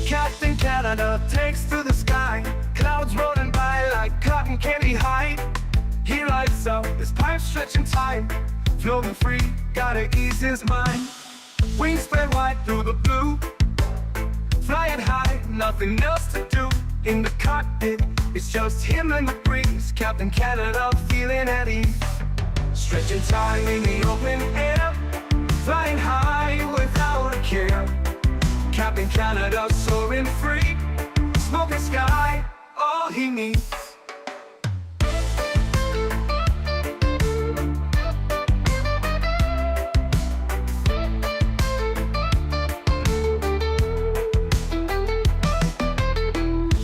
Captain Canada takes to the sky, clouds rolling by like cotton candy hide. He lights up, his pipe stretching time, floating free, gotta ease his mind. Wings spread wide through the blue, flying high, nothing else to do. In the cockpit, it's just him and the breeze. Captain Canada feeling at ease, stretching time in the open air, flying high without a care. Captain Canada soaring free, smoking sky, all he needs.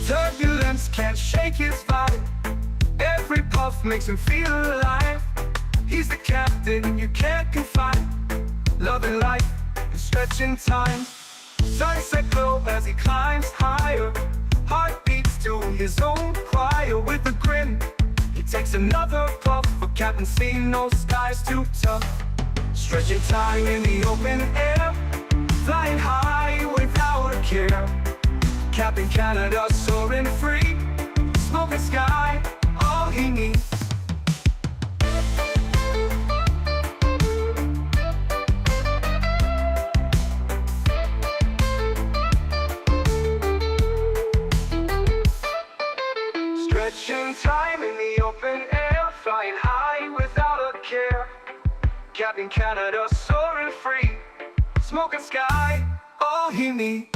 Turbulence can't shake his vibe, every puff makes him feel alive. He's the captain you can't confide, loving life and stretching time. Sunset glow as he climbs higher, heart beats to his own choir. With a grin, he takes another puff, for Captain C, no skies too tough. Stretching time in the open air, flying high without a care. Captain Canada soaring free, smoking sky, all he needs. Stretching time in the open air, flying high without a care. Captain Canada soaring free, smoking sky, all he needs.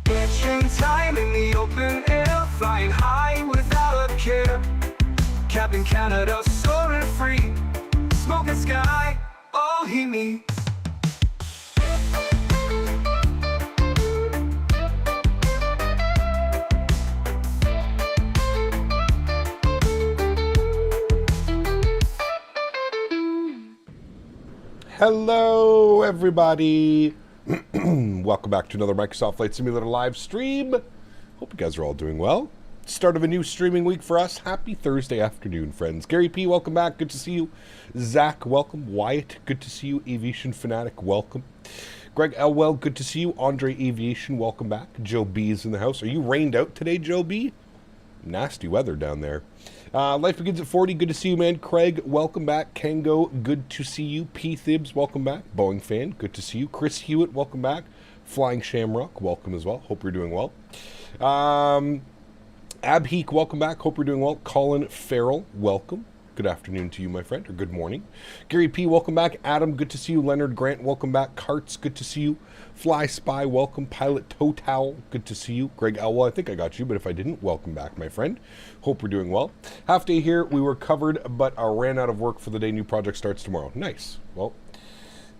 Stretching time in the open air, flying high without a care. Captain Canada soaring free, smoking sky, all he needs. Hello, everybody. Welcome back to another Microsoft Flight Simulator live stream. Hope you guys are all doing well. Start of a new streaming week for us. Happy Thursday afternoon, friends. Gary P, welcome back. Good to see you. Zach, welcome. Wyatt, good to see you. Aviation Fanatic, welcome. Greg Elwell, good to see you. Andre Aviation, welcome back. Joe B is in the house. Are you rained out today, Joe B? Nasty weather down there. Life Begins at 40, good to see you, man. Craig, welcome back. Kango, good to see you. P. Thibs, welcome back. Boeing fan, good to see you. Chris Hewitt, welcome back. Flying Shamrock, welcome as well. Hope you're doing well. Abheek, welcome back. Hope you're doing well. Colin Farrell, welcome. Good afternoon to you, my friend, or good morning. Gary P, welcome back. Adam, good to see you. Leonard Grant, welcome back. Karts, good to see you. Fly Spy, welcome. Pilot Toe Towel, good to see you. Greg Elwell, I think I got you, but if I didn't, welcome back, my friend. Hope we're doing well. Half day here, we were covered, but I ran out of work for the day. New project starts tomorrow. Nice. Well,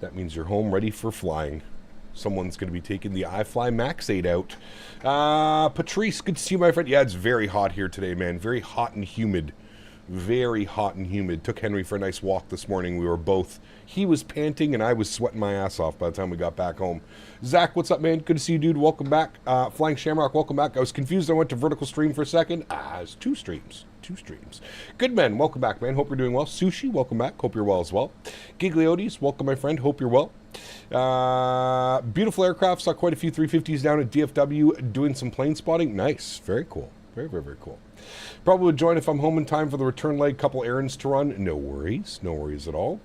that means you're home ready for flying. Someone's going to be taking the iFly Max 8 out. Patrice, good to see you, my friend. Yeah, it's very hot here today, man. Very hot and humid. Very hot and humid. Took Henry for a nice walk this morning. We were both, he was panting and I was sweating my ass off by the time we got back home. Zach, what's up, man? Good to see you, dude. Welcome back. Flying Shamrock, welcome back. I was confused. I went to vertical stream for a second. It's two streams. Two streams. Good men, welcome back, man. Hope you're doing well. Sushi, welcome back. Hope you're well as well. Gigliotis, welcome, my friend. Hope you're well. Beautiful aircraft. Saw quite a few 350s down at DFW doing some plane spotting. Nice. Very cool. Very, very, very cool. Probably would join if I'm home in time for the return leg. Couple errands to run. No worries. No worries at all.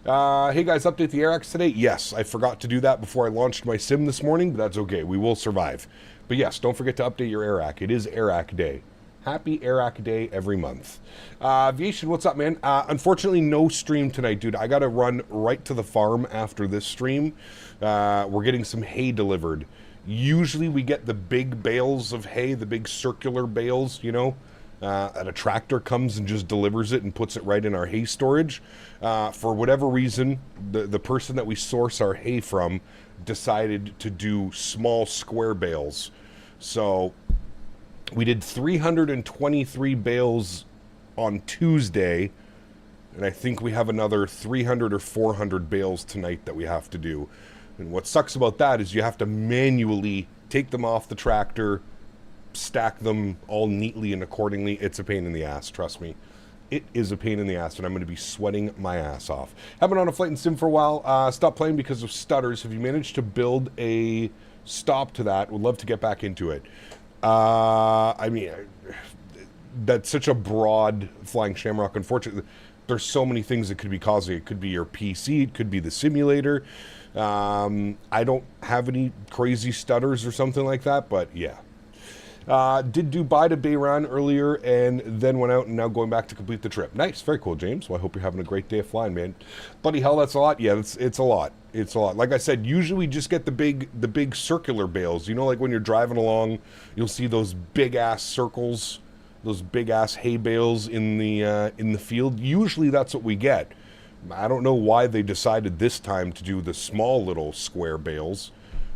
Hey guys, update the AirAx today. Yes, I forgot to do that before I launched my sim this morning, but that's okay. We will survive. But yes, don't forget to update your AirAx. It is AirAx Day. Happy AirAx Day every month. Aviation, what's up, man? Unfortunately, no stream tonight, dude. I got to run right to the farm after this stream. We're getting some hay delivered. Usually we get the big bales of hay, the big circular bales, you know, and a tractor comes and just delivers it and puts it right in our hay storage. For whatever reason, the person that we source our hay from decided to do small square bales. So we did 323 bales on Tuesday, and I think we have another 300 or 400 bales tonight that we have to do. And what sucks about that is you have to manually take them off the tractor, stack them all neatly and accordingly, it's a pain in the ass, trust me. It is a pain in the ass, and I'm going to be sweating my ass off. Haven't been on a flight and sim for a while. Stopped playing because of stutters. Have you managed to build a stop to that? Would love to get back into it. I mean, that's such a broad flying shamrock. Unfortunately, there's so many things that could be causing it. It could be your PC. It could be the simulator. I don't have any crazy stutters or something like that, but yeah. Did Dubai to Bahrain earlier and then went out and now going back to complete the trip. Nice. Very cool, James. Well, I hope you're having a great day of flying, man. Bloody hell, that's a lot. Yeah, it's a lot. It's a lot. Like I said, usually we just get the big circular bales. You know, like when you're driving along, you'll see those big-ass circles, those big-ass hay bales in the field. Usually that's what we get. I don't know why they decided this time to do the small little square bales.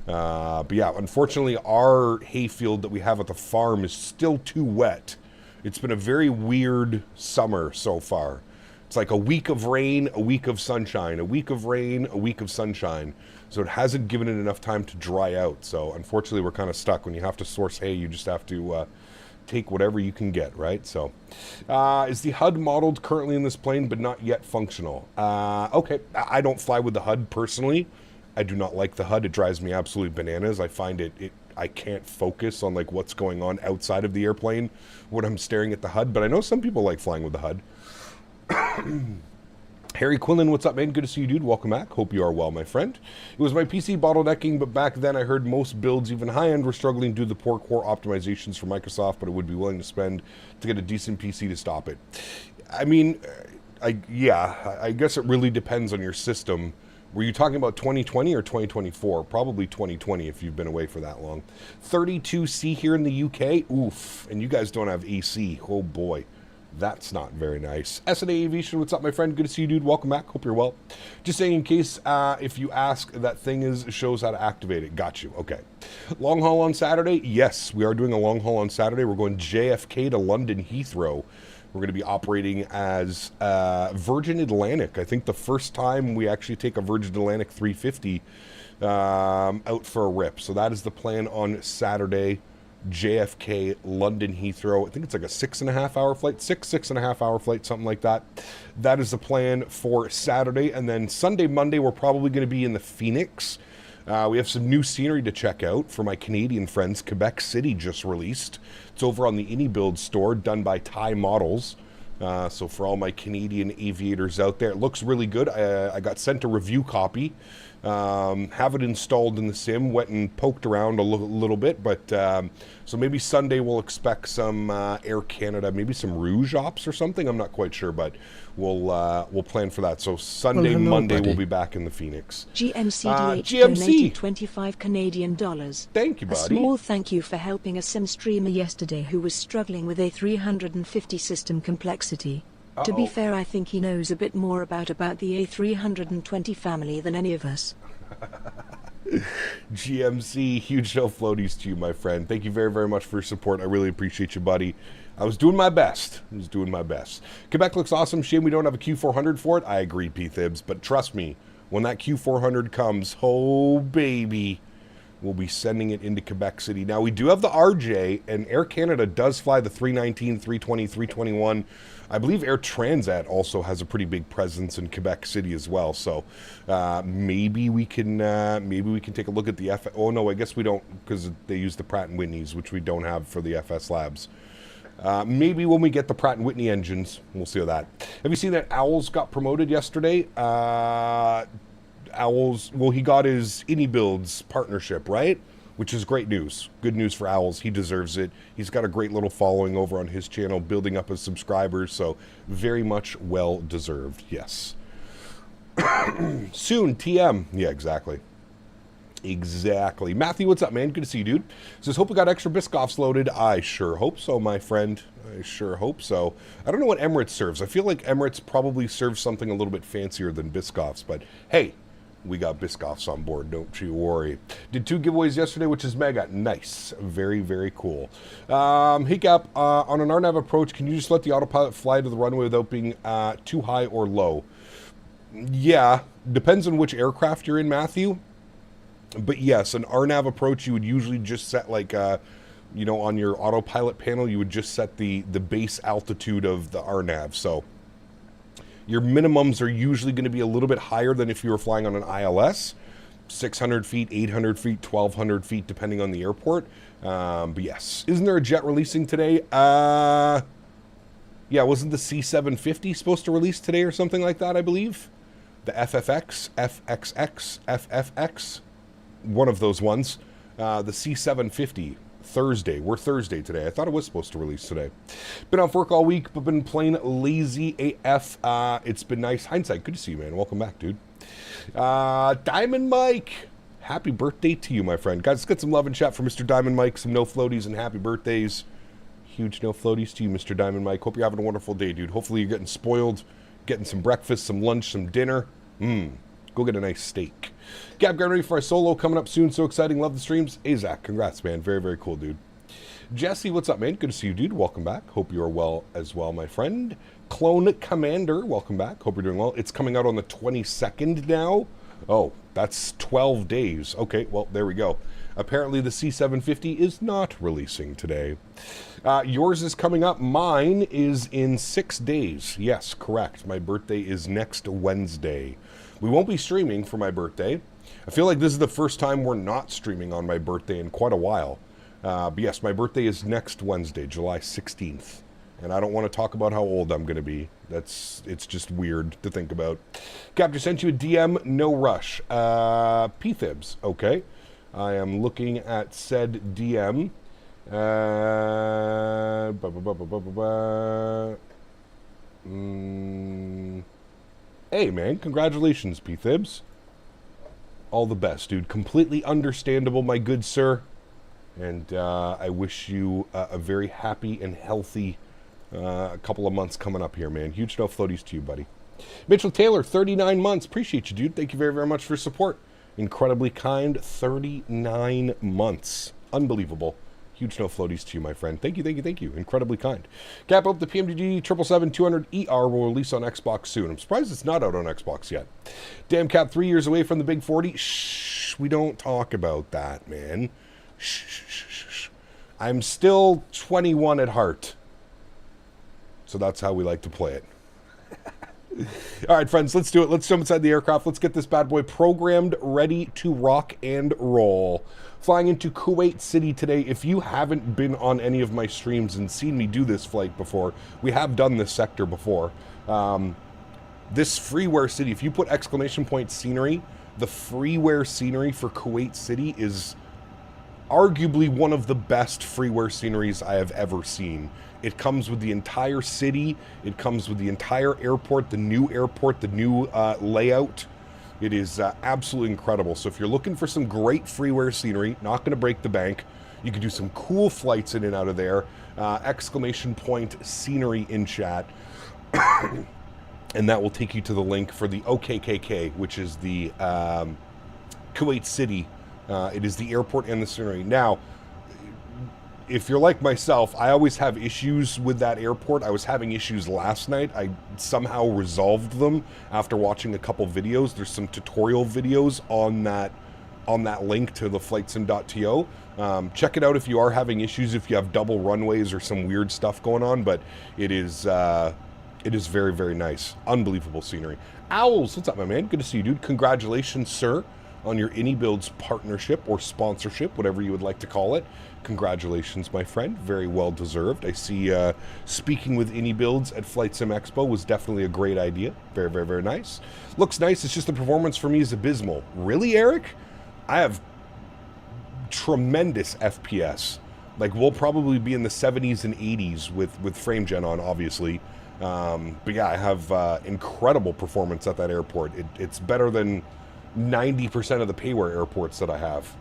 But yeah, unfortunately, our hayfield that we have at the farm is still too wet. It's been a very weird summer so far. It's like a week of rain, a week of sunshine, a week of rain, a week of sunshine. So it hasn't given it enough time to dry out. So unfortunately, we're kind of stuck. When you have to source hay, you just have to take whatever you can get, right? So is the HUD modeled currently in this plane, but not yet functional? Okay, I don't fly with the HUD personally. I do not like the HUD. It drives me absolutely bananas. I find I can't focus on like what's going on outside of the airplane when I'm staring at the HUD, but I know some people like flying with the HUD. Harry Quinlan, what's up, man? Good to see you, dude. Welcome back. Hope you are well, my friend. It was my PC bottlenecking, but back then I heard most builds, even high-end, were struggling due to the poor core optimizations for Microsoft, but I would be willing to spend to get a decent PC to stop it. I mean, I guess it really depends on your system. Were you talking about 2020 or 2024? Probably 2020 if you've been away for that long. 32C here in the UK. Oof. And you guys don't have AC. Oh, boy. That's not very nice. S&A Aviation, what's up, my friend? Good to see you, dude. Welcome back. Hope you're well. Just saying in case if you ask, that thing shows how to activate it. Got you. Okay. Long haul on Saturday? Yes, we are doing a long haul on Saturday. We're going JFK to London Heathrow. We're going to be operating as Virgin Atlantic. I think the first time we actually take a Virgin Atlantic 350 out for a rip. So that is the plan on Saturday. JFK, London Heathrow. I think it's like a 6.5 hour flight, 6.5 hour flight, something like that. That is the plan for Saturday. And then Sunday, Monday, we're probably going to be in the Phoenix. We have some new scenery to check out for my Canadian friends. Quebec City just released. It's over on the iniBuilds store, done by Thai Models. So for all my Canadian aviators out there, it looks really good. I got sent a review copy. Have it installed in the sim, went and poked around a little bit, but so maybe Sunday we'll expect some Air Canada, maybe some Rouge ops or something. I'm not quite sure, but we'll plan for that. So Sunday, hello, Monday, buddy. we'll be back in the Phoenix. GMCDH donated 25 Canadian dollars. Thank you, A buddy. small thank you for helping a sim streamer yesterday who was struggling with a 350 system complexity. To be fair, I think he knows a bit more about the A320 family than any of us. GMC, huge no floaties to you, my friend. Thank you very, very much for your support. I really appreciate you, buddy. I was doing my best. Quebec looks awesome. Shame we don't have a Q400 for it. I agree, P-Thibs. But trust me, when that Q400 comes, oh, baby, we'll be sending it into Quebec City. Now, we do have the RJ, and Air Canada does fly the 319, 320, 321. I believe Air Transat also has a pretty big presence in Quebec City as well. So maybe we can take a look at the Oh no, I guess we don't, because they use the Pratt & Whitneys, which we don't have for the FS Labs. Maybe when we get the Pratt & Whitney engines, we'll see that. Have you seen that Owls got promoted yesterday? Owls, well, he got his iniBuilds partnership, right? Which is great news. Good news for Owls. He deserves it. He's got a great little following over on his channel, building up his subscribers, so very much well deserved, yes. Soon, TM. Yeah, exactly. Exactly. Matthew, what's up, man? Good to see you, dude. Says, hope we got extra Biscoffs loaded. I sure hope so, my friend. I sure hope so. I don't know what Emirates serves. I feel like Emirates probably serves something a little bit fancier than Biscoffs, but hey, we got Biscoffs on board, don't you worry. Did 2 giveaways yesterday, which is mega. Nice. Very, very cool. Hey, Cap, on an RNAV approach, can you just let the autopilot fly to the runway without being too high or low? Yeah, depends on which aircraft you're in, Matthew. But yes, an RNAV approach, you would usually just set like you know, on your autopilot panel, you would just set the base altitude of the RNAV. So your minimums are usually going to be a little bit higher than if you were flying on an ILS. 600 feet, 800 feet, 1,200 feet, depending on the airport. But yes. Isn't there a jet releasing today? Yeah, wasn't the C750 supposed to release today or something like that, I believe? The FFX, FXX, FFX, one of those ones. The C750, Thursday. We're Thursday today. I thought it was supposed to release today. Been off work all week, but been plain lazy AF. It's been nice. Hindsight, good to see you, man. Welcome back, dude. Diamond Mike, happy birthday to you, my friend. Guys, let's get some love and chat for Mr. Diamond Mike. Some no floaties and happy birthdays. Huge no floaties to you, Mr. Diamond Mike. Hope you're having a wonderful day, dude. Hopefully you're getting spoiled, getting some breakfast, some lunch, some dinner. Go get a nice steak. Gab, getting ready for our solo coming up soon. So exciting. Love the streams. Hey, Zach, congrats, man. Very, very cool, dude. Jesse, what's up, man? Good to see you, dude. Welcome back. Hope you are well as well, my friend. Clone Commander, welcome back. Hope you're doing well. It's coming out on the 22nd now. Oh, that's 12 days. Okay, well, there we go. Apparently the C750 is not releasing today. Yours is coming up. Mine is in 6 days. Yes, correct. My birthday is next Wednesday. We won't be streaming for my birthday. I feel like this is the first time we're not streaming on my birthday in quite a while. But yes, my birthday is next Wednesday, July 16th. And I don't want to talk about how old I'm going to be. It's just weird to think about. Captain sent you a DM, no rush. P-Thibs, okay. I am looking at said DM. Hey, man, congratulations, P-Thibs. All the best, dude. Completely understandable, my good sir. And I wish you a very happy and healthy a couple of months coming up here, man. Huge no floaties to you, buddy. Mitchell Taylor, 39 months. Appreciate you, dude. Thank you very, very much for your support. Incredibly kind. 39 months. Unbelievable. Huge no floaties to you, my friend. Thank you, thank you, thank you. Incredibly kind. Cap up the PMDG 777-200ER will release on Xbox soon. I'm surprised it's not out on Xbox yet. Damn, Cap, 3 years away from the big 40. Shh, we don't talk about that, man. Shh, shh, shh, shh. I'm still 21 at heart. So that's how we like to play it. All right, friends, let's do it. Let's jump inside the aircraft. Let's get this bad boy programmed, ready to rock and roll. Flying into Kuwait City today. If you haven't been on any of my streams and seen me do this flight before, we have done this sector before. This freeware city, if you put exclamation point scenery, the freeware scenery for Kuwait City is arguably one of the best freeware sceneries I have ever seen. It comes with the entire city. It comes with the entire airport, the new layout. It is absolutely incredible. So if you're looking for some great freeware scenery, not going to break the bank, you can do some cool flights in and out of there. Exclamation point scenery in chat. And that will take you to the link for the OKKK, which is the Kuwait City. It is the airport and the scenery. Now, if you're like myself, I always have issues with that airport. I was having issues last night. I somehow resolved them after watching a couple videos. There's some tutorial videos on that link to the flightsim.to. Check it out if you are having issues, if you have double runways or some weird stuff going on, but it is very, very nice. Unbelievable scenery. Owls, what's up, my man? Good to see you, dude. Congratulations, sir, on your iniBuilds partnership or sponsorship, whatever you would like to call it. Congratulations, my friend. Very well deserved. I see speaking with iniBuilds at Flight Sim Expo was definitely a great idea. Very, very, very nice. Looks nice. It's just the performance for me is abysmal. Really, Eric? I have tremendous FPS. Like, we'll probably be in the 70s and 80s with frame gen on, obviously. But yeah, I have incredible performance at that airport. It's better than 90% of the payware airports that I have.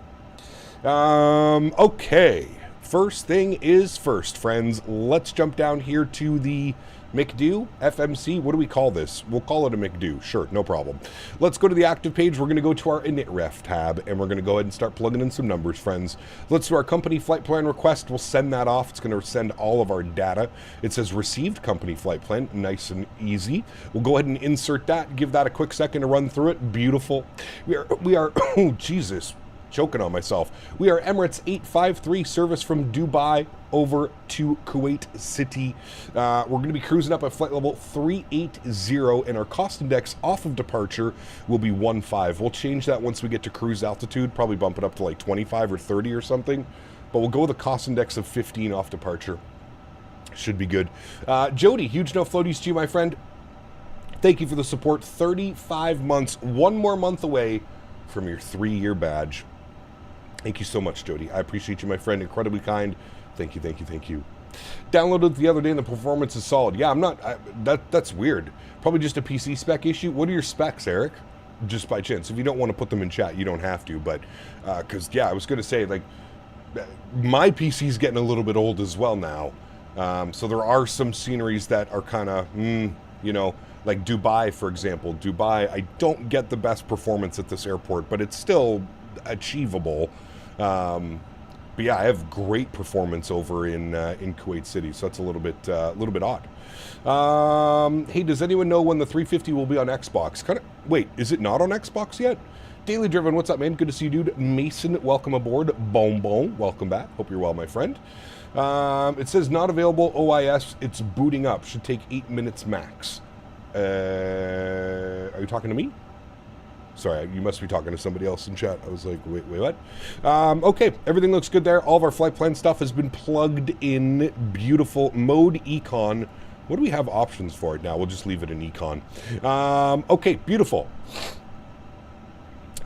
Okay. First thing is first, friends. Let's jump down here to the McDo, FMC. What do we call this? We'll call it a McDo. Sure, no problem. Let's go to the active page. We're going to go to our initref tab, and we're going to go ahead and start plugging in some numbers, friends. Let's do our company flight plan request. We'll send that off. It's going to send all of our data. It says received company flight plan. Nice and easy. We'll go ahead and insert that. Give that a quick second to run through it. Beautiful. We are oh, Jesus. Choking on myself. We are Emirates 853 service from Dubai over to Kuwait City. We're going to be cruising up at flight level 380, and our cost index off of departure will be 15. We'll change that once we get to cruise altitude, probably bump it up to like 25 or 30 or something, but we'll go with a cost index of 15 off departure. Should be good. Jody, huge no floaties to you, my friend. Thank you for the support. 35 months, one more month away from your 3-year badge. Thank you so much, Jody. I appreciate you, my friend. Incredibly kind. Thank you, thank you, thank you. Downloaded it the other day and the performance is solid. Yeah, I'm not... that's weird. Probably just a PC spec issue. What are your specs, Eric? Just by chance. If you don't want to put them in chat, you don't have to. But, because, yeah, I was going to say, like, my PC's getting a little bit old as well now. So there are some sceneries that are kind of, you know, like Dubai, for example. Dubai, I don't get the best performance at this airport, but it's still achievable. But yeah, I have great performance over in Kuwait City, so that's a little bit odd. Hey, does anyone know when the 350 will be on Xbox? Wait, is it not on Xbox yet? Daily Driven, what's up, man? Good to see you, dude. Mason, welcome aboard. Boom, boom, welcome back. Hope you're well, my friend. It says not available OIS. It's booting up. Should take 8 minutes max. Are you talking to me? Sorry, you must be talking to somebody else in chat. I was like, wait, what? Okay, everything looks good there. All of our flight plan stuff has been plugged in. Beautiful. Mode Econ. What do we have options for it now? We'll just leave it in Econ. Okay, beautiful.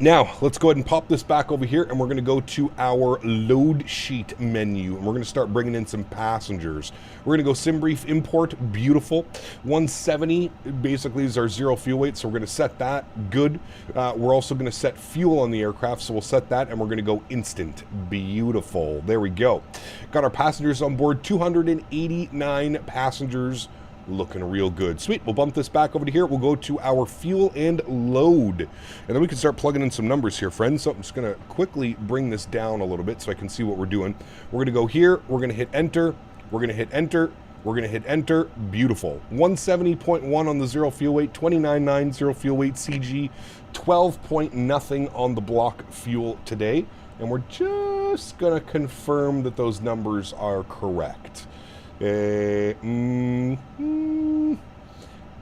Now, let's go ahead and pop this back over here, and we're going to go to our load sheet menu, and we're going to start bringing in some passengers. We're going to go sim brief import, beautiful. 170 basically is our zero fuel weight, so we're going to set that, good. We're also going to set fuel on the aircraft, so we'll set that, and we're going to go instant, beautiful. There we go. Got our passengers on board, 289 passengers. Looking real good. Sweet. We'll bump this back over to here. We'll go to our fuel and load. And then we can start plugging in some numbers here, friends. So I'm just going to quickly bring this down a little bit so I can see what we're doing. We're going to go here. We're going to hit enter. We're going to hit enter. We're going to hit enter. Beautiful. 170.1 on the zero fuel weight. 29.9 zero fuel weight CG. 12.0 on the block fuel today. And we're just going to confirm that those numbers are correct.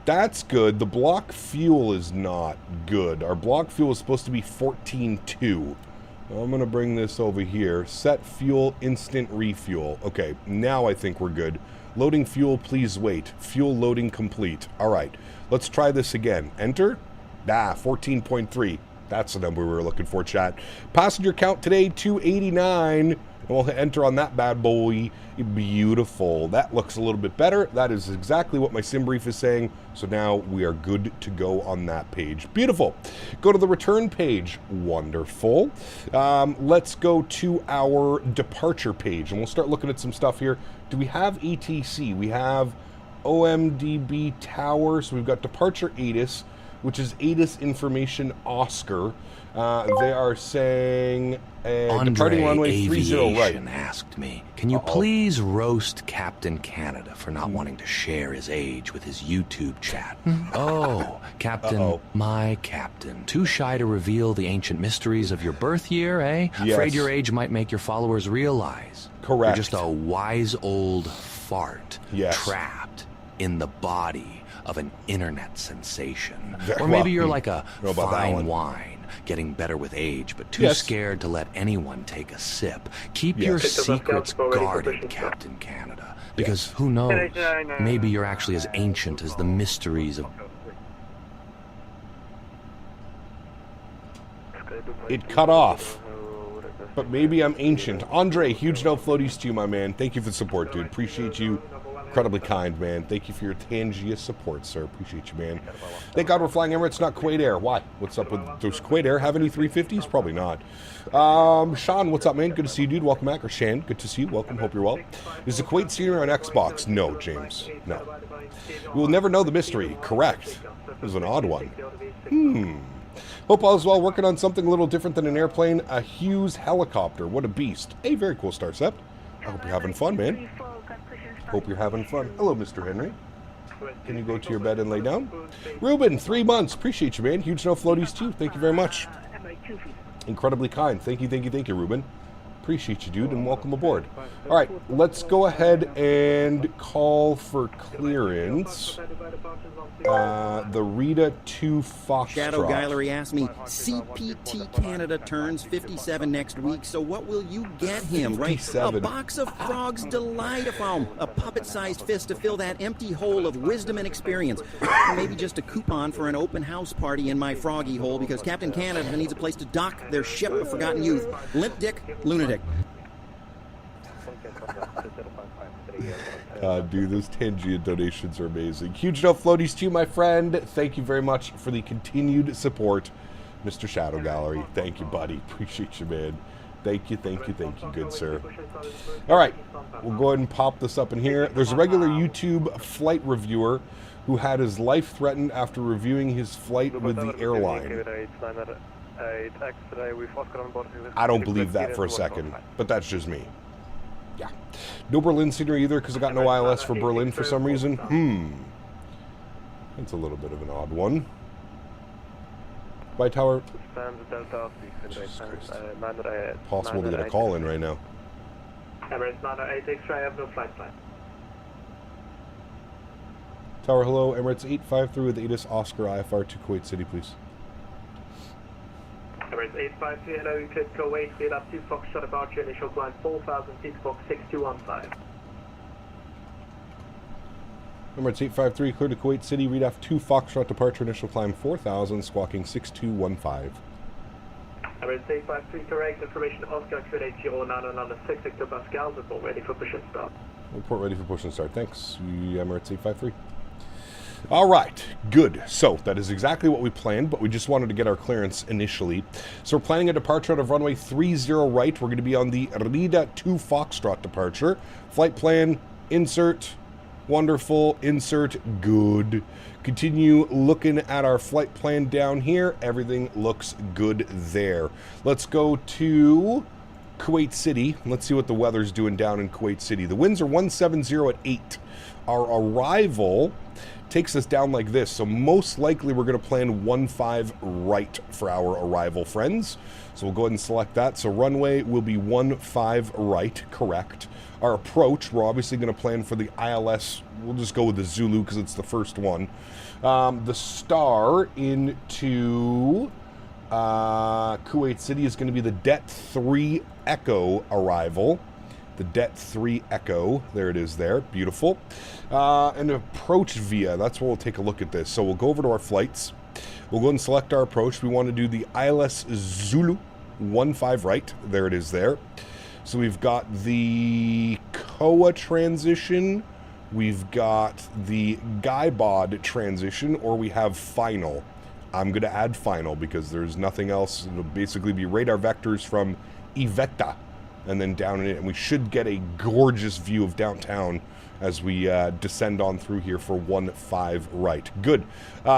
That's good. The block fuel is not good. Our block fuel is supposed to be 14.2. I'm going to bring this over here. Set fuel, instant refuel. Okay, now I think we're good. Loading fuel, please wait. Fuel loading complete. All right, let's try this again. Enter. 14.3. That's the number we were looking for, chat. Passenger count today, 289. We'll hit enter on that bad boy. Beautiful. That looks a little bit better. That is exactly what my sim brief is saying. So now we are good to go on that page. Beautiful. Go to the return page. Wonderful. Let's go to our departure page, and we'll start looking at some stuff here. Do we have ATC? We have OMDB Tower. So we've got departure ATIS, which is ATIS Information Oscar. They are saying departing runway 30 right. Asked me, can you please roast Captain Canada for not wanting to share his age with his YouTube chat? Oh, Captain, my Captain. Too shy to reveal the ancient mysteries of your birth year, eh? Yes. Afraid your age might make your followers realize. Correct. You're just a wise old fart trapped in the body of an internet sensation. Or maybe you're like a fine wine, getting better with age, but too scared to let anyone take a sip. Keep your secrets guarded, Captain Canada, because who knows, maybe you're actually as ancient as the mysteries of... It cut off, but maybe I'm ancient. Andre, huge no floaties to you, my man. Thank you for the support, dude. Appreciate you. Incredibly kind, man. Thank you for your Tangia support, sir. Appreciate you, man. Thank God we're flying Emirates, not Kuwait Air. Why? What's up with those Kuwait Air? Have any 350s? Probably not. Sean, what's up, man? Good to see you, dude. Welcome back. Or Shan, good to see you. Welcome. Hope you're well. Is the Kuwait scenery on Xbox? No, James. No. We will never know the mystery. Correct. It was an odd one. Hope all is well. Working on something a little different than an airplane. A Hughes helicopter. What a beast. Hey, very cool, Starcept. I hope you're having fun, man. Hope you're having fun. Hello, Mr. Henry. Can you go to your bed and lay down? Ruben, 3 months. Appreciate you, man. Huge no floaties to you. Thank you very much. Incredibly kind. Thank you, Ruben. Appreciate you, dude, and welcome aboard. All right, let's go ahead and call for clearance. The Rita 2 Foxtrot. Shadow Gallery asked me, CPT Canada turns 57 next week, so what will you get him, 57. Right? A box of Frog's Delight of foam, a puppet-sized fist to fill that empty hole of wisdom and experience. Or maybe just a coupon for an open house party in my froggy hole because Captain Canada needs a place to dock their ship of forgotten youth. Limp Dick, Lunatic. Dude, those Tangia donations are amazing. Huge no floaties to you, my friend. Thank you very much for the continued support, Mr. Shadow Gallery. Thank you, buddy. Appreciate you, man. Thank you, good sir. All right, we'll go ahead and pop this up in here. There's a regular YouTube flight reviewer who had his life threatened after reviewing his flight with the airline. I don't believe that for a second, but that's just me. Yeah. No Berlin scenery either because I got no ILS for Berlin for some reason. That's a little bit of an odd one. Bye, Tower. Possible to get a call in right now. Emirates 908 X-ray, I have no flight plan. Tower, hello. Emirates 853 with ATIS Oscar IFR to Kuwait City, please. Emirates 853, hello, you could Kuwait, lead up to Foxtrot about your initial climb 4000 feet, box 6215. Emirates 853, clear to Kuwait City, read off 2 Foxtrot departure, initial climb 4000, squawking 6215. Emirates 853, correct, information Oscar, Kuwait 0996 Victor Pascal, report ready for push and start. Report ready for push and start, thanks, Emirates 853. All right, good. So that is exactly what we planned, but we just wanted to get our clearance initially. So we're planning a departure out of runway 30 right. We're going to be on the Rita 2 Foxtrot departure. Flight plan, insert, wonderful, insert, good. Continue looking at our flight plan down here. Everything looks good there. Let's go to Kuwait City. Let's see what the weather's doing down in Kuwait City. The winds are 170 at 8. Our arrival takes us down like this, so most likely we're going to plan 15 right for our arrival, friends. So we'll go ahead and select that. So runway will be 15 right, correct. Our approach, we're obviously going to plan for the ILS. We'll just go with the Zulu because it's the first one. The star into Kuwait City is going to be the Det 3 Echo arrival. The Det 3 Echo, there it is there, beautiful. And approach via, that's where we'll take a look at this. So we'll go over to our flights. We'll go and select our approach. We want to do the ILS Zulu 15 right, there it is there. So we've got the Koa transition, we've got the Guybod transition, or we have final. I'm going to add final because there's nothing else. It'll basically be radar vectors from Iveta and then down in it, and we should get a gorgeous view of downtown as we descend on through here for 15 right. Good.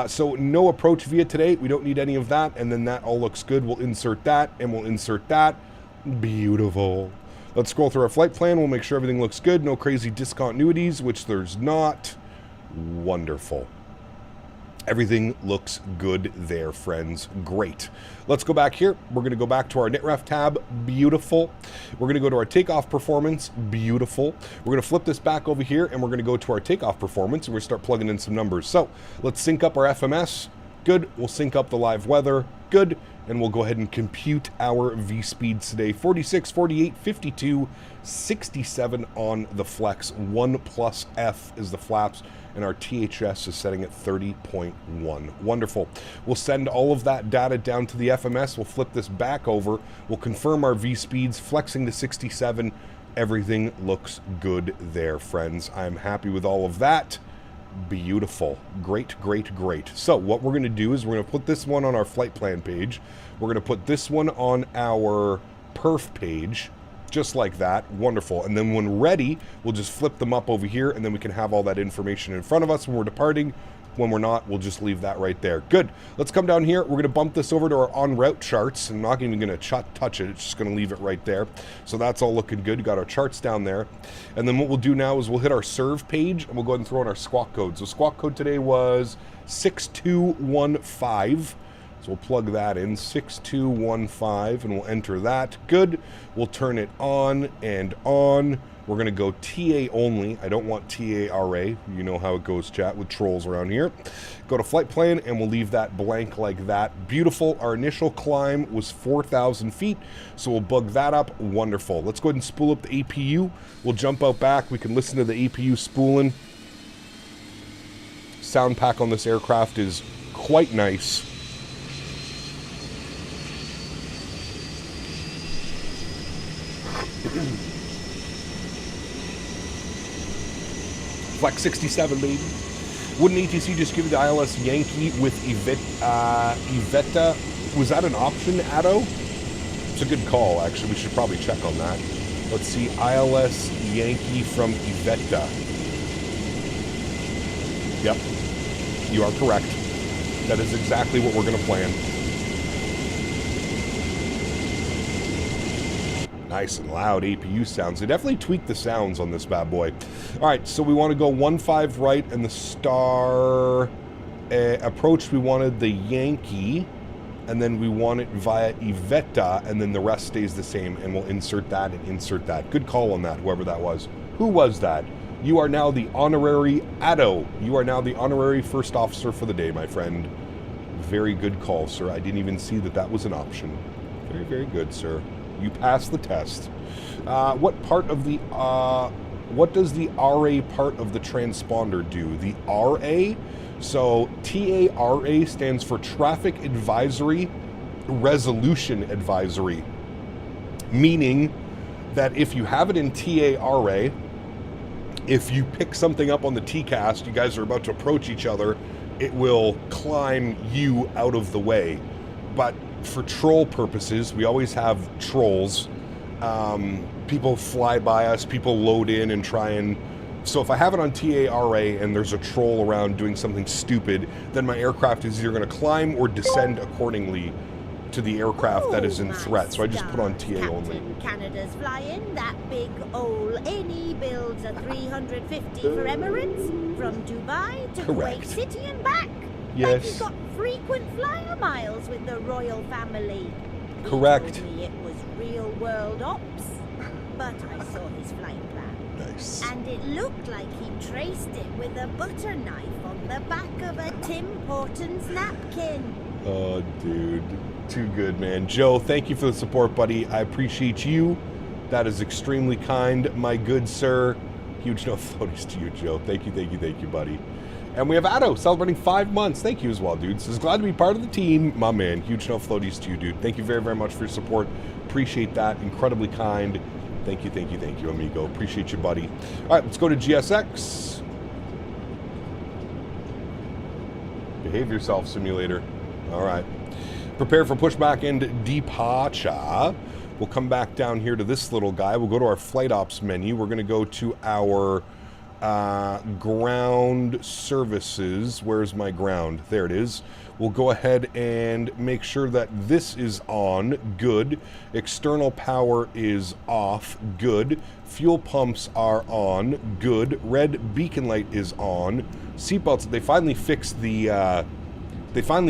So no approach via today. We don't need any of that, and then that all looks good. We'll insert that, and we'll insert that. Beautiful. Let's scroll through our flight plan. We'll make sure everything looks good. No crazy discontinuities, which there's not. Wonderful. Everything looks good there, friends. Great. Let's go back here. We're going to go back to our NitRef tab. Beautiful. We're going to go to our takeoff performance. Beautiful. We're going to flip this back over here, and we're going to go to our takeoff performance, and we're going to start plugging in some numbers. So let's sync up our FMS. Good. We'll sync up the live weather. Good. And we'll go ahead and compute our V-speeds today. 46, 48, 52, 67 on the flex. 1 plus F is the flaps. And our THS is setting at 30.1. Wonderful. We'll send all of that data down to the FMS. We'll flip this back over. We'll confirm our V-speeds, flexing to 67. Everything looks good there, friends. I'm happy with all of that. Beautiful. Great, great, great. So what we're going to do is we're going to put this one on our flight plan page. We're going to put this one on our perf page. Just like that. Wonderful. And then when ready, we'll just flip them up over here, and then we can have all that information in front of us when we're departing. When we're not, we'll just leave that right there. Good. Let's come down here. We're going to bump this over to our en route charts. I'm not even going to touch it. It's just going to leave it right there. So that's all looking good. We got our charts down there. And then what we'll do now is we'll hit our serve page, and we'll go ahead and throw in our squawk code. So squawk code today was 6215. So we'll plug that in, 6215, and we'll enter that. Good. We'll turn it on and on. We're going to go TA only. I don't want TARA. You know how it goes, chat, with trolls around here. Go to flight plan, and we'll leave that blank like that. Beautiful. Our initial climb was 4,000 feet, so we'll bug that up. Wonderful. Let's go ahead and spool up the APU. We'll jump out back. We can listen to the APU spooling. Sound pack on this aircraft is quite nice. Flex 67, baby. Wouldn't ETC just give you the ILS Yankee with Iveta? Was that an option, Addo? It's a good call, actually. We should probably check on that. Let's see, ILS Yankee from Iveta. Yep, you are correct. That is exactly what we're going to plan. Nice and loud APU sounds. They definitely tweaked the sounds on this bad boy. All right, so we want to go 1-5 right, and the star approach, we wanted the Yankee, and then we want it via Iveta, and then the rest stays the same, and we'll insert that and insert that. Good call on that, whoever that was. Who was that? You are now the honorary Addo. You are now the honorary first officer for the day, my friend. Very good call, sir. I didn't even see that that was an option. Very, very good, sir. You passed the test. What part of the, what does the RA part of the transponder do? The RA? So TARA stands for Traffic Advisory Resolution Advisory. Meaning that if you have it in TARA, if you pick something up on the TCAST, you guys are about to approach each other, it will climb you out of the way. But for troll purposes, we always have trolls. People fly by us, people load in and try and... So if I have it on TARA and there's a troll around doing something stupid, then my aircraft is either going to climb or descend accordingly to the aircraft that is in threat. So I just put on TA only. Canada's flying that big old iniBuilds A350 for Emirates from Dubai to Kuwait City and back. Yes. Like he's got frequent flyer miles with the royal family. Correct. He told me it was real world ops, but I saw his flight plan. Nice. And it looked like he traced it with a butter knife on the back of a Tim Hortons napkin. Oh, dude. Too good, man. Joe, thank you for the support, buddy. I appreciate you. That is extremely kind, my good sir. Huge no floaties to you, Joe. Thank you, buddy. And we have Addo celebrating 5 months. Thank you as well, dude. Says glad to be part of the team. My man. Huge no floaties to you, dude. Thank you very, very much for your support. Appreciate that. Incredibly kind. Thank you, amigo. Appreciate you, buddy. All right, let's go to GSX. Behave yourself, simulator. All right. Prepare for pushback and departure. We'll come back down here to this little guy. We'll go to our flight ops menu. We're going to go to our ground services. Where's my ground? There it is. We'll go ahead and make sure that this is on. Good. External power is off. Good. Fuel pumps are on. Good. Red beacon light is on. Seatbelts. They finally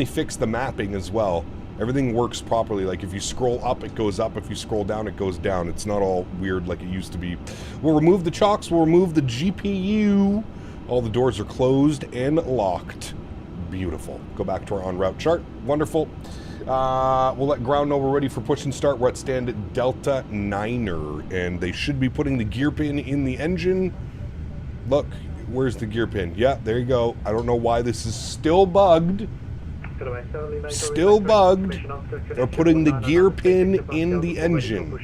fixed the mapping as well. Everything works properly. Like if you scroll up, it goes up. If you scroll down, it goes down. It's not all weird like it used to be. We'll remove the chocks. We'll remove the GPU. All the doors are closed and locked. Beautiful. Go back to our en route chart. Wonderful. We'll let ground know we're ready for push and start. We're at stand at Delta 9er, and they should be putting the gear pin in the engine. Look, where's the gear pin? Yeah, there you go. I don't know why this is still bugged. Still bugged. They're putting the gear pin in the engine,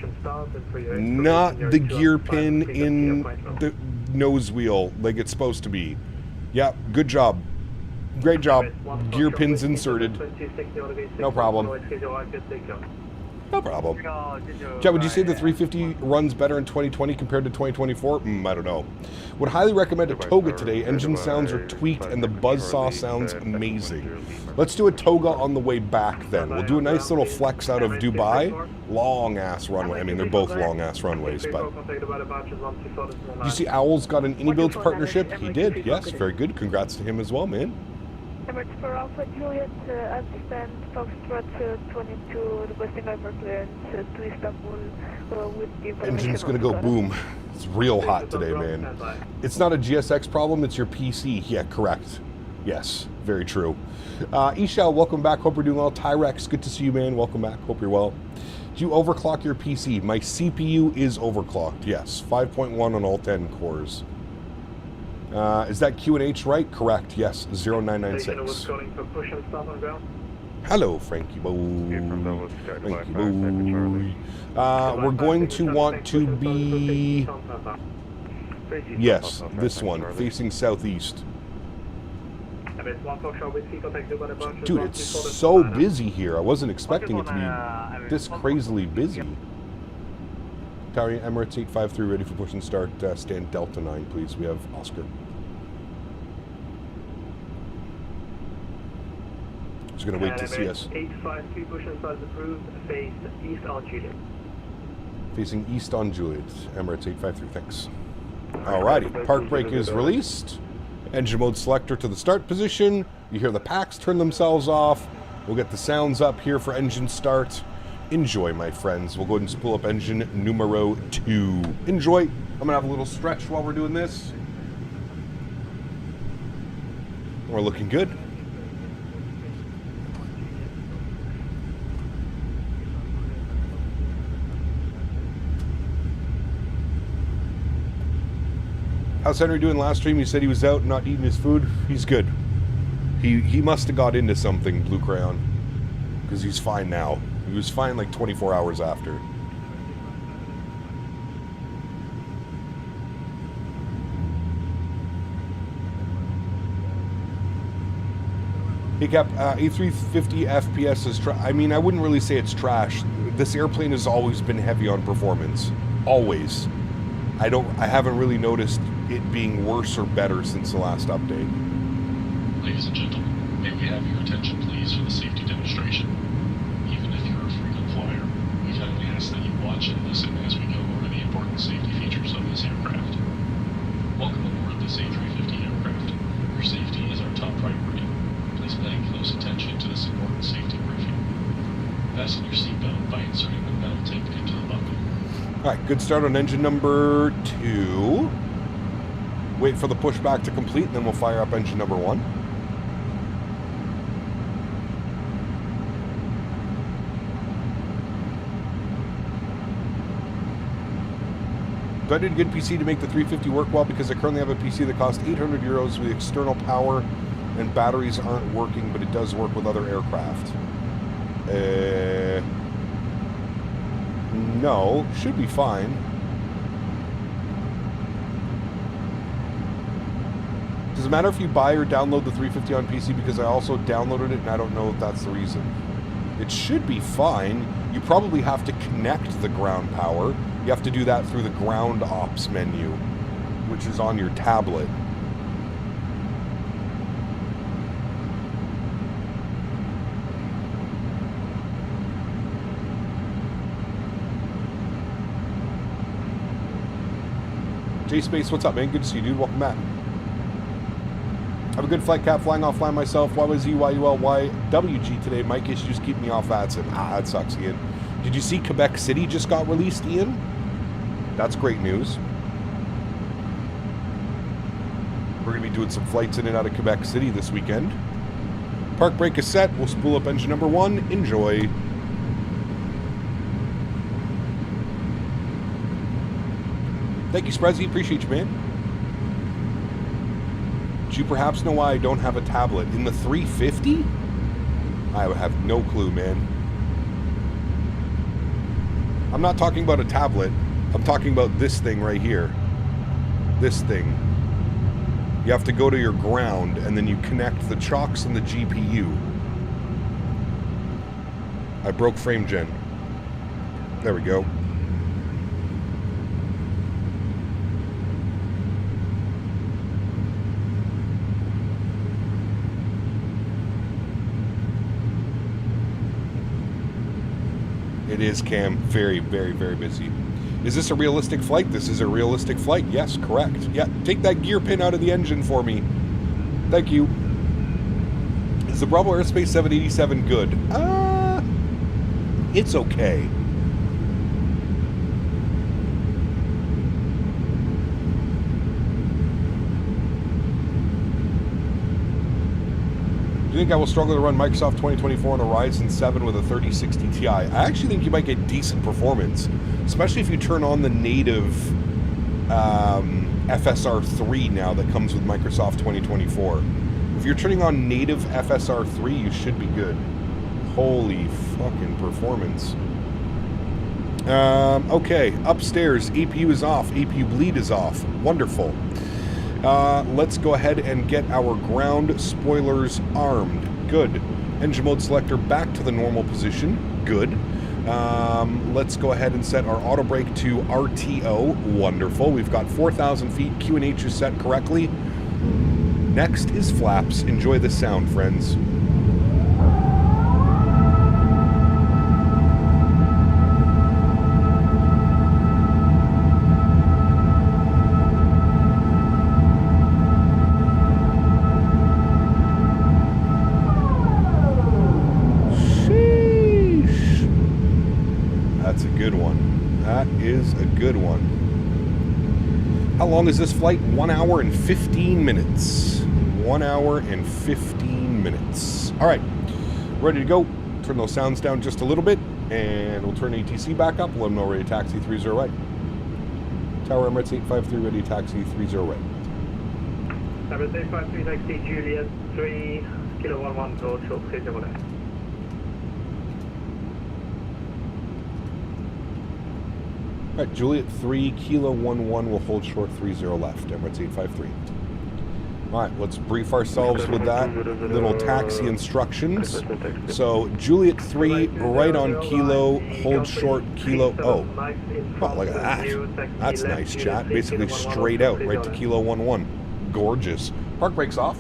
not the gear pin in the nose wheel like it's supposed to be. Yeah, good job. Great job. Gear pins inserted. No problem. No problem. Chat, would you say the 350 runs better in 2020 compared to 2024? I don't know. Would highly recommend a Toga today. Engine sounds are tweaked and the buzzsaw sounds amazing. Let's do a Toga on the way back then. We'll do a nice little flex out of Dubai. Long ass runway. I mean, they're both long ass runways, but... You see Owl's got an iniBuilds partnership? He did, yes. Very good. Congrats to him as well, man. Emirates for Alpha Juliet, understand Foxtrot 22 requesting hyperclearance to Istanbul with the information. Engine's gonna go boom. It's real hot today, man. It's not a GSX problem, it's your PC. Yeah, correct. Yes, very true. Ishal, welcome back. Hope you're doing well. Tyrex, good to see you, man. Welcome back. Hope you're well. Do you overclock your PC? My CPU is overclocked, yes. 5.1 on all 10 cores. Is that QNH right? Correct, yes. 0996. Hello, Frankie Boy. Frankie Boy. We're going to want to be... Yes, this one, facing southeast. Dude, it's so busy here. I wasn't expecting it to be this crazily busy. Tower Emirates 853 ready for push and start. Stand Delta 9, please. We have Oscar. Just going to wait to see us. 853 push and start approved. Face east on Juliet. Facing east on Juliet. Emirates 853, thanks. Alrighty, park brake is released. Engine mode selector to the start position. You hear the packs turn themselves off. We'll get the sounds up here for engine start. Enjoy, my friends. We'll go ahead and spool up engine numero 2. Enjoy. I'm gonna have a little stretch while we're doing this. We're looking good. How's Henry doing last stream? He said he was out not eating his food. He's good. He must have got into something, Blue Crayon. Because he's fine now. He was fine like 24 hours after. Hey Cap, A350 FPS is I mean, I wouldn't really say it's trash. This airplane has always been heavy on performance. Always. I haven't really noticed it being worse or better since the last update. Ladies and gentlemen, may we have your attention please for the safety demonstration. Even if you're a frequent flyer, we kindly ask that you watch and listen as we go over the important safety features of this aircraft. Welcome aboard this A350 aircraft. Your safety is our top priority. Please pay close attention to this important safety briefing. Fasten your seatbelt by inserting the metal tape into the buckle. Alright, good start on engine number 2. Wait for the pushback to complete, and then we'll fire up engine number 1. Do I need a good PC to make the 350 work well? Because I currently have a PC that costs 800 euros with external power and batteries aren't working, but it does work with other aircraft. No, should be fine. Does it matter if you buy or download the 350 on PC? Because I also downloaded it and I don't know if that's the reason. It should be fine. You probably have to connect the ground power. You have to do that through the ground ops menu, which is on your tablet. J-Space, what's up, man? Good to see you, dude. Welcome back. Have a good flight, Cap. Flying offline myself. YYZYULYWG today. Mic issues keep me off VATSIM. That sucks, Ian. Did you see Quebec City just got released, Ian? That's great news. We're going to be doing some flights in and out of Quebec City this weekend. Park brake is set. We'll spool up engine number 1. Enjoy. Thank you, Sprezzy. Appreciate you, man. Do you perhaps know why I don't have a tablet? In the 350? I have no clue, man. I'm not talking about a tablet. I'm talking about this thing right here. This thing. You have to go to your ground, and then you connect the chocks and the GPU. I broke frame gen. There we go. It is, Cam. Very, very, very busy. Is this a realistic flight? This is a realistic flight. Yes, correct. Yeah, take that gear pin out of the engine for me. Thank you. Is the Bravo Airspace 787 good? It's okay. Do you think I will struggle to run Microsoft 2024 on a Ryzen 7 with a 3060 Ti? I actually think you might get decent performance, especially if you turn on the native FSR 3 now that comes with Microsoft 2024. If you're turning on native FSR 3, you should be good. Holy fucking performance. Okay, upstairs, APU is off, APU bleed is off. Wonderful. Let's go ahead and get our ground spoilers armed. Good. Engine mode selector back to the normal position. Good. Let's go ahead and set our auto brake to RTO. Wonderful. We've got 4,000 feet. QNH is set correctly. Next is flaps. Enjoy the sound, friends. Is a good one. How long is this flight? 1 hour and 15 minutes. 1 hour and 15 minutes. All right, ready to go. Turn those sounds down just a little bit, and we'll turn ATC back up. Let them know ready to taxi 30 right. Tower Emirates 853 ready to taxi 30 right. Emirates 853 taxi Juliet 3 kilo 11 road short 30 left. All right, Juliet 3, Kilo 11 will hold short 30 left, Emirates 853. All right, let's brief ourselves with that little taxi instructions. So, Juliet 3, right on Kilo, hold short Kilo, oh, look at that. That's nice, chat. Basically straight out, right to Kilo 11. Gorgeous. Park brakes off.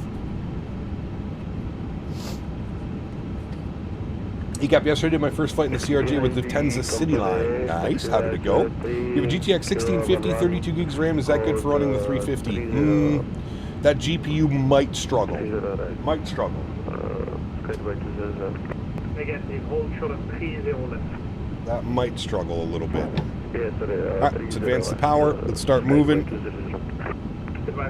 ECAP yesterday did my first flight in the CRJ with Lufthansa City Line. Nice. How did it go? You have a GTX 1650, 32 gigs RAM. Is that good for running the 350? That GPU might struggle. Might struggle. That might struggle a little bit. Alright, let's advance the power. Let's start moving. Do you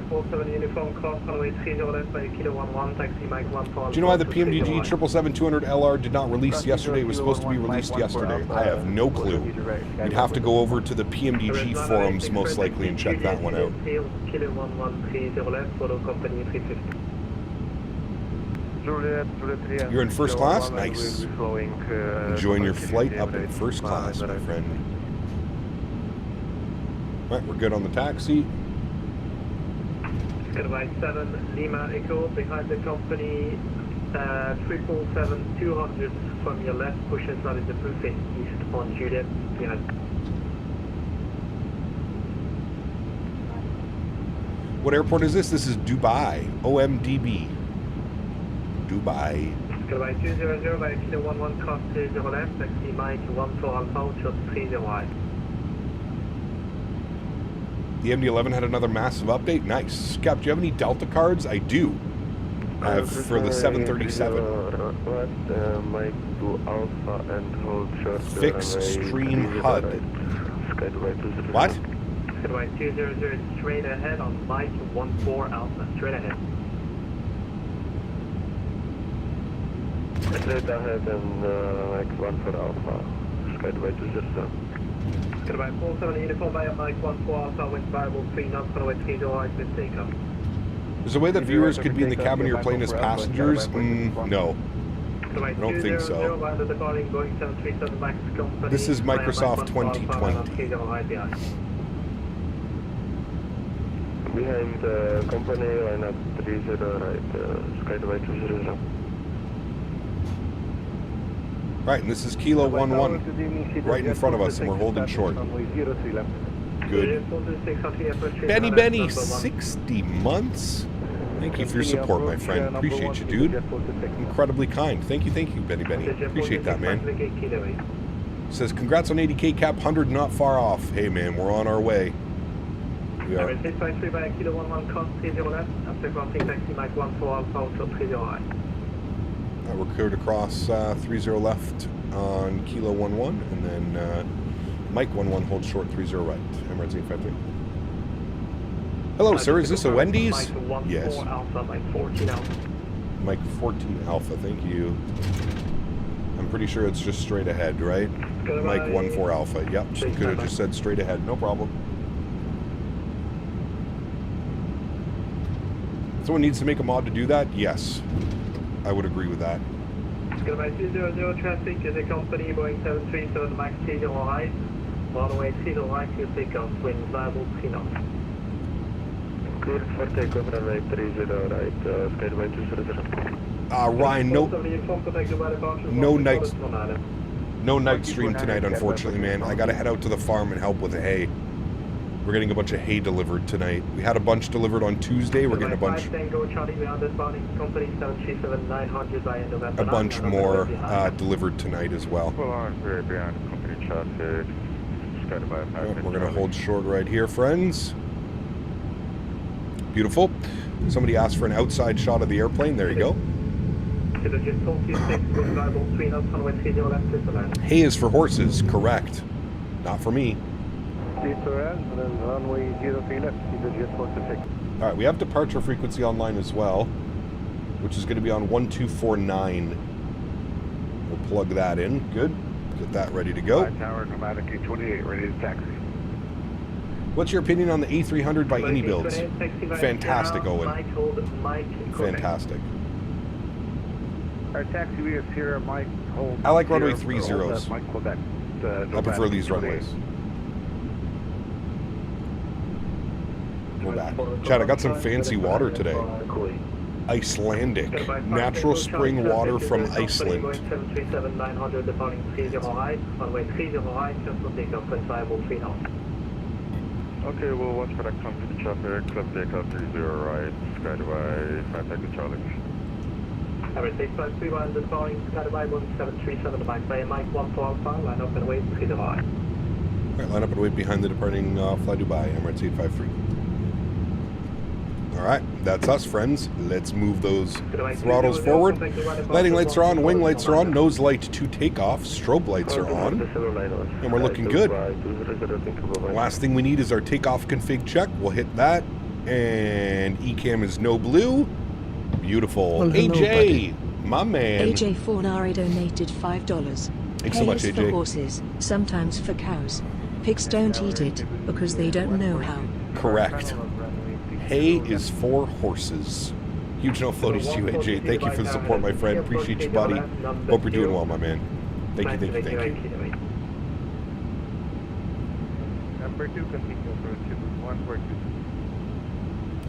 know why the PMDG 777-200LR did not release yesterday? It was supposed to be released yesterday. I have no clue. You'd have to go over to the PMDG forums most likely and check that one out. You're in first class? Nice. Enjoying your flight up in first class, my friend. Alright, we're good on the taxi. Goodbye 7 Lima Echo behind the company 777-200 from your left, push inside in the proofing east on Juliet behind. What airport is this? This is Dubai. OMDB. Dubai. Goodbye 200 by Kilo 11 cross 30 left, taxi Mike 14 Alpha, short 30 right. The MD-11 had another massive update. Nice. Cap, do you have any Delta cards? I do. I have for the 737. Fixed stream HUD. What? Goodbye 200 straight ahead on Mike 14 Alpha. Straight ahead. Straight ahead and Mike 14 Alpha. Skyway 200. Goodbye 47 uniform by Mike 14 Alpha, wind variable 3 knots, runway 30 right, with takeoff. There's a way that viewers could be in the cabin of your plane as passengers? No. I don't think so. This is Microsoft 2020. Behind the company, line up 30 right, Skyway 200. Right, and this is Kilo 11, right in front of us, and we're holding short. Good. Benny, 60 months? Thank you for your support, my friend. Appreciate you, dude. Incredibly kind. Thank you, Benny. Appreciate that, man. Says, congrats on 80K cap, 100 not far off. Hey, man, we're on our way. We are. by Kilo 11 cross 30 left, after crossing taxi Mike 14 Alpha, short 30 right. We're cleared across 30 left on Kilo 11, and then Mike 11 holds short 30 right. Emirates 853. Hello, sir. Is this a Wendy's? Yes. Alpha, Mike 14 Alpha. Mike 14 Alpha, thank you. I'm pretty sure it's just straight ahead, right? Mike 14 Alpha. Yep, she could have just said straight ahead. No problem. Someone needs to make a mod to do that? Yes. I would agree with that. Goodbye 200 traffic is a company Boeing 737 Max 30 right. Runway 30 right, you take off, wind variable 3 knots. Cleared for takeoff, runway 30 right, Skyway 200. Ryan, no night stream tonight, unfortunately, man. I gotta head out to the farm and help with the hay. We're getting a bunch of hay delivered tonight. We had a bunch delivered on Tuesday. We're getting a bunch more delivered tonight as well. We're going to hold short right here, friends. Beautiful. Somebody asked for an outside shot of the airplane. There you go. Hay is for horses, correct. Not for me. Alright, we have departure frequency online as well, which is going to be on 1249. We'll plug that in. Good. Get that ready to go. Tower, pneumatic 28, ready to taxi. What's your opinion on the A300 by iniBuilds? Fantastic, Owen. Fantastic. Our taxi is here, Mike. I like runway 30s. I prefer these runways. We're back. Chad, I got some fancy water today. Icelandic. Natural spring water from Iceland. Okay, we'll watch for that come to the traffic. Club takeoff 30 right. Skyway, contact the Charlie. Emirates 853 the Boeing Skyway 1737 Mike Bay, Mike 14 Alpha, line up and wait, 3 right. Alright, line up and wait behind the departing Fly Dubai, Emirates 853. Alright, that's us, friends. Let's move those throttles forward. Lighting lights are on, wing lights are on, nose light to takeoff, strobe lights are on, and we're looking good. Last thing we need is our takeoff config check. We'll hit that, and ECAM is no blue. Beautiful. Well, hello, AJ, buddy. my man. AJ Fornari donated $5. Thanks so much, Hay is AJ. for horses, sometimes for cows. Pigs don't eat it because they don't know how. Correct. Hay is for horses. Huge no floaties to you, AJ. Thank you for the support, my friend. Appreciate you, buddy. Hope you're doing well, my man. Thank you, thank you, thank you. Number 2, continue for 142.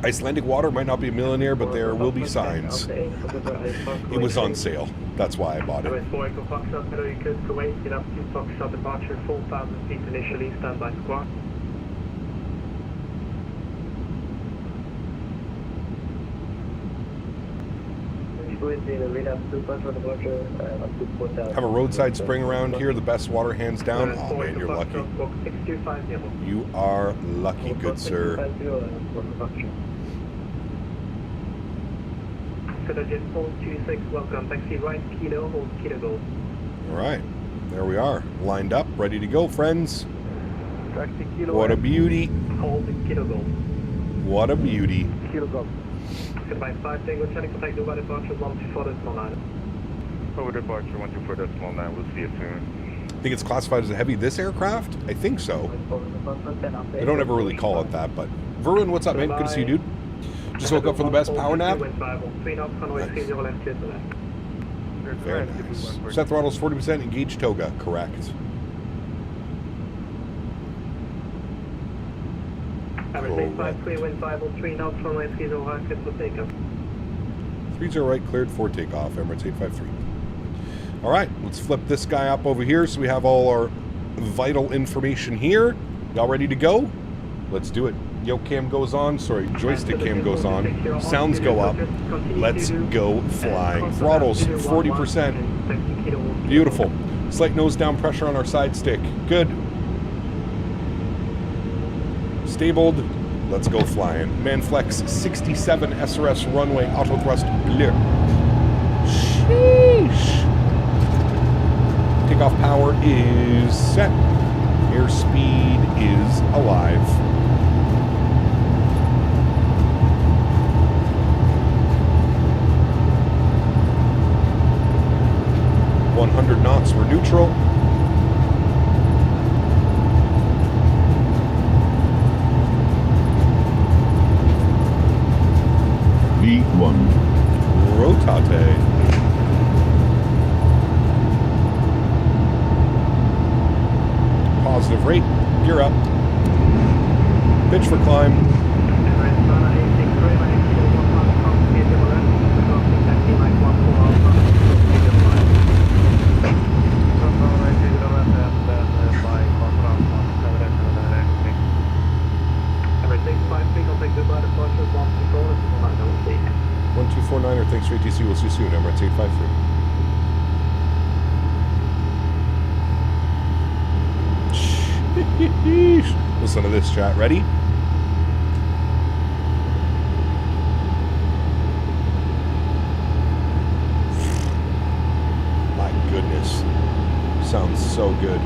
Icelandic water might not be a millionaire, but there will be signs. It was on sale. That's why I bought it. Kuwait, get up to Foxtrot departure, 4,000 feet initially, standby squawk. Have a roadside spring around here, the best water hands down. Oh man, you're lucky. You are lucky, good sir. Welcome, taxi right, Kilo, hold Kilo Gold. Alright, there we are. Lined up, ready to go, friends. Taxi Kilo. What a beauty. Hold Kilo Gold. What a beauty. Kilo Gold. Goodbye 5 Tango, checking contact Dubai departure 124.9. Over departure 124.9, we'll see you soon. I think it's classified as a heavy, this aircraft? I think so. They don't ever really call it that, but... Verwin, what's up, man? Good to see you, dude. Just woke up from the best power nap. Nice. Very nice. Set throttles 40%, engage toga, correct. Emirates 853, wind 503 knots, runway 30 right, good for takeoff. 30 right, cleared for takeoff, Emirates 853. All right, let's flip this guy up over here so we have all our vital information here. Y'all ready to go? Let's do it. Yo cam goes on, sorry, joystick cam goes on. Sounds go up. Let's go flying. Throttles 40%. Beautiful. Slight nose down pressure on our side stick. Good. Stabled. Let's go flying. Manflex 67 SRS runway auto thrust clear. Takeoff power is set. Airspeed is alive. .100 knots, we're neutral. V1. Rotate. Positive rate. Gear up. Pitch for climb. Niner, thanks for ATC. We'll see you soon. Emirates 853. Listen to this, chat. Ready? My goodness. Sounds so good.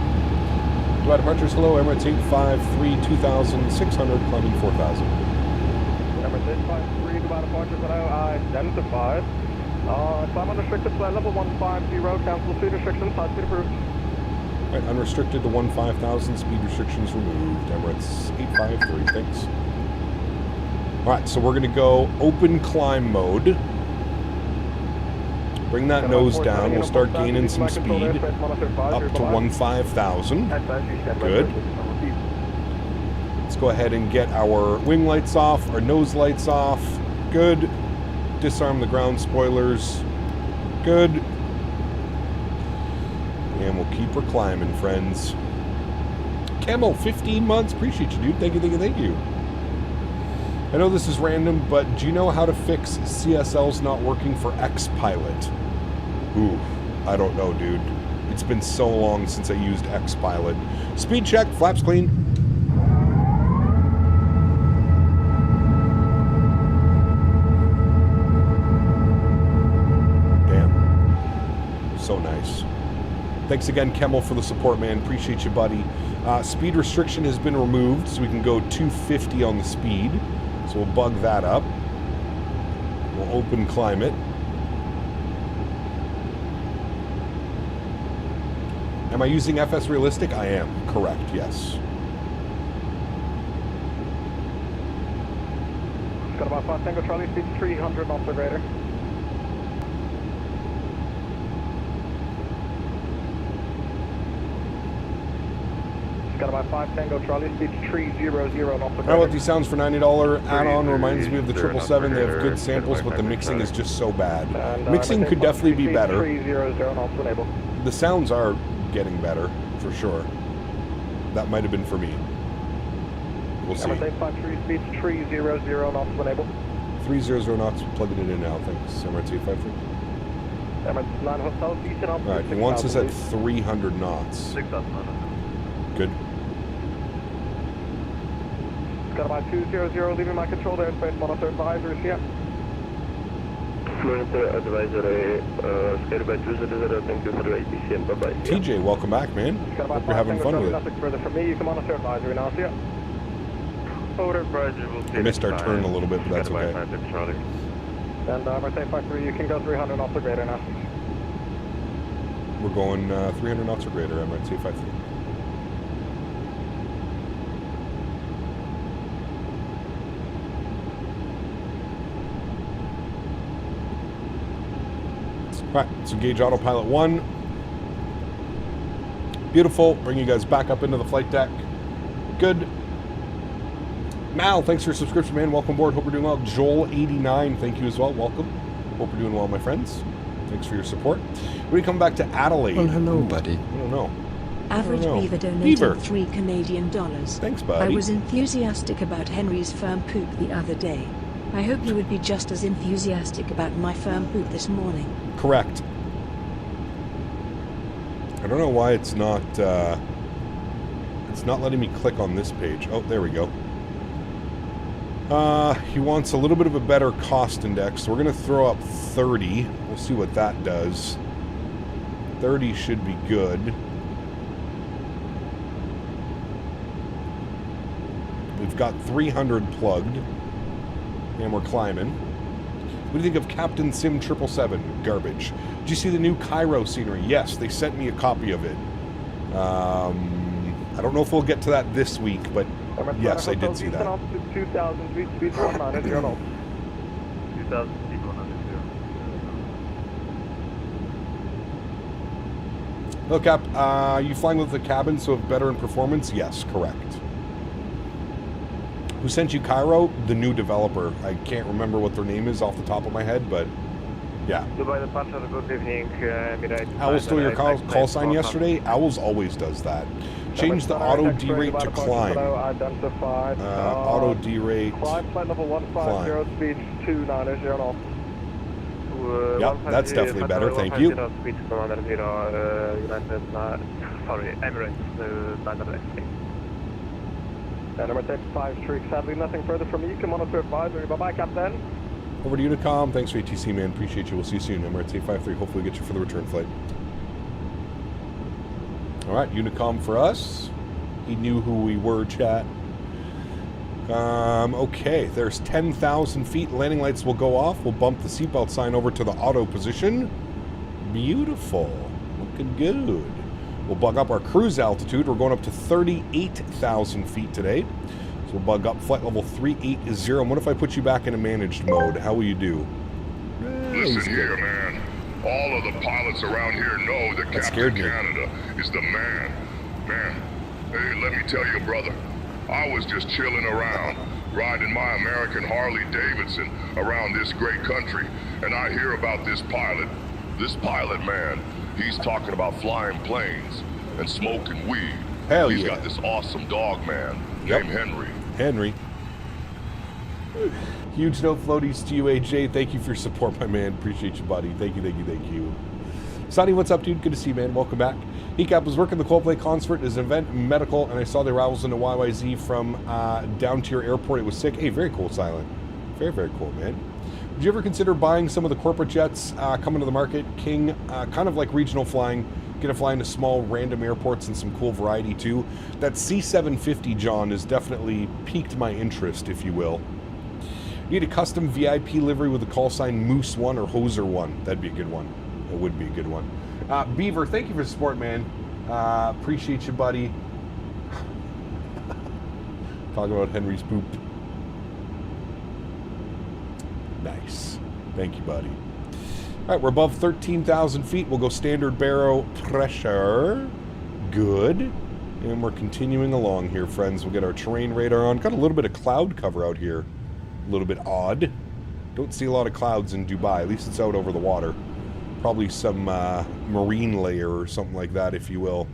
Dubai departures, hello. Emirates 853, 2,600, climbing 4,000. Emirates 853, Dubai departures, hello. Dennis to 5. Climb unrestricted, flight level 150, cancel speed restrictions, side speed approved. Right, unrestricted to 15,000, speed restrictions removed. Emirates 853, thanks. Alright, so we're going to go open climb mode. Bring that nose down, we'll start gaining some speed. Up to 15,000. Good. Let's go ahead and get our wing lights off, our nose lights off. Good. Disarm the ground spoilers. Good. And we'll keep her climbing, friends. Camel, 15 months. Appreciate you, dude. Thank you, thank you, thank you. I know this is random, but do you know how to fix CSLs not working for X-Pilot? Ooh, I don't know, dude. It's been so long since I used X-Pilot. Speed check, flaps clean. So nice. Thanks again, Kemmel, for the support, man. Appreciate you, buddy. Speed restriction has been removed, so we can go 250 on the speed. So we'll bug that up. We'll open climb it. Am I using FS Realistic? I am. Correct, yes. Got about 5 Tango Charlie, speed 300 knots per radar. Got about 5 Tango Charlie, speed 300 knots per radar. Melody sounds for $90 add-on reminds me of the 777. They have good samples, but the mixing is just so bad. Mixing could definitely be better. The sounds are getting better, for sure. That might have been for me. We'll see. Emirates 853, speed 300 knots when able. 300 knots, plugging it in now, thanks. Emirates 853. Emirates 9 Hotel, decent up. Alright, he wants us at 300 knots. Good. Got about 200, leaving my control airspace, monitor advisory, see ya. Fluent advisory, scared by 200, thank you for the ATC and bye-bye. TJ, welcome back, man. Hope you're having fun with it. Nothing further from me, you can monitor advisory now, see ya. We missed our turn a little bit, but that's okay. And Emirates 853, you can go 300 knots or greater now. We're going 300 knots or greater, Emirates 853. Alright, so gauge autopilot 1. Beautiful. Bring you guys back up into the flight deck. Good. Mal, thanks for your subscription, man. Welcome aboard. Hope you're doing well. Joel89, thank you as well. Welcome. Hope you're doing well, my friends. Thanks for your support. We're coming back to Adelaide. Well, hello, buddy. I don't know. Average Beaver donated Beaver. $3 Canadian. Thanks, buddy. I was enthusiastic about Henry's firm poop the other day. I hope you would be just as enthusiastic about my firm poop this morning. Correct. I don't know why it's not letting me click on this page. Oh, there we go. He wants a little bit of a better cost index, so we're going to throw up 30. We'll see what that does. 30 should be good. We've got 300 plugged, and we're climbing. What do you think of Captain Sim 777? Garbage. Did you see the new Cairo scenery? Yes, they sent me a copy of it. I don't know if we'll get to that this week, but yes, I did see that. 2,000 feet, speed 190, 0 knots. 2,000 feet, 190. Look, Cap, are you flying with the cabin so better in performance? Yes, correct. Who sent you Cairo? The new developer. I can't remember what their name is off the top of my head, but yeah. Dubai departure, good evening. Owls stole your call sign yesterday? Owls always does that. Change the auto derate to climb. Auto derate. Climb, flight level 150, speed 290, knots. Yep, that's definitely better, thank you. Speed Commander 0, United, sorry, Emirates, Emirates 5 streaks, sadly nothing further from you. You can monitor advisory. Bye-bye, Captain. Over to Unicom. Thanks for ATC, man. Appreciate you. We'll see you soon. Emirates 853. Hopefully get you for the return flight. All right, Unicom for us. He knew who we were, chat. Okay, there's 10,000 feet. Landing lights will go off. We'll bump the seatbelt sign over to the auto position. Beautiful. Looking good. We'll bug up our cruise altitude. We're going up to 38,000 feet today. So we'll bug up flight level 380. And what if I put you back in a managed mode? How will you do? Listen here, man. All of the pilots around here know that Captain Canada is the man. Man, hey, let me tell you, brother. I was just chilling around, riding my American Harley Davidson around this great country, and I hear about this pilot. This pilot, man, he's talking about flying planes and smoking weed. Hell yeah. He's got this awesome dog, man, named Henry. Henry. Huge no floaties to you, AJ. Thank you for your support, my man. Appreciate you, buddy. Thank you, thank you, thank you. Sonny, what's up, dude? Good to see you, man. Welcome back. ECAP was working the Coldplay concert as an event medical, and I saw the arrivals into YYZ from down to your airport. It was sick. Hey, very cool, Silent. Very, very cool, man. Would you ever consider buying some of the corporate jets coming to the market? King, kind of like regional flying. Get to fly into small random airports and some cool variety too. That C750, John, has definitely piqued my interest, if you will. Need a custom VIP livery with a call sign Moose 1 or Hoser 1. That'd be a good one. It would be a good one. Beaver, thank you for the support, man. Appreciate you, buddy. Talking about Henry's poop. Nice. Thank you, buddy. All right, we're above 13,000 feet. We'll go standard barrow pressure. Good. And we're continuing along here, friends. We'll get our terrain radar on. Got a little bit of cloud cover out here. A little bit odd. Don't see a lot of clouds in Dubai. At least it's out over the water. Probably some marine layer or something like that, if you will.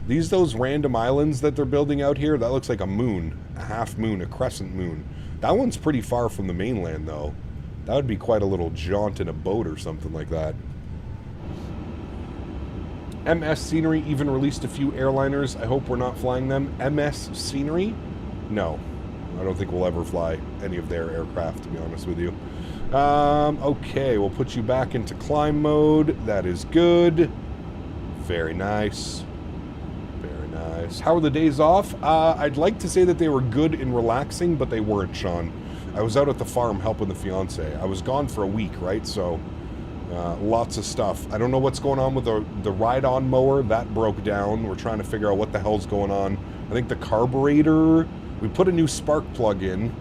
Those random islands that they're building out here, that looks like a moon. A half moon, a crescent moon. That one's pretty far from the mainland, though. That would be quite a little jaunt in a boat or something like that. MS Scenery even released a few airliners. I hope we're not flying them. MS Scenery? No. I don't think we'll ever fly any of their aircraft, to be honest with you. Okay, we'll put you back into climb mode. That is good. Very nice. Very nice. How were the days off? I'd like to say that they were good and relaxing, but they weren't, Sean. I was out at the farm helping the fiance. I was gone for a week, right? So, lots of stuff. I don't know what's going on with the ride-on mower. That broke down. We're trying to figure out what the hell's going on. I think the carburetor... We put a new spark plug in.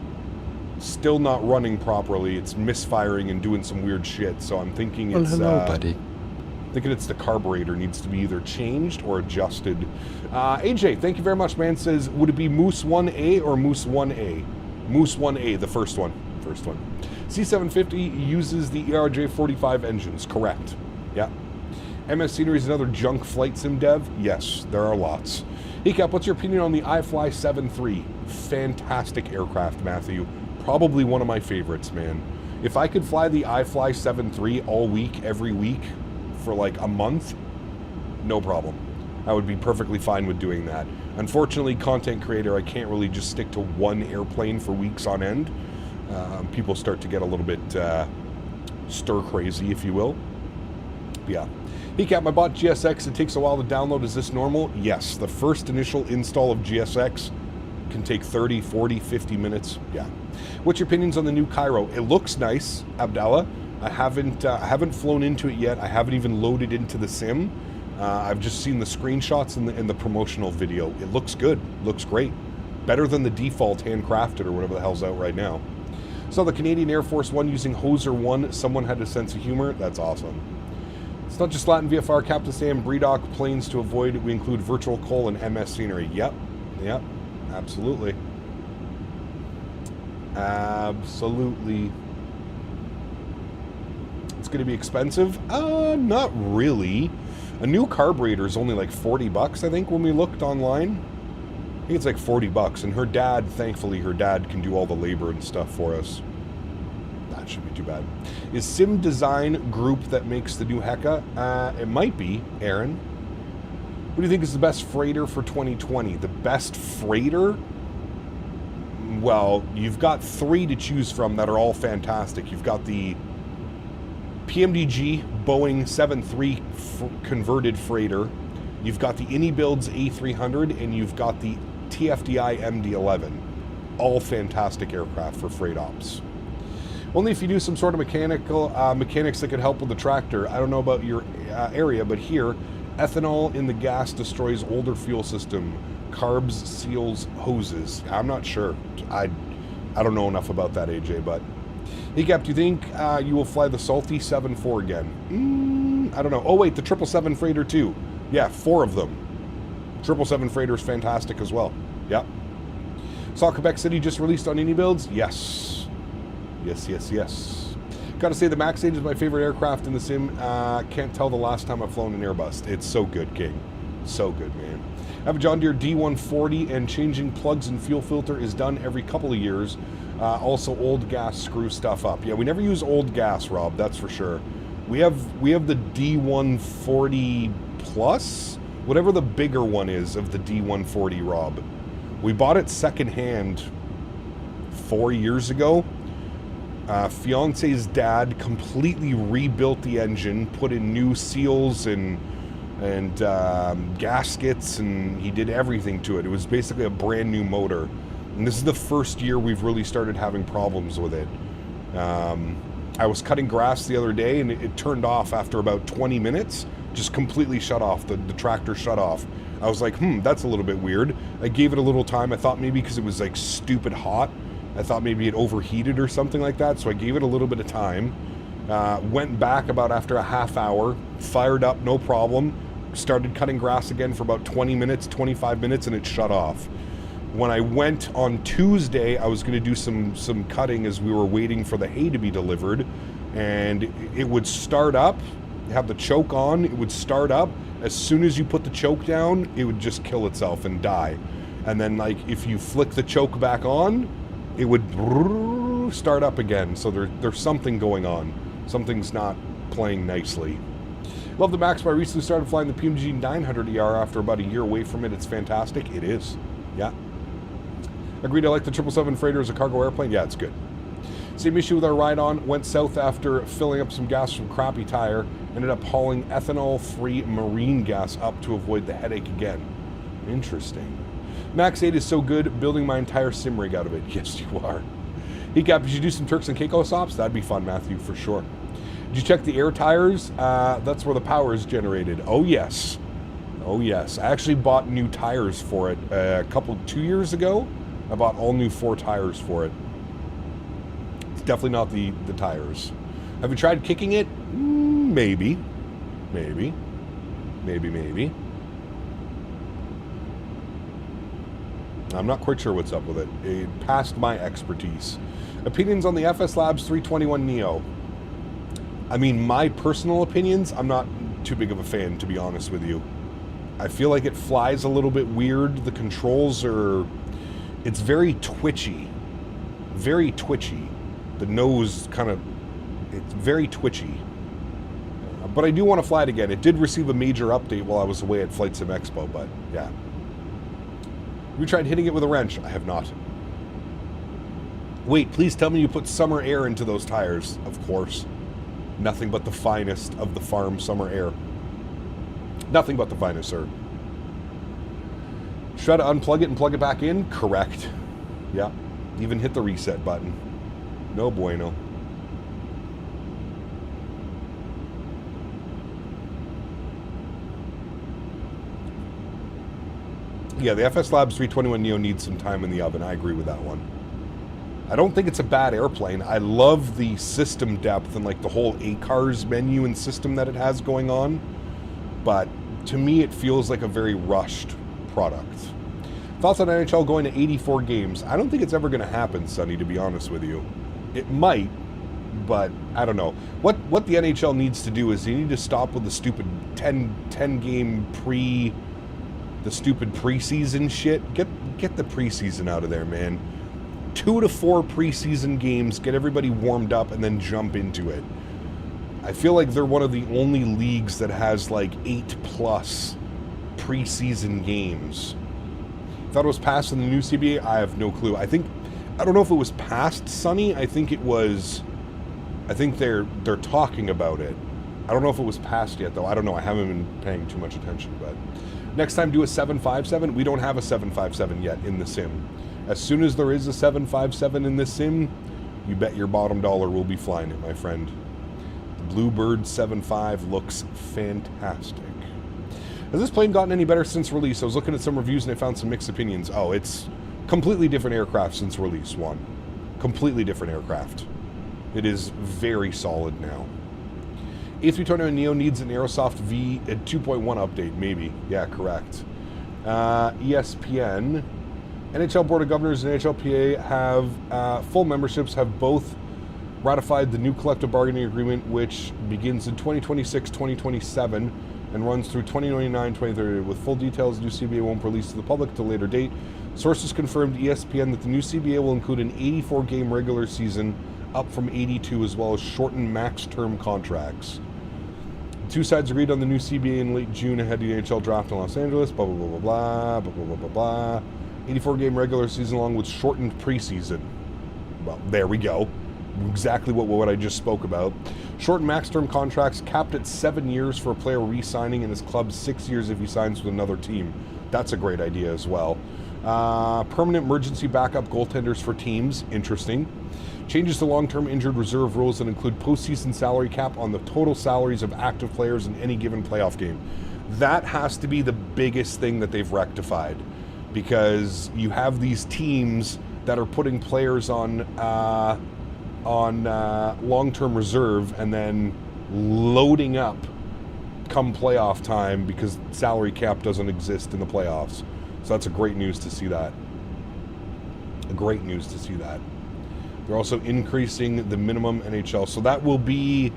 Still not running properly. It's misfiring and doing some weird shit. So I'm thinking it's... Well, hello, buddy. Thinking it's the carburetor needs to be either changed or adjusted. AJ, thank you very much, man. Says, would it be Moose 1A or Moose 1A? Moose 1A, the first one. First one. C750 uses the ERJ45 engines. Correct. Yeah. MS Scenery is another junk flight sim dev. Yes, there are lots. ECAP, what's your opinion on the iFly 7.3? Fantastic aircraft, Matthew. Probably one of my favorites, man. If I could fly the iFly 7.3 all week, every week, for like a month, no problem. I would be perfectly fine with doing that. Unfortunately, content creator, I can't really just stick to one airplane for weeks on end. People start to get a little bit stir crazy, if you will. Yeah. Hey Cap, I bought GSX. It takes a while to download. Is this normal? Yes. The first initial install of GSX can take 30, 40, 50 minutes. Yeah. What's your opinions on the new Cairo? It looks nice, Abdallah. I haven't flown into it yet. I haven't even loaded into the sim. I've just seen the screenshots and the promotional video. It looks good. Looks great. Better than the default handcrafted or whatever the hell's out right now. So the Canadian Air Force One using Hoser 1. Someone had a sense of humor. That's awesome. It's not just Latin VFR, Captain Sam, Bredock planes to avoid. We include virtual coal and MS scenery. Yep. Yep. Absolutely. Absolutely. It's going to be expensive? Not really. A new carburetor is only like 40 bucks, I think, when we looked online. I think it's like 40 bucks. And her dad, thankfully, her dad can do all the labor and stuff for us. That shouldn't be too bad. Is Sim Design Group that makes the new Heka? It might be, Erin. What do you think is the best freighter for 2020? The best freighter? Well, you've got 3 to choose from that are all fantastic. You've got the PMDG Boeing 737 converted freighter. You've got the iniBuilds A300, and you've got the TFDI MD-11. All fantastic aircraft for freight ops. Only if you do some sort of mechanics that could help with the tractor. I don't know about your area, but here, ethanol in the gas destroys older fuel system. Carbs seals hoses. I'm not sure. I don't know enough about that, AJ, but... Hey, Cap, do you think you will fly the Salty 7-4 again? I don't know. Oh, wait, the 777 freighter, too. Yeah, 4 of them. 777 freighter is fantastic as well. Yep. Saw Quebec City just released on iniBuilds? Yes. Yes, yes, yes. Gotta say, the Max 8 is my favorite aircraft in the sim. Can't tell the last time I've flown an Airbus. It's so good, King. So good, man. I have a John Deere D140, and changing plugs and fuel filter is done every couple of years. Also, old gas screws stuff up. Yeah, we never use old gas, Rob, that's for sure. We have the D140 Plus, whatever the bigger one is of the D140, Rob. We bought it secondhand 4 years ago. Fiance's dad completely rebuilt the engine, put in new seals and gaskets, and he did everything to it. It was basically a brand new motor. And this is the first year we've really started having problems with it. I was cutting grass the other day, and it turned off after about 20 minutes. Just completely shut off. The tractor shut off. I was like, that's a little bit weird. I gave it a little time. I thought maybe because it was like stupid hot, I thought maybe it overheated or something like that. So I gave it a little bit of time. Went back about after a half hour, fired up, no problem. Started cutting grass again for about 20 minutes, 25 minutes, and it shut off. When I went on Tuesday, I was going to do some cutting as we were waiting for the hay to be delivered, and it would start up, have the choke on, it would start up. As soon as you put the choke down, it would just kill itself and die. And then, like, if you flick the choke back on, it would start up again. So there's something going on. Something's not playing nicely. Love the Max, but I recently started flying the PMG 900ER after about a year away from it. It's fantastic. It is. Yeah. Agreed, I like the 777 freighter as a cargo airplane. Yeah, it's good. Same issue with our ride-on. Went south after filling up some gas from crappy tire. Ended up hauling ethanol-free marine gas up to avoid the headache again. Interesting. Max 8 is so good, building my entire sim rig out of it. Yes, you are. Hey, Cap, did you do some Turks and Caicos ops? That'd be fun, Matthew, for sure. Did you check the air tires? That's where the power is generated. Oh, yes. Oh, yes. I actually bought new tires for it 2 years ago. I bought all new 4 tires for it. It's definitely not the tires. Have you tried kicking it? Maybe. Maybe. Maybe, maybe. I'm not quite sure what's up with it. It passed my expertise. Opinions on the FS Labs 321 Neo. I mean, my personal opinions, I'm not too big of a fan, to be honest with you. I feel like it flies a little bit weird. The controls are... It's very twitchy. Very twitchy. The nose kind of... It's very twitchy. But I do want to fly it again. It did receive a major update while I was away at Flight Sim Expo, but yeah. You tried hitting it with a wrench? I have not. Wait, please tell me you put summer air into those tires. Of course. Nothing but the finest of the farm summer air. Nothing but the finest, sir. Try to unplug it and plug it back in? Correct. Yeah. Even hit the reset button. No bueno. Yeah, the FS Labs 321 Neo needs some time in the oven. I agree with that one. I don't think it's a bad airplane. I love the system depth and like the whole ACARS menu and system that it has going on. But to me, it feels like a very rushed product. Thoughts on NHL going to 84 games? I don't think it's ever going to happen, Sonny, to be honest with you. It might, but I don't know. What the NHL needs to do is they need to stop with the stupid 10 game the stupid preseason shit. Get the preseason out of there, man. 2 to 4 preseason games, get everybody warmed up, and then jump into it. I feel like they're one of the only leagues that has like 8+ preseason games. Thought it was passed in the new CBA? I have no clue. I don't know if it was passed, Sonny. I think they're talking about it. I don't know if it was passed yet, though. I don't know. I haven't been paying too much attention, but next time do a 757. We don't have a 757 yet in the sim. As soon as there is a 757 in this sim, you bet your bottom dollar we'll be flying it, my friend. The Bluebird 75 looks fantastic. Has this plane gotten any better since release? I was looking at some reviews and I found some mixed opinions. Oh, it's completely different aircraft since release 1. Completely different aircraft. It is very solid now. A329 Neo needs an Aerosoft V at 2.1 update, maybe. Yeah, correct. ESPN. NHL Board of Governors and NHLPA have full memberships have both ratified the new collective bargaining agreement, which begins in 2026-2027 and runs through 2029-2030. With full details, the new CBA won't be released to the public till a later date. Sources confirmed to ESPN that the new CBA will include an 84-game regular season, up from 82, as well as shortened max-term contracts. The two sides agreed on the new CBA in late June ahead of the NHL draft in Los Angeles. Blah blah blah blah blah blah blah blah blah. 84-game regular season along with shortened preseason. Well, there we go. Exactly what I just spoke about. Shortened max-term contracts capped at 7 years for a player re-signing in his club, 6 years if he signs with another team. That's a great idea as well. Permanent emergency backup goaltenders for teams. Interesting. Changes to long-term injured reserve rules that include postseason salary cap on the total salaries of active players in any given playoff game. That has to be the biggest thing that they've rectified, because you have these teams that are putting players on long-term reserve and then loading up come playoff time because salary cap doesn't exist in the playoffs. So that's a great news to see that. Great news to see that. They're also increasing the minimum NHL. So that won't be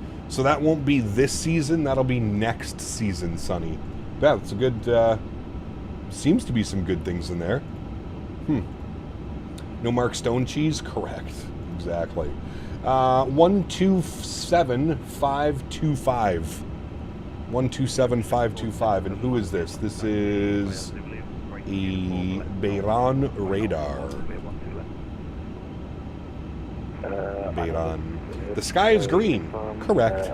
this season. That'll be next season, Sonny. Yeah, that's a good, seems to be some good things in there. No Mark Stone cheese? Correct. Exactly. 127525. 127525. And who is this? This is a Bayron radar. Bayron. The sky is green. Correct.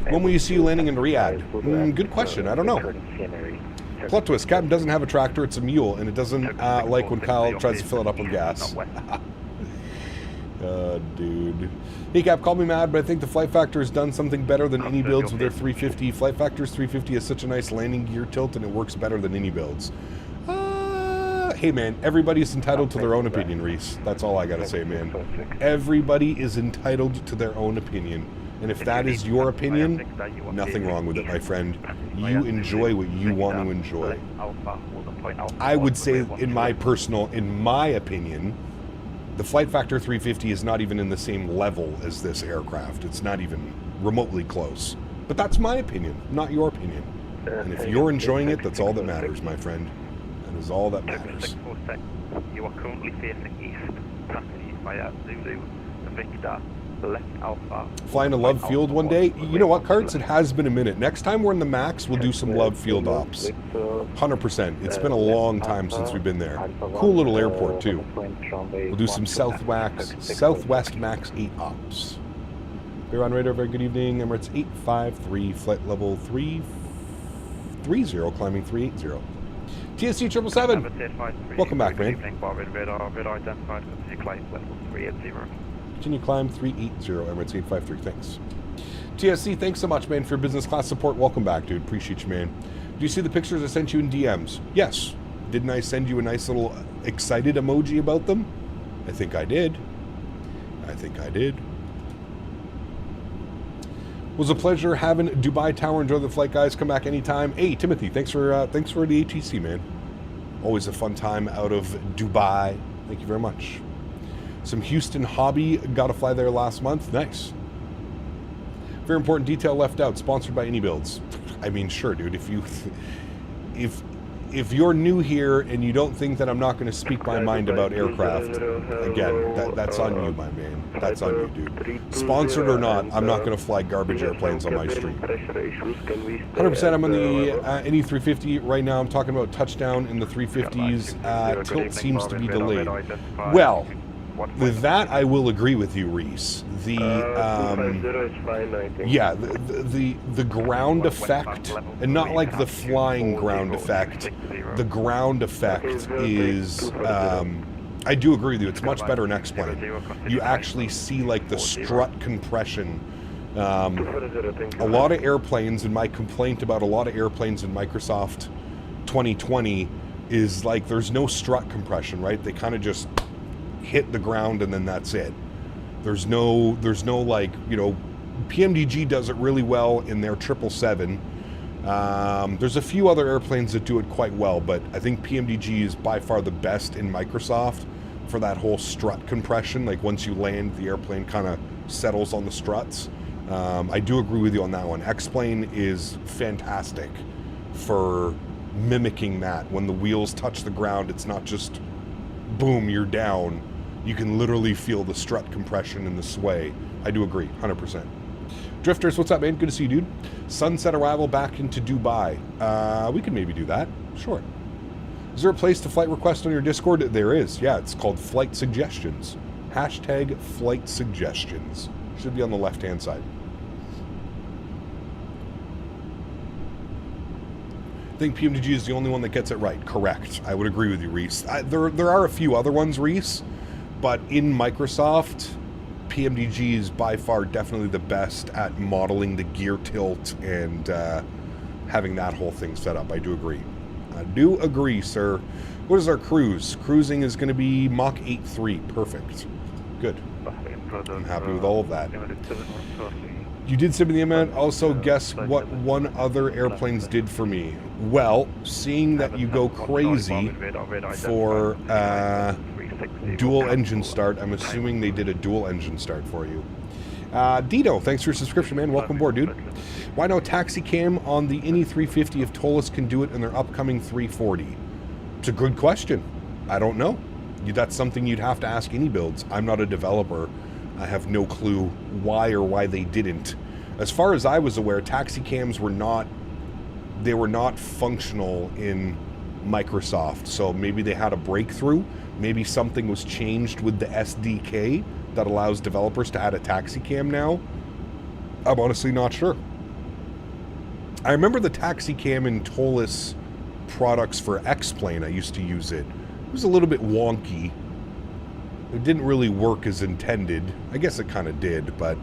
When will you see you landing in Riyadh? Good question. I don't know. Plot twist. Captain doesn't have a tractor. It's a mule, and it doesn't like when Kyle tries to fill it up with gas. Dude. Hey, Cap, call me mad, but I think the Flight Factor has done something better than iniBuilds with their 350. Flight Factor's 350 has such a nice landing gear tilt, and it works better than iniBuilds. Hey, man, everybody's entitled to their own opinion, Reese. That's all I gotta say, man. Everybody is entitled to their own opinion. And if that is your opinion, nothing wrong with it, my friend. You enjoy what you want to enjoy. I would say, in my opinion, the Flight Factor 350 is not even in the same level as this aircraft. It's not even remotely close. But that's my opinion, not your opinion. And if you're enjoying it, that's all that matters, my friend. That is all that matters. You are currently facing east, Peteni via Zulu, Victor, left Alpha. Flying a Love Field one day? You know what, Karts? It has been a minute. Next time we're in the Max, we'll do some Love Field ops. 100%. It's been a long time since we've been there. Cool little airport, too. We'll do some Southwest Max 8 ops. We're on radar. Very good evening. Emirates 853, flight level 330, climbing 380. TSC 777. Welcome back, man. Continue climb 380, Emirates 853. Thanks. TSC, thanks so much, man, for your business class support. Welcome back, dude. Appreciate you, man. Do you see the pictures I sent you in DMs? Yes. Didn't I send you a nice little excited emoji about them? I think I did. Was a pleasure having Dubai Tower. Enjoy the flight, guys. Come back anytime. Hey, Timothy, thanks for the ATC, man. Always a fun time out of Dubai. Thank you very much. Some Houston hobby. Got to fly there last month. Nice. Very important detail left out. Sponsored by iniBuilds. I mean, sure, dude. If you're new here and you don't think that I'm not going to speak my mind about aircraft, again, that's on you, my man. That's on you, dude. Sponsored or not, I'm not going to fly garbage airplanes on my stream. 100%, I'm on the NE350 right now. I'm talking about touchdown in the 350s. Tilt seems to be delayed. Well, with that, I will agree with you, Reese. The ground effect, and not like the flying ground effect. The ground effect is, I do agree with you. It's much better in X-Plane. You actually see like the strut compression. A lot of airplanes, and my complaint about a lot of airplanes in Microsoft 2020 is like there's no strut compression, right? They kind of just hit the ground and then that's it. There's no like, you know, PMDG does it really well in their 777. There's a few other airplanes that do it quite well, but I think PMDG is by far the best in Microsoft for that whole strut compression. Like once you land, the airplane kind of settles on the struts. I do agree with you on that one. X-Plane is fantastic for mimicking that. When the wheels touch the ground, it's not just boom, you're down. You can literally feel the strut compression and the sway. I do agree, 100%. Drifters, what's up, man? Good to see you, dude. Sunset arrival back into Dubai. We could maybe do that. Sure. Is there a place to flight request on your Discord? There is. Yeah, it's called Flight Suggestions. Hashtag Flight Suggestions. Should be on the left-hand side. I think PMDG is the only one that gets it right. Correct. I would agree with you, Reese. There are a few other ones, Reese, but in Microsoft, PMDG is by far definitely the best at modeling the gear tilt and having that whole thing set up. I do agree. I do agree, sir. What is our cruise? Cruising is going to be Mach 8.3. Perfect. Good. I'm happy with all of that. You did send me the amount. Also, guess what one other airplanes did for me? Well, seeing that you go crazy for dual engine start, I'm assuming they did a dual engine start for you. Dino, thanks for your subscription, man. Welcome aboard, dude. Why no taxi cam on the iniE350 if Tolis can do it in their upcoming 340? It's a good question. I don't know. That's something you'd have to ask iniBuilds. I'm not a developer. I have no clue why they didn't. As far as I was aware, taxi cams were not functional in Microsoft. So maybe they had a breakthrough. Maybe something was changed with the SDK that allows developers to add a taxi cam now. I'm honestly not sure. I remember the taxi cam in Tolis products for X-Plane. I used to use it. It was a little bit wonky. It didn't really work as intended. I guess it kind of did, but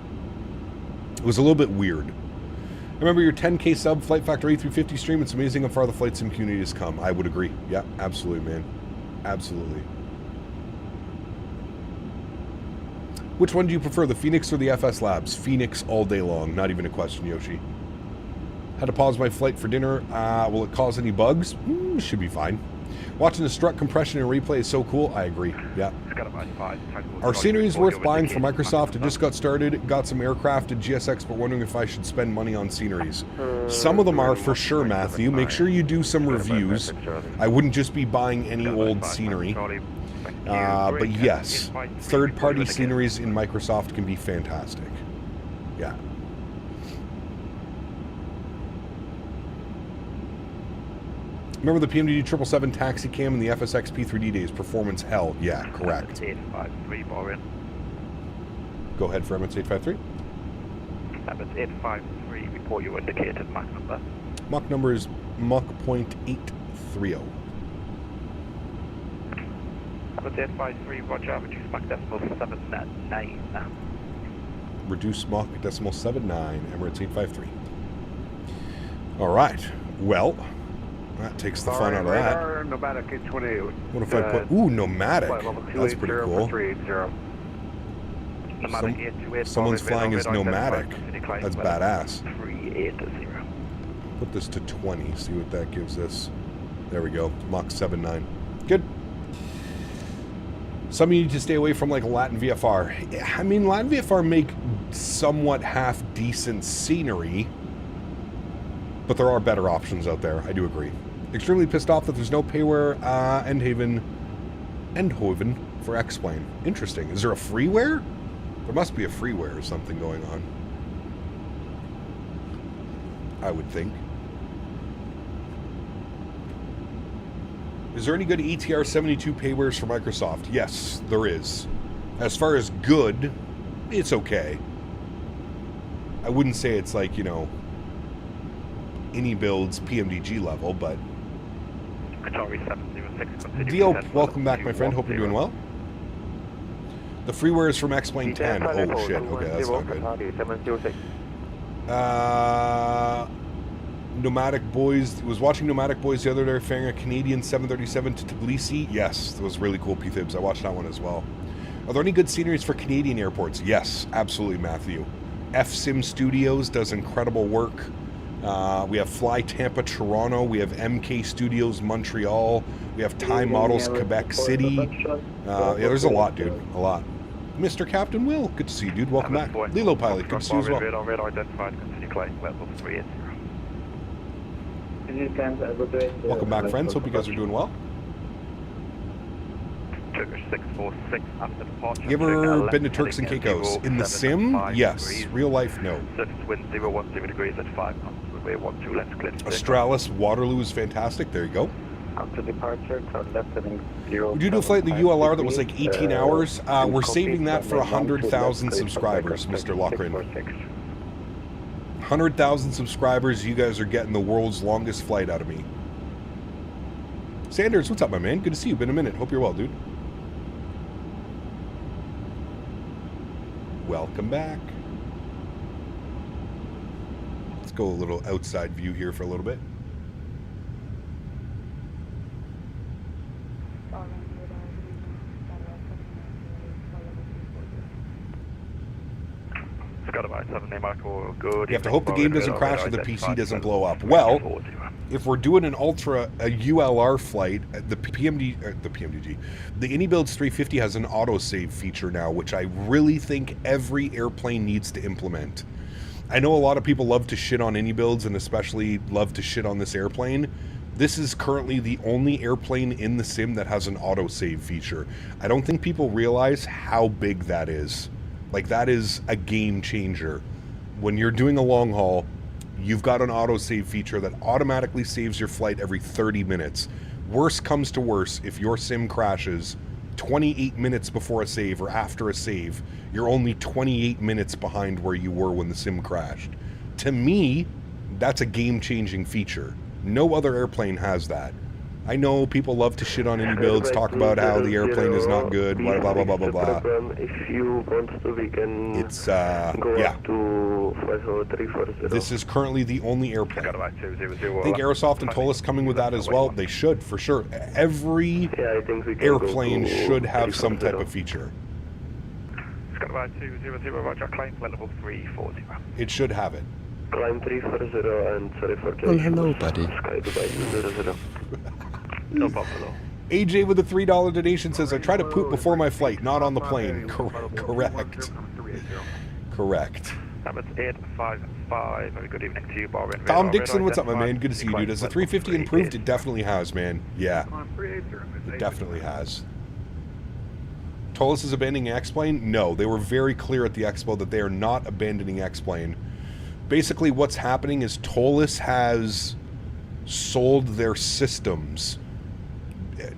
it was a little bit weird. I remember your 10K sub Flight Factor A350 stream. It's amazing how far the flight sim community has come. I would agree. Yeah, absolutely, man. Absolutely. Which one do you prefer, the Phoenix or the FS Labs? Phoenix all day long. Not even a question, Yoshi. Had to pause my flight for dinner. Will it cause any bugs? Should be fine. Watching the strut compression and replay is so cool. I agree. Yeah. Our scenery is worth buying for Microsoft. I just got started. Got some aircraft at GSX, but wondering if I should spend money on sceneries. Some of them are for sure, Matthew. Make sure you do some reviews. I wouldn't just be buying any old scenery. But yes, third-party sceneries in Microsoft can be fantastic. Yeah. Remember the PMDG 777 taxi cam in the FSX P3D days? Performance hell. Yeah, correct. 853, Boeing. Go ahead for Emirates 853. Emirates 853, report your indicated Mach number. Mach number is Mach .830. Emirates 853, roger, reduce Mach decimal 79. Reduce Mach decimal 79, Emirates 853. All right, well, that takes the fun out of that. Nomadic 828. What if I put, ooh, nomadic? That's pretty cool. Someone's flying as nomadic. That's badass. Put this to 20, see what that gives us. There we go, Mach 79. Good. Some you need to stay away from, like Latin VFR. I mean, Latin VFR make somewhat half-decent scenery, but there are better options out there, I do agree. Extremely pissed off that there's no payware Endhoven for X-Plane. Interesting. Is there a freeware? There must be a freeware or something going on. I would think. Is there any good ETR 72 paywares for Microsoft? Yes, there is. As far as good, it's okay. I wouldn't say it's like, you know, iniBuilds PMDG level, but... Dio, welcome back, my friend. Hope you're doing well. The freeware is from X-Plane 10. Oh, shit. Okay, that's not good. Nomadic Boys. Was watching Nomadic Boys the other day, flying a Canadian 737 to Tbilisi. Yes, that was really cool, P-Thibs. I watched that one as well. Are there any good sceneries for Canadian airports? Yes, absolutely, Matthew. FSIM Studios does incredible work. We have Fly Tampa, Toronto. We have MK Studios, Montreal. We have Thai Models, Quebec City. Yeah, there's a lot, dude. A lot. Mr. Captain Will, good to see you, dude. Welcome back. Lilo Pilot, good to see you as well. Welcome back, friends. Hope you guys are doing well. You ever been to Turks and Caicos? In the sim? Yes. Real life, no. Australis, Waterloo is fantastic. There you go. Would you do a flight in the ULR that was like 18 hours? We're saving that for 100,000 subscribers, Mr. Lochran. 100,000 subscribers, you guys are getting the world's longest flight out of me. Sanders, what's up, my man? Good to see you. Been a minute. Hope you're well, dude. Welcome back. Let's go a little outside view here for a little bit. You have to hope the game doesn't crash or the PC doesn't blow up. Well, if we're doing a ULR flight, the iniBuilds 350 has an autosave feature now, which I really think every airplane needs to implement. I know a lot of people love to shit on iniBuilds and especially love to shit on this airplane. This is currently the only airplane in the sim that has an autosave feature. I don't think people realize how big that is. Like, that is a game changer. When you're doing a long haul, you've got an autosave feature that automatically saves your flight every 30 minutes. Worst comes to worst, if your sim crashes 28 minutes before a save or after a save, you're only 28 minutes behind where you were when the sim crashed. To me, that's a game-changing feature. No other airplane has that. I know people love to shit on iniBuilds, talk about how the airplane is not good, blah, blah, blah, blah, blah, blah. If you want to, we can it's, go yeah. up to 50340. This is currently the only airplane. I think Aerosoft and Tolis coming with that as well. They should, for sure. Every airplane should have some type of feature. It should have it. Climb 340 and sorry for well, hello, buddy. Sky Dubai 000. No Buffalo. AJ with a $3 donation says, I try to poop before my flight, not on the plane. Correct. Correct. That's 855. Very good evening to you, Bob. Tom Dixon, what's up, my man? Good to see you, dude. Has the 350 improved? It definitely has, man. Yeah. It definitely has. Tolis is abandoning X-Plane? No, they were very clear at the expo that they are not abandoning X-Plane. Basically, what's happening is Tolis has sold their systems.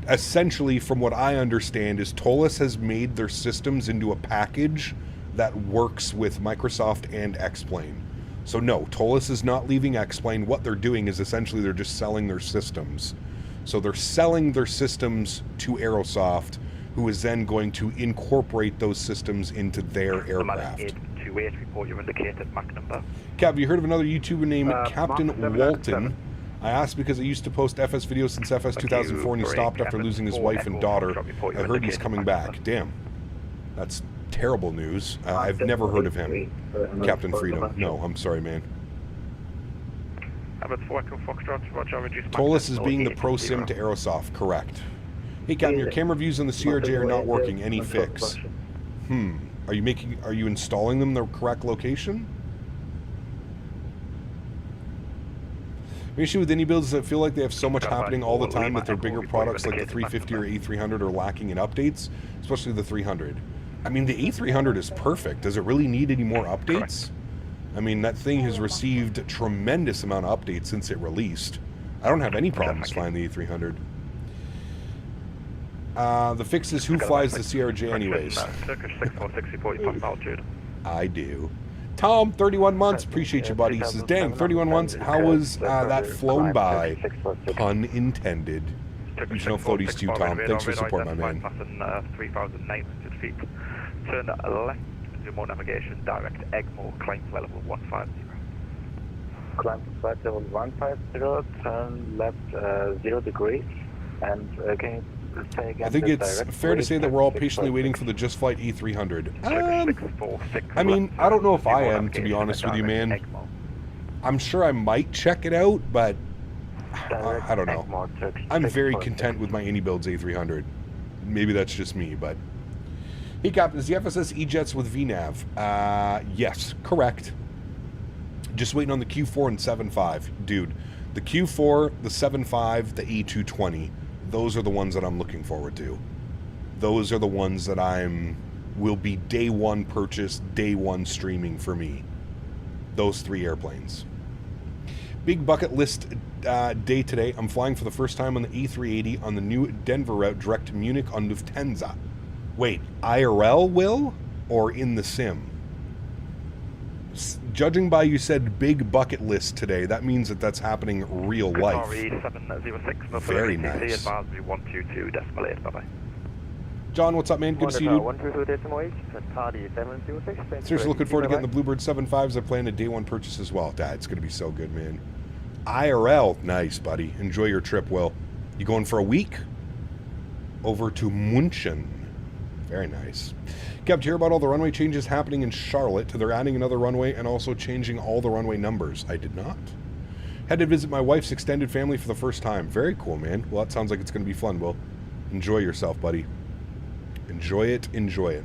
Essentially, from what I understand, is Tolis has made their systems into a package that works with Microsoft and X-Plane. So no, Tolis is not leaving X-Plane. What they're doing is essentially they're just selling their systems. So they're selling their systems to Aerosoft, who is then going to incorporate those systems into their aircraft. Report your indicated Mach number. Cap, have you heard of another YouTuber named Captain Walton? I asked because I used to post FS videos since FS 2004 and he stopped after losing his wife and daughter. I heard he's coming back. Damn. That's terrible news. I've never heard of him. Captain Freedom. No, I'm sorry, man. Tolis is being the pro sim to Aerosoft. Correct. Hey, Captain, your camera views on the CRJ are not working. Any fix? Are you installing them in the correct location? The issue with iniBuilds is I feel like they have so much happening all the time that their bigger products like the 350 or A300 are lacking in updates, especially the 300. I mean, the A300 is perfect. Does it really need any more updates? I mean, that thing has received a tremendous amount of updates since it released. I don't have any problems flying the A300. The fix is who flies the CRJ anyways? I do. Tom, 31 months. Appreciate you, buddy. He says, dang, 31 months. How was that flown by? Pun intended. You should know floaties too, Tom. Thanks for support, my man. 3,900 feet. Turn left, remote navigation, direct Egmore, climb to level 150. Climb to flight level 150, turn left 0 degrees, and can you say again? I think it's fair to say that we're all patiently waiting for the Just Flight E300. I mean, I don't know if I am, to be honest with you, man. I'm sure I might check it out, but I don't know. I'm very content with my iniBuilds A300. Maybe that's just me, but... Hey, Captain, is the FSS E-Jets with VNAV? Yes, correct. Just waiting on the Q4 and 7.5. Dude, the Q4, the 7.5, the E220. Those are the ones that I'm looking forward to. Those are the ones that will be day one purchase, day one streaming for me. Those three airplanes. Big bucket list day today. I'm flying for the first time on the A380 on the new Denver route direct to Munich on Lufthansa. Wait, IRL will? Or in the sim? Judging by you said big bucket list today, that means that that's happening real life. Very nice. John, what's up, man? Good to see you. Seriously looking forward to getting the Bluebird 7.5s. I plan a day one purchase as well. It's going to be so good, man. IRL, nice, buddy. Enjoy your trip, Will. You going for a week? Over to München. Very nice. Kept hear about all the runway changes happening in Charlotte. They're adding another runway and also changing all the runway numbers. I did not. Had to visit my wife's extended family for the first time. Very cool, man. Well, that sounds like it's going to be fun, Will. Enjoy yourself, buddy. Enjoy it,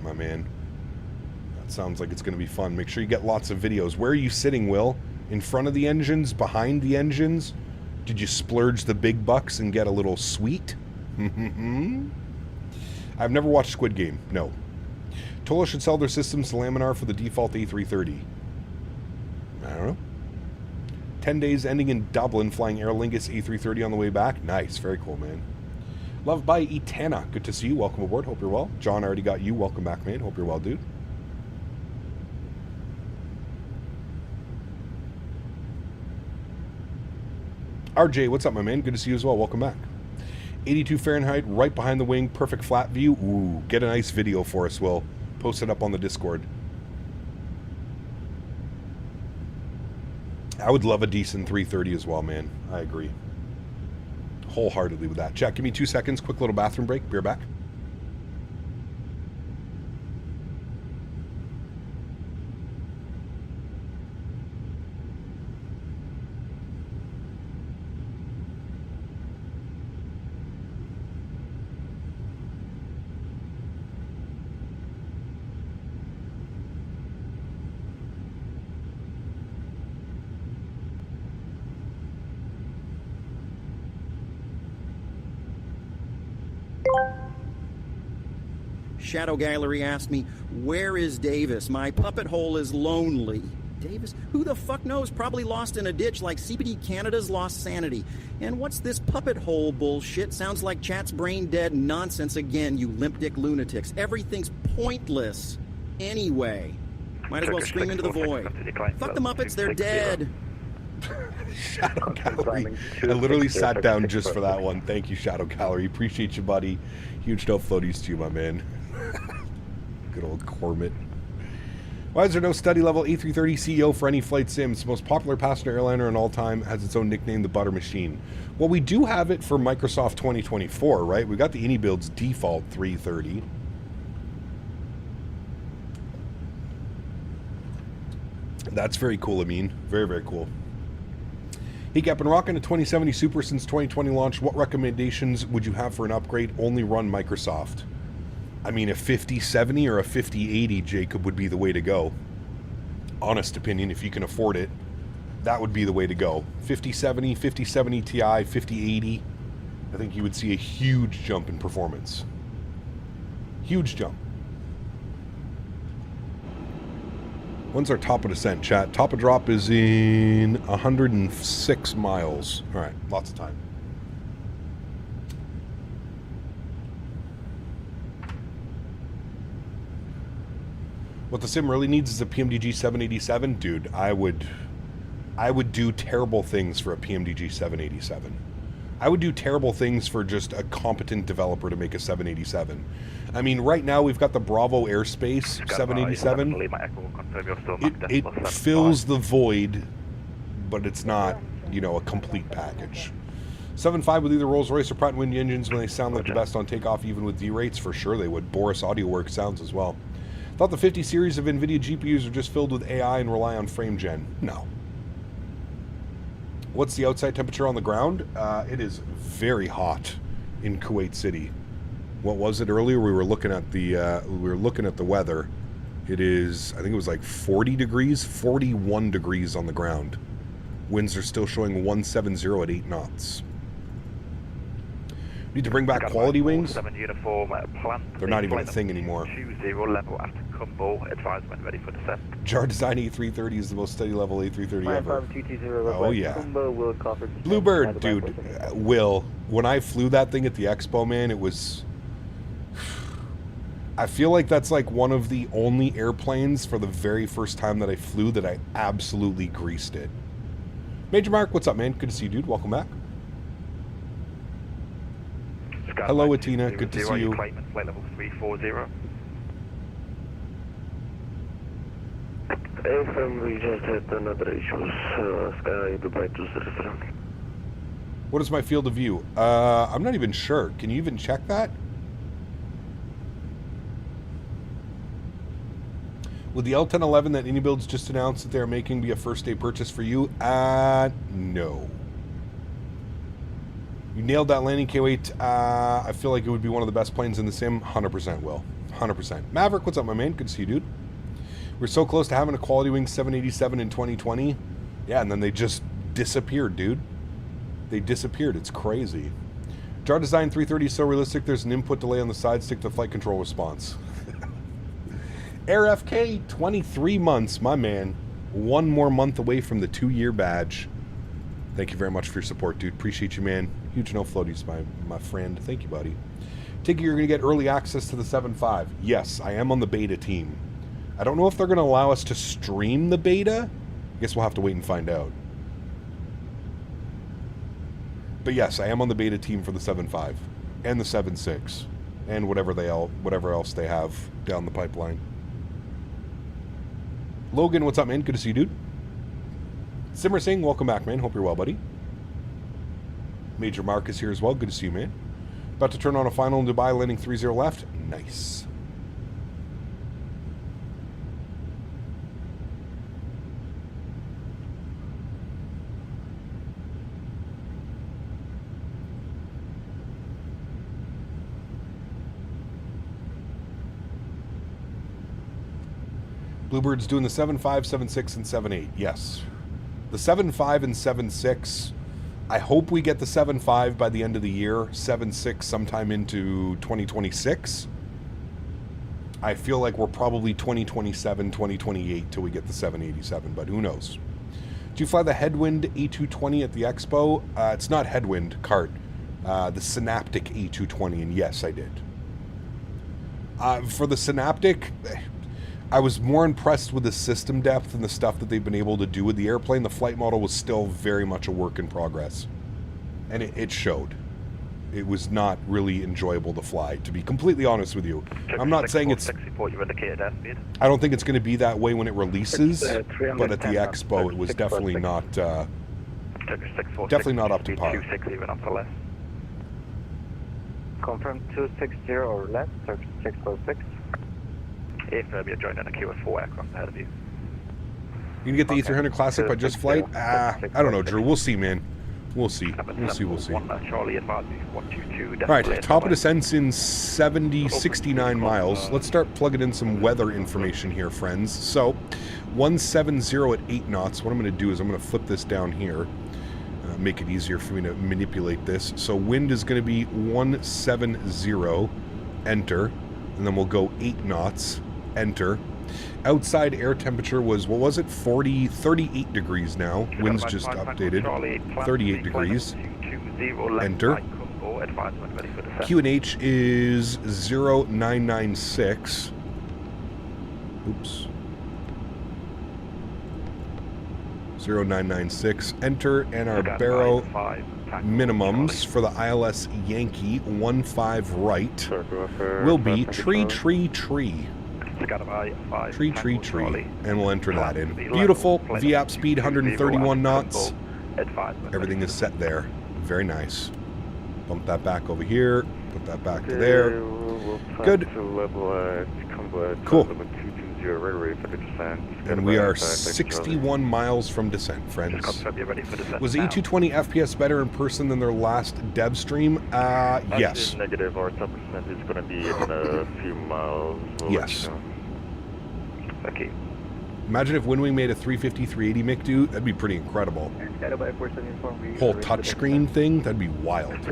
my man. That sounds like it's going to be fun. Make sure you get lots of videos. Where are you sitting, Will? In front of the engines? Behind the engines? Did you splurge the big bucks and get a little sweet? I've never watched Squid Game. No. Tola should sell their systems to Laminar for the default A330. I don't know. 10 days ending in Dublin, flying Aer Lingus A330 on the way back. Nice. Very cool, man. Love by Etana. Good to see you. Welcome aboard. Hope you're well. John, already got you. Welcome back, man. Hope you're well, dude. RJ, what's up, my man? Good to see you as well. Welcome back. 82 Fahrenheit, right behind the wing. Perfect flat view. Ooh, get a nice video for us, Will. Post it up on the Discord. I would love a decent 330 as well, man. I agree. Wholeheartedly with that. Chat, give me 2 seconds. Quick little bathroom break. Be right back. Shadow Gallery asked me, where is Davis? My puppet hole is lonely. Davis? Who the fuck knows? Probably lost in a ditch like CPT Canada's lost sanity. And what's this puppet hole bullshit? Sounds like chat's brain dead nonsense again, you limp dick lunatics. Everything's pointless. Anyway. Might as well scream into the void. Fuck the Muppets, they're dead. Shadow Gallery. I literally sat down just for that one. Thank you, Shadow Gallery. Appreciate you, buddy. Huge no floaties to you, my man. Good old Corbett. Why is there no study level A330 CEO for any flight sim? It's the most popular passenger airliner in all time, has its own nickname, the Butter Machine. Well, we do have it for Microsoft 2024, right? We got the iniBuilds default 330. That's very cool, Amin. Very, very cool. Hey, Cap, been rocking a 2070 Super since 2020 launch. What recommendations would you have for an upgrade? Only run Microsoft. I mean, a 5070 or a 5080, Jacob, would be the way to go. Honest opinion, if you can afford it, that would be the way to go. 5070, 5070 Ti, 5080. I think you would see a huge jump in performance. Huge jump. When's our top of descent, chat? Top of drop is in 106 miles. All right, lots of time. What the sim really needs is a PMDG 787. Dude, I would do terrible things for a PMDG 787. I would do terrible things for just a competent developer to make a 787. I mean, right now we've got the Bravo Airspace 787. It fills the void, but it's not, you know, a complete package. 7.5 with either Rolls-Royce or Pratt & Whitney engines when they sound like the best on takeoff, even with D-rates, for sure they would. Boris Audio Works sounds as well. Thought the 50 series of NVIDIA GPUs are just filled with AI and rely on frame gen. No. What's the outside temperature on the ground? It is very hot in Kuwait City. What was it earlier? We were looking at the weather. It is, I think it was like 40 degrees, 41 degrees on the ground. Winds are still showing 170 at 8 knots. Need to bring back quality wings. They're not even a thing anymore. Jar Design A330 is the most steady level A330 ever. Oh yeah. Bluebird, dude. Will, when I flew that thing at the expo, man, it was... I feel like that's like one of the only airplanes for the very first time that I flew that I absolutely greased it. Major Mark, what's up, man? Good to see you, dude. Welcome back. Hello, Atina. Good to see you. Flight level 340. FM, we just had another issue. Sky Dubai 203. What is my field of view? I'm not even sure. Can you even check that? Would the L1011 that iniBuilds just announced that they're making be a first day purchase for you? No. You nailed that landing, Kuwait. I feel like it would be one of the best planes in the sim. 100% will. 100%. Maverick, what's up, my man? Good to see you, dude. We're so close to having a Quality Wing 787 in 2020. Yeah, and then they just disappeared, dude. They disappeared. It's crazy. Jar Design 330 is so realistic, there's an input delay on the side stick to flight control response. Air FK, 23 months, my man. 1 more month away from the 2-year badge. Thank you very much for your support, dude. Appreciate you, man. Huge no floaties, my friend. Thank you, buddy. Take it you're going to get early access to the 7.5. Yes, I am on the beta team. I don't know if they're going to allow us to stream the beta. I guess we'll have to wait and find out. But yes, I am on the beta team for the 7.5 and the 7.6 and whatever else they have down the pipeline. Logan, what's up, man? Good to see you, dude. Simmer Singh, welcome back, man. Hope you're well, buddy. Major Mark is here as well. Good to see you, man. About to turn on a final in Dubai, landing 30 left. Nice. Bluebird's doing the 7.5, 7.6, and 7.8. Yes. The 7.5 and 7.6, I hope we get the 7.5 by the end of the year, 7.6 sometime into 2026. I feel like we're probably 2027, 2028 till we get the 787, but who knows? Did you fly the Headwind A220 at the Expo? It's not Headwind, Cart. The Synaptic A220, and yes, I did. For the Synaptic, I was more impressed with the system depth and the stuff that they've been able to do with the airplane. The flight model was still very much a work in progress. And it showed. It was not really enjoyable to fly, to be completely honest with you. I'm not saying it's... I don't think it's going to be that way when it releases, but at the Expo it was definitely not... definitely not up to par. Confirm 260 or less, 646. If you're joining a queue with 4 aircraft ahead of you. You can get the A300 Classic by just flight? I don't know, Drew. We'll see, man. We'll see. We'll see. Alright, top of descent's in 69 miles. Let's start plugging in some weather information here, friends. So, 170 at 8 knots. What I'm going to do is I'm going to flip this down here. Make it easier for me to manipulate this. So, wind is going to be 170, enter. And then we'll go 8 knots, enter. Outside air temperature was, what was it, 38 degrees now. Wind's just updated, 38 degrees. Enter. QNH is 0996. Oops. 0996. Enter, and our Barrow minimums for the ILS Yankee 15 right will be tree. Tree, and we'll enter that in. Beautiful. VAP speed 131 knots. Everything is set there. Very nice. Bump that back over here. Put that back to there. Good. Cool. And we are 61 miles from descent, friends. Was the E220 FPS better in person than their last dev stream? Yes. Negative, our 10% is going to be in a few miles. Yes. Okay. Imagine if Windwing made a 350, 380 MIC, that'd be pretty incredible. Whole touchscreen thing, that'd be wild. I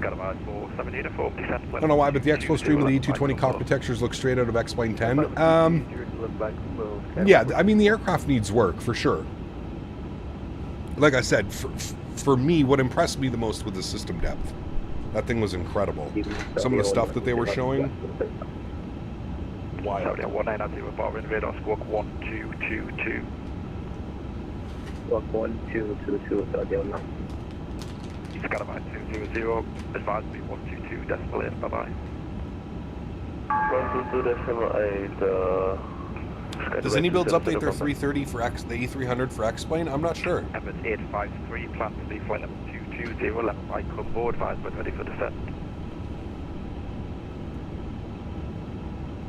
don't know why, but the Expo stream of the E220 cockpit textures look straight out of X-Plane 10. Yeah, I mean, the aircraft needs work, for sure. Like I said, for me, what impressed me the most was the system depth. That thing was incredible. Some of the stuff that they were showing. Wild. 1990, bar in radar, squawk 1222. Squawk 1222, Nadya now. Skyline 200, advise me 122, decimal 8, bye-bye. 122, decimal 8, Does iniBuilds update their 330 for the E300 for X-Plane? I'm not sure. Emirates 853, plan to be flight number 220, left by combo, advise when ready for descent.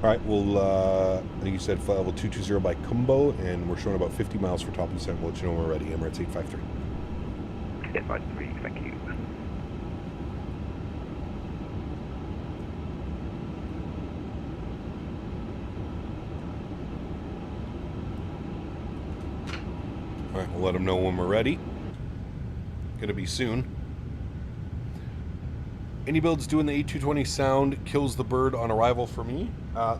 Alright, well, I think you said flight level 220 by Kumbo, and we're showing about 50 miles for top of descent. We'll let you know when we're ready. Emirates 853. 853, thank you. Alright, we'll let them know when we're ready. Gonna be soon. iniBuilds doing the A220 sound kills the bird on arrival for me.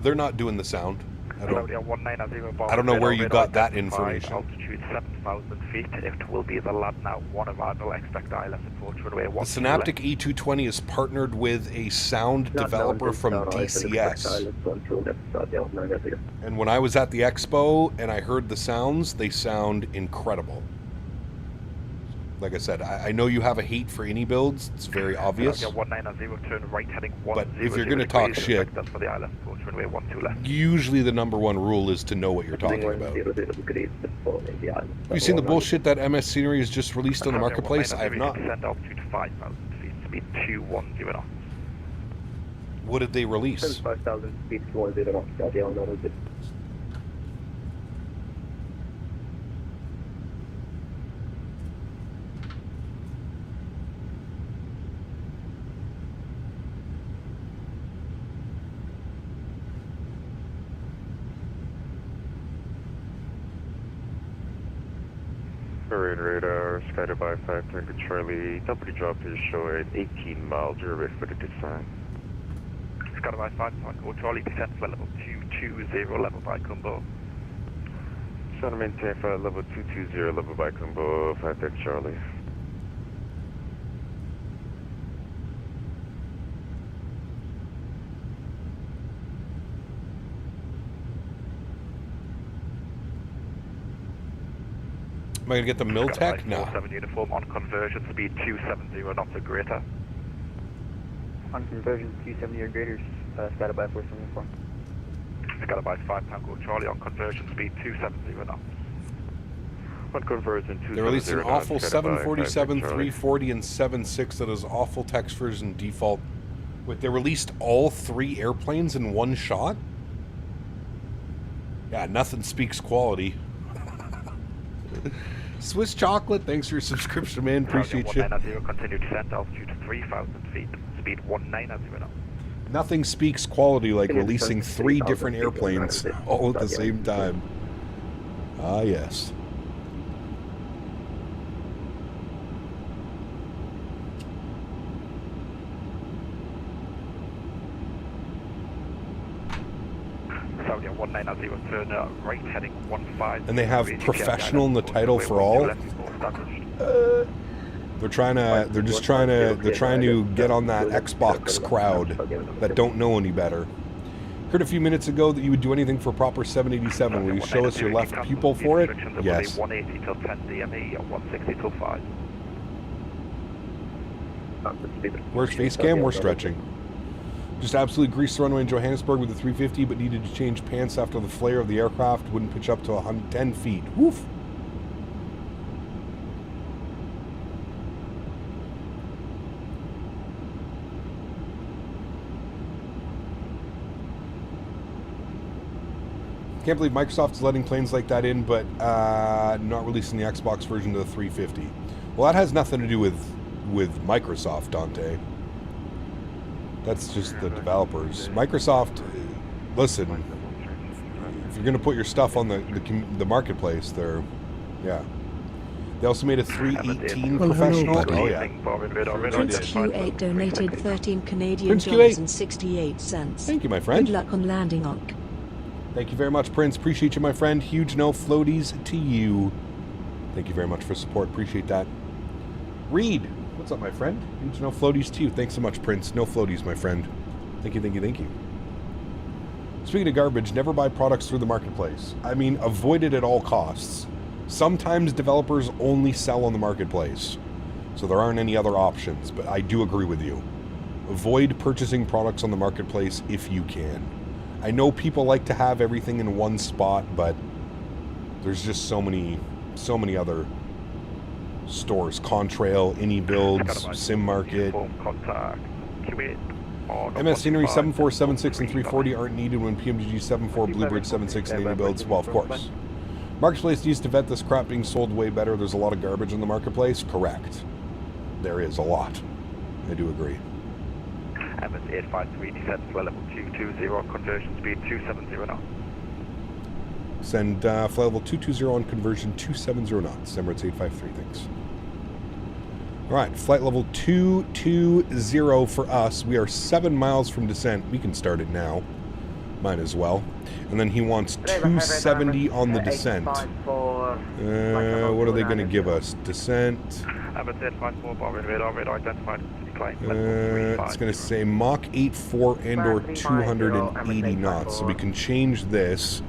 They're not doing the sound. I don't know where you got that information. Altitude 7,000 feet. It will be the lab now. One arrival. Expect ILS approach runway 1. The Synaptic A220 is partnered with a sound developer from DCS. And when I was at the Expo and I heard the sounds, they sound incredible. Like I said, I know you have a hate for iniBuilds. It's very obvious. Turn right, heading but if you're going to talk shit, usually the #1 rule is to know what you're talking about. Have you seen the bullshit that MS Scenery has just released on the marketplace? I have not. What did they release? 5,000 feet, 210 knots, Nadya. Radar, Skyder by 530 Charlie, company drop is showing 18 miles, you're ready for the descent. Skyder by 5 Charlie, descent for level 220. 220 level by Kumbo. Trying to maintain flight level 220 level by Kumbo, 5 Charlie. Am I going to get the Miltech? No. 47 uniform on conversion, speed 270 knots or greater. On conversion, 270 or greater, scattered by 47 uniform. Scattered by 5 Tango Charlie on conversion, speed 270 knots. On conversion, 270 They released an awful knots, 747, 340, and 76 that is awful text version default. Wait, they released all 3 airplanes in one shot? Yeah, nothing speaks quality. Swiss Chocolate, thanks for your subscription, man. Appreciate you. 190, continue descent, altitude 3,000 feet, speed 190 knots. Nothing speaks quality like releasing 3 different airplanes all at the same time. Ah, yes. Saudi 190, turn right heading 15. And they have professional in the title for all. They're trying to get on that Xbox crowd that don't know any better. Heard a few minutes ago that you would do anything for proper 787. Will you show us your left pupil for it? Yes. 180 till 10 DME, 160 till 5. Where's face cam? We're stretching. Just absolutely greased the runway in Johannesburg with the 350, but needed to change pants after the flare of the aircraft wouldn't pitch up to 110 feet. Woof. Can't believe Microsoft is letting planes like that in, but not releasing the Xbox version of the 350. Well, that has nothing to do with Microsoft, Dante. That's just the developers. Microsoft, listen, if you're going to put your stuff on the marketplace, yeah. They also made a 318 professional. Oh, yeah. Prince Q8 donated 13 Canadian dollars and 68 cents. Thank you, my friend. Good luck on landing, Ock. Thank you very much, Prince. Appreciate you, my friend. Huge no floaties to you. Thank you very much for support. Appreciate that. Reed, what's up, my friend? Huge no floaties to you. Thanks so much, Prince. No floaties, my friend. Thank you, thank you, thank you. Speaking of garbage, never buy products through the marketplace. I mean, avoid it at all costs. Sometimes developers only sell on the marketplace, so there aren't any other options, but I do agree with you. Avoid purchasing products on the marketplace if you can. I know people like to have everything in one spot, but there's just so many other stores. Contrail, iniBuilds, Sim Market. MS Scenery 74, 76, and 340 aren't needed when PMGG 74, Bluebird 76, and iniBuilds. Well, of course. Marketplace needs to vet this crap being sold way better. There's a lot of garbage in the marketplace. Correct. There is a lot. I do agree. MS 853 descent to level 220, conversion speed 270 knots. Send flight level 220 on conversion 270 knots. Emirates 853, thanks. Alright, flight level 220 for us. We are 7 miles from descent. We can start it now. Might as well. And then he wants 270 on the descent. What are they going to give us? Descent. It's going to say Mach 84 and or 280 knots. So we can change this.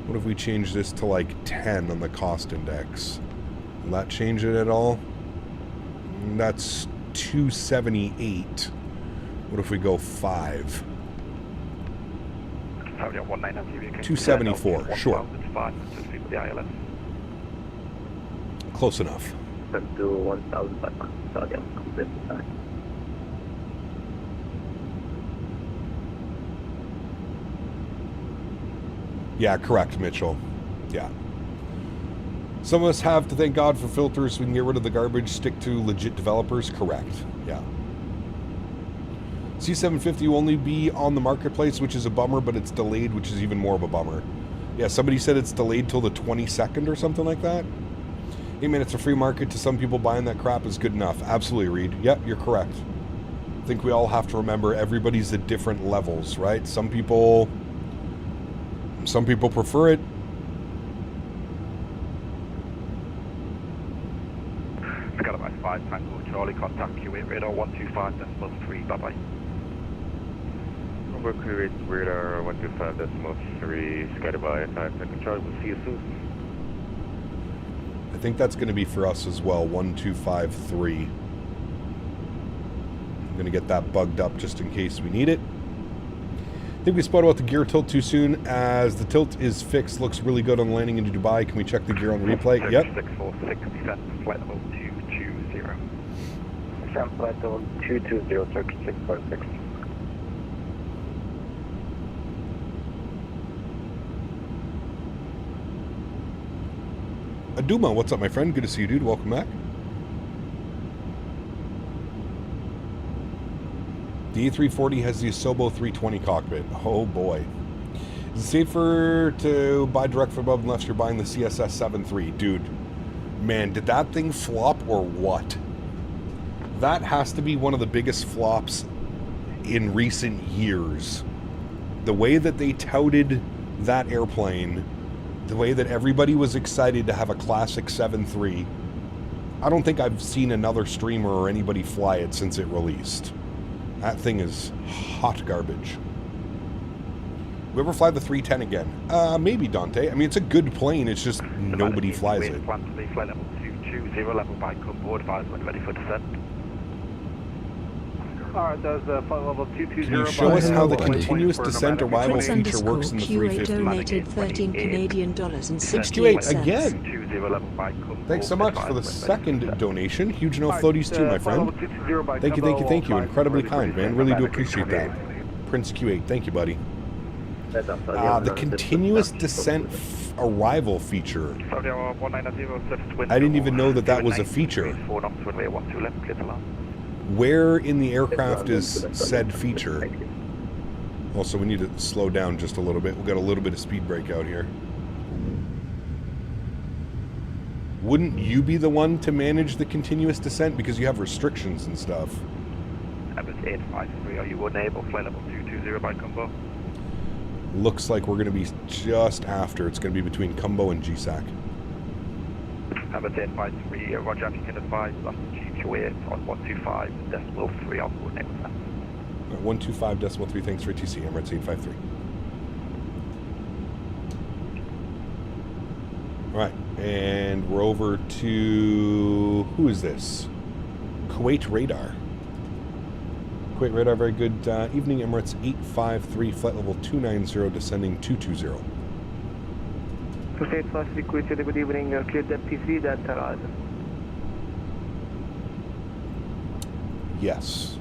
What if we change this to like 10 on the cost index? Will that change it at all? That's 278. What if we go 5? 274, sure. Close enough. To 1,500. Yeah, correct, Mitchell. Yeah. Some of us have to thank God for filters so we can get rid of the garbage, stick to legit developers. Correct. Yeah. C750 will only be on the marketplace, which is a bummer, but it's delayed, which is even more of a bummer. Yeah, somebody said it's delayed till the 22nd or something like that. Hey man, it's a free market. To some people, buying that crap is good enough. Absolutely, Reed. Yep, you're correct. I think we all have to remember everybody's at different levels, right? Some people Some people prefer it. Skydive 5 Tango Charlie, contact Kuwait radar 125.3, bye-bye. Over Kuwait radar 125.3, Skydive 5 Tango Charlie, we'll see you soon. I think that's going to be for us as well, 1253. I'm going to get that bugged up just in case we need it. I think we spoke about the gear tilt too soon, as the tilt is fixed, looks really good on landing into Dubai. Can we check the gear on replay? Yep. 646, descent, flight level 220. Descent, flight level 220, circuit 646. Aduma, what's up, my friend? Good to see you, dude. Welcome back. The A340 has the Asobo 320 cockpit. Oh boy. Is it safer to buy direct from above unless you're buying the CSS 7.3? Dude, man, did that thing flop or what? That has to be one of the biggest flops in recent years. The way that they touted that airplane, the way that everybody was excited to have a classic 7.3, I don't think I've seen another streamer or anybody fly it since it released. That thing is hot garbage. We ever fly the 310 again? Maybe, Dante. I mean, it's a good plane, it's just nobody flies it. Flight level 220, level by board, advise when ready for descent. Alright, that's flight level 220. Can you show us how the continuous descent arrival feature works in the 350? Donated 13 Canadian dollars and 68 cents. again. Thanks so much for the second donation. Huge no floaties too, my friend. Thank you, thank you, thank you. Incredibly kind, man. Really do appreciate that. Prince Q8, thank you, buddy. The continuous descent arrival feature. I didn't even know that that was a feature. Where in the aircraft is said feature? Also, we need to slow down just a little bit. We've got a little bit of speed break out here. Wouldn't you be the one to manage the continuous descent because you have restrictions and stuff? Emirates 853, are you unable? Flight level 220 by combo. Looks like we're going to be just after. It's going to be between Cumbo and GSAC. Emirates 853, roger, you can advise us GQ8 on 125.3, I'll coordinate with that. 125.3, thanks for TC, Emirates 853. Alright, and we're over to... who is this? Kuwait Radar. Kuwait Radar, very good evening, Emirates 853, flight level 290, descending 220. State Flight Kuwait, good evening, cleared FT3, that arrival. Yes.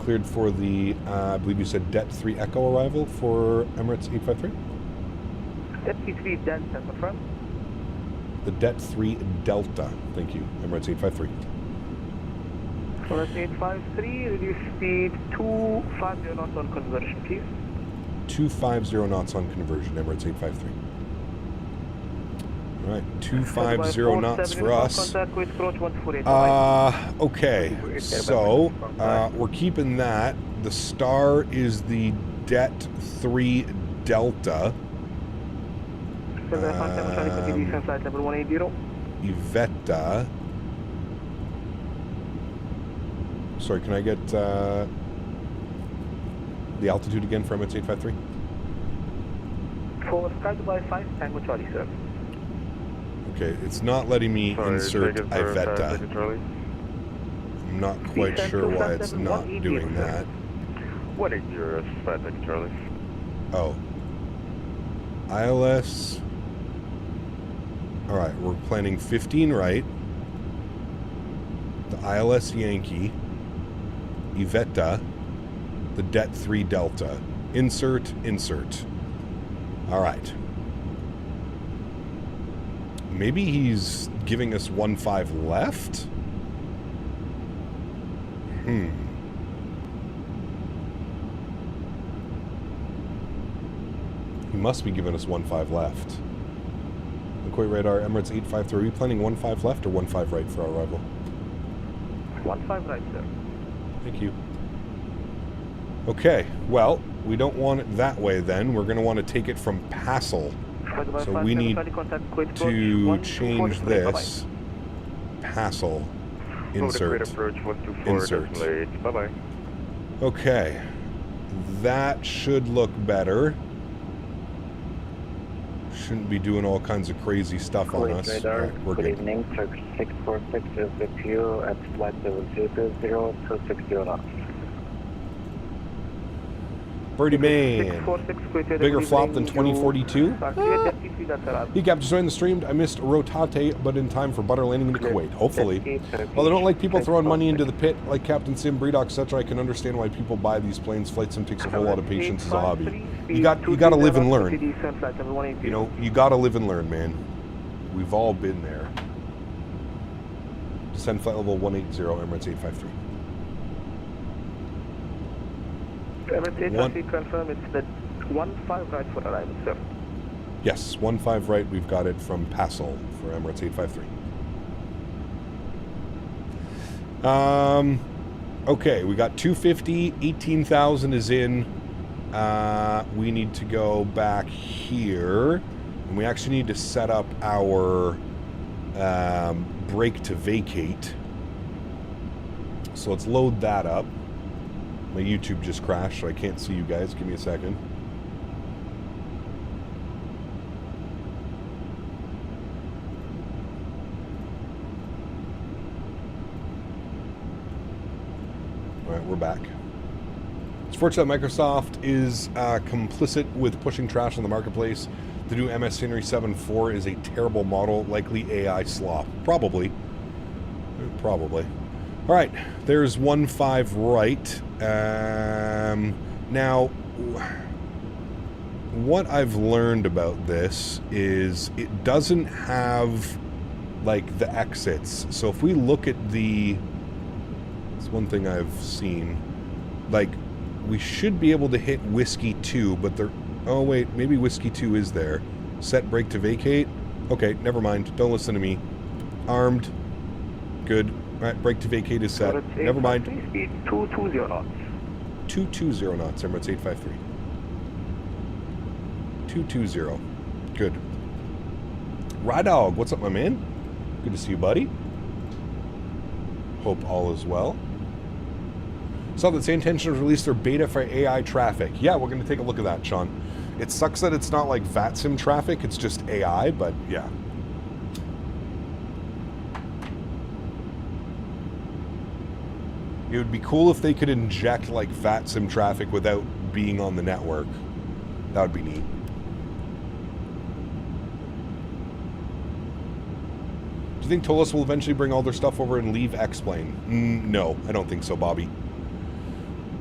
Cleared for the, I believe you said Det 3 Echo arrival for Emirates 853? FT3 Delta, confirm. The Det 3 Delta, thank you, Emirates 853. Emirates 853, reduce speed 250 knots on conversion, please. 250 knots on conversion, Emirates 853. All right, 250 knots for us. Okay, so we're keeping that. The star is the Det 3 Delta. Iveta. Sorry, can I get the altitude again for Emirates 853? For Skydive 5 Tango Charlie, sir. Okay, it's not letting me insert Iveta. I'm not quite sure why it's not doing that. 180, 5 Tango Charlie. Oh. ILS. Alright, we're planning 15 right. The ILS Yankee. Iveta. The Det 3 Delta. Insert, insert. Alright. Maybe he's giving us 1.5 left? He must be giving us 1.5 left. Kuwait Radar, Emirates 853. Are we planning 1.5 left or 1.5 right for our arrival? 1.5 right, sir. Thank you. Okay, well, we don't want it that way then. We're going to want to take it from Passel. So we need to change this. Passel. Insert. Insert. Bye-bye. Okay. That should look better. Shouldn't be doing all kinds of crazy stuff on us. Radar, we're good good. evening, Turkish 646 is with you at flight level 220 knots. Birdie Man. Bigger flop than 2042? He kept joining the stream. I missed Rotate, but in time for butter landing into Kuwait. Hopefully. Well, I don't like people throwing money into the pit like Captain Sim, Breedock, etc. I can understand why people buy these planes. Flight Sim takes a whole lot of patience as a hobby. You got to live and learn. You know, you got to live and learn, man. We've all been there. Descend flight level 180, Emirates 853. Emirates confirm it's the 15 right for arrival, sir. Yes, 15 right. We've got it from Passel for Emirates 853. Okay, we got 250, 18,000 is in. We need to go back here, and we actually need to set up our brake to vacate. So let's load that up. My YouTube just crashed, so I can't see you guys. Give me a second. All right, we're back. It's fortunate that Microsoft is complicit with pushing trash on the marketplace. The new MS Scenery 7.4 is a terrible model, likely AI slop. Probably. Probably. All right, there's 15 right. Now, what I've learned about this is it doesn't have, like, the exits. So if we look at the... It's one thing I've seen. Like, we should be able to hit Whiskey 2, but there... Oh, wait, maybe Whiskey 2 is there. Set brake to vacate. Okay, never mind. Don't listen to me. Armed. Good. All right, brake to vacate is set. Never mind. Speed 220 knots. 220 knots, Emirates 853. 220. Good. Rydog, what's up, my man? Good to see you, buddy. Hope all is well. Saw that Say Intention to release their beta for AI traffic. Yeah, we're going to take a look at that, Sean. It sucks that it's not like VATSIM traffic, it's just AI, but yeah. It would be cool if they could inject like VATSIM traffic without being on the network. That would be neat. Do you think Tolos will eventually bring all their stuff over and leave X-Plane? No, I don't think so, Bobby.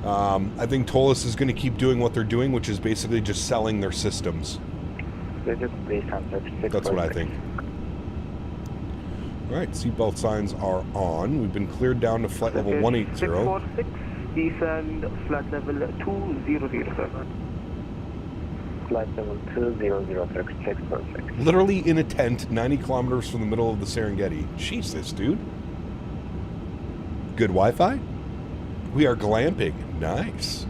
I think Tolos is going to keep doing what they're doing, which is basically just selling their systems. That's what I think. All right, seatbelt signs are on. We've been cleared down to flight level 180. 646, descend flight level 200, sir. Flight level 200, 646. Literally in a tent, 90 kilometers from the middle of the Serengeti. Jesus, dude. Good Wi-Fi? We are glamping. Nice.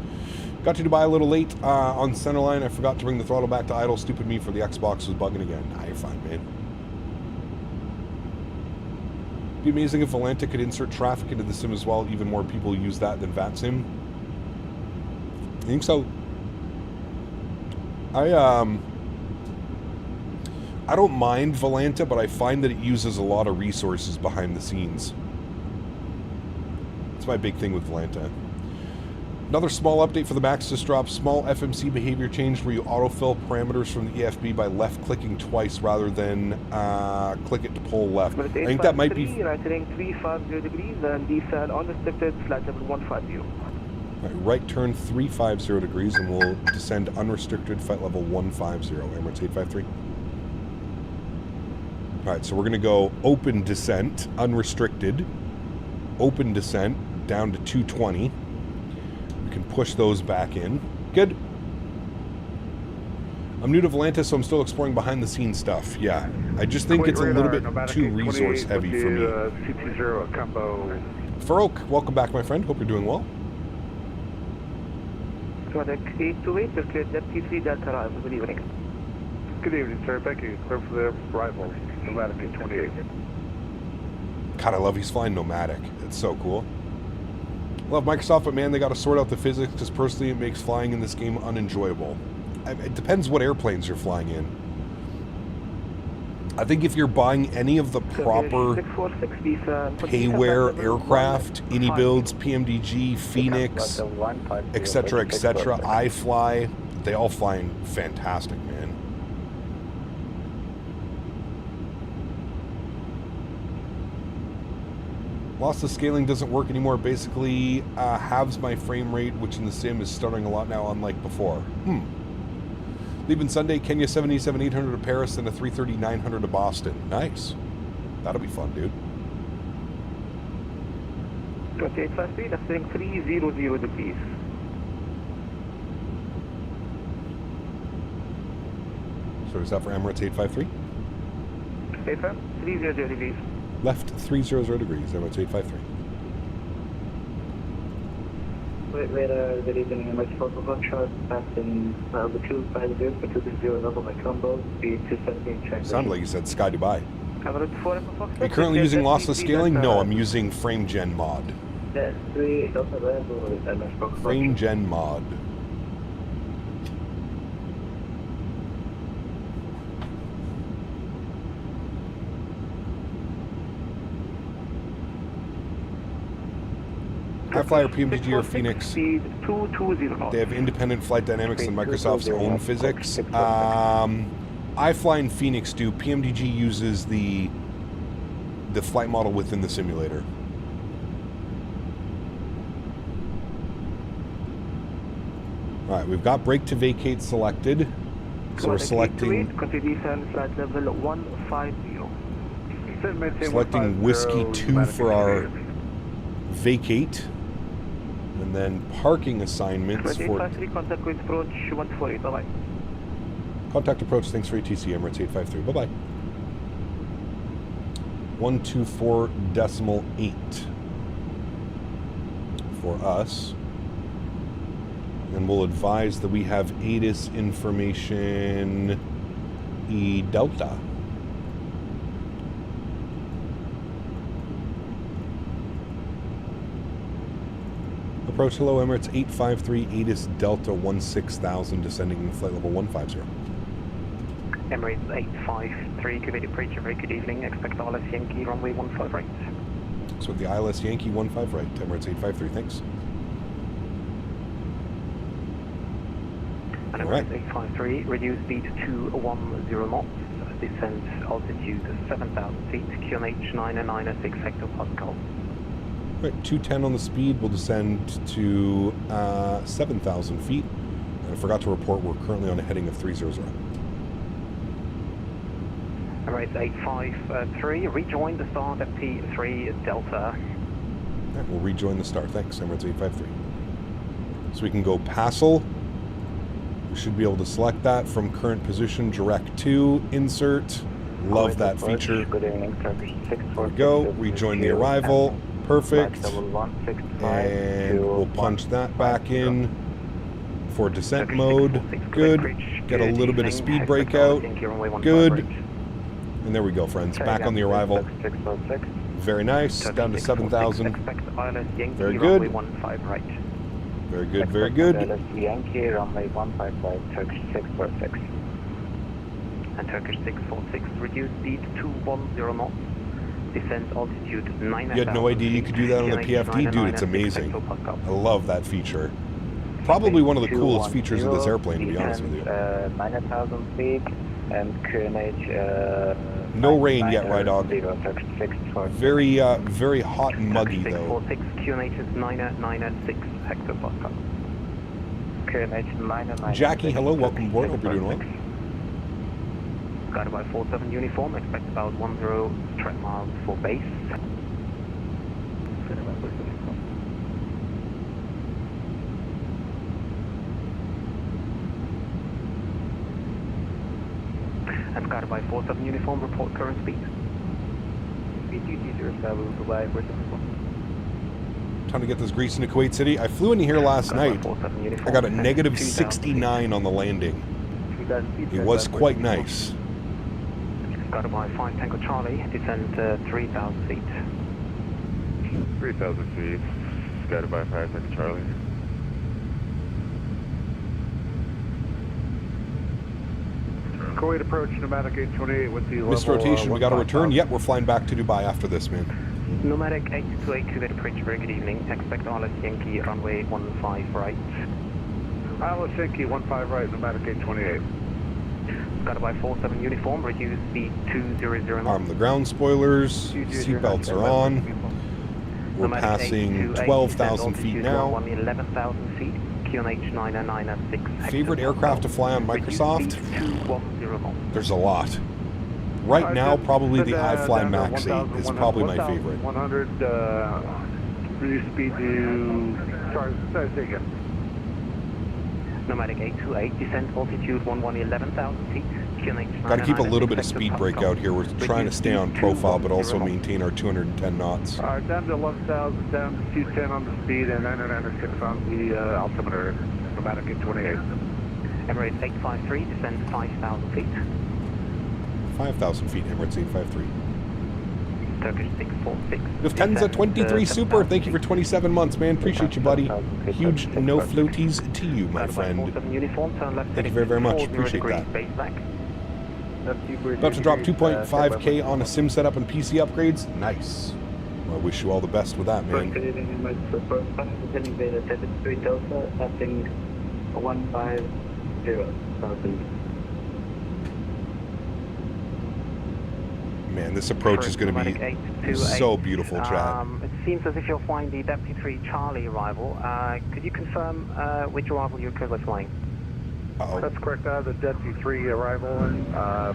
Got to Dubai a little late on centerline. I forgot to bring the throttle back to idle. Stupid me for the Xbox was bugging again. Nah, you're fine, man. It'd be amazing if Volanta could insert traffic into the sim as well. Even more people use that than VATSIM. I think so. I don't mind Volanta, but I find that it uses a lot of resources behind the scenes. That's my big thing with Volanta. Another small update for the Maxis drop. Small FMC behavior changed where you autofill parameters from the EFB by left-clicking twice rather than click it to pull left. I think that might be... Right heading 350 degrees and descend unrestricted flight level 150. Right turn 350 degrees and we'll descend unrestricted flight level 150, Emirates 853. Alright, so we're going to go open descent, unrestricted, open descent, down to 220. We can push those back in. Good. I'm new to Volanta, so I'm still exploring behind the scenes stuff. Yeah, I just think it's a little bit too resource heavy for me. C20 combo. Farouk, welcome back, my friend. Hope you're doing well. Product 828, will clear T3 Delta arrival. Good evening. Good evening, sir. Thank you. Clear for the arrival. Nomadic 28. God, I love he's flying Nomadic. It's so cool. Love Microsoft, but man, they got to sort out the physics because personally it makes flying in this game unenjoyable. It depends what airplanes you're flying in. I think if you're buying any of the proper payware aircraft, iniBuilds, PMDG, Phoenix, etc., etc., iFly, they all fly fantastic, man. Loss of scaling doesn't work anymore. Basically, halves my frame rate, which in the sim is stuttering a lot now, unlike before. Leaving Sunday, Kenya 77-800 to Paris, and a 330-900 to Boston. Nice. That'll be fun, dude. 2853, that's saying 300 degrees. So is that for Emirates 853? 300 degrees. Left 300 degrees, Emirates 853. Good evening, Emirates 4 back in altitude 50 for 260 level by combo, speed 270 check. Sounded like you said Sky Dubai. Are you currently using lossless scaling? No, I'm using Frame Gen Mod. Frame Gen Mod. iFly or PMDG or Phoenix, they have independent flight dynamics and Microsoft's own physics. iFly and Phoenix do. PMDG uses the flight model within the simulator. All right, we've got brake to vacate selected. So we're selecting Whiskey 2 for our vacate. And then parking assignments for... Contact approach, thanks for ATC, Emirates 853. Bye-bye. 124.8 for us. And we'll advise that we have ATIS information E Delta. Approach hello Emirates 853 ATIS Delta 16000 descending in flight level 150. Emirates 853 Kuwait approach, very good evening. Expect ILS Yankee runway 15 right. So with the ILS Yankee 15 right, Emirates 853, thanks. And Emirates 853, reduce speed to 10 knots, descent altitude 7,000 feet, QNH 996 hectopascal. Right, 210 on the speed, we'll descend to 7,000 feet. And I forgot to report we're currently on a heading of 300. Emirates 853, rejoin the start at T3 Delta. Right, we'll rejoin the start, thanks, Emirates 853. So we can go PASL. We should be able to select that from current position, direct to, insert. Love that feature. Good evening, Turkish 646. There we go, rejoin the arrival. Perfect. And we'll punch that back in for descent mode. Good. Get a little bit of speed break out. Good. And there we go, friends. Back on the arrival. Very nice. Down to 7,000. Very good. Very good, very good. Yankee, runway 15 right, Turkish 646. And Turkish 646, reduce speed to 10 knots. Descent altitude 9,000. You had no idea you could do that on the PFD? Dude, it's amazing. I love that feature. Probably one of the coolest features of this airplane, to be honest with you. 9,000 feet and QNH... no rain yet, right, dog. Very, very hot and muggy, though. 646, QNH is 996 hectopascal. QNH 996. Jackie, hello, welcome aboard. Hope you're doing well. Guided by 47 uniform, expect about 10 trek miles for base. And guided by 47 uniform, report current speed. BTT 07 Dubai, Time to get this grease into Kuwait City. I flew into here last night. I got a negative 69 on the landing. It was quite nice. Got by 5 Tango Charlie, descend 3,000 feet. 3,000 feet, scattered by 5 Tango Charlie. Kuwait approach, pneumatic 828 with the Missed rotation, we got to return. Yep, we're flying back to Dubai after this, man. Nomadic 828, Kuwait approach, very good evening. Expect Alice Yankee, runway 15 right. Alice Yankee 15 right, pneumatic 828. Got by 47 uniform, reduce speed 200 knots. Arm the ground spoilers, seatbelts are on. We're passing 12,000 feet now. 11,000 feet, QNH 996. Favorite aircraft to fly on Microsoft? There's a lot. Right now, probably the iFly Max 8 is probably my favorite. 100, reduce speed to, sorry, say again. Nomadic 828, descent altitude 11,000 feet. Got to keep a little bit of speed break out here. We're trying to stay on profile, but also maintain our 210 knots. All right, down to 11,000, down to 210 on the speed, and 996 on the altimeter. Nomadic 828. Emirates 853, descend 5,000 feet. 5,000 feet, Emirates 853. Turkish 646. Lufthansa 23 Super, thank you for 27 months, man. Appreciate you, buddy. Huge no floaties to you, my friend. Thank you very, very much. Appreciate that. About to drop 2.5K on a sim setup and PC upgrades. Nice. Well, I wish you all the best with that, man. Man, this approach is going to be so beautiful, Chad. It seems as if you're flying the Deputy 3 Charlie arrival. Could you confirm which arrival you're currently flying? That's correct. The Deputy 3 arrival, and I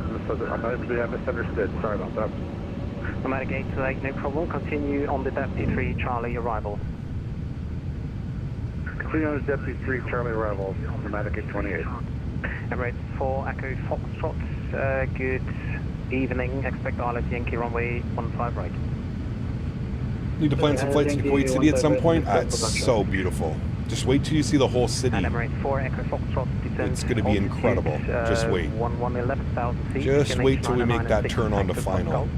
misunderstood. Sorry about that. Nomadic 828, no problem. Continue on the Deputy 3 Charlie arrival. Continue on the Deputy 3 Charlie arrival, Nomadic 828. Emirates 4 Echo Foxtrot, good evening. Expect Alice Yankee runway 15 right. Need to plan some flights to Kuwait City at some point. It's so beautiful. Just wait till you see the whole city. It's going to be incredible. Just wait. Just wait till we make that turn onto final.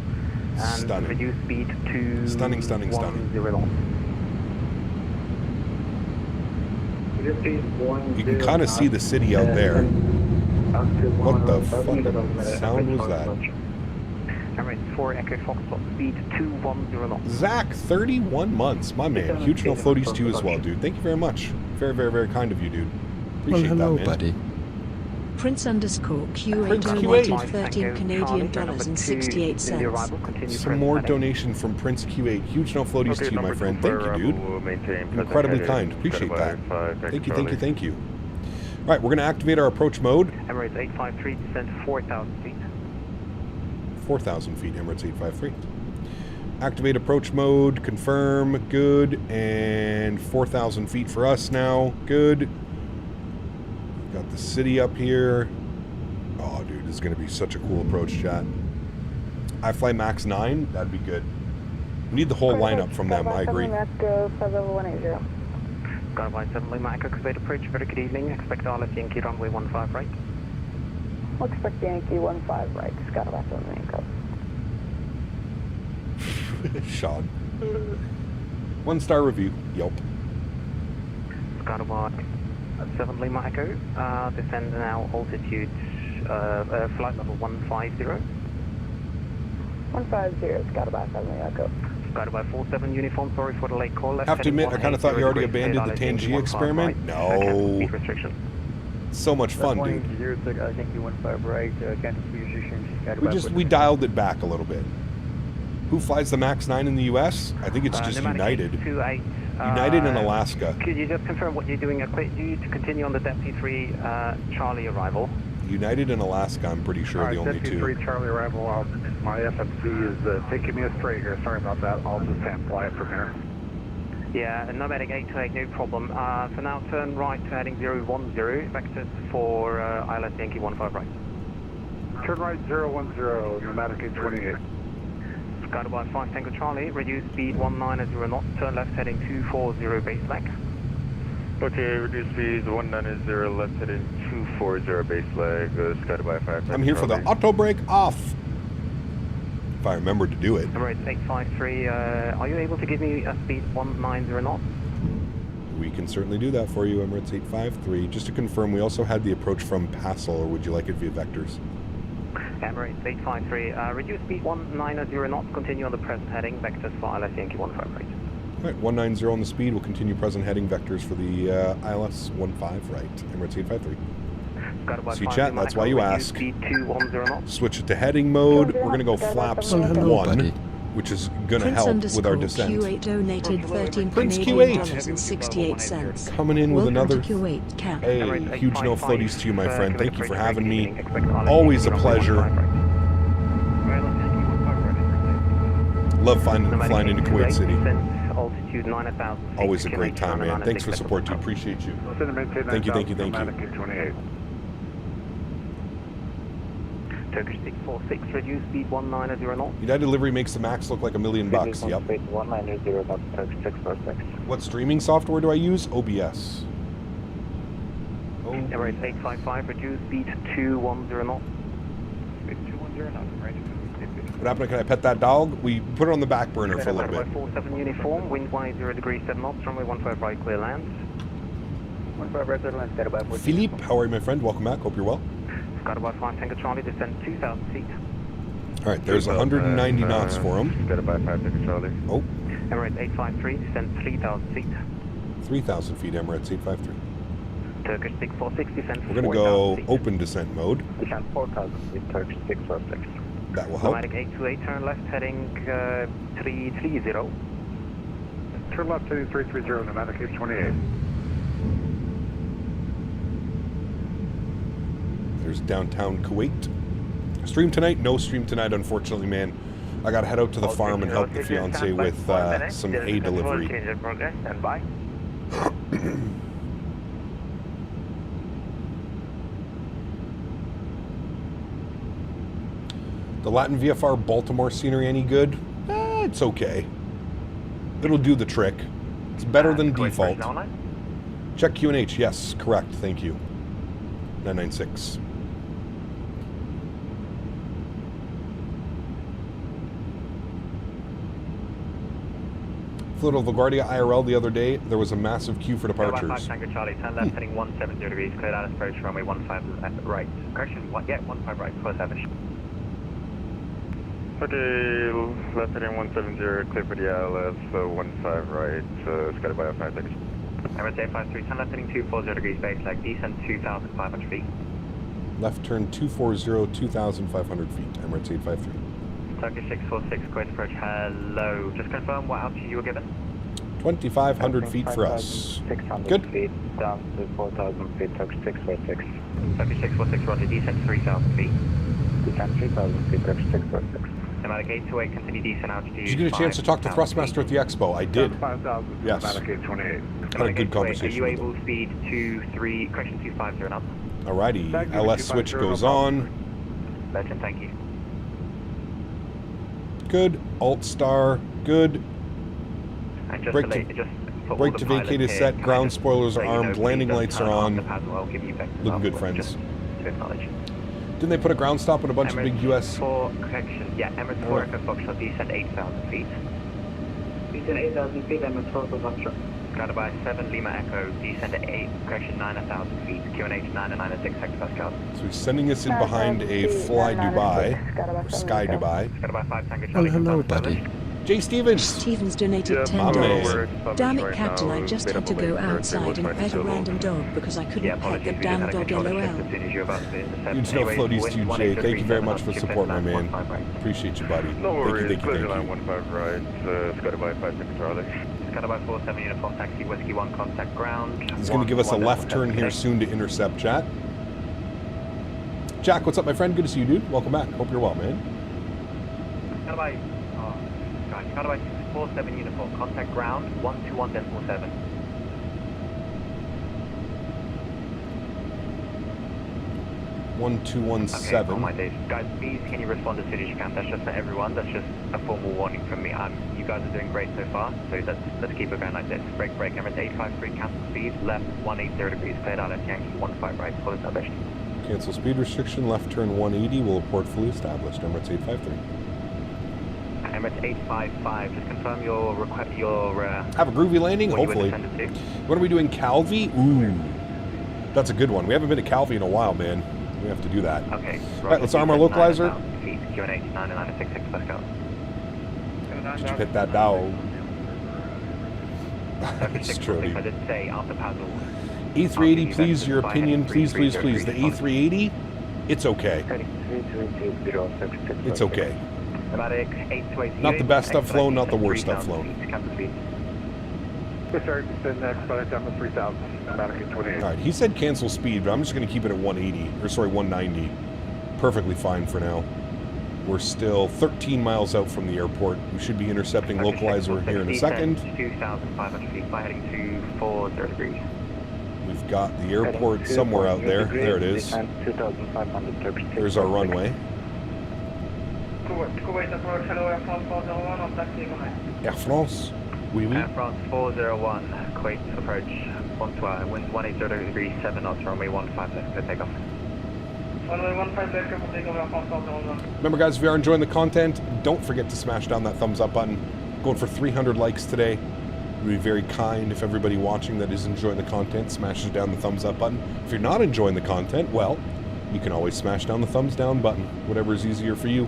Stunning. Stunning, stunning, stunning. You can kind of see the city out there. What the fucking sound was that? Emirates 4 Echo Foxtrot, speed 210 knots. Zach, 31 months, my man. Huge no floaties to you as well, dude. Thank you very much. Very, very, very kind of you, dude. Appreciate hello, that, man. buddy. Prince_Q8 donated 13 Canadian dollars and 68 cents. Some more donation from Prince Q8. Huge no floaties to you, my friend. Thank you, dude. Incredibly kind. Appreciate that. Thank you, thank you, thank you. All right, we're going to activate our approach mode. Emirates 853, descend 4,000 feet. 4,000 feet, Emirates 853. Activate approach mode, confirm, good, and 4,000 feet for us now, good. Got the city up here. Oh, dude, this is going to be such a cool approach, chat. I fly Max 9, that'd be good. We need the whole lineup from them, I agree. Got by 7 Lima Echo Kuwait approach, very good evening. Expect Alice Yankee runway 15 right. Expect Yankee 15 right, Scott by 7 Echo. Sean. 1-star review, yelp. Got by 7 Lima Echo, descend now altitude, flight level 150. 150, Scott by 7 Echo. Got by 47 uniform, sorry for the late call. Have to admit, I kind of thought you already abandoned the Tangier experiment. No. So much fun, dude. We dialed it back a little bit. Who flies the Max 9 in the U.S.? I think it's just United. United in Alaska. Could you just confirm what you're doing? Equate you to continue on the Deputy 3 Charlie arrival. United and Alaska, I'm pretty sure, the only Deputy two. 3 Charlie arrival. My FMC is taking me astray here. Sorry about that. I'll just hand fly it from here. Yeah, Nomadic 828, no problem. So now turn right to heading 010, vectors for Alice Yankee 15 right. Turn right 010, Nomadic 828. Skydive 5 Tango Charlie, reduce speed 190 knots, turn left heading 240 base leg. Okay, reduce speed 190 left heading 240 base leg, Skydive 5. I'm here for the auto brake off. If I remember to do it. Emirates 853, are you able to give me a speed 190 knots? We can certainly do that for you, Emirates 853. Just to confirm, we also had the approach from Passel, or would you like it via vectors? Emirates 853, reduce speed 190 knots, continue on the present heading, vectors for ILS Yankee 15 right. Alright, 190 on the speed, we'll continue present heading vectors for the ILS 15 right, Emirates 853. See chat, that's why you ask. Switch it to heading mode, we're going to go flaps 1, which is going to help with our descent. Kuwait donated 13 Prince Canadian Kuwait dollars and 68 cents. Coming in with Welcome another. to Kuwait, Cap. Hey, huge no floaties to you, my friend. Thank you for having me. Always a pleasure. Love flying into Kuwait City. Always a great time, man. Thanks for support, dude. Appreciate you. Thank you, thank you, thank you. Turkish 646, reduce speed 190 knots. United Delivery makes the max look like $1 million bucks. Yep. 190 knots, Turkish 646. What streaming software do I use? OBS. Emirates 855, reduce speed 210 knots. Speed 210 knots, right? What happened? Can I pet that dog? We put it on the back burner for a little bit. 47 uniform, wind y 0 degrees 7 knots, runway 15 right, clear land. 15 right, clear land, Skydive 5. Philippe, how are you, my friend? Welcome back. Hope you're well. Skydive 5 Tango Charlie, descend 2,000 feet. All right, there's 190 knots for him. Skydive 5 Tango Charlie. Oh. Emirates 853, descend 3,000 feet. 3,000 feet, Emirates 853. Turkish 646, descend 4,000 We're going to go open descent mode. Descend 4,000 feet, Turkish 646. That will help. Nomadic 828, turn left heading 330. Turn left heading 330, Nomadic 828. There's downtown Kuwait. Stream tonight? No stream tonight, unfortunately, man. I got to head out to the farm and help the fiance with some hay delivery. Stand by. The Latin VFR Baltimore scenery any good? It's okay. It'll do the trick. It's better than default. Check QNH. Yes, correct. Thank you. 996. Flew to LaGuardia IRL the other day. There was a massive queue for departures. 5 Tango Charlie, turn left heading 170 degrees, clear out approach runway 15 left right. Correction, 15 right, 47. Okay, left heading 170, clear for the ILS 15 right, Skydive 5 Tango. Emirates 853, turn left heading 240 degrees, base leg, descend 2,500 feet. Left turn 240, 2,500 feet, Emirates 853. Turkish 646, Kuwait approach, hello. Just confirm what altitude you were given? 2,500 feet for us. 600 Good. feet, down to 4,000 feet, Turkish 646. Turkish 646, roger, descend 3,000 feet. Descend 3,000 feet, Turkish 646. Nomadic 828, continue descent altitude. Did you get a chance to talk to Thrustmaster at the Expo? I did. 5,000, yes. Nomadic 828. Had a good conversation. Are you able to speed 250 knots? Alrighty, LS switch goes on. Legend, thank you. Good. Alt star. Good. And just Brake to vacate is set. Ground spoilers are armed. Landing lights are on. Looking good, friends. Didn't they put a ground stop with a bunch of big US? Correction. Yeah, Emirates 4 Echo Foxtrot, descend 8,000 feet. Descend 8,000 feet, Emirates 4 Echo Foxtrot. Skydive 7 Lima Echo, descend 9,000 feet. QNH 996 hectopascals. So he's sending us in behind a Fly Dubai, or Sky Dubai. Skydive 5 Tango Charlie. Hello, buddy. Jay Stevens. Stevens donated $10. Damn it, Captain, I just had to go outside and pet a random dog because I couldn't pet the damn dog, LOL. Huge no floaties to you, Jay. Thank you very much for the support, my man. Appreciate you, buddy. No worries, thank you. line 15 right, Skydive 5 Tango Charlie. Skydive 47 uniform taxi, whiskey 1 contact ground. He's going to give us a left turn here soon to intercept chat. Jack, what's up, my friend? Good to see you, dude. Welcome back. Hope you're well, man. Skydive 47 uniform contact ground 121.7. 1217. Okay, my days. Guys, please can you respond as soon as you can? That's just for everyone. That's just a formal warning from me. You guys are doing great so far, so let's keep it going like this. Break, Emirates 853, cancel speed, left 180 degrees, cleared out at Yankee 15 right, full established. Cancel speed restriction, left turn 180, will report fully established, Emirates 853. Emirates 855, just confirm your have a groovy landing, hopefully. What are we doing, Calvi? Ooh, that's a good one. We haven't been to Calvi in a while, man. We have to do that. Okay. All right, let's arm our localizer. Just hit that down. It's true. I did say after paddle. A380, please, your opinion, please. The A380, it's okay. It's okay. Not the best I've flown, not the worst I've flown. Alright, he said cancel speed, but I'm just going to keep it at 190. Perfectly fine for now. We're still 13 miles out from the airport. We should be intercepting localizer here in a second. 2,500 feet by heading to 40 degrees. We've got the airport somewhere out there. There it is. There's our runway. Kuwait approach, hello, Air France 401 on taxi connect. Air France, oui. Air France 401, Kuwait approach, bonsoir, wind 180 degrees, 7 knots, runway 15 left, clear takeoff. Runway 15 left, clear for takeoff, Air France 401. Remember guys, if you are enjoying the content, don't forget to smash down that thumbs up button. Going for 300 likes today. It would be very kind if everybody watching that is enjoying the content smashes down the thumbs up button. If you're not enjoying the content, well, you can always smash down the thumbs down button, whatever is easier for you.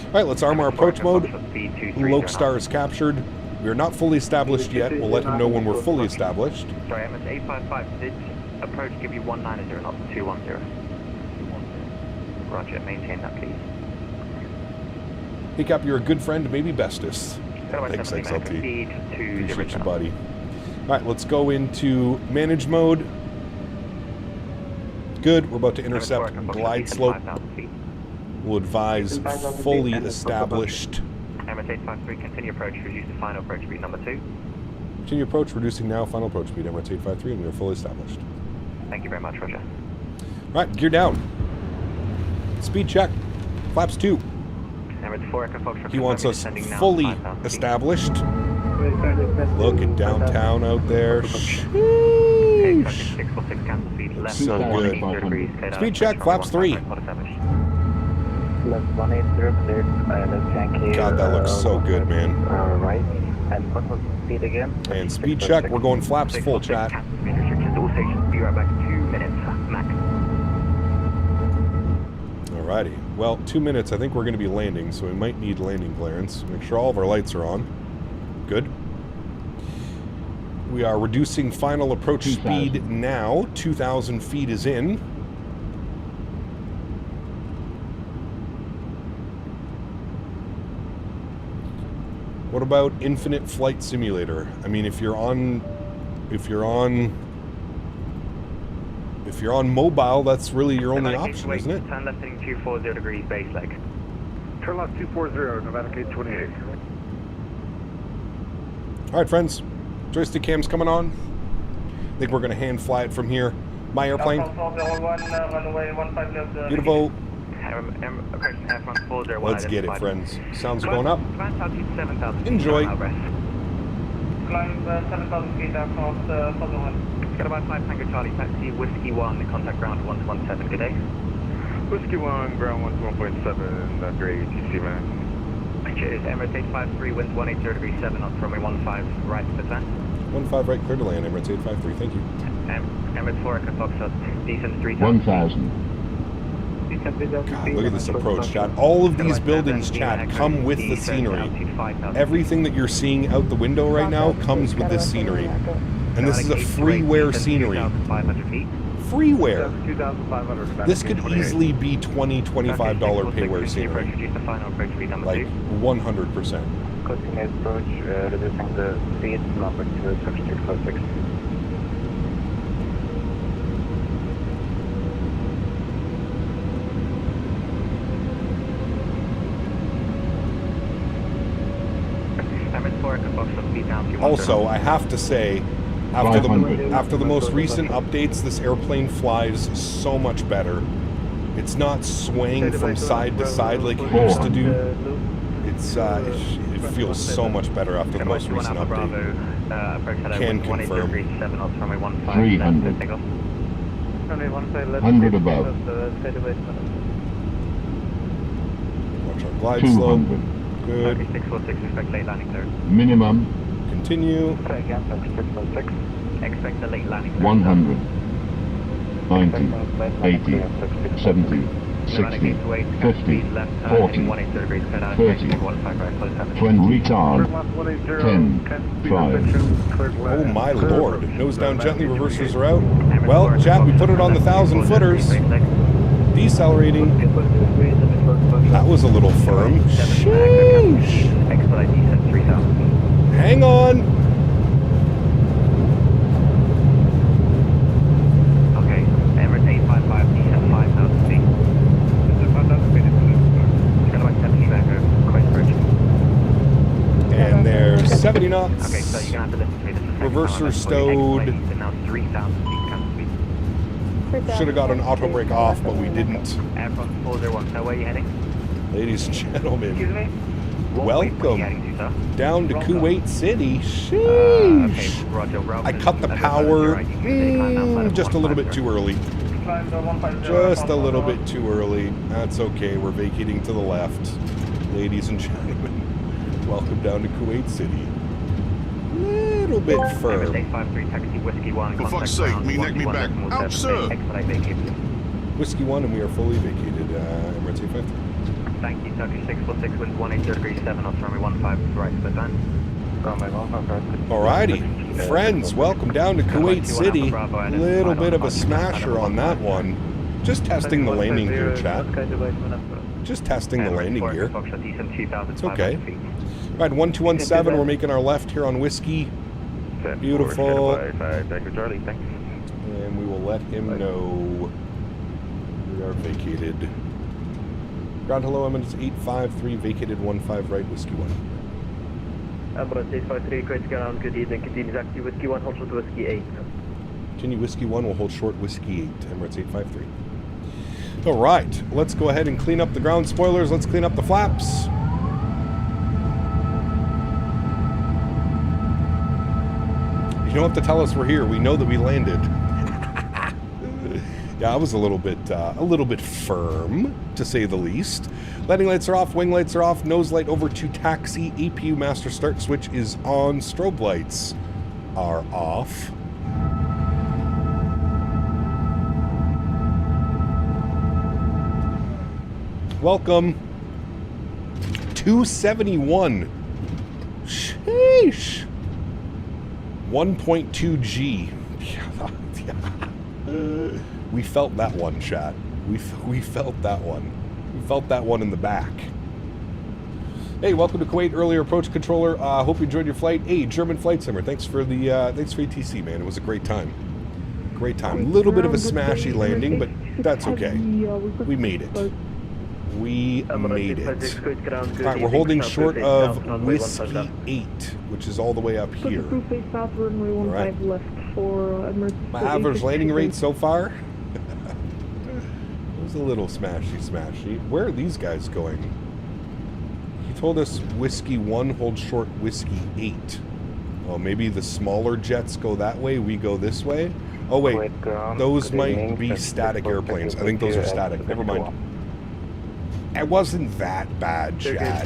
All right, let's arm our approach mode. Lokestar is captured. We are not fully established yet. We'll let him know when we're fully established. Sorry, MS 855, did approach give you 190, not 210? Roger, maintain that, please. Hey Cap, you're a good friend, maybe bestest. Thanks, XLT. Appreciate you, buddy. All right, let's go into manage mode. Good, we're about to intercept glide slope. We'll advise fully established. Emirates 853, continue approach, reduce the final approach speed number 2. Continue approach, reducing now final approach speed, Emirates 853, and we are fully established. Thank you very much, Roger. All right, gear down. Speed check. Flaps 2. Emirates 4, Echo Fox, he wants us fully established. Look at downtown out there. So good. Speed check, flaps 3. God, that looks so good, man. Right. And what was the speed again? And speed check, we're going flaps full, chat. All stations, be right back, 2 minutes, max. Alrighty. Well, 2 minutes, I think we're going to be landing, so we might need landing clearance. Make sure all of our lights are on. Good. We are reducing final approach speed now. 2,000 feet is in. What about Infinite Flight Simulator? I mean, if you're on mobile, that's really your only option, isn't it? Turn left heading 240 degrees base leg. Turn left 240, Nevada Gate 28. All right, friends. Joystick cam's coming on. I think we're going to hand fly it from here. My airplane. Beautiful. Let's get it, friends. Sounds going up. Enjoy. Climb 7,000 feet across Southern. Got about 5 Tango Charlie, taxi, Whiskey 1, contact ground 117, good day. Whiskey 1, ground 117, great, TC man. Cheers, Emirates 853, wind 180 degrees 7 knots, runway 15 right for turn. 15 right, clear to land, Emirates 853, thank you. Emirates 4, Echo Foxtrot, descent 3000. 1,000. God, look at this approach, chat. All of these buildings, chat, come with the scenery. Everything that you're seeing out the window right now comes with this scenery. And this is a freeware scenery. Freeware. This could easily be $20, $25 payware scenery. Like 100%. Continue approach, reducing the speed number to 6606. Also, I have to say, after the most recent updates, this airplane flies so much better. It's not swaying from side to side like it used to do. It's it feels so much better after the most recent update. Can confirm. 300. 100 above. Watch our glide slope. Good. Minimum. Continue. Expect the late landing. 100. 90. 80. 70. 60, 50, 40, 30, 20, retard, 10, 5. Oh my lord. Nose down gently, reversers are out. Well, chat, we put it on the 1,000 footers. Decelerating. That was a little firm. Sheesh. Hang on. Okay, Emirates 855 at 5,000 feet. And there's 70 knots. Okay, so you're gonna have to listen to me. This is Reverser stowed. Now 3,000 feet, cancel speed. Should have got an auto brake off, but we didn't. Aircraft 401. Now where are you heading? Ladies and gentlemen, Excuse me? welcome down to Kuwait City. Sheesh. I cut the power just a little bit too early. Just a little bit too early. That's okay. We're vacating to the left. Ladies and gentlemen, welcome down to Kuwait City. Little bit firm. For fuck's sake, me neck me back. Out, sir. Whiskey 1, and we are fully vacated. Emirates 853. Thank you, Turkish 646, winds 180 degrees 7 knots, runway 15, right, split line. Alrighty, friends, welcome down to Kuwait City. Little bit of a smasher on that one. Just testing the landing gear, chat. Just testing the landing gear. It's okay. Right, 1217, we're making our left here on Whiskey. Beautiful. And we will let him know we are vacated. Ground hello, Emirates 853, vacated 15 right, Whiskey 1. Emirates 853, great ground, good evening. Continue active Whiskey 1, hold short Whiskey 8. Continue Whiskey 1, will hold short Whiskey 8, Emirates 853. Alright, let's go ahead and clean up the ground spoilers, let's clean up the flaps. You don't have to tell us we're here, we know that we landed. Yeah, I was a little bit firm, to say the least. Landing lights are off, wing lights are off, nose light over to taxi, APU master start switch is on, strobe lights are off. Welcome. 271. Sheesh. 1.2 G. We felt that one, chat. We felt that one. We felt that one in the back. Hey, welcome to Kuwait. Earlier approach controller. Hope you enjoyed your flight. Hey, German flight simmer. Thanks for the ETC, man. It was a great time. Great time. A little bit of a smashy landing, but that's okay. We made it. We made it. Alright, we're holding short of Whiskey 8, which is all the way up here. Alright. My average landing rate so far? It was a little smashy. Where are these guys going? He told us Whiskey 1 holds short Whiskey 8. Oh, maybe the smaller jets go that way, we go this way? Oh wait, those might be static airplanes. I think those are static. Never mind. It wasn't that bad, Chad.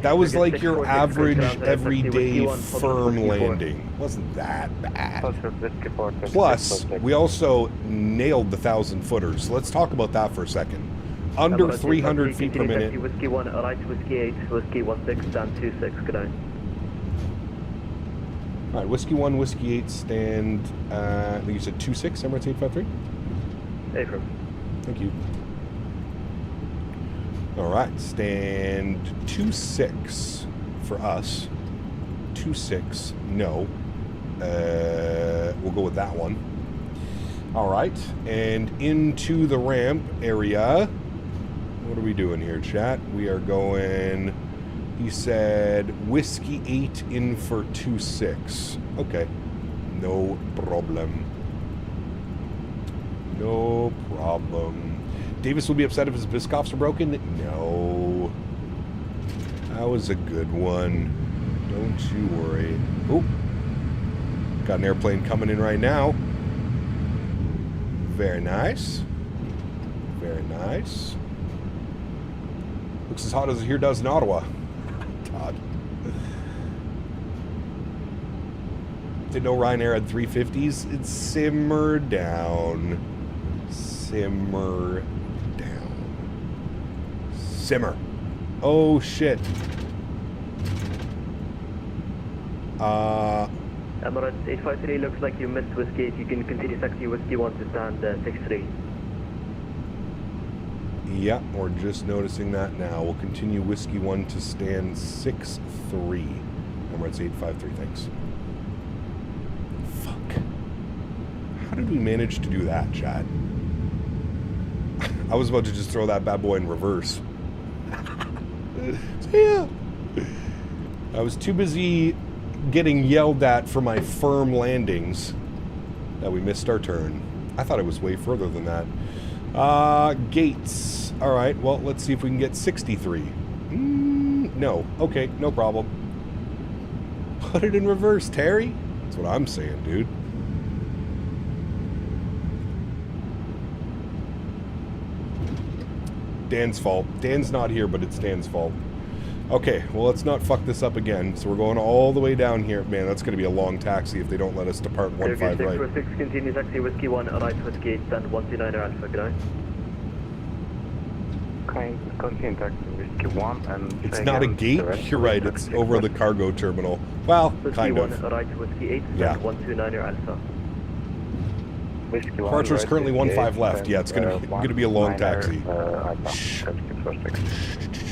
That was like your average, everyday, firm landing. It wasn't that bad. Plus, we also nailed the 1,000 footers. Let's talk about that for a second. Under 300 feet per minute. Whiskey 1, right, Whiskey 8, Whiskey 16, stand 26, good night. Alright, Whiskey 1, Whiskey 8, stand, I think you said 26, Emirates 853? Affirm. Thank you. Alright, stand 26 for us. 26, no. We'll go with that one. Alright, and into the ramp area. What are we doing here, chat? We are going, he said, Whiskey 8 in for 26. Okay, no problem. No problem. Davis will be upset if his biscoffs are broken. No. That was a good one. Don't you worry. Oh. Got an airplane coming in right now. Very nice. Very nice. Looks as hot as it here does in Ottawa. Todd. Didn't know Ryanair had 350s. It's simmer down. Simmer down. Simmer. Oh shit. Emirates 853, looks like you missed whiskey. If you can continue taxi whiskey 1 to stand 6-3. Yeah, we're just noticing that now. We'll continue whiskey 1 to stand 6-3. Emirates 853, thanks. Fuck. How did we manage to do that, Chad? I was about to just throw that bad boy in reverse. So yeah. I was too busy getting yelled at for my firm landings that we missed our turn. I thought it was way further than that. Gates. All right, well, let's see if we can get 63. No. Okay, no problem. Put it in reverse, Terry. That's what I'm saying, dude. Dan's fault. Dan's not here, but it's Dan's fault. Okay, well, let's not fuck this up again. So we're going all the way down here. Man, that's going to be a long taxi if they don't let us depart 15 right. 646, continue taxi whiskey 1, right whiskey 8, stand 129 Alpha, good night. Continue taxi whiskey 1 and... It's not a gate? You're right, it's over the cargo terminal. Well, kind of. 1, right whiskey 8, stand yeah. 129 Alpha. Departure is currently 15 left. Yeah, it's gonna be a long taxi.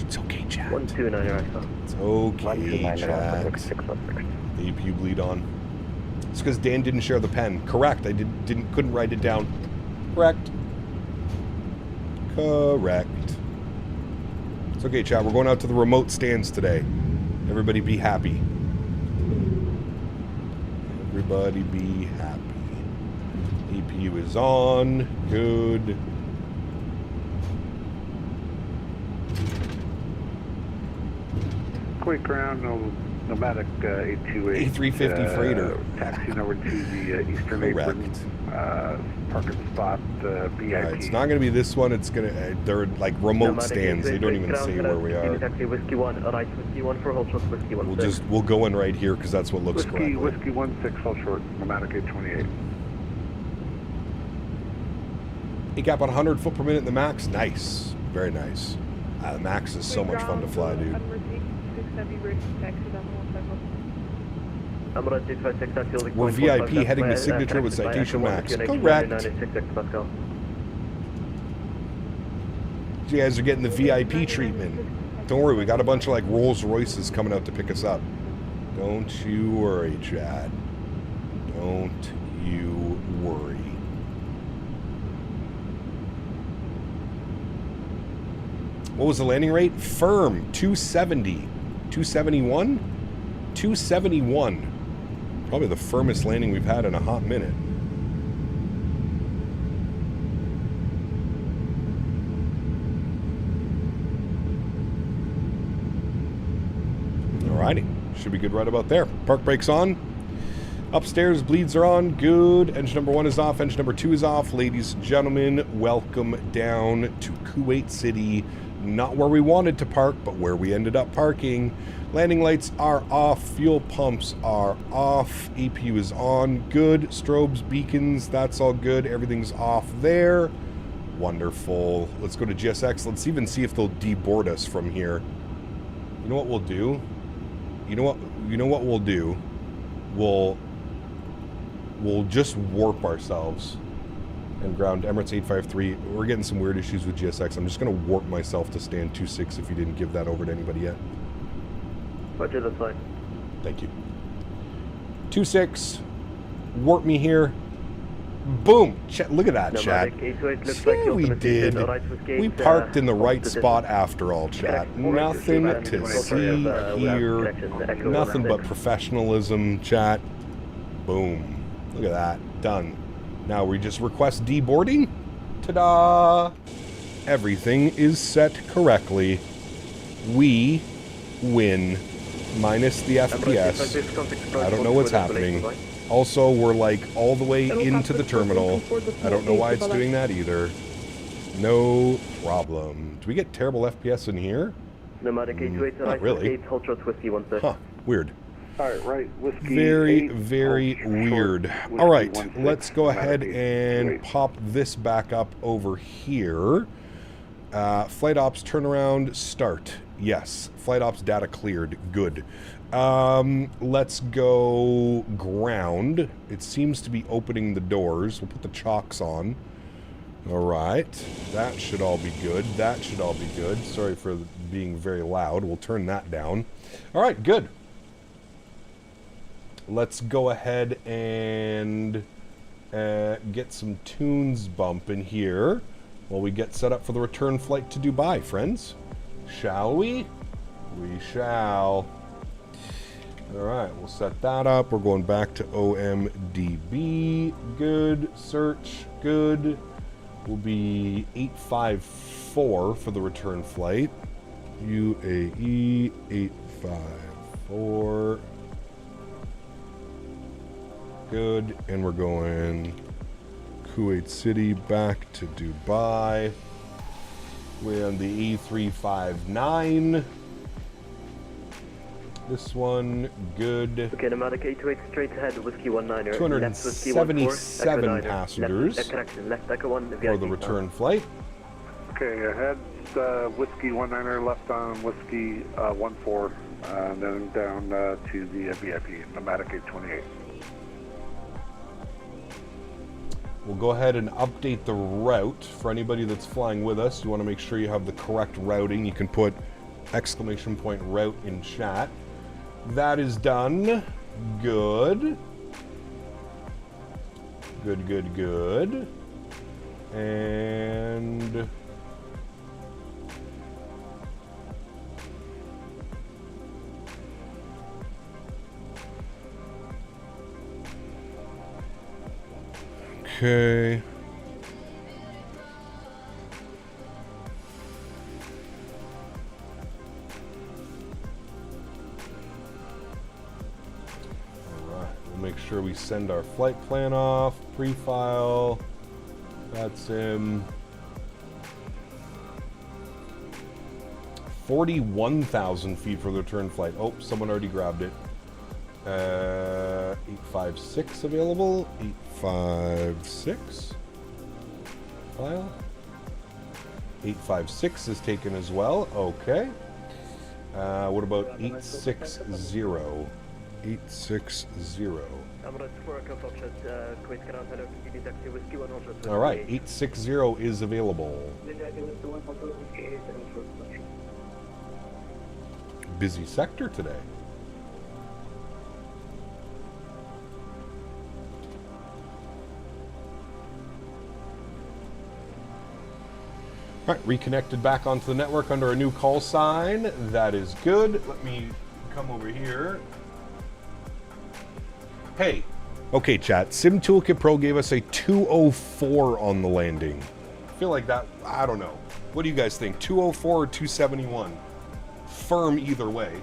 It's okay, Chad. 129 Alpha. It's okay, Chad. The APU bleed on. It's because Dan didn't share the pen. Correct. I couldn't write it down. Correct. Correct. It's okay, Chad. We're going out to the remote stands today. Everybody be happy. Everybody be happy. APU is on. Good. Quick ground, nomadic 828. A350 freighter. Taxiing over to the Eastern Apron parking spot, VIP. It's not going to be this one. It's going to. They're like remote stands. They don't even say where we are. Taxi whiskey 1, right whiskey 1 for hold short whiskey 1. We'll go in right here because that's what looks correct. Whiskey 16 hold short, nomadic 828. ACAP on 100 foot per minute in the max. Nice. Very nice. The max is so much fun to fly, dude. We're VIP heading to Signature with Citation Max. Correct. You guys are getting the VIP treatment. Don't worry, we got a bunch of like Rolls Royces coming out to pick us up. Don't you worry, Chad. Don't you worry. What was the landing rate? Firm, 270. 271? 271. Probably the firmest landing we've had in a hot minute. Alrighty. Should be good right about there. Park brakes on. Upstairs, bleeds are on. Good. Engine number 1 is off. Engine number 2 is off. Ladies and gentlemen, welcome down to Kuwait City. Not where we wanted to park, but where we ended up parking. Landing lights are off. Fuel pumps are off. APU is on. Good. Strobes, beacons, that's all good. Everything's off there. Wonderful. Let's go to GSX. Let's even see if they'll deboard us from here. You know what we'll do? You know what we'll do? We'll just warp ourselves and ground Emirates 853. We're getting some weird issues with GSX. I'm just going to warp myself to stand 26 if you didn't give that over to anybody yet. Roger, that's fine. Thank you. 26. Warp me here. Boom. Look at that, Chad. Yeah, we did. We parked in the right spot after all, Chad. Nothing to see here. Nothing but professionalism, chat. Boom. Look at that. Done. Now we just request deboarding. Ta-da! everything is set correctly, we win. Minus the FPS. I don't know what's happening. Also, we're like all the way into the terminal. I don't know why it's doing that either. No problem. Do we get terrible FPS in here? Not really. Huh, weird. Alright, right. Whiskey very, very weird. Alright, let's go ahead and pop this back up over here. Flight ops turnaround start. Yes. Flight ops data cleared. Good. Let's go ground. It seems to be opening the doors. We'll put the chocks on. Alright. That should all be good. That should all be good. Sorry for being very loud. We'll turn that down. Alright, good. Let's go ahead and get some tunes bumping here while we get set up for the return flight to Dubai, friends. Shall we? We shall. Alright, we'll set that up. We're going back to OMDB. Good. Search. Good. Will be 854 for the return flight. UAE 854. Good. And we're going Kuwait City back to Dubai. We're on the A359. This one, good. Okay, nomadic 828 straight ahead, whiskey 19er. 277 passengers left echo 1, for the return flight. Okay, ahead, whiskey 19er, left on whiskey 14, and then down to the VIP, nomadic 828. We'll go ahead and update the route for anybody that's flying with us. You want to make sure you have the correct routing. You can put ! route in chat. That is done. Good. Good, good, good. And okay. Make sure we send our flight plan off, pre-file, VATSIM. 41,000 feet for the return flight. Oh, someone already grabbed it. 856 available. 856. File. 856 is taken as well. Okay. What about 860? 860. All right, 860 is available. Busy sector today. All right, reconnected back onto the network under a new call sign. That is good. Let me come over here. Hey, okay, chat. Sim Toolkit Pro gave us a 204 on the landing. I feel like that, I don't know. What do you guys think? 204 or 271? Firm either way.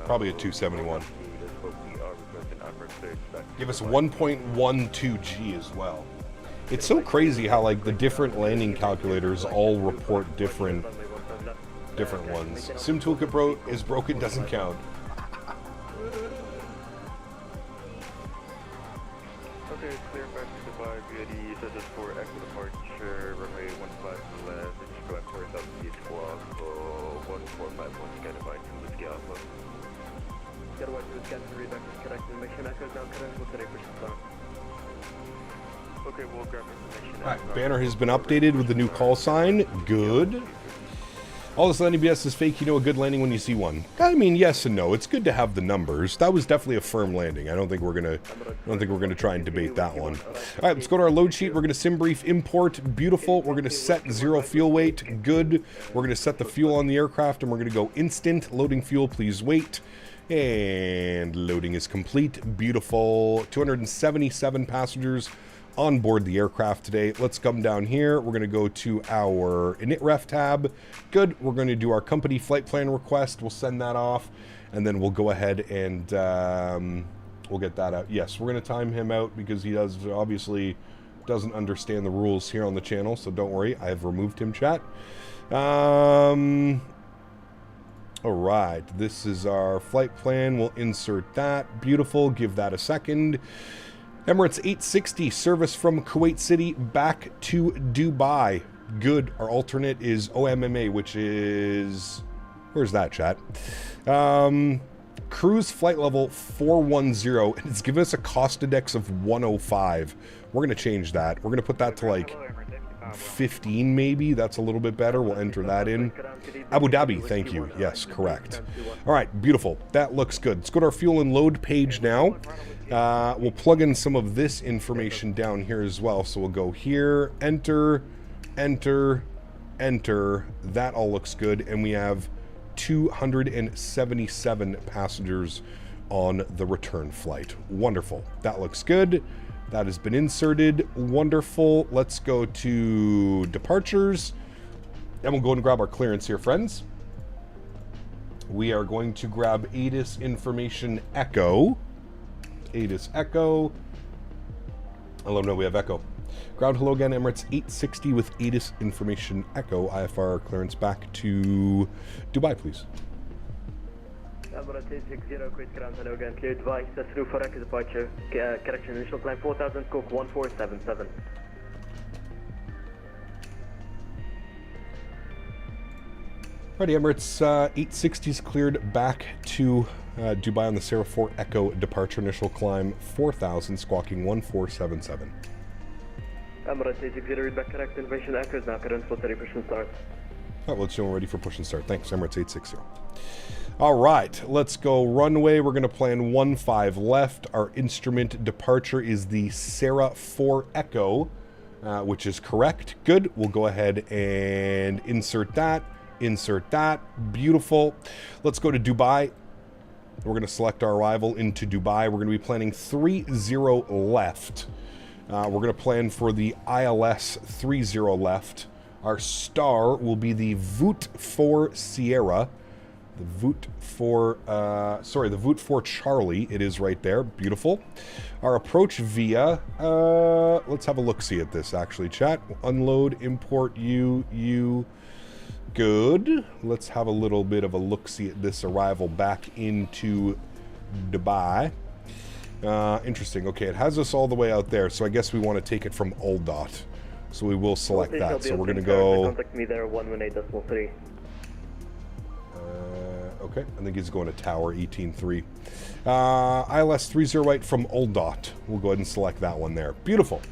Probably a 271. Give us 1.12 G as well. It's so crazy how like the different landing calculators all report different ones. Sim Toolkit Pro is broken, doesn't count. Okay, clear back to Dubai via the Souza for exit departure, runway 15 left, and just going for Southeast squawk, 1451, scan Dubai to Whiskey Alpha. Get away to the scan to read back to connected, make sure echoes down, connect with today for some time. Okay, we'll grab information. Alright, banner has been updated with the new call sign. Good. All this landing BS is fake. You know a good landing when you see one. I mean, yes and no. It's good to have the numbers. That was definitely a firm landing. I don't think we're gonna try and debate that one. All right, let's go to our load sheet. We're gonna sim brief import. Beautiful. We're gonna set 0 fuel weight. Good. We're gonna set the fuel on the aircraft, and we're gonna go instant loading fuel. Please wait. And loading is complete. Beautiful. 277 passengers on board the aircraft today. Let's come down here. We're going to go to our iniRef tab. Good. We're going to do our company flight plan request. We'll send that off, and then we'll go ahead and we'll get that out. Yes, we're going to time him out because he obviously doesn't understand the rules here on the channel, so don't worry. I have removed him, chat. All right. This is our flight plan. We'll insert that. Beautiful. Give that a second. Emirates 860 service from Kuwait City back to Dubai. Good. Our alternate is OMMA, which is... Where's that, chat? Cruise flight level 410, and it's given us a cost index of 105. We're going to change that. We're going to put that to like 15 maybe. That's a little bit better. We'll enter that in. Abu Dhabi, thank you. Yes, correct. All right, beautiful. That looks good. Let's go to our fuel and load page now. We'll plug in some of this information down here as well. So we'll go here, enter, enter, enter. That all looks good. And we have 277 passengers on the return flight. Wonderful. That looks good. That has been inserted. Wonderful. Let's go to departures. And we'll go and grab our clearance here, friends. We are going to grab ATIS information echo. ATIS echo. Hello, no, we have echo. Ground hello again, Emirates 860 with ATIS information echo. IFR clearance back to Dubai, please. Emirates 860, quick ground hello again. Clear Dubai. That's through for echo departure. Correction, initial climb 4000, Koch 1477. Alrighty, Emirates 860 is cleared back to Dubai on the Sarah 4 Echo departure. Initial climb 4000, squawking 1477. Emirates 860, read back correct. Information echo is now current for 30% start. Alright, let's know we're ready for push and start. Thanks, Emirates 860. Alright, let's go runway. We're going to plan 15 left. Our instrument departure is the Sarah 4 Echo, which is correct. Good. We'll go ahead and insert that. Insert that. Beautiful. Let's go to Dubai. We're going to select our arrival into Dubai. We're going to be planning 30 left. We're going to plan for the ILS 30 left. Our star will be the VOOT 4 Sierra. The VOOT 4, the VOOT 4 Charlie. It is right there. Beautiful. Our approach via, let's have a look-see at this, actually, chat. Unload, import, you. Good. Let's have a little bit of a look-see at this arrival back into Dubai. Interesting. Okay, it has us all the way out there, so I guess we want to take it from AlDOT. So we will select that. So we're going to go... Contact me there, 118.3. Okay, I think he's going to Tower 18.3. ILS 308 from AlDOT. We'll go ahead and select that one there. Beautiful.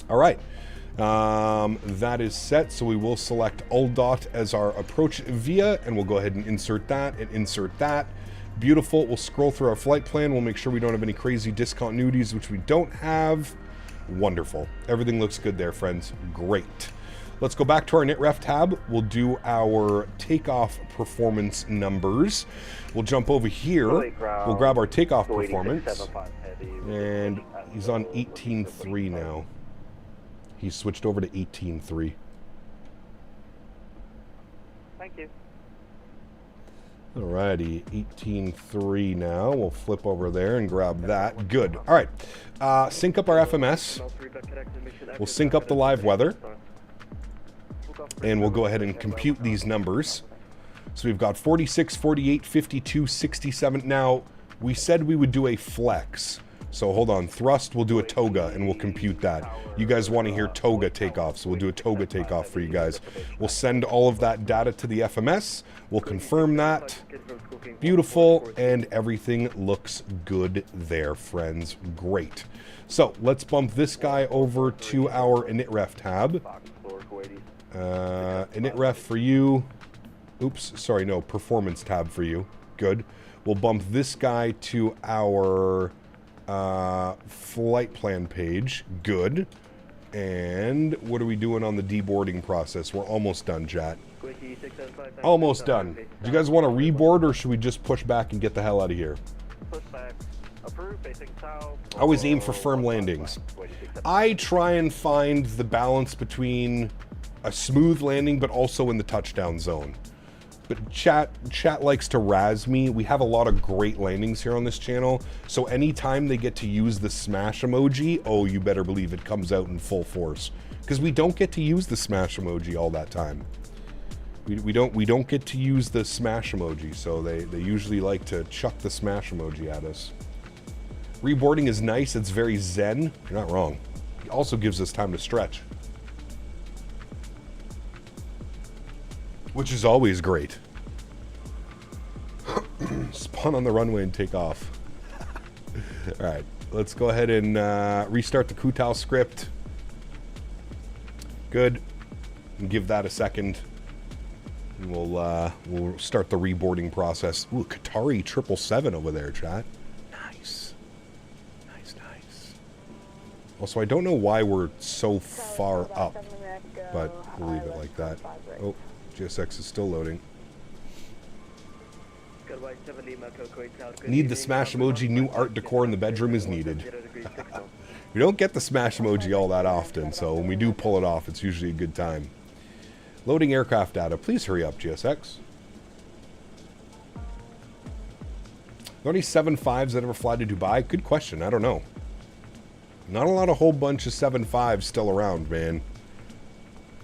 All right. That is set, so we will select AlDOT as our approach via, and we'll go ahead and insert that and insert that. Beautiful. We'll scroll through our flight plan. We'll make sure we don't have any crazy discontinuities, which we don't have. Wonderful. Everything looks good there, friends. Great. Let's go back to our iniRef tab. We'll do our takeoff performance numbers. We'll jump over here. We'll grab our takeoff performance. And he's on 18.3 now. He's switched over to 18.3. Thank you. Alrighty, 18.3 now. We'll flip over there and grab that. Good. All right. Sync up our FMS. We'll sync up the live weather. And we'll go ahead and compute these numbers. So we've got 46, 48, 52, 67. Now, we said we would do a flex. So hold on, thrust, we'll do a toga, and we'll compute that. You guys want to hear toga takeoff, so we'll do a toga takeoff for you guys. We'll send all of that data to the FMS. We'll confirm that. Beautiful, and everything looks good there, friends. Great. So let's bump this guy over to our iniRef tab. iniRef for you. Oops, sorry, no, performance tab for you. Good. We'll bump this guy to our flight plan page. Good. And what are we doing on the deboarding process? We're almost done, chat. Almost done. Do you guys want to reboard, or should we just push back and get the hell out of here? Push back. Approved, facing south. I always aim for firm landings. I try and find the balance between a smooth landing, but also in the touchdown zone. But chat likes to razz me. We have a lot of great landings here on this channel, so anytime they get to use the smash emoji, oh, you better believe it comes out in full force. Because we don't get to use the smash emoji all that time. We don't get to use the smash emoji, so they usually like to chuck the smash emoji at us. Reboarding is nice, it's very zen. You're not wrong. It also gives us time to stretch, which is always great. Spawn on the runway and take off. Alright, let's go ahead and restart the Kutal script. Good. And give that a second. And we'll start the reboarding process. Ooh, Qatari 777 over there, chat. Nice. Nice, nice. Also, I don't know why we're so far up, but we'll leave it like that. Oh, GSX is still loading. Need the smash emoji. New art decor in the bedroom is needed. We don't get the smash emoji all that often, so when we do pull it off, it's usually a good time. Loading aircraft data. Please hurry up, GSX. Are there any 75s that ever fly to Dubai? Good question. I don't know. Not a whole bunch of 75s still around, man.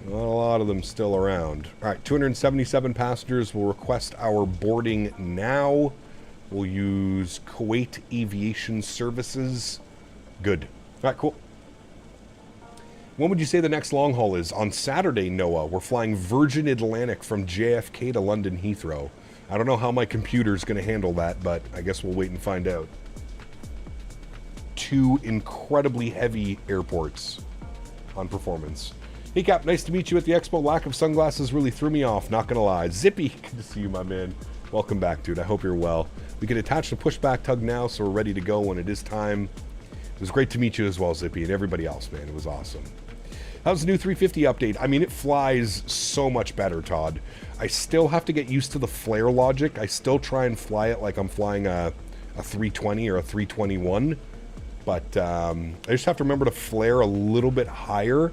Not a lot of them still around. All right, 277 passengers will request our boarding now. We'll use Kuwait Aviation Services. Good. All right, cool. When would you say the next long haul is? On Saturday, Noah. We're flying Virgin Atlantic from JFK to London Heathrow. I don't know how my computer's going to handle that, but I guess we'll wait and find out. 2 incredibly heavy airports on performance. Hey, Cap, nice to meet you at the expo. Lack of sunglasses really threw me off, not going to lie. Zippy, good to see you, my man. Welcome back, dude. I hope you're well. We can attach the pushback tug now, so we're ready to go when it is time. It was great to meet you as well, Zippy, and everybody else, man. It was awesome. How's the new 350 update? I mean, it flies so much better, Todd. I still have to get used to the flare logic. I still try and fly it like I'm flying a 320 or a 321. But I just have to remember to flare a little bit higher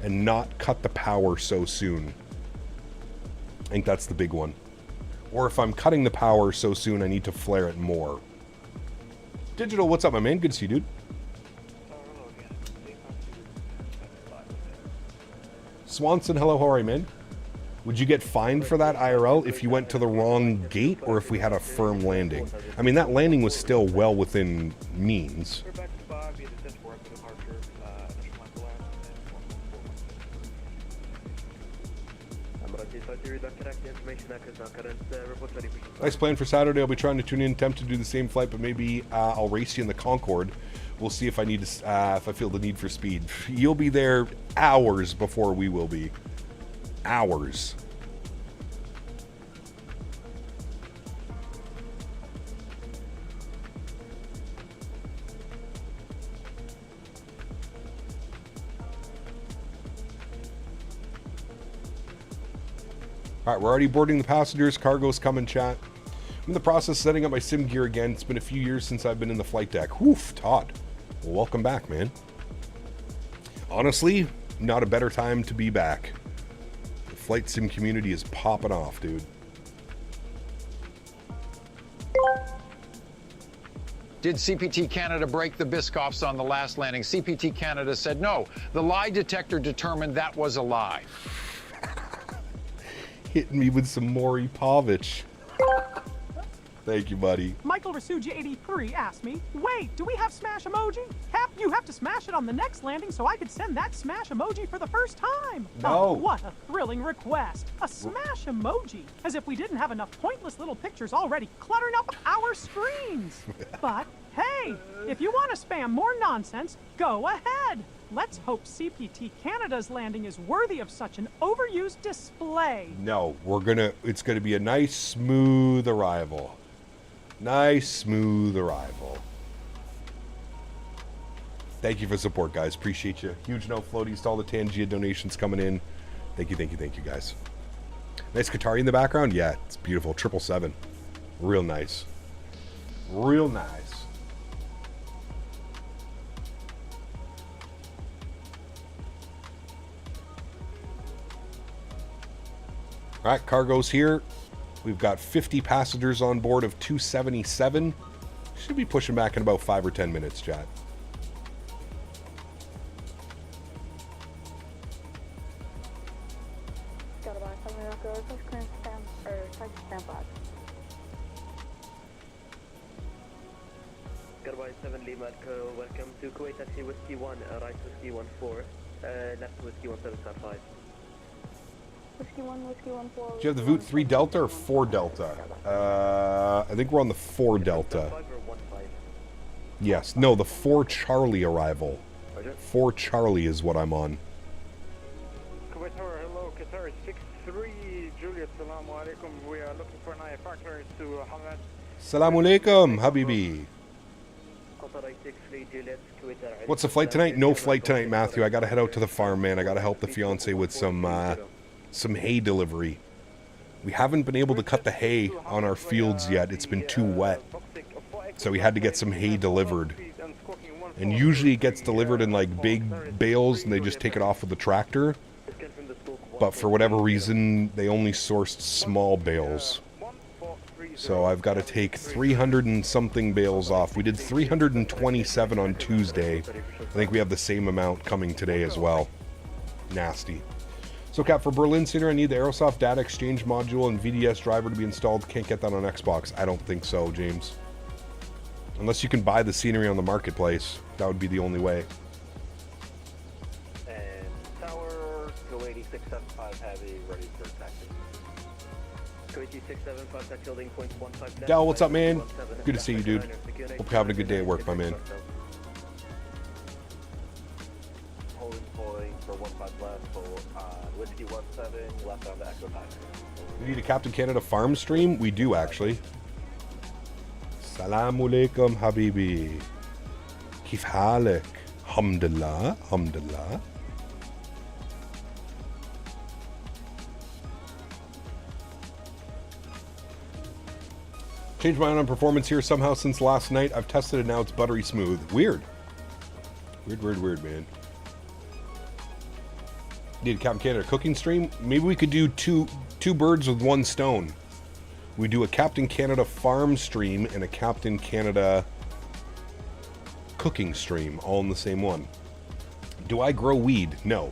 and not cut the power so soon. I think that's the big one. Or if I'm cutting the power so soon, I need to flare it more. Digital, what's up, my man? Good to see you, dude. Swanson, hello, how are you, man? Would you get fined for that IRL if you went to the wrong gate or if we had a firm landing? I mean, that landing was still well within means. Nice plan for Saturday. I'll be trying to tune in, attempt to do the same flight, but maybe I'll race you in the Concorde. We'll see if I need to, if I feel the need for speed. You'll be there hours before we will be. Hours. All right, we're already boarding the passengers. Cargo's coming, chat. I'm in the process of setting up my sim gear again. It's been a few years since I've been in the flight deck. Woof, Todd. Well, welcome back, man. Honestly, not a better time to be back. The flight sim community is popping off, dude. Did CPT Canada break the Biscoffs on the last landing? CPT Canada said no. The lie detector determined that was a lie. Hitting me with some Maury Povich. Thank you, buddy. Michael Rasuja 83 asked me, wait, do we have smash emoji? Cap, you have to smash it on the next landing so I could send that smash emoji for the first time. No. Oh, what a thrilling request. A smash emoji. As if we didn't have enough pointless little pictures already cluttering up our screens. But hey, Hey, if you want to spam more nonsense, go ahead. Let's hope CPT Canada's landing is worthy of such an overused display. No, it's gonna be a nice, smooth arrival. Nice, smooth arrival. Thank you for the support, guys. Appreciate you. Huge no floaties to all the Tangia donations coming in. Thank you, guys. Nice Qatari in the background. Yeah, it's beautiful. 777. Real nice. Real nice. All right, cargo's here. We've got 50 passengers on board of 277. Should be pushing back in about 5 or 10 minutes, chat. Goodbye, 7 Lima Echo. Welcome to Kuwait Taxi Whiskey 1, right Whiskey 14, left Whiskey 1755. Whiskey 1, Whiskey 1, 4. Do you have the Voot 3 Delta or 4 Delta? I think we're on the 4 Delta. Yes. No, the 4 Charlie arrival. 4 Charlie is what I'm on. Kuwait Tower, hello, Qatar 63, Juliet, salamu alaikum. We are looking for an factor to Hamad. Salamu alaikum, Habibi. What's the flight tonight? No flight tonight, Matthew. I gotta head out to the farm, man. I gotta help the fiance with some hay delivery. We haven't been able to cut the hay on our fields yet. It's been too wet. So we had to get some hay delivered. And usually it gets delivered in like big bales and they just take it off with the tractor. But for whatever reason, they only sourced small bales. So I've got to take 300 and something bales off. We did 327 on Tuesday. I think we have the same amount coming today as well. Nasty. So Cap, for Berlin Center, I need the Aerosoft data exchange module and VDS driver to be installed. Can't get that on Xbox. I don't think so, James. Unless you can buy the scenery on the marketplace. That would be the only way. And Tower, go 8675 heavy, ready for taxi. Go 8675, taxi holding points 15 left. Dell, what's up, man? Good to see you, dude. Hope you're having a good day at work, my man. Holding point for 15 left, so Whiskey 17, left on the Echo Tiger. We need a Captain Canada farm stream? We do, actually. Assalamu alaikum, Habibi. Kif halik? Alhamdulillah, alhamdulillah. Changed my mind on performance here somehow since last night. I've tested it now. It's buttery smooth. Weird. Weird, man. Need a Captain Canada cooking stream? Maybe we could do two birds with one stone. We do a Captain Canada farm stream and a Captain Canada cooking stream all in the same one. Do I grow weed? No.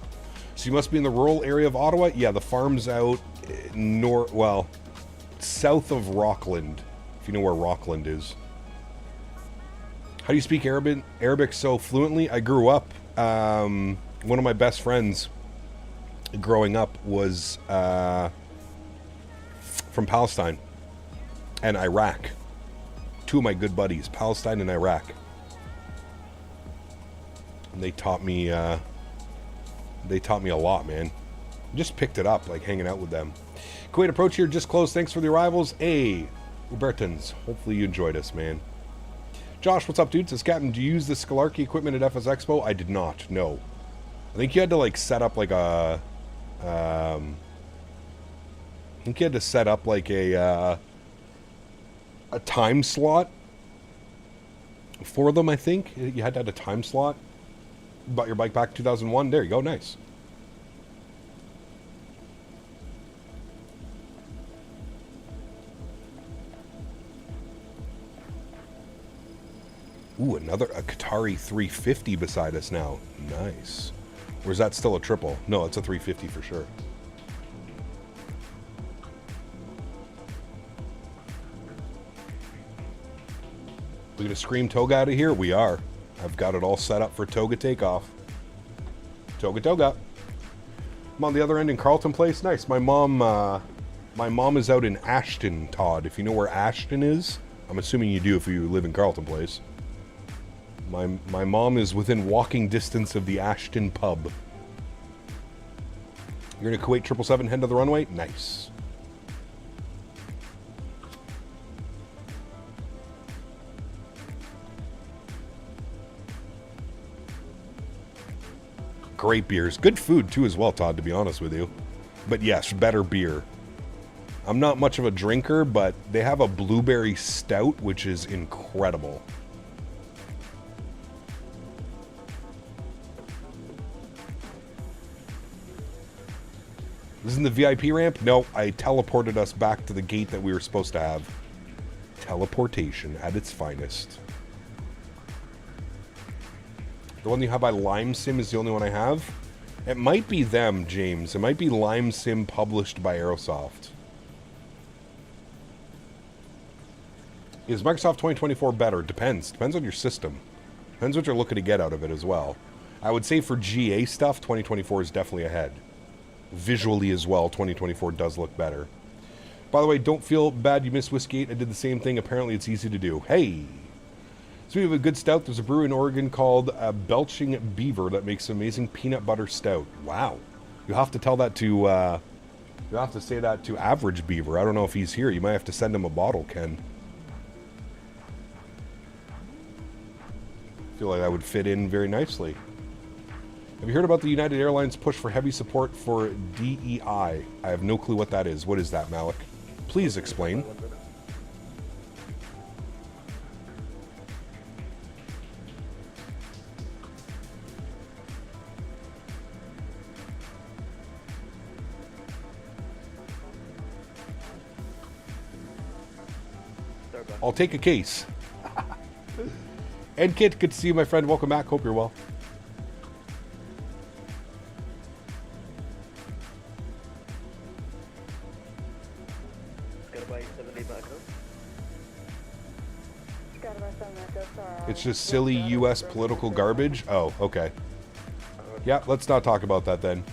So you must be in the rural area of Ottawa? Yeah, the farm's out south of Rockland, if you know where Rockland is. How do you speak Arabic so fluently? I grew up, one of my best friends growing up was from Palestine and Iraq. Two of my good buddies, Palestine and Iraq. And they taught me a lot, man. Just picked it up, like hanging out with them. Kuwait approach here, just closed. Thanks for the arrivals. Hey, Ubertans. Hopefully you enjoyed us, man. Josh, what's up, dude? Says, Captain, do you use the Sólríkt equipment at FS Expo? I did not, no. I think you had to, like, set up, like, a time slot for them, I think. You had to have a time slot. You bought your bike back in 2001. There you go. Nice. Ooh, a Qatari 350 beside us now. Nice. Or is that still a triple? No, it's a 350 for sure. We gonna scream toga out of here? We are. I've got it all set up for toga takeoff. Toga. I'm on the other end in Carleton Place. Nice. My mom is out in Ashton, Todd. If you know where Ashton is, I'm assuming you do if you live in Carleton Place. My mom is within walking distance of the Ashton pub. You're in a Kuwait 777, head to the runway? Nice. Great beers. Good food, too, as well, Todd, to be honest with you. But yes, better beer. I'm not much of a drinker, but they have a blueberry stout, which is incredible. This isn't the VIP ramp? No, I teleported us back to the gate that we were supposed to have. Teleportation at its finest. The one you have by LimeSim is the only one I have. It might be them, James. It might be LimeSim published by Aerosoft. Is Microsoft 2024 better? Depends. Depends on your system. Depends what you're looking to get out of it as well. I would say for GA stuff, 2024 is definitely ahead. Visually as well, 2024 does look better. By the way, don't feel bad you missed Whiskey 8. I did the same thing. Apparently it's easy to do. Hey! So we have a good stout. There's a brewery in Oregon called Belching Beaver that makes an amazing peanut butter stout. Wow. You'll have to tell that to, you'll have to say that to Average Beaver. I don't know if he's here. You might have to send him a bottle, Ken. I feel like that would fit in very nicely. Have you heard about the United Airlines push for heavy support for DEI? I have no clue what that is. What is that, Malik? Please explain. I'll take a case. And Kit, good to see you, my friend. Welcome back. Hope you're well. It's just silly U.S. political garbage? Oh, okay. Yeah, let's not talk about that then.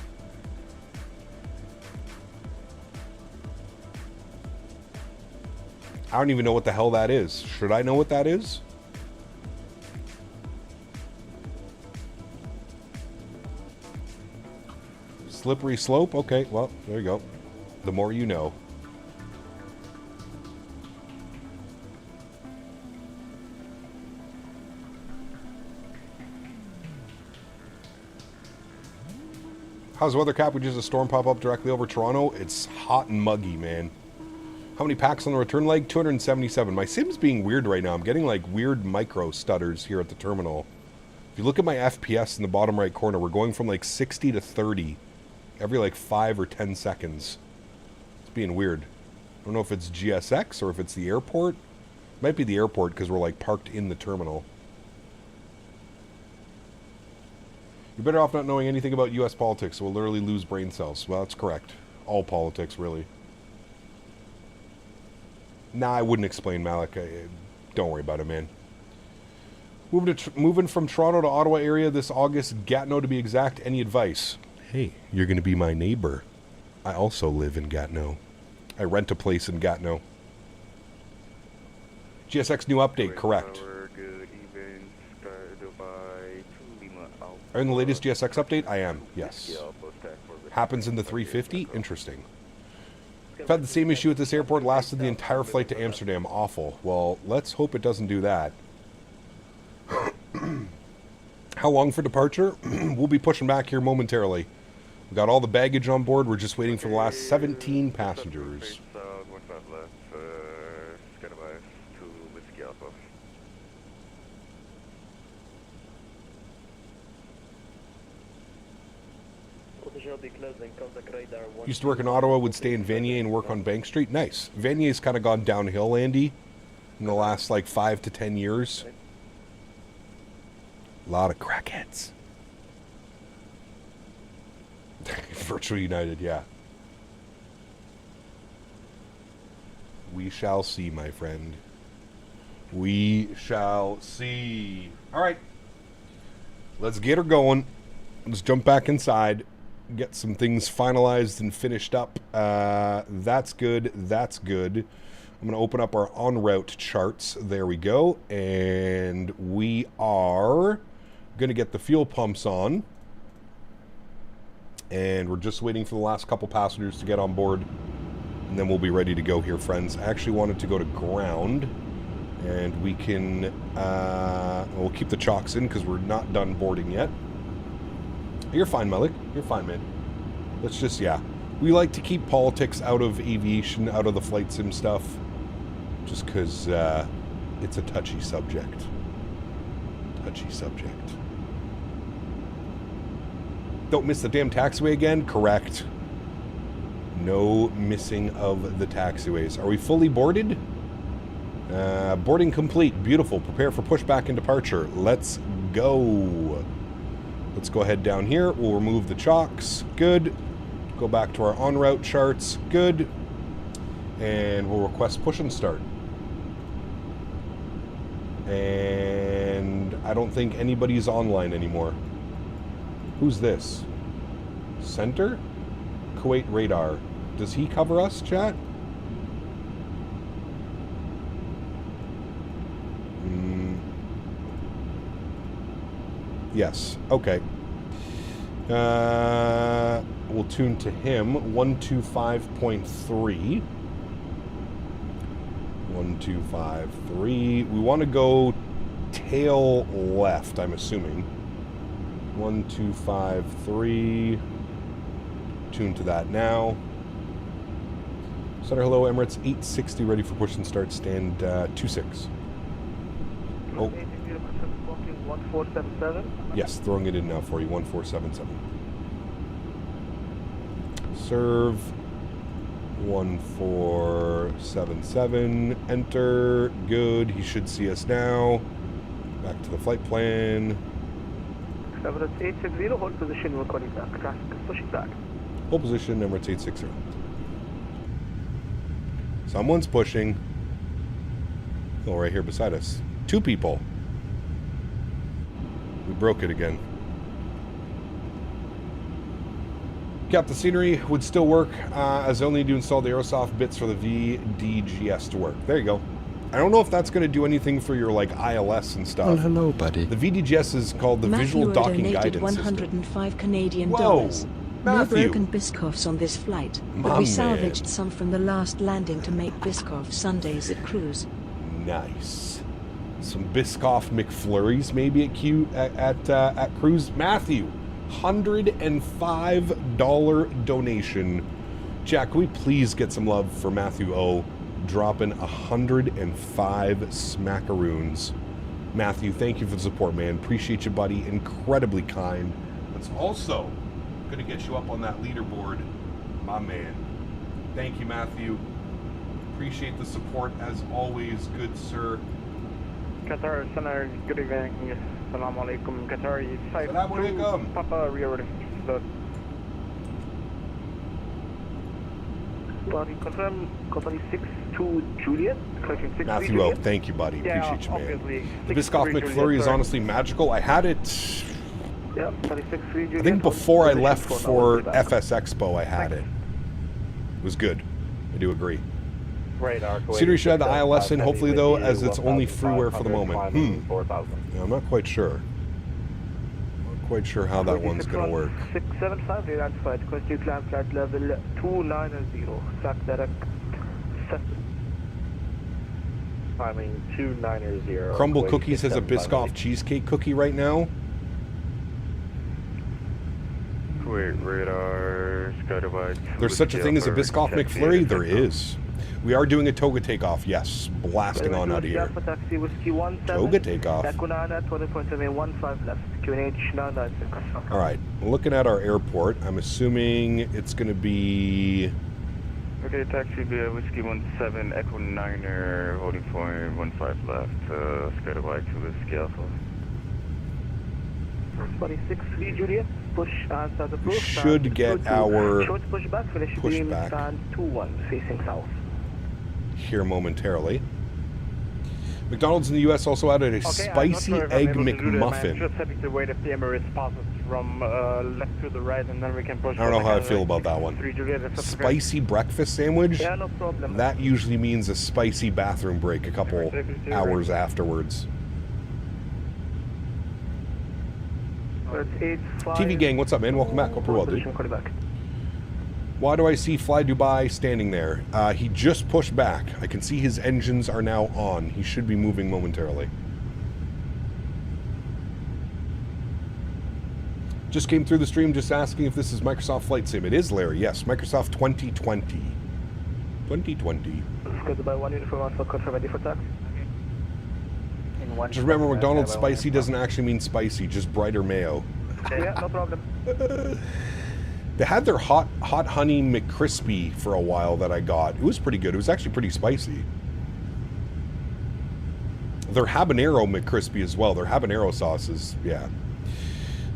I don't even know what the hell that is. Should I know what that is? Slippery slope? Okay, well, there you go. The more you know. How's the weather, Cap? We just had a storm pop up directly over Toronto. It's hot and muggy, man. How many packs on the return leg? 277. My sim's being weird right now. I'm getting like weird micro stutters here at the terminal. If you look at my FPS in the bottom right corner, we're going from like 60 to 30 every like 5 or 10 seconds. It's being weird. I don't know if it's GSX or if it's the airport. It might be the airport because we're like parked in the terminal. You're better off not knowing anything about U.S. politics. We'll literally lose brain cells. Well, that's correct. All politics, really. Nah, I wouldn't explain, Malik. Don't worry about it, man. Moving from Toronto to Ottawa area this August, Gatineau to be exact. Any advice? Hey, you're going to be my neighbor. I also live in Gatineau. I rent a place in Gatineau. GSX new update, correct. Are you in the latest GSX update? I am, yes. Happens in the 350? Interesting. I've had the same issue at this airport, lasted the entire flight to Amsterdam. Awful. Well, let's hope it doesn't do that. How long for departure? We'll be pushing back here momentarily. We've got all the baggage on board. We're just waiting for the last 17 passengers. Used to work in Ottawa, would stay in Vanier and work on Bank Street. Nice. Vanier's kind of gone downhill, Andy, in the last like 5 to 10 years. A lot of crackheads. Virtual United, yeah. We shall see, my friend. We shall see. All right. Let's get her going. Let's jump back inside. Get some things finalized and finished up. That's good. That's good. I'm going to open up our en route charts. There we go. And we are going to get the fuel pumps on. And we're just waiting for the last couple passengers to get on board. And then we'll be ready to go here, friends. I actually wanted to go to ground. And we can... we'll keep the chocks in because we're not done boarding yet. You're fine, Malik. You're fine, man. Let's just, yeah. We like to keep politics out of aviation, out of the flight sim stuff. Just because it's a touchy subject. Touchy subject. Don't miss the damn taxiway again? Correct. No missing of the taxiways. Are we fully boarded? Boarding complete. Beautiful. Prepare for pushback and departure. Let's go. Let's go ahead down here. We'll remove the chocks. Good. Go back to our en route charts. Good. And we'll request push and start. And I don't think anybody's online anymore. Who's this? Center? Kuwait radar. Does he cover us, chat? Yes. Okay. We'll tune to him. 125.3. 1253. We want to go tail left, I'm assuming. 1253. Tune to that now. Center, hello, Emirates 860, ready for push and start, stand 26. Oh. 1477. Yes, throwing it in now for you, 1477. Serve 1477. Enter. Good. He should see us now. Back to the flight plan. Emirates 860, hold position, we're calling back. Traffic is pushing back. Hold position, Emirates 860. Someone's pushing. Oh, right here beside us. Two people. We broke it again. Cap, the scenery would still work as I only need to install the Aerosoft bits for the VDGS to work. There you go. I don't know if that's going to do anything for your like ILS and stuff. Oh, hello, buddy. The VDGS is called the Visual Docking Guidance 105 System. Canadian Whoa, dollars. No Matthew. broken Biscoffs on this flight, but My we man. salvaged some from the last landing to make Biscoff Sundays at cruise. Nice. Some Biscoff McFlurries maybe at cruise. Matthew, $105 donation. Jack, can we please get some love for Matthew O? Dropping 105 smackaroons. Matthew, thank you for the support, man. Appreciate you, buddy. Incredibly kind. That's also going to get you up on that leaderboard, my man. Thank you, Matthew. Appreciate the support as always, good sir. Qatar Center, good evening. Assalamu alaikum. Qatar, side Assalamu alaikum. Papa rear load. Body confirm, Qatar 6-2 Juliet. Matthew O, thank you, buddy. Appreciate you, man. The Biscoff McFlurry is honestly magical. I had it... Yeah, 36 I think before I left for FS Expo, I had it. It was good. I do agree. Scenery should have the ILS in, hopefully, though, as it's only freeware for the moment. Yeah, I'm not quite sure. Not quite sure how that one's going to work. 675, they identified. Request you climb flight level 290. Track direct. Climbing 290. Crumble Cookies has a Biscoff cheesecake cookie right now. Kuwait radar, Skydive. There's such a thing as a Biscoff McFlurry? There is. We are doing a toga takeoff, yes. Blasting on out of here. Toga takeoff. Alright, looking at our airport, I'm assuming it's going to be... Okay, taxi via Whiskey 17, Echo 9er, holding point 15 left, Skydive to Whiskey Alpha. 26 Juliet, push answer the We should get our short pushback, finish beam stand 21 facing south. Here momentarily. McDonald's in the US also added a spicy egg McMuffin. Just having to wait if the Emirates passes from left to the right, and then we can push. I don't know how I feel about that one. Spicy breakfast sandwich? Yeah, no problem. That usually means a spicy bathroom break a couple hours afterwards. TV gang, what's up, man? Welcome back. Hope you're well, dude. Why do I see Fly Dubai standing there? He just pushed back. I can see his engines are now on. He should be moving momentarily. Just came through the stream just asking if this is Microsoft Flight Sim. It is, Larry. Yes, Microsoft 2020. 2020. Just remember, McDonald's spicy doesn't actually mean spicy, just brighter mayo. Yeah, no problem. They had their hot honey McCrispy for a while that I got. It was pretty good. It was actually pretty spicy. Their habanero McCrispy as well. Their habanero sauces, yeah.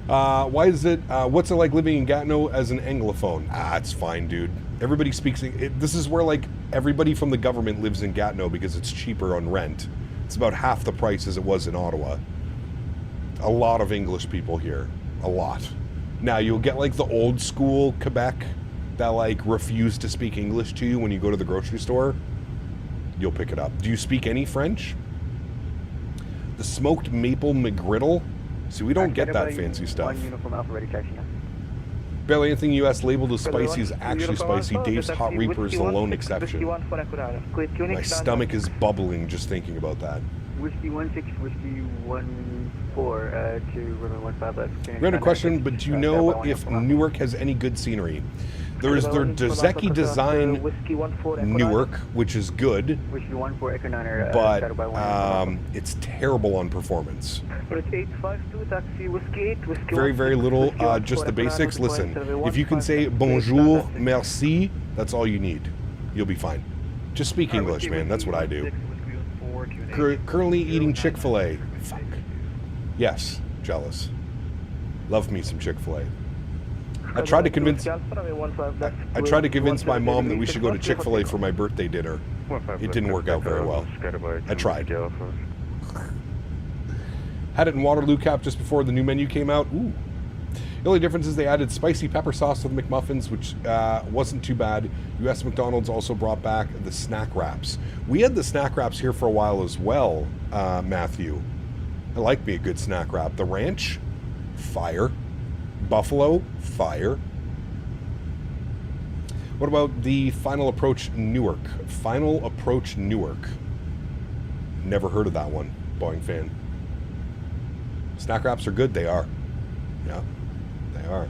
Why is it, what's it like living in Gatineau as an Anglophone? It's fine, dude. Everybody speaks, this is where, like, everybody from the government lives in Gatineau because it's cheaper on rent. It's about half the price as it was in Ottawa. A lot of English people here. A lot. Now, you'll get, like, the old school Quebec that, like, refuse to speak English to you when you go to the grocery store. You'll pick it up. Do you speak any French? The smoked maple McGriddle? See, we don't get that fancy stuff. Barely anything U.S. labeled as spicy is actually spicy. Dave's Hot Reaper is the lone exception. My stomach is bubbling just thinking about that. Whiskey 16, Whiskey 14 to Roman 15. Random question, but do you know if Newark has any good scenery? There is their Dezeki Design Newark, which is good, but it's terrible on performance. Very, very little, just the basics. Listen, if you can say bonjour, merci, that's all you need. You'll be fine. Just speak English, man. That's what I do. Currently eating Chick-fil-A. Fuck. Yes, jealous. Love me some Chick-fil-A. I tried to convince my mom that we should go to Chick-fil-A for my birthday dinner. It didn't work out very well. I tried. Had it in Waterloo Cap just before the new menu came out. Ooh. The only difference is they added spicy pepper sauce to the McMuffins, which wasn't too bad. U.S. McDonald's also brought back the snack wraps. We had the snack wraps here for a while as well, Matthew. I like me a good snack wrap. The ranch, fire. Buffalo, fire. What about the Final Approach Newark? Final Approach Newark. Never heard of that one, Boeing fan. Snack wraps are good, they are. Yeah, they are.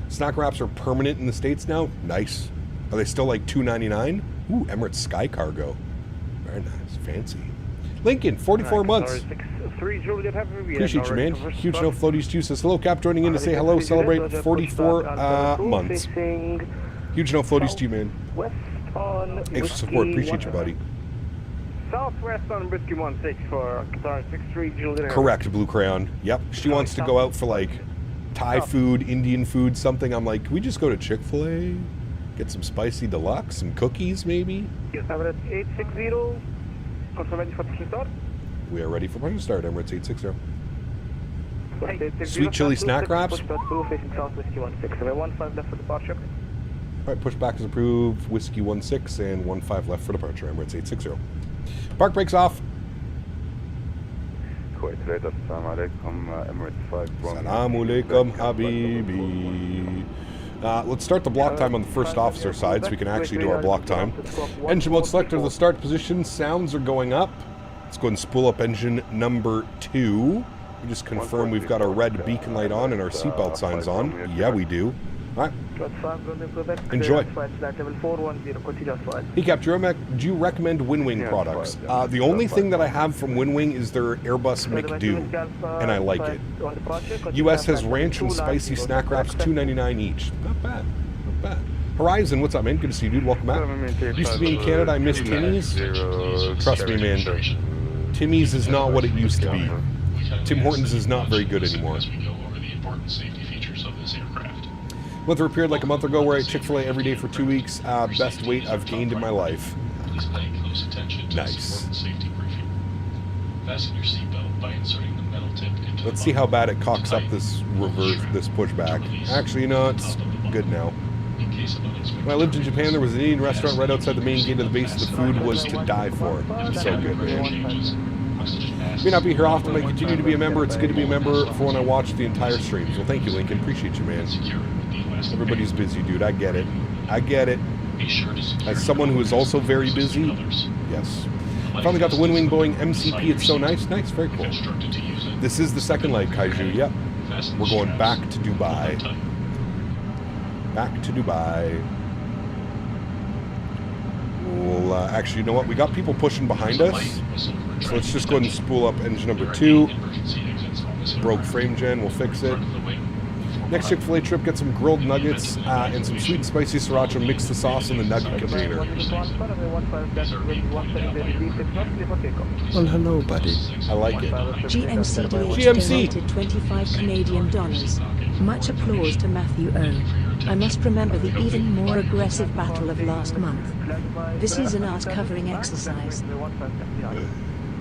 Snack wraps are permanent in the States now? Nice. Are they still like $2.99? Ooh, Emirates Sky Cargo. Very nice, fancy. Lincoln, 44 months. Appreciate you, man. Huge no floaties too. Says hello, Cap, joining in to say hello. Celebrate 44 months. Huge no floaties to you, man. Thanks for support. Appreciate you, buddy. Southwest on Whiskey 16 for Qatar 63 Juliet. Correct, Blue Crayon. Yep. She wants to go out for like Thai food, Indian food, something. I'm like, can we just go to Chick-fil-A? Get some spicy deluxe, some cookies, maybe? Emirates 860. Ready for push start? We are ready for push start, Emirates 860. Sweet chili snack wraps. Alright, pushback is approved. Whiskey 16 and 15 left for departure, Emirates 860. Park brakes off. Kuwait, assalamu alaikum, Emirates 5. Assalamu alaikum, habibi. Let's start the block time on the first officer side so we can actually do our block time. Engine mode selector, the start position. Sounds are going up. Let's go and spool up engine number 2. We just confirm we've got our red beacon light on and our seatbelt signs on. Yeah, we do. All right. Enjoy. Hey, Cap, do you recommend WinWing products? The only thing that I have from WinWing is their Airbus McDo, and I like it. US has ranch and spicy snack wraps, $2.99 each. Not bad. Not bad. Horizon, what's up, man? Good to see you, dude. Welcome back. Used to be in Canada. I miss Timmy's. Trust me, man. Timmy's is not what it used to be. Tim Hortons is not very good anymore. Went through a period like a month ago where I ate Chick-fil-A every day for 2 weeks. Best weight I've gained in my life. Please pay close attention to nice. this important safety briefing. Fasten your seatbelt by inserting the metal tip into Let's see how bad it cocks up this pushback. Actually, it's good now. When I lived in Japan, there was an Indian restaurant right outside the main gate of the base. The food was to die for. It's so good, man. May not be here often, but I continue to be a member. It's good to be a member for when I watch the entire streams. Well, thank you, Lincoln. Appreciate you, man. Everybody's busy, dude. I get it. I get it. As someone who is also very busy, yes. Finally got the Wing Boeing MCP. It's so nice. Nice, very cool. This is the second leg, Kaiju. Yep. We're going back to Dubai. Back to Dubai. Well, actually, you know what? We got people pushing behind us. So let's just go ahead and spool up engine number 2. Broke frame gen. We'll fix it. Next Chick-fil-A trip, get some grilled nuggets and some sweet and spicy sriracha. Mix the sauce in the nugget container. Well, hello, buddy. I like it. GMC donated $25 Canadian. Much applause to Matthew O. I must remember the even more aggressive battle of last month. This is an art-covering exercise.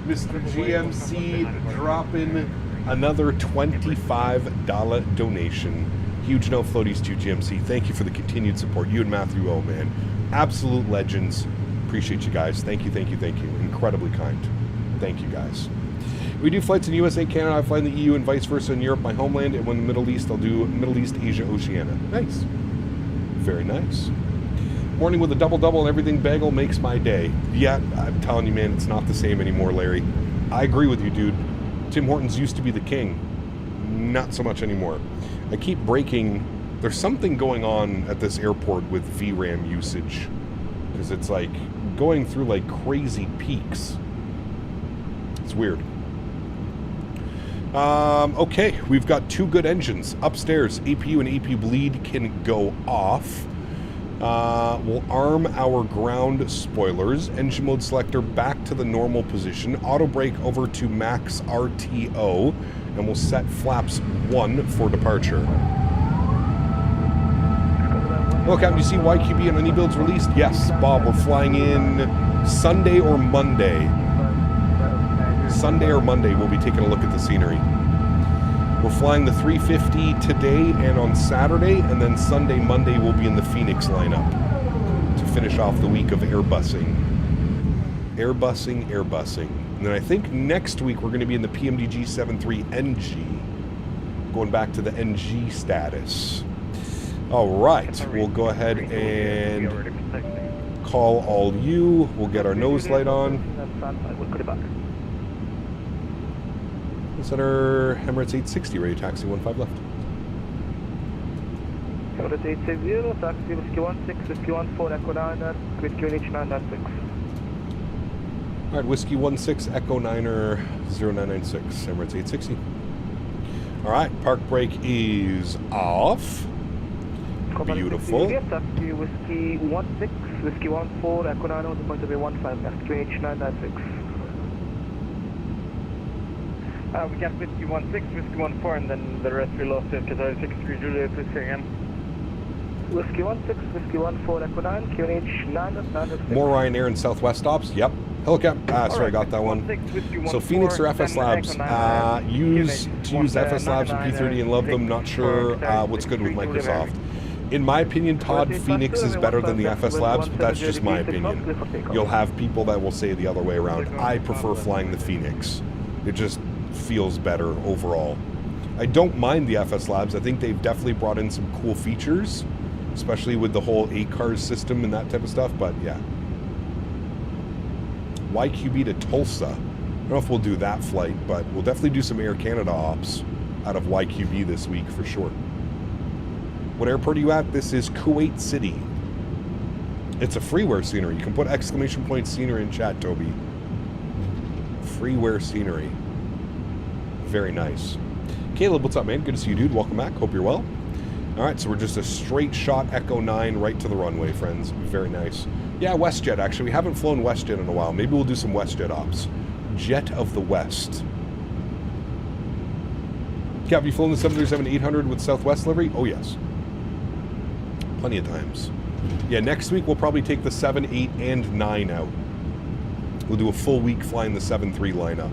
Mr. GMC dropping another $25 donation. Huge no floaties to GMC. Thank you for the continued support. You and Matthew O, man. Absolute legends. Appreciate you guys. Thank you, thank you, thank you. Incredibly kind. Thank you, guys. We do flights in USA, Canada. I fly in the EU and vice versa in Europe, my homeland. And when the Middle East, I'll do Middle East, Asia, Oceania. Nice. Very nice. Morning with a double-double and everything bagel makes my day. Yeah, I'm telling you, man, it's not the same anymore, Larry. I agree with you, dude. Tim Hortons used to be the king. Not so much anymore. I keep breaking. There's something going on at this airport with VRAM usage. Because it's like going through like crazy peaks. It's weird. Okay, we've got 2 good engines. Upstairs, APU and AP bleed can go off. We'll arm our ground spoilers. Engine mode selector back to the normal position. Auto brake over to max RTO. And we'll set flaps 1 for departure. Well, Captain, do you see YQB and iniBuilds released? Yes, Bob, we're flying in Sunday or Monday. Sunday or Monday, we'll be taking a look at the scenery. We're flying the 350 today and on Saturday, and then Sunday, Monday, we'll be in the Phoenix lineup to finish off the week of airbusing. Airbusing. And then I think next week we're going to be in the PMDG 73NG, going back to the NG status. All right, we'll go ahead and call all you. We'll get our nose light on. Center Emirates 860, ready taxi 15 left. Emirates 860, taxi whiskey 16, whiskey 14, Echo 9, quit QNH 996. Alright, whiskey 16, Echo 9er 0996, Emirates 860. Alright, park brake is off. Beautiful. Taxi whiskey 16, whiskey 14, Echo 9 on the point of 15 left, QNH 996. We got whiskey 16, whiskey 14, and then the rest we lost it because I was 63 Juliet, please say again. Whiskey 16, whiskey 14, Echo 9, QNH 996. More Ryanair and Southwest stops, yep. Helicopter, sorry, I got that one. So Phoenix or FS Labs, use FS Labs and P30 and love them, not sure what's good with Microsoft. In my opinion, Todd, Phoenix is better than the FS Labs, but that's just my opinion. You'll have people that will say the other way around. I prefer flying the Phoenix. It just feels better overall. I don't mind the FS Labs. I think they've definitely brought in some cool features, especially with the whole ACARS system and that type of stuff, but yeah. YQB to Tulsa. I don't know if we'll do that flight, but we'll definitely do some Air Canada ops out of YQB this week for sure. What airport are you at? This is Kuwait City. It's a freeware scenery. You can put exclamation point scenery in chat, Toby. Freeware scenery. Very nice. Caleb, what's up, man? Good to see you, dude. Welcome back. Hope you're well. All right, so we're just a straight shot Echo 9 right to the runway, friends. Very nice. Yeah, WestJet, actually. We haven't flown WestJet in a while. Maybe we'll do some WestJet ops. Jet of the West. Cap, have you flown the 737-800 with Southwest livery? Oh, yes. Plenty of times. Yeah, next week we'll probably take the 7, 8, and 9 out. We'll do a full week flying the 7-3 lineup.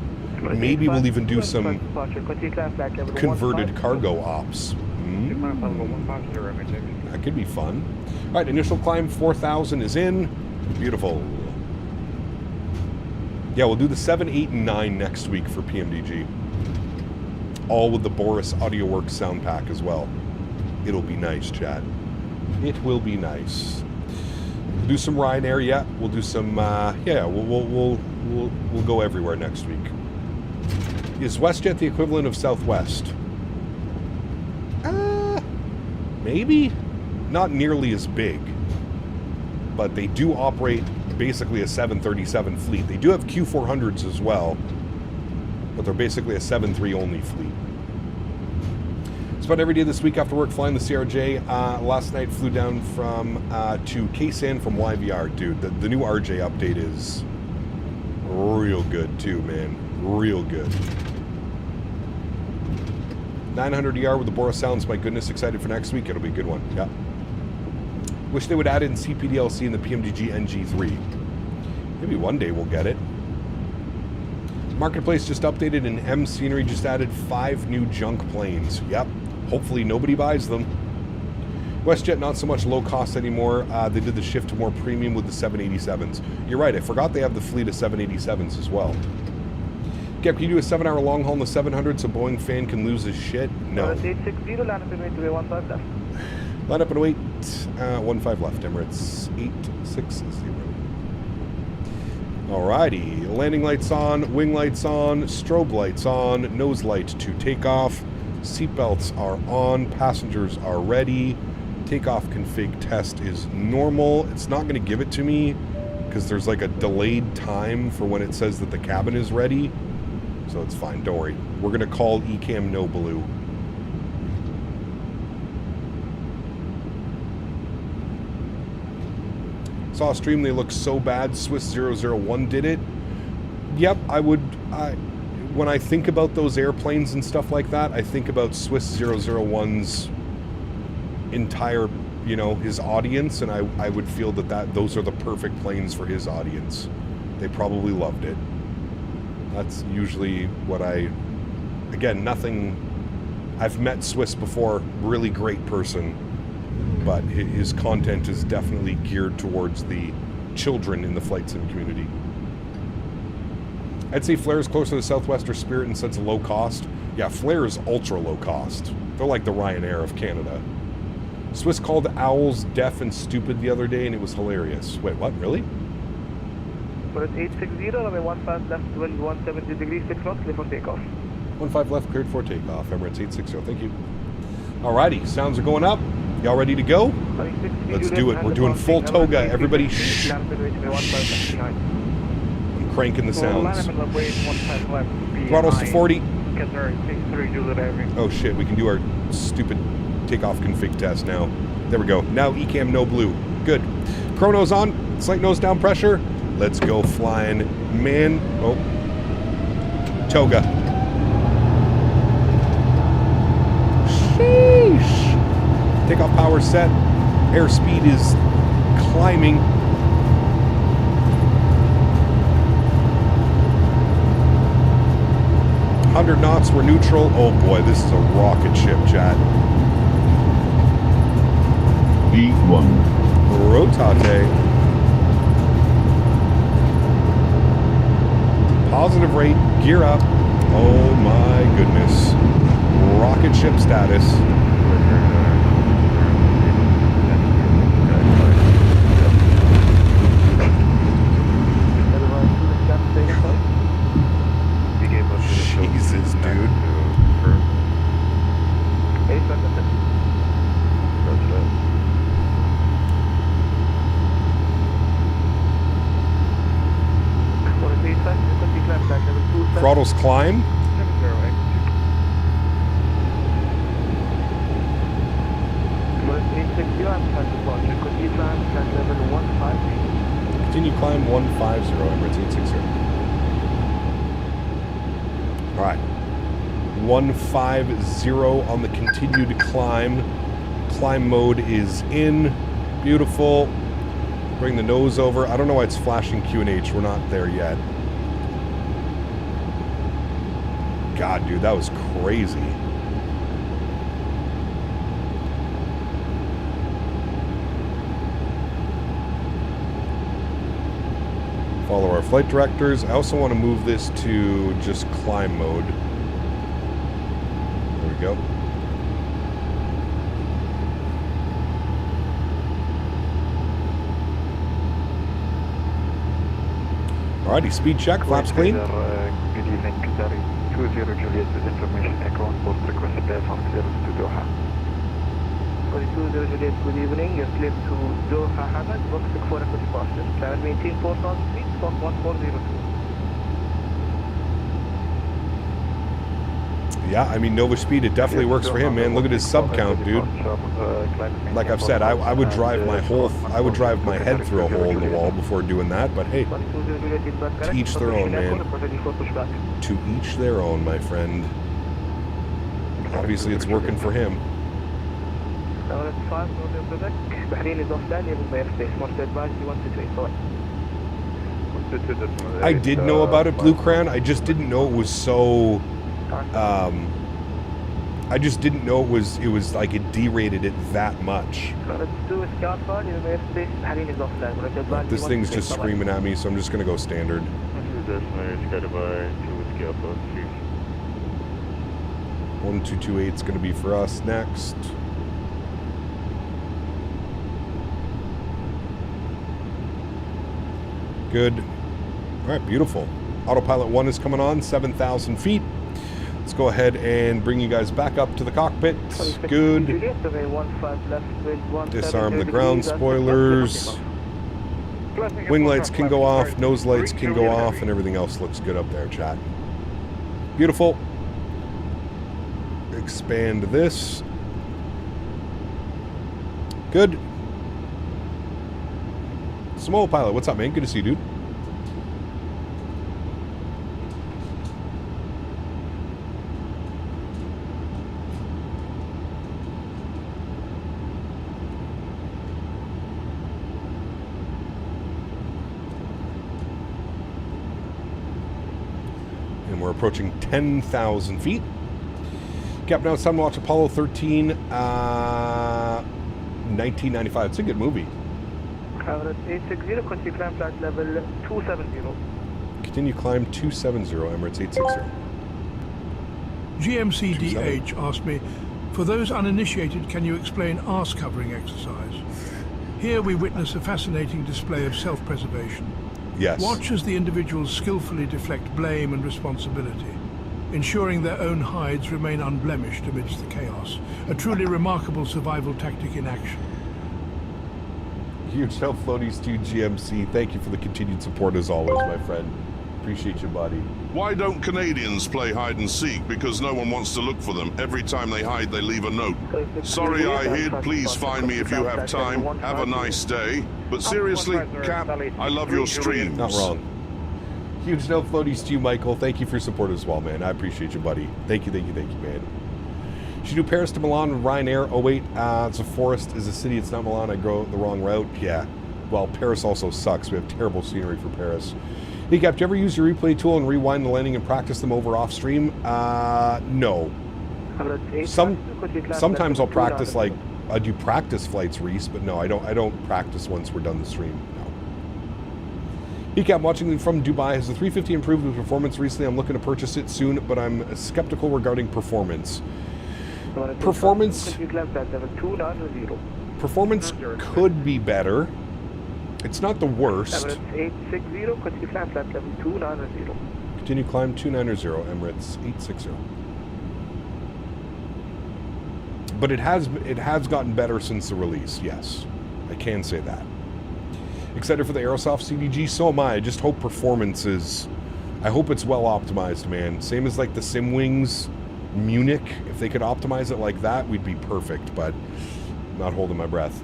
Maybe we'll even do some converted cargo ops. That could be fun. All right, initial climb 4,000 is in. Beautiful. Yeah, we'll do the 7, 8, and 9 next week for PMDG. All with the Boris AudioWorks sound pack as well. It'll be nice, Chad. It will be nice. We'll do some Ryanair, yeah. We'll do some, we'll go everywhere next week. Is WestJet the equivalent of Southwest? Maybe. Not nearly as big. But they do operate basically a 737 fleet. They do have Q400s as well. But they're basically a 737 only fleet. Spent every day this week after work flying the CRJ. Last night flew down to Ksan from YVR. Dude, the new RJ update is real good too, man. Real good. 900 ER with the Boris sounds. My goodness, excited for next week. It'll be a good one. Yeah. Wish they would add in CPDLC in the PMDG NG3. Maybe one day we'll get it. Marketplace just updated and M Scenery just added 5 new junk planes. Yep. Hopefully nobody buys them. WestJet not so much low cost anymore. They did the shift to more premium with the 787s. You're right. I forgot they have the fleet of 787s as well. Gep, can you do a 7-hour long haul in the 700 so Boeing fan can lose his shit? No. 860, line up and wait to 15 left. Line up and wait. 15 left, Emirates. 860. Alrighty. Landing lights on, wing lights on, strobe lights on, nose light to takeoff. Seatbelts are on, passengers are ready. Takeoff config test is normal. It's not going to give it to me because there's like a delayed time for when it says that the cabin is ready. So it's fine, don't worry. We're going to call ECAM no blue. Saw a stream, they look so bad. Swiss 001 did it. Yep, when I think about those airplanes and stuff like that, I think about Swiss 001's entire, his audience, and I would feel that those are the perfect planes for his audience. They probably loved it. That's usually what again, nothing, I've met Swiss before, really great person, but his content is definitely geared towards the children in the flight sim community. I'd say Flair is closer to Southwest or Spirit in sense of low cost. Yeah, Flair is ultra low cost. They're like the Ryanair of Canada. Swiss called owls deaf and stupid the other day, and it was hilarious. Wait, what? Really? But it's 860, runway 15 left, wind 170 degrees, 6 knots, clear for takeoff. 15 left, cleared for takeoff. Emirates 860, thank you. Alrighty, sounds are going up. Y'all ready to go? Let's do it. We're doing full toga. Everybody shh. I'm cranking the sounds. Throttles to 40. Oh shit, we can do our stupid takeoff config test now. There we go. Now ECAM no blue. Good. Chrono's on. Slight nose down pressure. Let's go flying. Man. Oh. Toga. Sheesh. Takeoff power set. Airspeed is climbing. $100 knots, we're neutral. Oh boy, this is a rocket ship, chat. V1. Rotate. Positive rate, gear up. Oh my goodness. Rocket ship status. Jesus, dude. Throttles climb. Continue climb 150, Emirates 860. Alright. 150 on the continued climb. Climb mode is in. Beautiful. Bring the nose over. I don't know why it's flashing QNH. We're not there yet. God, dude, that was crazy. Follow our flight directors. I also want to move this to just climb mode. There we go. Alrighty, speed check, flaps clean. Good evening, Qatari 20 Juliet with information echo on board request clear from Castevens to Doha. 20 Juliet, good evening. You're clear to Doha Hamad, box 64 echo departure. Climb maintain 4,000 feet, squawk 1402. Yeah, I mean, Nova Speed, it definitely works for him, man. Look at his sub count, dude. Like I've said, I would drive my head through a hole in the wall before doing that, but hey, to each their own, man. To each their own, my friend. Obviously, it's working for him. I did know about it, Blue Crown. I just didn't know it was so... I just didn't know it was like it derated it that much. This thing's just screaming at me, so I'm just gonna go standard. 1228 is gonna be for us next. Good. All right, beautiful. Autopilot 1 is coming on, 7,000 feet. Let's go ahead and bring you guys back up to the cockpit. Good. Disarm the ground spoilers. Wing lights can go off, nose lights can go off, and everything else looks good up there, chat. Beautiful. Expand this. Good. Small pilot, what's up, man? Good to see you, dude. We're approaching 10,000 feet. Captain, now it's time to watch Apollo 13, 1995. It's a good movie. 860, continue climb flight level 270. Continue climb 270, Emirates 860. GMCDH asked me, for those uninitiated, can you explain arse covering exercise? Here we witness a fascinating display of self-preservation. Yes. Watch as the individuals skillfully deflect blame and responsibility, ensuring their own hides remain unblemished amidst the chaos. A truly remarkable survival tactic in action. Huge help, Floaties to GMC. Thank you for the continued support as always, my friend. Appreciate you, buddy. Why don't Canadians play hide and seek? Because no one wants to look for them. Every time they hide, they leave a note. Sorry I hid, please find me if you have time. Have a nice day. But seriously, Cap, I love your streams. Not wrong. Huge no floaties to you, Michael. Thank you for your support as well, man. I appreciate you, buddy. Thank you, man. Should do Paris to Milan with Ryanair. Oh, wait. It's a forest. Is a city. It's not Milan. I go the wrong route. Yeah. Well, Paris also sucks. We have terrible scenery for Paris. Hey, Cap, do you ever use your replay tool and rewind the landing and practice them over off stream? No. Sometimes I'll practice, like, I do practice flights, Reese, but no, I don't practice once we're done the stream. No. Hey, Cap, watching from Dubai. Has the 350 improved with performance recently? I'm looking to purchase it soon, but I'm skeptical regarding performance. Performance could be better. It's not the worst. Continue climb 290, Emirates 860. But it has gotten better since the release, yes. I can say that. Excited for the Aerosoft CDG? So am I. I just hope performance is... I hope it's well optimized, man. Same as like the Simwings Munich. If they could optimize it like that, we'd be perfect, but I'm not holding my breath.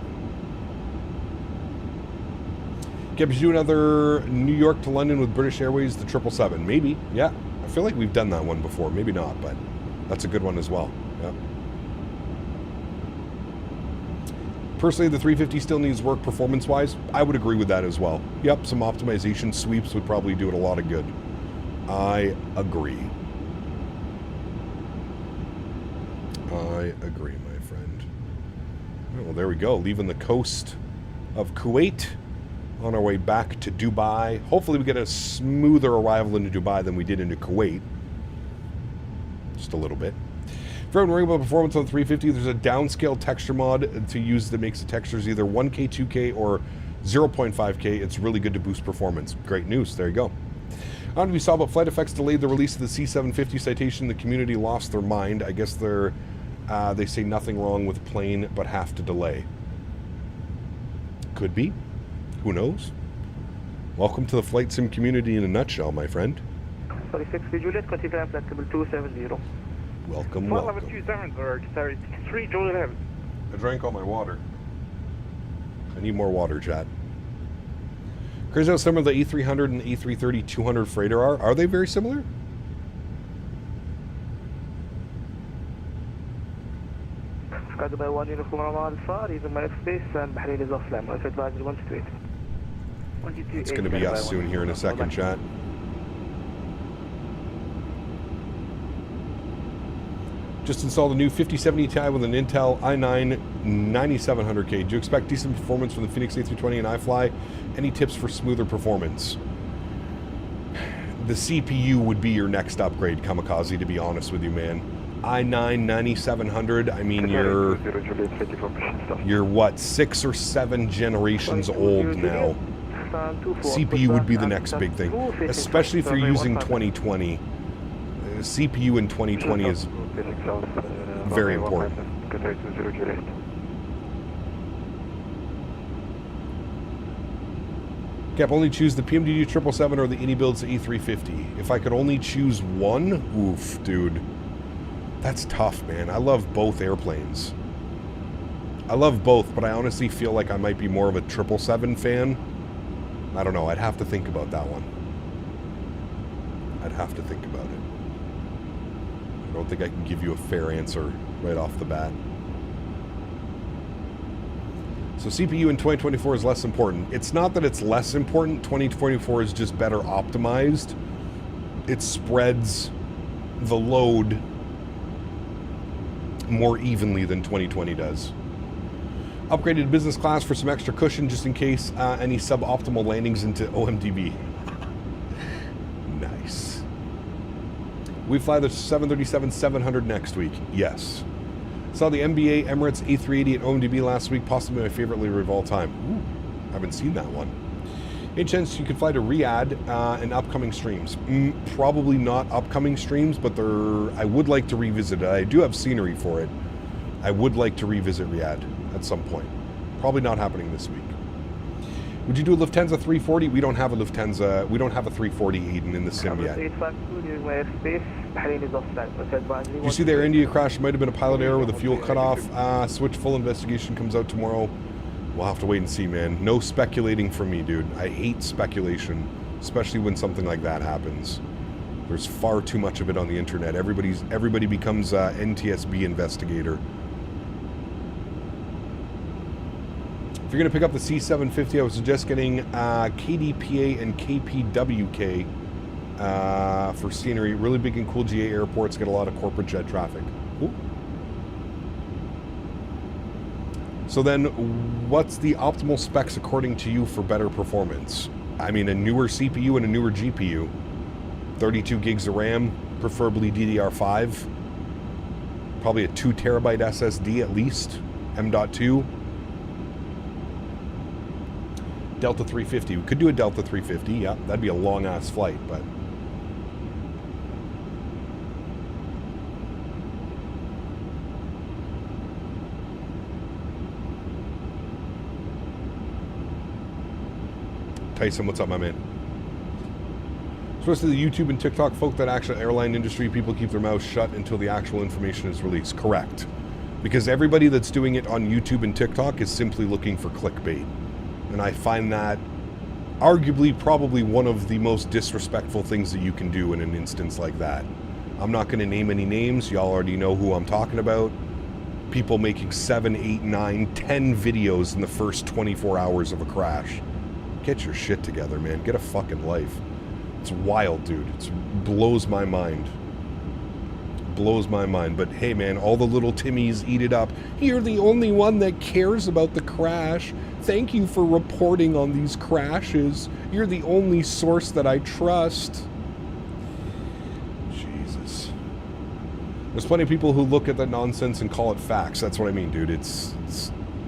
Can you do another New York to London with British Airways, the 777? Maybe, yeah. I feel like we've done that one before. Maybe not, but that's a good one as well. Yeah. Personally, the 350 still needs work performance-wise. I would agree with that as well. Yep, some optimization sweeps would probably do it a lot of good. I agree. I agree, my friend. Well, there we go. Leaving the coast of Kuwait on our way back to Dubai. Hopefully we get a smoother arrival into Dubai than we did into Kuwait. Just a little bit. For everyone worrying about performance on the 350, there's a downscale texture mod to use that makes the textures either 1K, 2K, or 0.5K. It's really good to boost performance. Great news. There you go. We saw about flight effects delayed the release of the C750 citation. The community lost their mind. I guess they say nothing wrong with plane, but have to delay. Could be. Who knows? Welcome to the flight sim community in a nutshell, my friend. Sorry, 6 Juliet, continue flexible 270. Welcome, 41127, or sorry, 3 Juliet. I drank all my water. I need more water, chat. Crazy how similar the A300 and A330-200 freighter are. Are they very similar? Dubai 1 uniform Alpha, even my space, and Bahrain is off line. If advisory 128. It's going to be us soon here in a second, chat. Just installed a new 5070 Ti with an Intel i9 9700K. Do you expect decent performance from the Phoenix A320 and iFly? Any tips for smoother performance? The CPU would be your next upgrade, Kamikaze, to be honest with you, man. i9 9700, I mean, you're what, 6 or 7 generations old now. CPU would be the next big thing, especially if you're using 2020. CPU in 2020 is very important. Cap, only choose the PMDD 777 or the iniBuilds A350. If I could only choose one, oof, dude. That's tough, man. I love both airplanes. I love both, but I honestly feel like I might be more of a 777 fan. I don't know. I'd have to think about that one. I'd have to think about it. I don't think I can give you a fair answer right off the bat. So CPU in 2024 is less important. It's not that it's less important. 2024 is just better optimized. It spreads the load more evenly than 2020 does. Upgraded to business class for some extra cushion just in case any suboptimal landings into OMDB. Nice. We fly the 737-700 next week. Yes. Saw the MBA Emirates A380 at OMDB last week, possibly my favorite layer of all time. Ooh, haven't seen that one. Any chance you could fly to Riyadh in upcoming streams? Probably not upcoming streams, but I would like to revisit it. I do have scenery for it. I would like to revisit Riyadh at some point. Probably not happening this week. Would you do a Lufthansa 340? We don't have a Lufthansa. We don't have a 340 Aiden in the sim yet. You see the Air India crash might have been a pilot error with a fuel cutoff. Switch full investigation comes out tomorrow. We'll have to wait and see, man. No speculating from me, dude. I hate speculation, especially when something like that happens. There's far too much of it on the internet. Everybody becomes NTSB investigator. If you're going to pick up the C750, I would suggest getting KDPA and KPWK for scenery. Really big and cool GA airports, get a lot of corporate jet traffic. Cool. So then, what's the optimal specs according to you for better performance? I mean, a newer CPU and a newer GPU. 32 gigs of RAM, preferably DDR5. Probably a 2 terabyte SSD at least, M.2. Delta 350. We could do a Delta 350, yeah. That'd be a long-ass flight, but... Tyson, what's up, my man? Especially the YouTube and TikTok folk, that actual airline industry, people keep their mouths shut until the actual information is released. Correct. Because everybody that's doing it on YouTube and TikTok is simply looking for clickbait. And I find that arguably probably one of the most disrespectful things that you can do in an instance like that. I'm not going to name any names. Y'all already know who I'm talking about. People making 7, 8, 9, 10 videos in the first 24 hours of a crash. Get your shit together, man. Get a fucking life. It's wild, dude. It blows my mind. blows my mind. But hey, man, all the little Timmies eat it up. You're the only one that cares about the crash. Thank you for reporting on these crashes. You're the only source that I trust. Jesus. There's plenty of people who look at that nonsense and call it facts. That's what I mean, dude. It's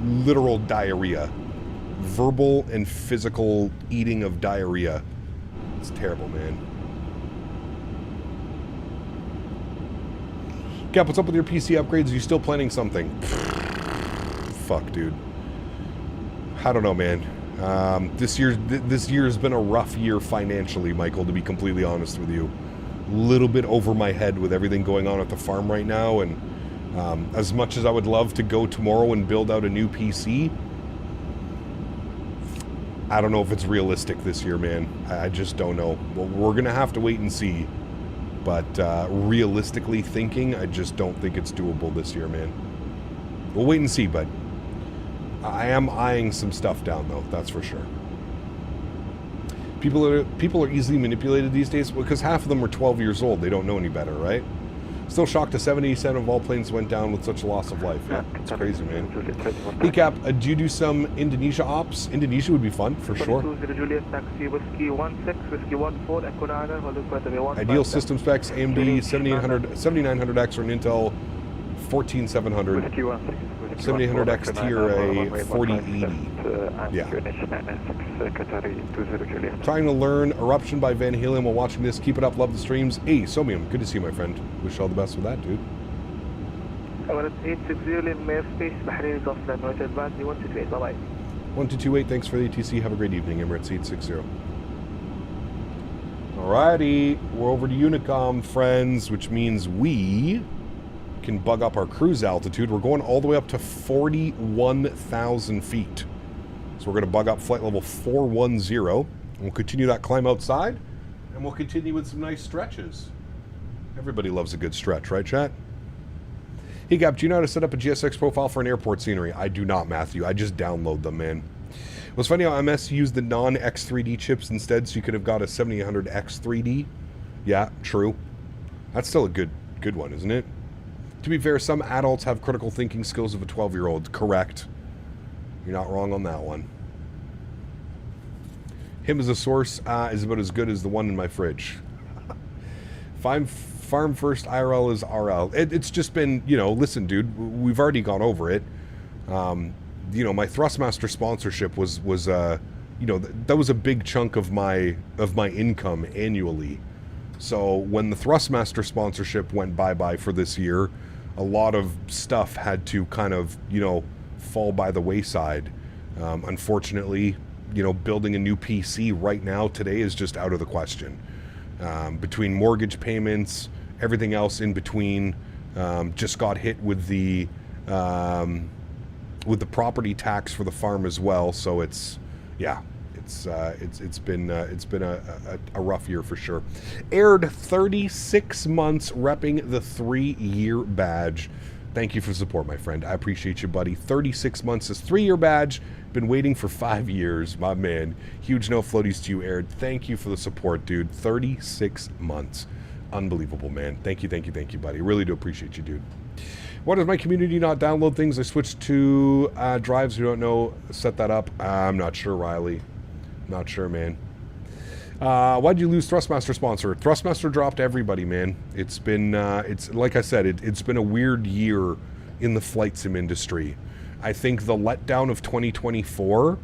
literal diarrhea. Verbal and physical eating of diarrhea. It's terrible, man. Cap, what's up with your PC upgrades? Are you still planning something? Fuck, dude. I don't know, man. This year has been a rough year financially, Michael, to be completely honest with you. A little bit over my head with everything going on at the farm right now, and as much as I would love to go tomorrow and build out a new PC, I don't know if it's realistic this year, man. I just don't know. Well, we're going to have to wait and see. But realistically thinking, I just don't think it's doable this year, man. We'll wait and see, but I am eyeing some stuff down, though. That's for sure. People are easily manipulated these days because half of them are 12 years old. They don't know any better, right? Still shocked to 70% of all planes went down with such a loss of life. Yeah, it's crazy, man. Hey, Cap, do you do some Indonesia ops? Indonesia would be fun, for sure. Ideal system specs, AMD 7900X or an Intel 14700. 7800X tier a 4080. Yeah. Trying to learn Eruption by Van Halen while watching this. Keep it up. Love the streams. Hey, Somium. Good to see you, my friend. Wish you all the best with that, dude. 1228. Thanks for the ATC. Have a great evening. Emirates 860. Alrighty. We're over to Unicom, friends, which means we can bug up our cruise altitude. We're going all the way up to 41,000 feet. So we're going to bug up flight level 410. And we'll continue that climb outside. And we'll continue with some nice stretches. Everybody loves a good stretch, right, chat? Hey, Gap, do you know how to set up a GSX profile for an airport scenery? I do not, Matthew. I just download them, man. It was funny how MS used the non-X3D chips instead, so you could have got a 7800X3D. Yeah, true. That's still a good one, isn't it? To be fair, some adults have critical thinking skills of a 12-year-old. Correct. You're not wrong on that one. Him as a source is about as good as the one in my fridge. Farm first IRL is RL. It's just been, listen, dude, we've already gone over it. My Thrustmaster sponsorship was that was a big chunk of my income annually. So when the Thrustmaster sponsorship went bye-bye for this year, a lot of stuff had to kind of, fall by the wayside. Unfortunately, building a new PC right now today is just out of the question. Between mortgage payments, everything else in between, just got hit with the property tax for the farm as well. So it's been a rough year for sure. Aired 36 months repping the 3-year badge. Thank you for the support, my friend. I appreciate you, buddy. 36 months is 3-year badge. Been waiting for 5 years, my man. Huge no floaties to you, Aired. Thank you for the support, dude. 36 months. Unbelievable, man. Thank you, buddy. Really do appreciate you, dude. Why does my community not download things? I switched to drives. Who don't know, set that up. I'm not sure, Riley. Not sure, man. Why'd you lose Thrustmaster sponsor? Thrustmaster dropped everybody, man. It's been, it's like I said, it's been a weird year in the flight sim industry. I think the letdown of 2024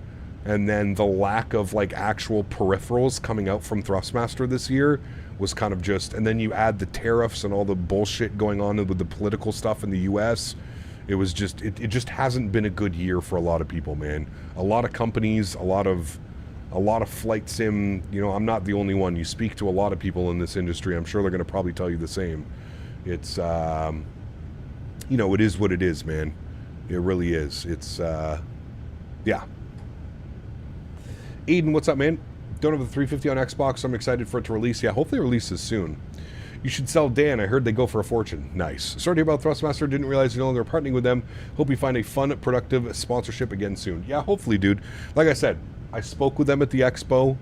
and then the lack of actual peripherals coming out from Thrustmaster this year was kind of just, and then you add the tariffs and all the bullshit going on with the political stuff in the US. It was just, it just hasn't been a good year for a lot of people, man. A lot of companies, a lot of flight sim, I'm not the only one. You speak to a lot of people in this industry, I'm sure they're going to probably tell you the same. It's, it is what it is, man. It really is. It's, yeah. Aiden, what's up, man? Don't have the 350 on Xbox, so I'm excited for it to release. Yeah, hopefully it releases soon. You should sell Dan. I heard they go for a fortune. Nice. Sorry to hear about Thrustmaster. Didn't realize you're no longer partnering with them. Hope you find a fun, productive sponsorship again soon. Yeah, hopefully, dude. Like I said, I spoke with them at the expo.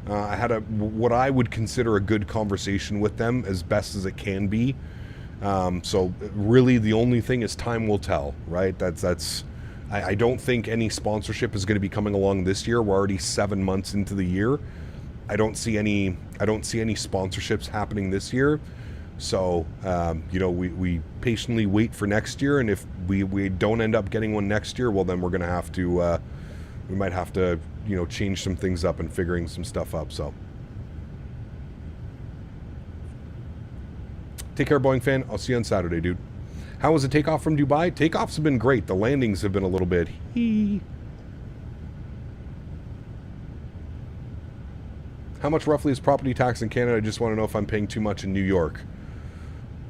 I had what I would consider a good conversation with them, as best as it can be. So really the only thing is time will tell, right? I don't think any sponsorship is going to be coming along this year. We're already 7 months into the year. I don't see any sponsorships happening this year. So, you know, we patiently wait for next year, and if we don't end up getting one next year, well, then we're going to have to, we might have to, you know, change some things up and figuring some stuff up, so. Take care, Boeing fan. I'll see you on Saturday, dude. How was the takeoff from Dubai? Takeoffs have been great. The landings have been a little bit How much roughly is property tax in Canada? I just want to know if I'm paying too much in New York.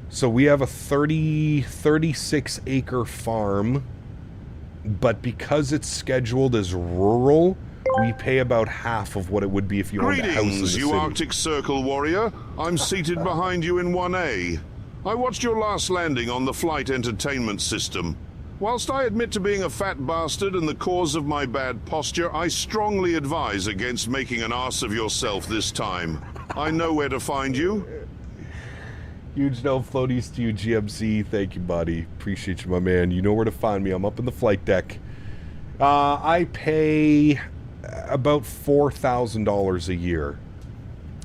So we have a 36 acre farm, but because it's scheduled as rural, we pay about half of what it would be if you owned a house in the city. You Arctic Circle warrior. I'm seated behind you in 1A. I watched your last landing on the Flite entertainment system. Whilst I admit to being a fat bastard and the cause of my bad posture, I strongly advise against making an ass of yourself this time. I know where to find you. Huge no floaties to you, GMC. Thank you, buddy. Appreciate you, my man. You know where to find me. I'm up in the flight deck. I pay about $4,000 a year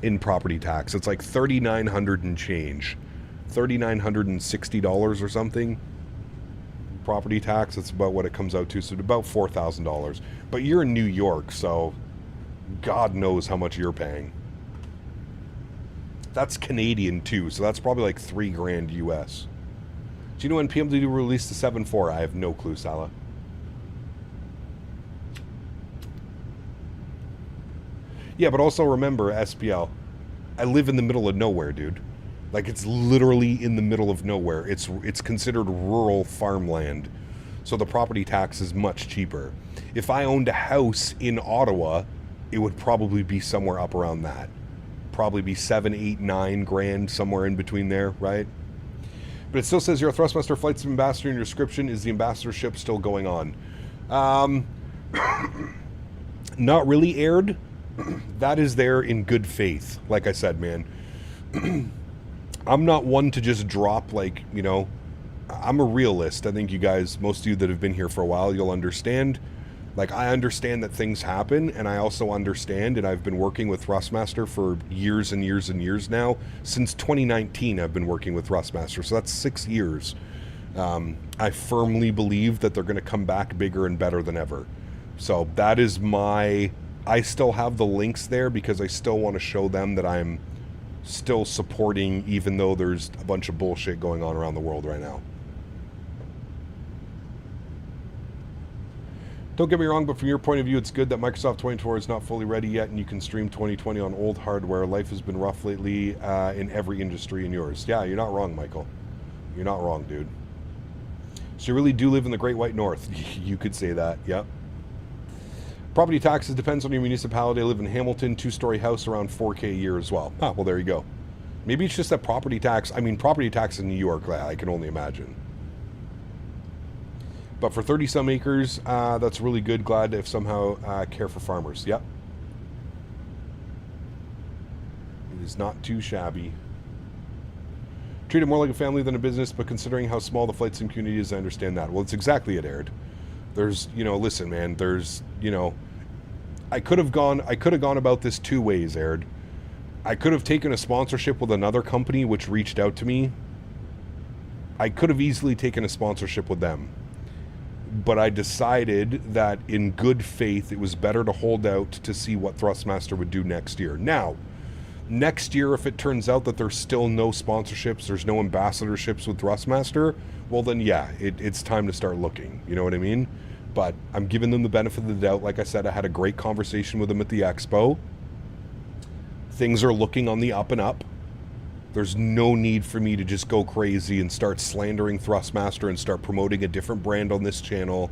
in property tax. It's like $3,900 and change. $3,960 or something. Property tax, that's about what it comes out to, so about $4,000. But you're in New York, so God knows how much you're paying. That's Canadian too, so that's probably like $3,000 US. Do you know when PMW released the 7.4? I have no clue, Salah. Yeah, but also remember, SPL, I live in the middle of nowhere, dude. Like, it's literally in the middle of nowhere. It's considered rural farmland, so the property tax is much cheaper. If I owned a house in Ottawa, it would probably be somewhere up around that. Probably be 7, 8, 9 grand, somewhere in between there, right? But it still says you're a Thrustmaster Flight Ambassador in your description. Is the ambassadorship still going on? Not really aired. That is there in good faith. Like I said, man. I'm not one to just drop, like, you know, I'm a realist. I think you guys, most of you that have been here for a while, you'll understand. Like, I understand that things happen, and I also understand, and I've been working with Thrustmaster for years and years and years now. Since 2019, I've been working with Thrustmaster, so that's 6 years. I firmly believe that they're going to come back bigger and better than ever. So that is I still have the links there because I still want to show them that I'm still supporting, even though there's a bunch of bullshit going on around the world right now. Don't get me wrong, but from your point of view, it's good that Microsoft 2024 is not fully ready yet and you can stream 2020 on old hardware. Life has been rough lately in every industry in yours. Yeah, you're not wrong, Michael. You're not wrong, dude. So you really do live in the Great White North. You could say that, yep. Property taxes depends on your municipality. I live in Hamilton, 2-story house, around $4K a year as well. Ah, well, there you go. Maybe it's just that property tax. I mean, property tax in New York, I can only imagine. But for 30-some acres, that's really good. Glad to somehow care for farmers. Yep. It is not too shabby. Treat it more like a family than a business, but considering how small the flight sim community is, I understand that. Well, it's exactly it, Aired. There's, you know, listen, man, there's, you know, I could have gone about this 2 ways, Aired. I could have taken a sponsorship with another company which reached out to me. I could have easily taken a sponsorship with them. But I decided that in good faith, it was better to hold out to see what Thrustmaster would do next year. Now, next year, if it turns out that there's still no sponsorships, there's no ambassadorships with Thrustmaster, well then yeah, it's time to start looking. You know what I mean? But I'm giving them the benefit of the doubt. Like I said, I had a great conversation with them at the expo. Things are looking on the up and up. There's no need for me to just go crazy and start slandering Thrustmaster and start promoting a different brand on this channel.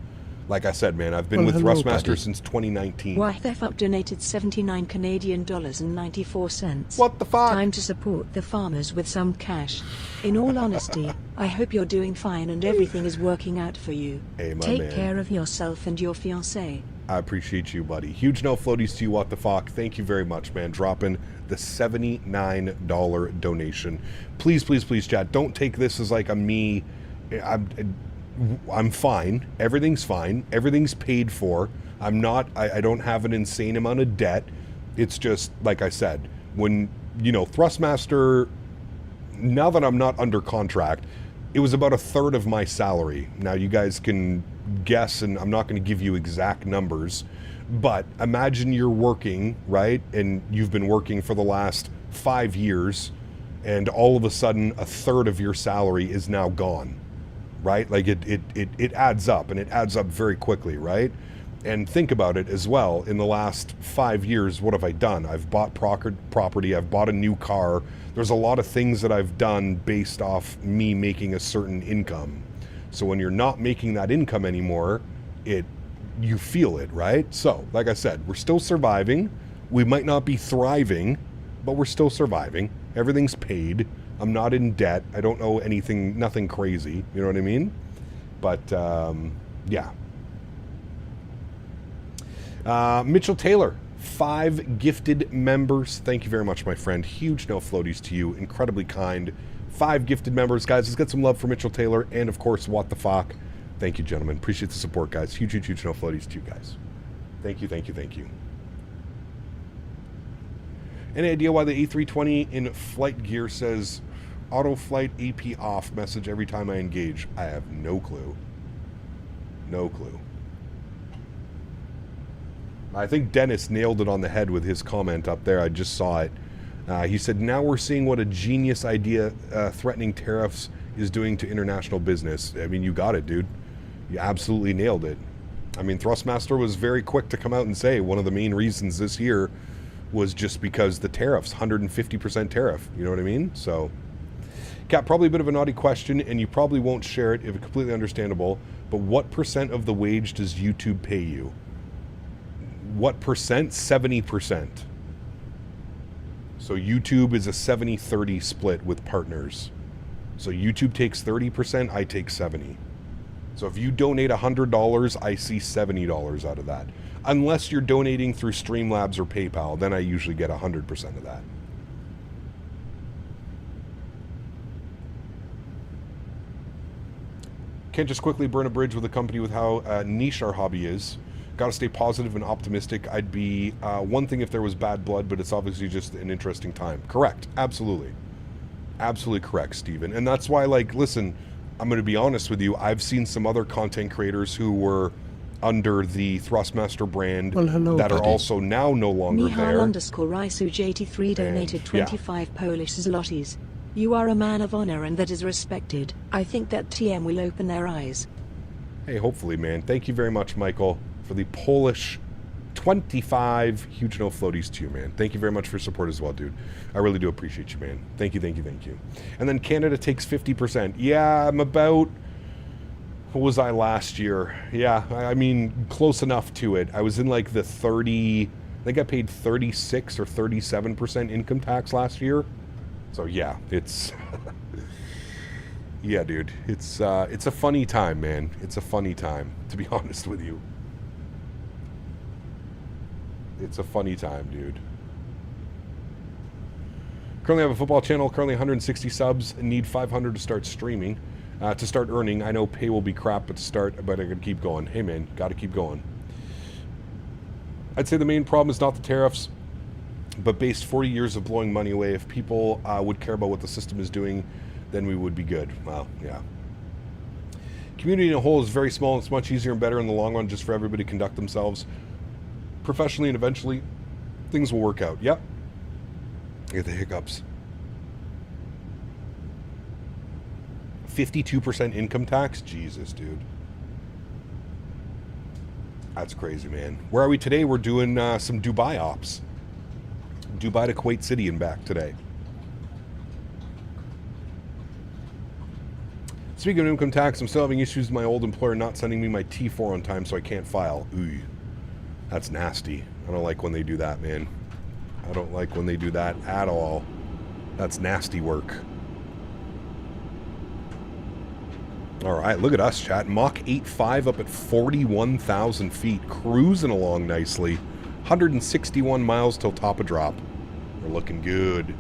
Like I said, man, I've been with Thrustmaster since 2019. YFF donated 79 Canadian dollars and 94 cents. What the fuck? Time to support the farmers with some cash. In all honesty, I hope you're doing fine and everything is working out for you. Hey, my Take man. care of yourself and your fiancée. I appreciate you, buddy. Huge no floaties to you, what the fuck. Thank you very much, man. Dropping the $79 donation. Please, please, please, chat. Don't take this as like a me. I'm fine. Everything's fine. Everything's paid for. I don't have an insane amount of debt. It's just, like I said, when, you know, Thrustmaster, now that I'm not under contract, it was about 1/3 of my salary. Now you guys can guess, and I'm not going to give you exact numbers, but imagine you're working, right? And you've been working for the last 5 years, and all of a sudden 1/3 of your salary is now gone, right? Like it adds up, and it adds up very quickly, right? And think about it as well. In the last 5 years, what have I done? I've bought property, I've bought a new car. There's a lot of things that I've done based off me making a certain income. So when you're not making that income anymore, you feel it, right? So, like I said, we're still surviving. We might not be thriving, but we're still surviving. Everything's paid. I'm not in debt. I don't owe anything, nothing crazy. You know what I mean? But, yeah. Mitchell Taylor, 5 gifted members. Thank you very much, my friend. Huge no floaties to you. Incredibly kind. 5 gifted members. Guys, let's get some love for Mitchell Taylor and, of course, what the fuck. Thank you, gentlemen. Appreciate the support, guys. Huge, huge, huge no floaties to you guys. Thank you, thank you, thank you. Any idea why the A320 in flight gear says auto flight AP off message every time I engage? I have no clue. No clue. I think Denis nailed it on the head with his comment up there. I just saw it. He said, now we're seeing what a genius idea threatening tariffs is doing to international business. I mean, you got it, dude. You absolutely nailed it. I mean, Thrustmaster was very quick to come out and say one of the main reasons this year was just because the tariffs, 150% tariff. You know what I mean? So, Kat, probably a bit of a naughty question, and you probably won't share it if it's completely understandable, but what % of the wage does YouTube pay you? What percent? 70%. So YouTube is a 70-30 split with partners. So YouTube takes 30%, I take 70. So if you donate $100, I see $70 out of that. Unless you're donating through Streamlabs or PayPal, then I usually get 100% of that. Can't just quickly burn a bridge with a company with how niche our hobby is. Got to stay positive and optimistic. I'd be one thing if there was bad blood, but it's obviously just an interesting time. Correct. Absolutely. Absolutely correct, Steven. And that's why, like, listen, I'm going to be honest with you. I've seen some other content creators who were under the Thrustmaster brand that are also now no longer there. Michal_Rysuj83 donated 25 Polish zlotys. You are a man of honor and that is respected. I think that TM will open their eyes. Hey, hopefully, man. Thank you very much, Michael, for the Polish 25 huge no floaties to you, man. Thank you very much for your support as well, dude. I really do appreciate you, man. Thank you, thank you, thank you. And then Canada takes 50%. Yeah, I'm about... What was I last year? Yeah, I mean, close enough to it. I was in like the 30... I think I paid 36 or 37% income tax last year. So yeah, it's... yeah, dude. It's a funny time, man. It's a funny time, to be honest with you. It's a funny time, dude. Currently have a football channel, currently 160 subs, and need 500 to start streaming. To start earning. I know pay will be crap, but to start, but I gotta keep going. Hey man, gotta keep going. I'd say the main problem is not the tariffs, but based 40 years of blowing money away. If people would care about what the system is doing, then we would be good. Well, yeah. Community in a whole is very small, and it's much easier and better in the long run just for everybody to conduct themselves professionally, and eventually things will work out. Yep. I get the hiccups. 52% income tax? Jesus, dude. That's crazy, man. Where are we today? We're doing some Dubai ops. Dubai to Kuwait City and back today. Speaking of income tax, I'm still having issues with my old employer not sending me my T4 on time, so I can't file. Ooh, that's nasty. I don't like when they do that, man. I don't like when they do that at all. That's nasty work. All right, look at us, chat. Mach 8.5 up at 41,000 feet. Cruising along nicely. 161 miles till top of drop. We're looking good.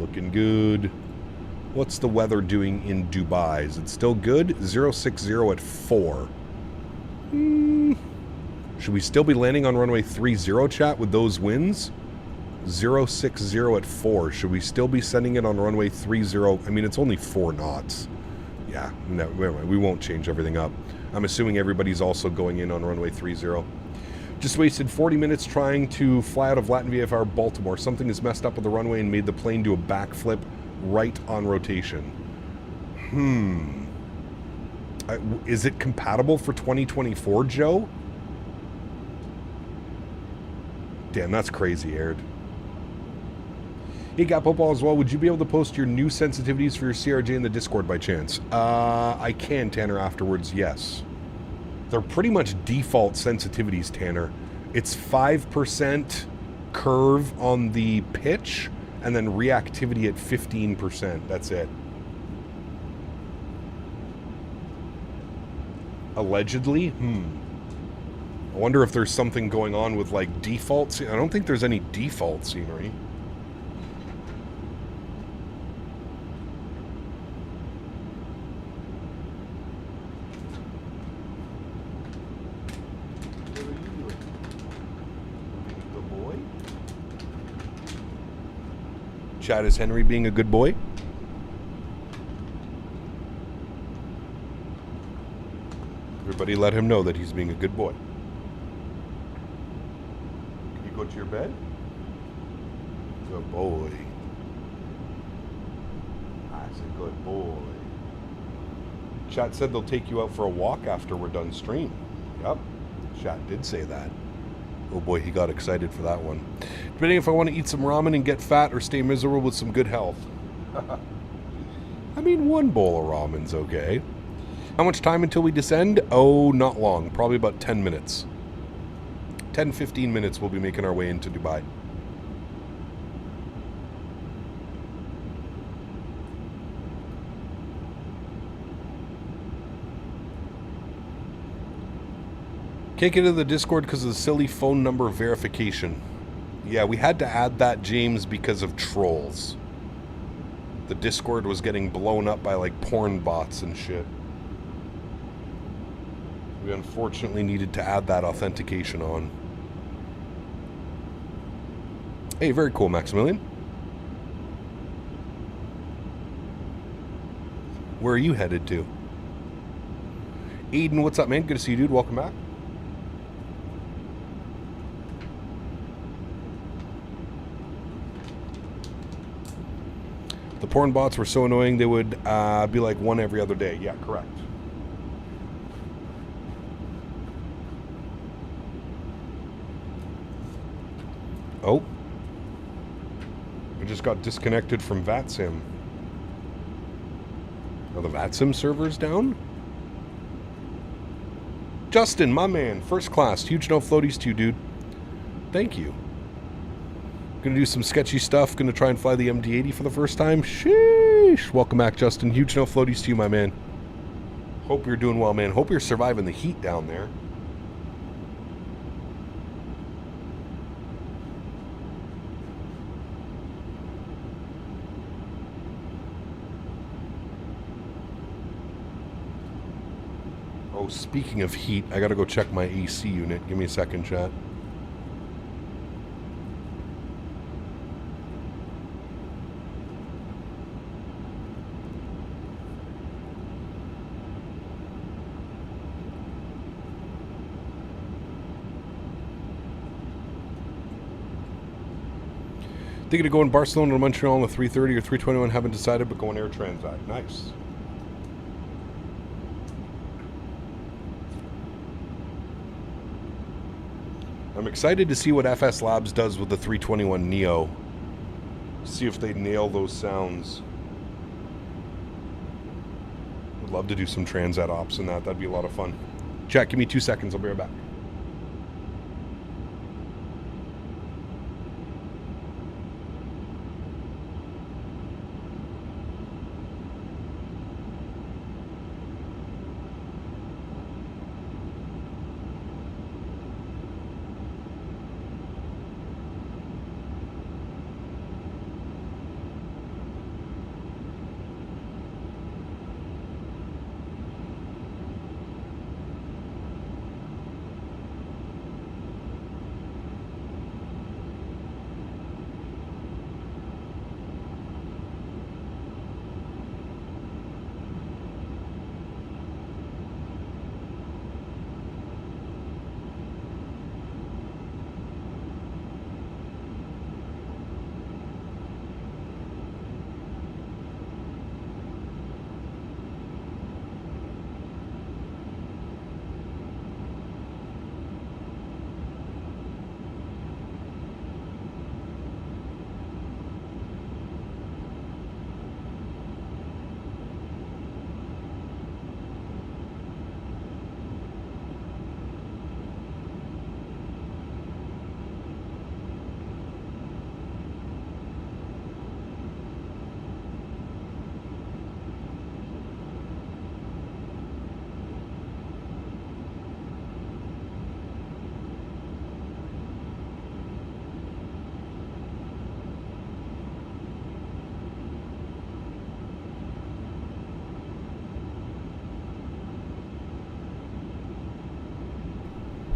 Looking good. What's the weather doing in Dubai? Is it still good? 060 at 4. Should we still be landing on runway 30, chat, with those winds? 060 at 4. Should we still be sending it on runway 30? I mean, it's only 4 knots. Yeah, no, we won't change everything up. I'm assuming everybody's also going in on runway 30. Just wasted 40 minutes trying to fly out of Latin VFR Baltimore. Something is messed up with the runway and made the plane do a backflip right on rotation. Is it compatible for 2024, Joe? Damn, that's crazy, Erin. Hey, Gap Football as well. Would you be able to post your new sensitivities for your CRJ in the Discord by chance? I can, Tanner, afterwards, yes. They're pretty much default sensitivities, Tanner. It's 5% curve on the pitch, and then reactivity at 15%. That's it. Allegedly? I wonder if there's something going on with, like, default. I don't think there's any default scenery. Chat, is Henry being a good boy? Everybody let him know that he's being a good boy. Can you go to your bed? Good boy. That's a good boy. Chat said they'll take you out for a walk after we're done stream. Yep. Chat did say that. Oh boy, he got excited for that one. Depending if I want to eat some ramen and get fat or stay miserable with some good health. I mean, one bowl of ramen's okay. How much time until we descend? Oh, not long. Probably about 10 minutes. 10-15 minutes we'll be making our way into Dubai. Can't get into the Discord because of the silly phone number verification. Yeah, we had to add that, James, because of trolls. The Discord was getting blown up by, like, porn bots and shit. We unfortunately needed to add that authentication on. Hey, very cool, Maximilian. Where are you headed to? Aiden, what's up, man? Good to see you, dude. Welcome back. The porn bots were so annoying they would be like one every other day. Yeah, correct. Oh. I just got disconnected from VATSIM. Are the VATSIM servers down? Justin, my man, first class. Huge no floaties to you, dude. Thank you. Gonna do some sketchy stuff. Gonna try and fly the MD-80 for the first time. Sheesh. Welcome back, Justin. Huge no floaties to you, my man. Hope you're doing well, man. Hope you're surviving the heat down there. Oh, speaking of heat, I gotta go check my AC unit. Give me a second, chat. Thinking of going Barcelona or Montreal on the 330 or 321, haven't decided, but going Air Transat. Nice. I'm excited to see what FS Labs does with the 321 Neo. See if they nail those sounds. Would love to do some Transat ops in that. That'd be a lot of fun. Chat, give me 2 seconds. I'll be right back.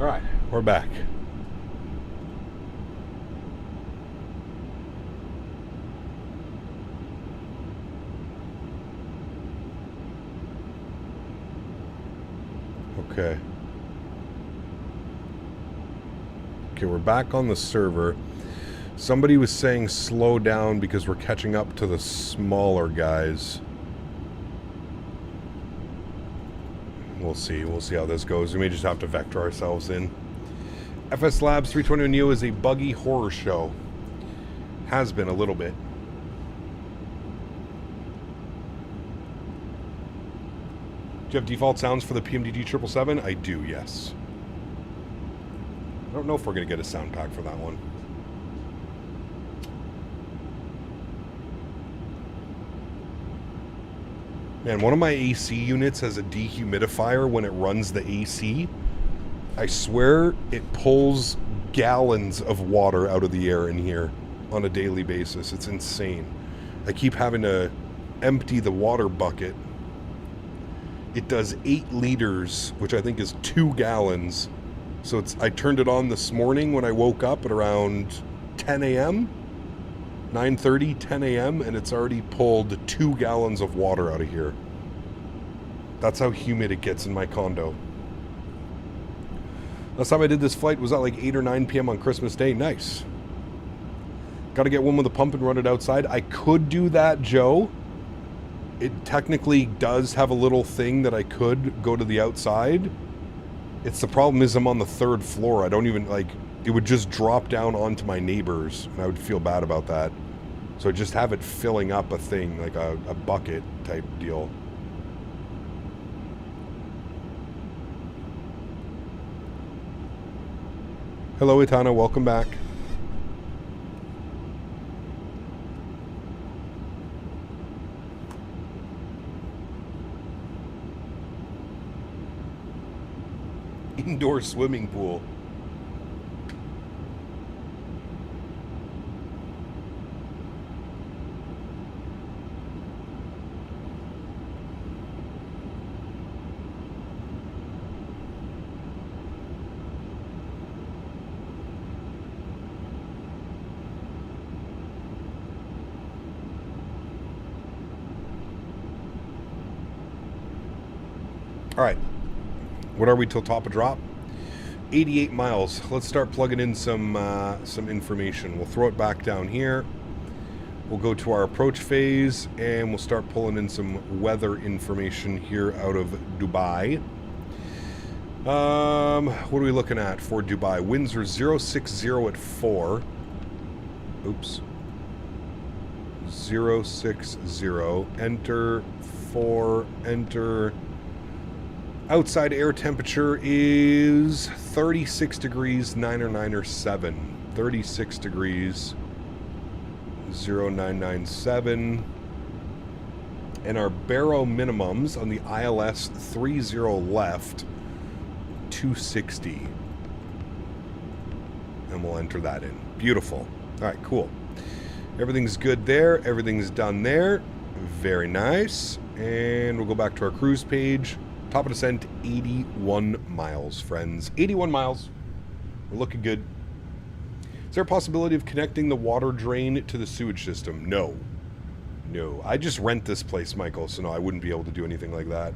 All right, we're back. Okay. Okay, we're back on the server. Somebody was saying slow down because we're catching up to the smaller guys. We'll see. We'll see how this goes. We may just have to vector ourselves in. FS Labs 321 Neo is a buggy horror show. Has been a little bit. Do you have default sounds for the PMDG 777? I do, yes. I don't know if we're going to get a sound pack for that one. Man, one of my AC units has a dehumidifier when it runs the AC. I swear it pulls gallons of water out of the air in here on a daily basis. It's insane. I keep having to empty the water bucket. It does 8 liters, which I think is 2 gallons. So I turned it on this morning when I woke up at around 10 a.m. 9:30, 10 a.m. and it's already pulled 2 gallons of water out of here. That's how humid it gets in my condo. Last time I did this flight was at like 8 or 9 p.m. on Christmas Day. Nice. Got to get one with a pump and run it outside. I could do that, Joe. It technically does have a little thing that I could go to the outside. It's the problem is I'm on the 3rd floor. I don't even like, it would just drop down onto my neighbors and I would feel bad about that. So I just have it filling up a thing, like a bucket type deal. Hello, Itana, welcome back. Indoor swimming pool. All right. What are we till top of drop? 88 miles. Let's start plugging in some information. We'll throw it back down here. We'll go to our approach phase and we'll start pulling in some weather information here out of Dubai. What are we looking at for Dubai? Winds are 060 at 4. Oops. 060. Enter 4. Enter. Outside air temperature is 36 degrees, 9 or 9 or 7. 36 degrees, 0997. And our baro minimums on the ILS 30 left, 260. And we'll enter that in. Beautiful. All right, cool. Everything's good there. Everything's done there. Very nice. And we'll go back to our cruise page. Top of descent, 81 miles, friends. 81 miles. We're looking good. Is there a possibility of connecting the water drain to the sewage system? No. No. I just rent this place, Michael, so no, I wouldn't be able to do anything like that.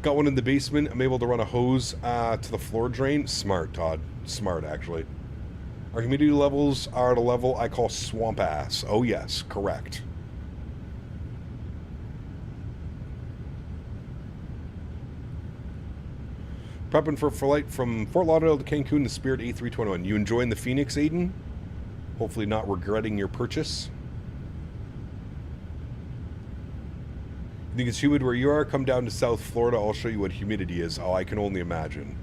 Got one in the basement. I'm able to run a hose to the floor drain. Smart, Todd. Smart, actually. Our humidity levels are at a level I call swamp ass. Oh, yes. Correct. Prepping for flight from Fort Lauderdale to Cancun, the Spirit A321. You enjoying the Phoenix, Aiden? Hopefully not regretting your purchase. You think it's humid where you are? Come down to South Florida. I'll show you what humidity is. Oh, I can only imagine.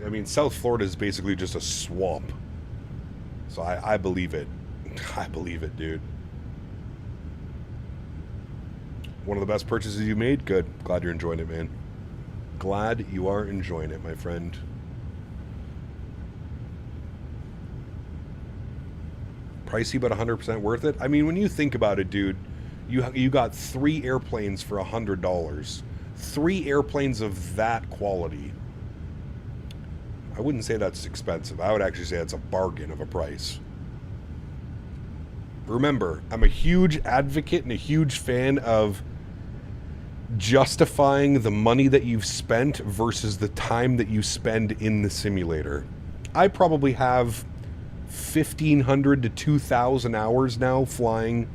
I mean, South Florida is basically just a swamp. So I believe it. I believe it, dude. One of the best purchases you made? Good. Glad you're enjoying it, man. Glad you are enjoying it, my friend. Pricey, but 100% worth it. I mean, when you think about it, dude, you got 3 airplanes for $100. 3 airplanes of that quality. I wouldn't say that's expensive. I would actually say it's a bargain of a price. Remember, I'm a huge advocate and a huge fan of justifying the money that you've spent versus the time that you spend in the simulator. I probably have 1,500 to 2,000 hours now flying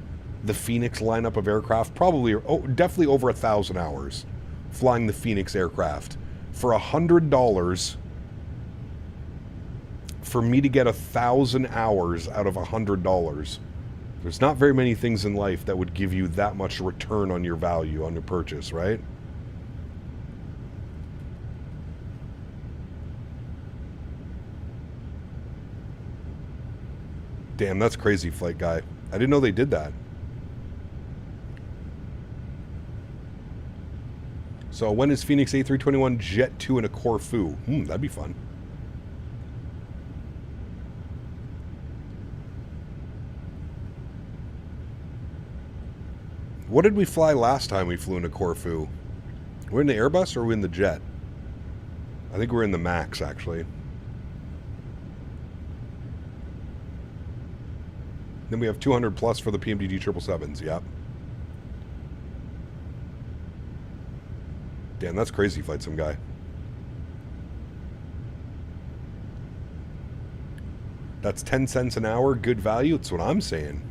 the Phoenix lineup of aircraft. Probably, definitely over 1,000 hours flying the Phoenix aircraft. For $100, for me to get 1,000 hours out of $100, there's not very many things in life that would give you that much return on your value on your purchase, right? Damn, that's crazy, Flight Guy. I didn't know they did that. So when is Phoenix A321 Jet 2 in a Corfu? That'd be fun. What did we fly last time we flew in a Corfu? We're in the Airbus or are we in the Jet? I think we're in the Max, actually. Then we have 200 plus for the PMDG 777s, yep. Damn, that's crazy, Flight Sim guy. That's 10 cents an hour, good value. That's what I'm saying.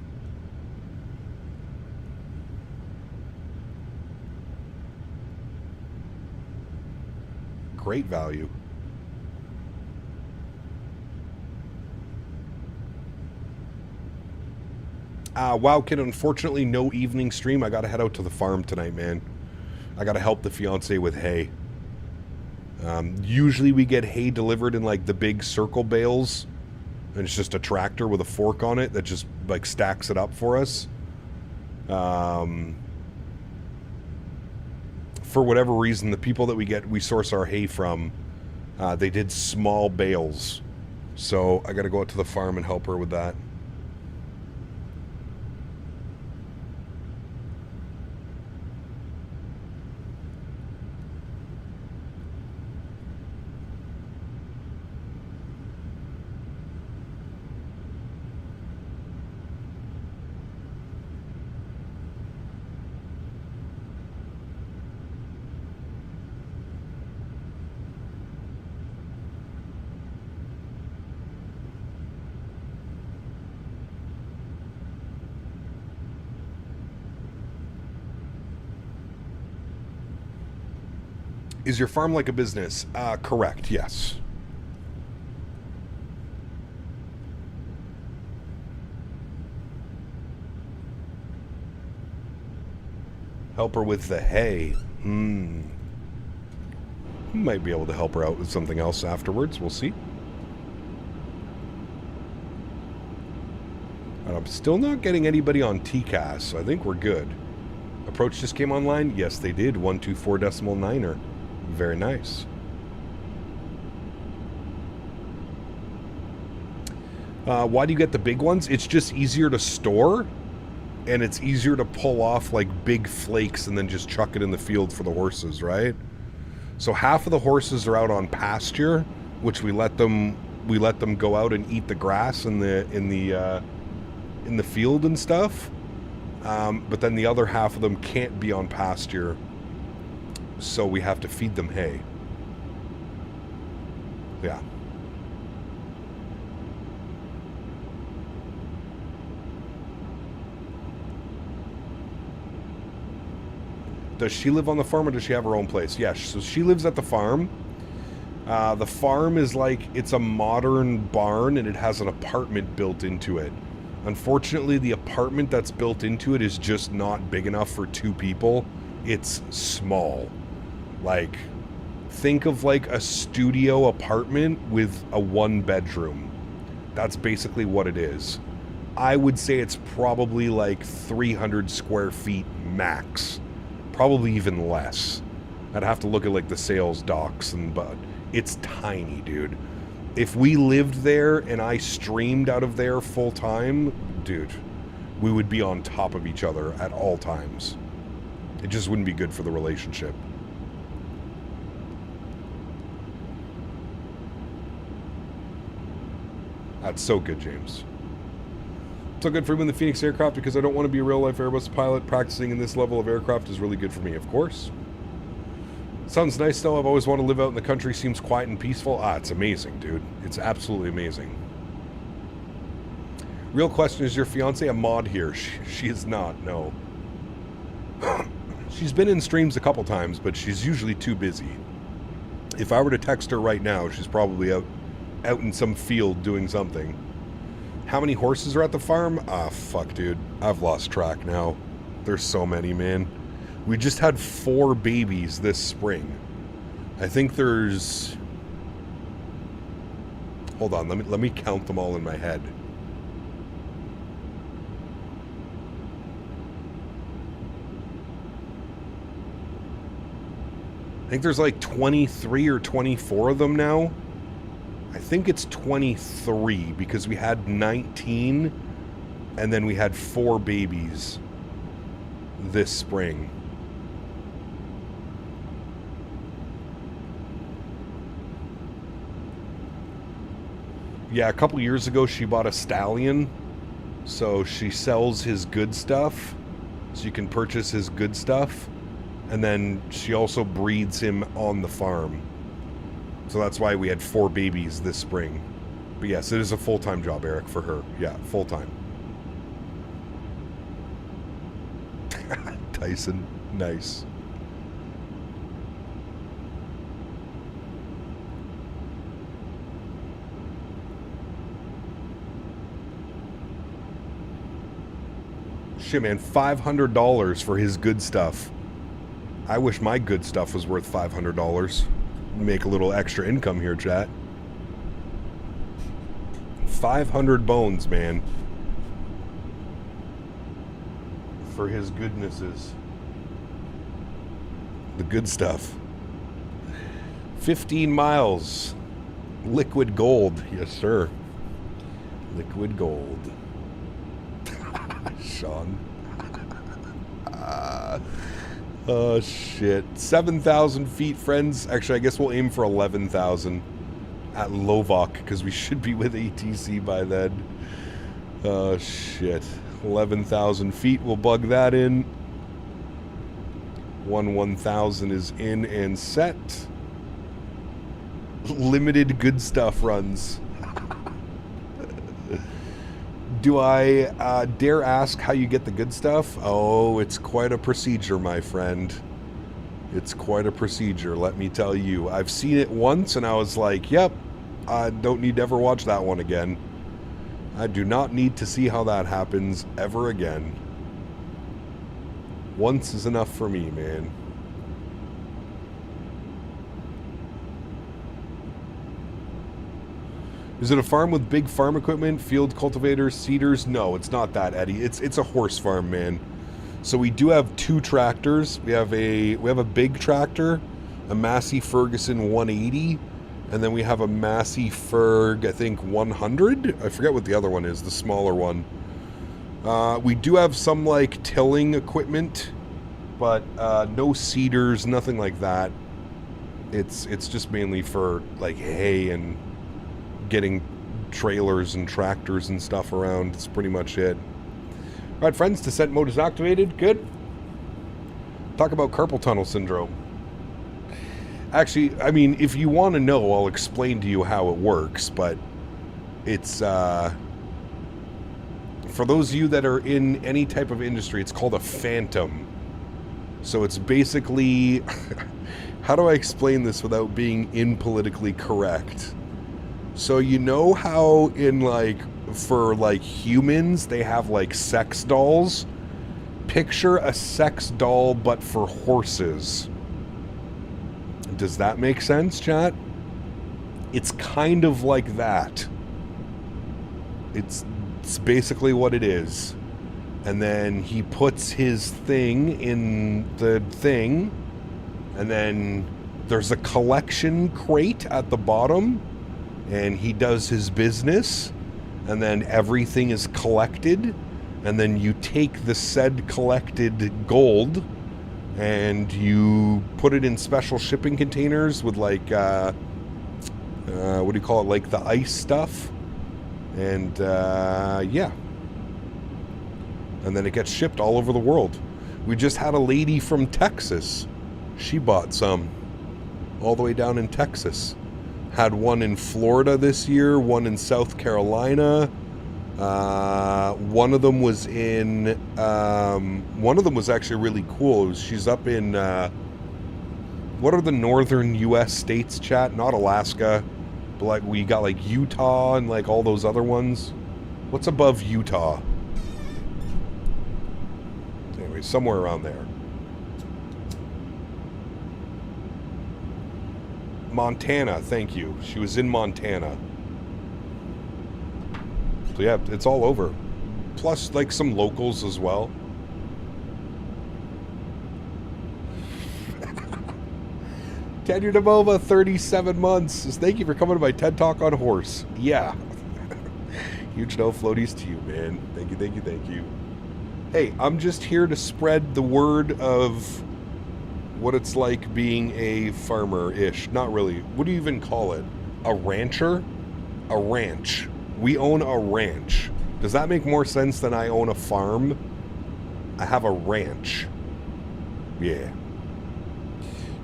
Great value. Wow, kid, unfortunately no evening stream. I gotta head out to the farm tonight, man. I gotta help the fiance with hay. Usually we get hay delivered in like the big circle bales, and it's just a tractor with a fork on it that just like stacks it up for us. For whatever reason, the people that we source our hay from, they did small bales. So I gotta go out to the farm and help her with that. Is your farm like a business? Correct, yes. Help her with the hay. Might be able to help her out with something else afterwards. We'll see. And I'm still not getting anybody on TCAS, so I think we're good. Approach just came online? Yes, they did. 124.9er. Very nice. Why do you get the big ones? It's just easier to store, and it's easier to pull off like big flakes and then just chuck it in the field for the horses, right? So half of the horses are out on pasture, which we let them go out and eat the grass in the field and stuff. But then the other half of them can't be on pasture, so we have to feed them hay. Yeah. Does she live on the farm or does she have her own place? Yes, so she lives at the farm. The farm is like, it's a modern barn and it has an apartment built into it. Unfortunately, the apartment that's built into it is just not big enough for 2 people. It's small. Like, think of like a studio apartment with a 1-bedroom. That's basically what it is. I would say it's probably like 300 square feet max. Probably even less. I'd have to look at like the sales docs, but it's tiny, dude. If we lived there and I streamed out of there full time, dude, we would be on top of each other at all times. It just wouldn't be good for the relationship. That's so good, James. So good for him in the Phoenix aircraft because I don't want to be a real-life Airbus pilot. Practicing in this level of aircraft is really good for me, of course. Sounds nice, though. I've always wanted to live out in the country. Seems quiet and peaceful. It's amazing, dude. It's absolutely amazing. Real question, is your fiance a mod here? She is not, no. She's been in streams a couple times, but she's usually too busy. If I were to text her right now, she's probably out in some field doing something. How many horses are at the farm? Fuck, dude. I've lost track now. There's so many, man. We just had 4 babies this spring. I think there's... Hold on, let me count them all in my head. I think there's like 23 or 24 of them now. I think it's 23 because we had 19 and then we had 4 babies this spring. Yeah, a couple years ago she bought a stallion, so she sells his good stuff, so you can purchase his good stuff, and then she also breeds him on the farm. So that's why we had 4 babies this spring. But yes, it is a full-time job, Eric, for her. Yeah, full-time. Tyson, nice. Shit, man, $500 for his good stuff. I wish my good stuff was worth $500. Make a little extra income here, chat. 500 bones, man. For his goodnesses. The good stuff. 15 miles. Liquid gold. Yes, sir. Liquid gold. Sean. Oh, shit. 7,000 feet, friends. Actually, I guess we'll aim for 11,000 at Lovok, because we should be with ATC by then. Oh, shit. 11,000 feet. We'll bug that in. 1,000 is in and set. Limited good stuff runs. Do I dare ask how you get the good stuff? Oh, it's quite a procedure, my friend. It's quite a procedure, let me tell you. I've seen it once and I was like, yep, I don't need to ever watch that one again. I do not need to see how that happens ever again. Once is enough for me, man. Is it a farm with big farm equipment, field cultivators, seeders? No, it's not that, Eddie. It's a horse farm, man. So we do have 2 tractors. We have a big tractor, a Massey Ferguson 180, and then we have a Massey Ferg, I think 100. I forget what the other one is, the smaller one. We do have some like tilling equipment, but no seeders, nothing like that. It's just mainly for like hay and getting trailers and tractors and stuff around. That's pretty much it. All right, friends, descent mode is activated. Good. Talk about carpal tunnel syndrome. Actually, I mean, if you want to know, I'll explain to you how it works, but it's for those of you that are in any type of industry, it's called a phantom. So it's basically how do I explain this without being impolitically correct? So you know how in like, for like humans, they have like sex dolls? Picture a sex doll, but for horses. Does that make sense, chat? It's kind of like that. It's basically what it is. And then he puts his thing in the thing, and then there's a collection crate at the bottom, and he does his business, and then everything is collected, and then you take the said collected gold and you put it in special shipping containers with like what do you call it, like the ice stuff, And, yeah. And then it gets shipped all over the world. We just had a lady from Texas. She bought some all the way down in Texas. Had one in Florida this year, one in South Carolina. One of them was in, one of them was actually really cool. She's up in, what are the northern U.S. states, chat? Not Alaska, but like we got like Utah and like all those other ones. What's above Utah? Anyway, somewhere around there. Montana, thank you. She was in Montana. So yeah, it's all over. Plus, like, some locals as well. Tenure to MOBA, 37 months. Thank you for coming to my TED Talk on horse. Yeah. Huge no floaties to you, man. Thank you, thank you, thank you. Hey, I'm just here to spread the word of what it's like being a farmer-ish. Not really. What do you even call it? A rancher? A ranch. We own a ranch. Does that make more sense than I own a farm? I have a ranch. Yeah.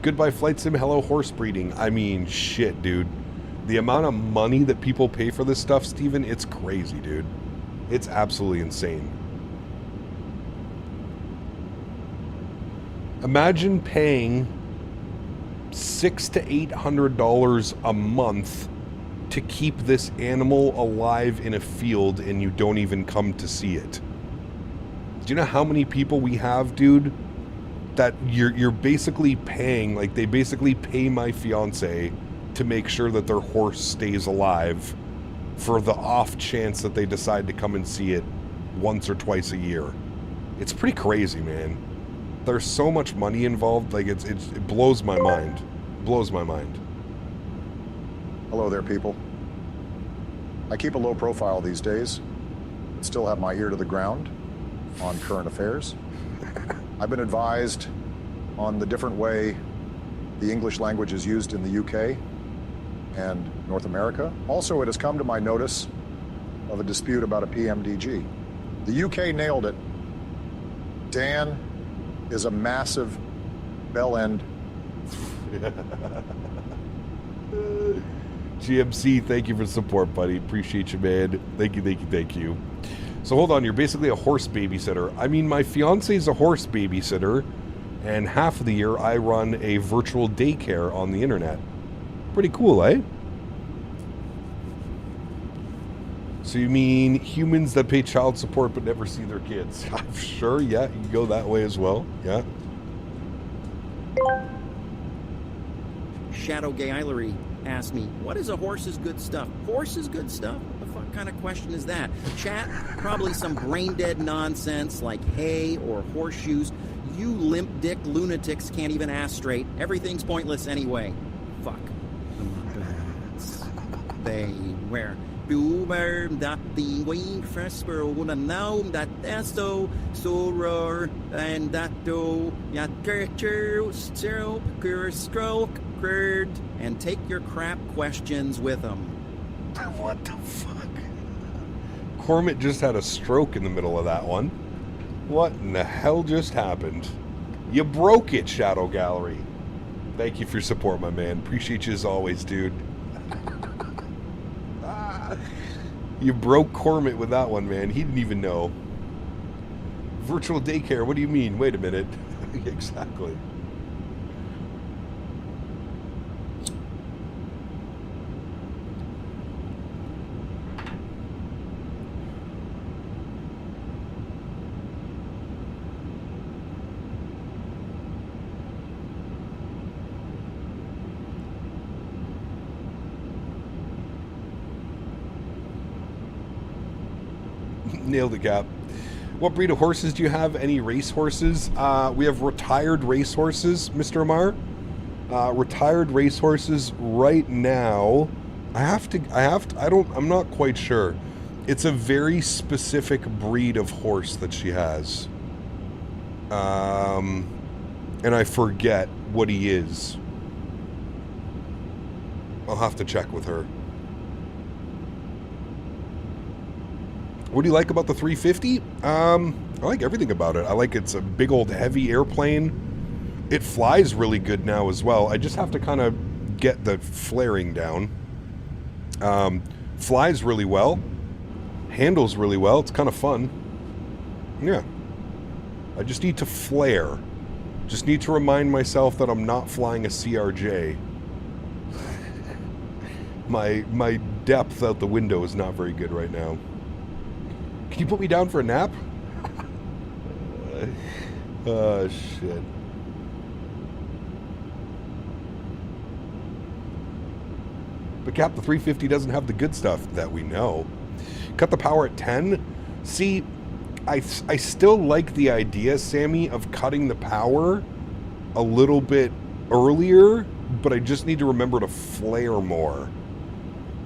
Goodbye Flight Sim, hello horse breeding. I mean, shit, dude. The amount of money that people pay for this stuff, Steven, it's crazy, dude. It's absolutely insane. Imagine paying $600 to $800 a month to keep this animal alive in a field and you don't even come to see it. Do you know how many people we have, dude, that you're basically paying, like they basically pay my fiance to make sure that their horse stays alive for the off chance that they decide to come and see it once or twice a year. It's pretty crazy, man. There's so much money involved, like it blows my mind. It blows my mind. Hello there, people. I keep a low profile these days, but still have my ear to the ground on current affairs. I've been advised on the different way the English language is used in the UK and North America. Also, it has come to my notice of a dispute about a PMDG. The UK nailed it. Dan is a massive bell end. GMC, thank you for the support, buddy. Appreciate you, man. Thank you, thank you, thank you. So hold on, you're basically a horse babysitter. I mean, my fiance's a horse babysitter, and half of the year I run a virtual daycare on the internet. Pretty cool, eh? So you mean humans that pay child support but never see their kids? I'm sure, yeah, you can go that way as well, yeah. Shadow Gay Eilery asked me, what is a horse's good stuff? Horse is good stuff? What the fuck kind of question is that? Chat, probably some brain-dead nonsense like hay or horseshoes. You limp dick lunatics can't even ask straight. Everything's pointless anyway. Fuck. They were that the wing fresper wanna know that so soror and that do ya stroke and take your crap questions with them. What the fuck? Cormit just had a stroke in the middle of that one. What in the hell just happened? You broke it, Shadow Gallery. Thank you for your support, my man. Appreciate you as always, dude. You broke Cormit with that one, man. He didn't even know. Virtual daycare, what do you mean? Wait a minute. Exactly. Nailed it, Cap. What breed of horses do you have? Any race horses? We have retired race horses, Mr. Amar. Retired race horses right now. I'm not quite sure. It's a very specific breed of horse that she has. And I forget what he is. I'll have to check with her. What do you like about the 350? I like everything about it. I like it's a big old heavy airplane. It flies really good now as well. I just have to kind of get the flaring down. Flies really well. Handles really well. It's kind of fun. Yeah. I just need to flare. Just need to remind myself that I'm not flying a CRJ. My depth out the window is not very good right now. Can you put me down for a nap? Oh, shit. But Cap, the 350 doesn't have the good stuff that we know. Cut the power at 10. See, I still like the idea, Sammy, of cutting the power a little bit earlier, but I just need to remember to flare more.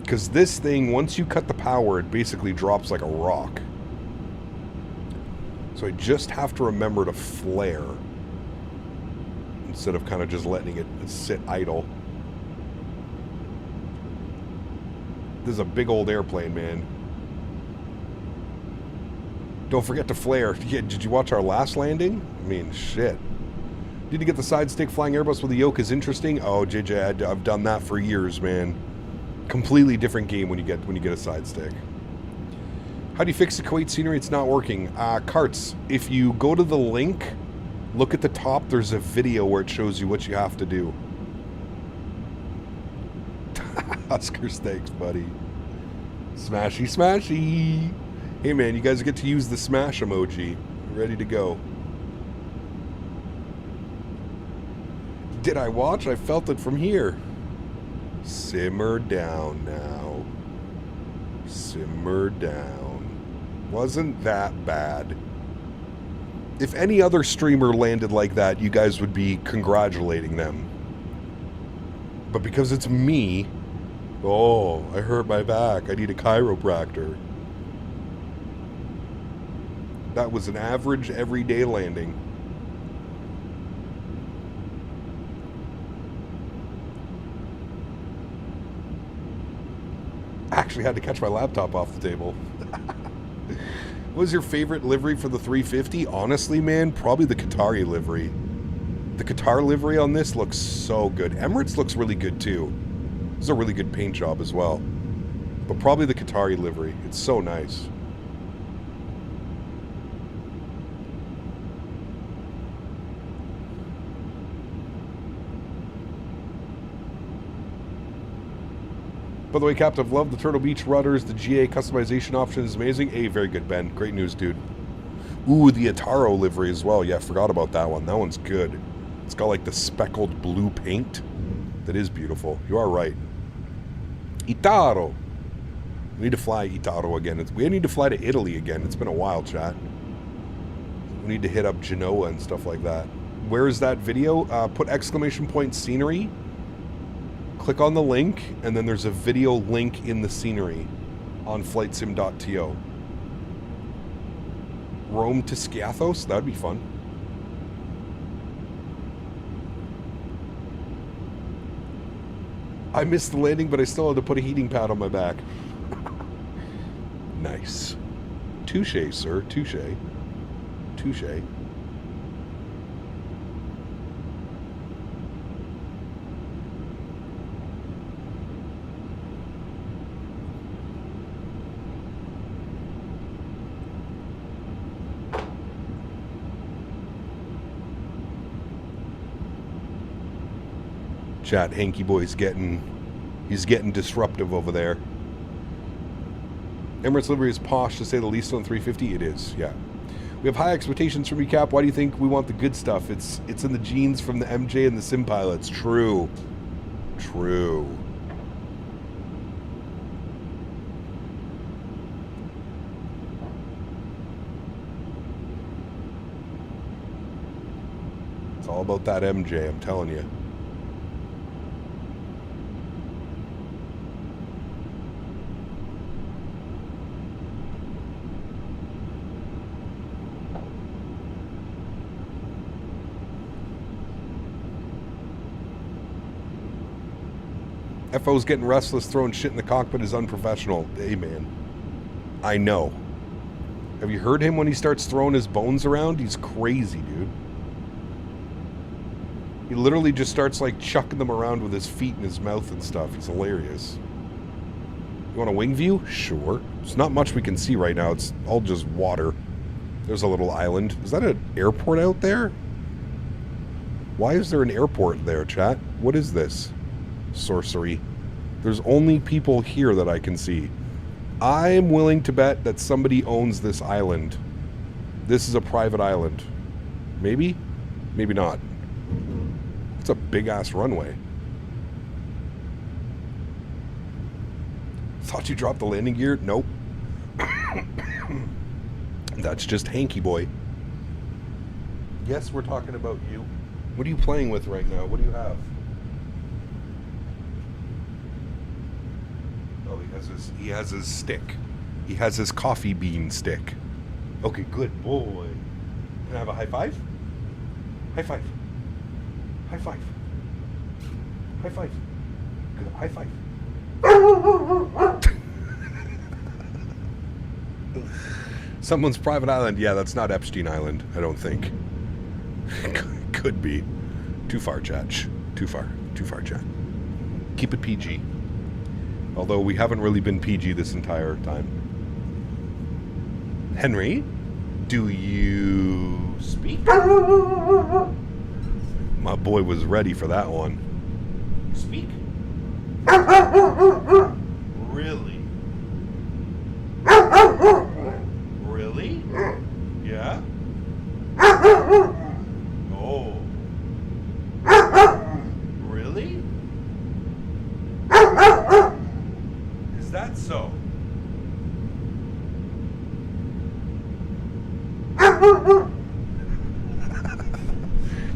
Because this thing, once you cut the power, it basically drops like a rock. So I just have to remember to flare instead of kind of just letting it sit idle. This is a big old airplane, man. Don't forget to flare. Yeah, did you watch our last landing? I mean, shit. Need to get the side stick. Flying Airbus with a yoke is interesting. Oh, JJ, I've done that for years, man. Completely different game when you get a side stick. How do you fix the Kuwait scenery? It's not working. Carts, if you go to the link, look at the top, there's a video where it shows you what you have to do. Oscar, thanks, buddy. Smashy, smashy. Hey, man, you guys get to use the smash emoji. Ready to go. Did I watch? I felt it from here. Simmer down now. Simmer down. Wasn't that bad. If any other streamer landed like that, you guys would be congratulating them. But because it's me, oh, I hurt my back. I need a chiropractor. That was an average everyday landing. I actually had to catch my laptop off the table. What was your favorite livery for the 350? Honestly, man, probably the Qatari livery. The Qatar livery on this looks so good. Emirates looks really good too. This is a really good paint job as well. But probably the Qatari livery. It's so nice. By the way, Captain, I've loved the Turtle Beach rudders. The GA customization option is amazing. Hey, very good, Ben. Great news, dude. Ooh, the Ataro livery as well. Yeah, forgot about that one. That one's good. It's got like the speckled blue paint. That is beautiful. You are right. Itaro. We need to fly Itaro again. We need to fly to Italy again. It's been a while, chat. We need to hit up Genoa and stuff like that. Where is that video? Put exclamation point scenery. Click on the link, and then there's a video link in the scenery on flightsim.to. Rome to Skiathos? That'd be fun. I missed the landing, but I still had to put a heating pad on my back. Nice. Touche, sir. Touche. Touche. Chat, Hanky Boy's he's getting disruptive over there. Emirates livery is posh to say the least on 350. It is, yeah. We have high expectations from you, Cap. Why do you think we want the good stuff? It's in the genes from the MJ and the Sim pilots. True. True. It's all about that MJ, I'm telling you. FO's getting restless, throwing shit in the cockpit is unprofessional. Hey, man. I know. Have you heard him when he starts throwing his bones around? He's crazy, dude. He literally just starts like chucking them around with his feet and his mouth and stuff. He's hilarious. You want a wing view? Sure. There's not much we can see right now. It's all just water. There's a little island. Is that an airport out there? Why is there an airport there, chat? What is this? Sorcery. There's only people here that I can see. I'm willing to bet that somebody owns this island. This is a private island. Maybe? Maybe not. It's a big-ass runway. Thought you dropped the landing gear? Nope. That's just hanky boy. Yes, we're talking about you. What are you playing with right now? What do you have? Oh, he has his stick. He has his coffee bean stick. Okay, good boy. Can I have a high five? High five. High five. High five. Good. High five. Someone's private island. Yeah, that's not Epstein Island, I don't think. Could be. Too far, chat. Too far. Too far, chat. Keep it PG. Although we haven't really been PG this entire time. Henry, do you speak? My boy was ready for that one. Speak? Really? Really? Yeah? Oh. Really? Is that so?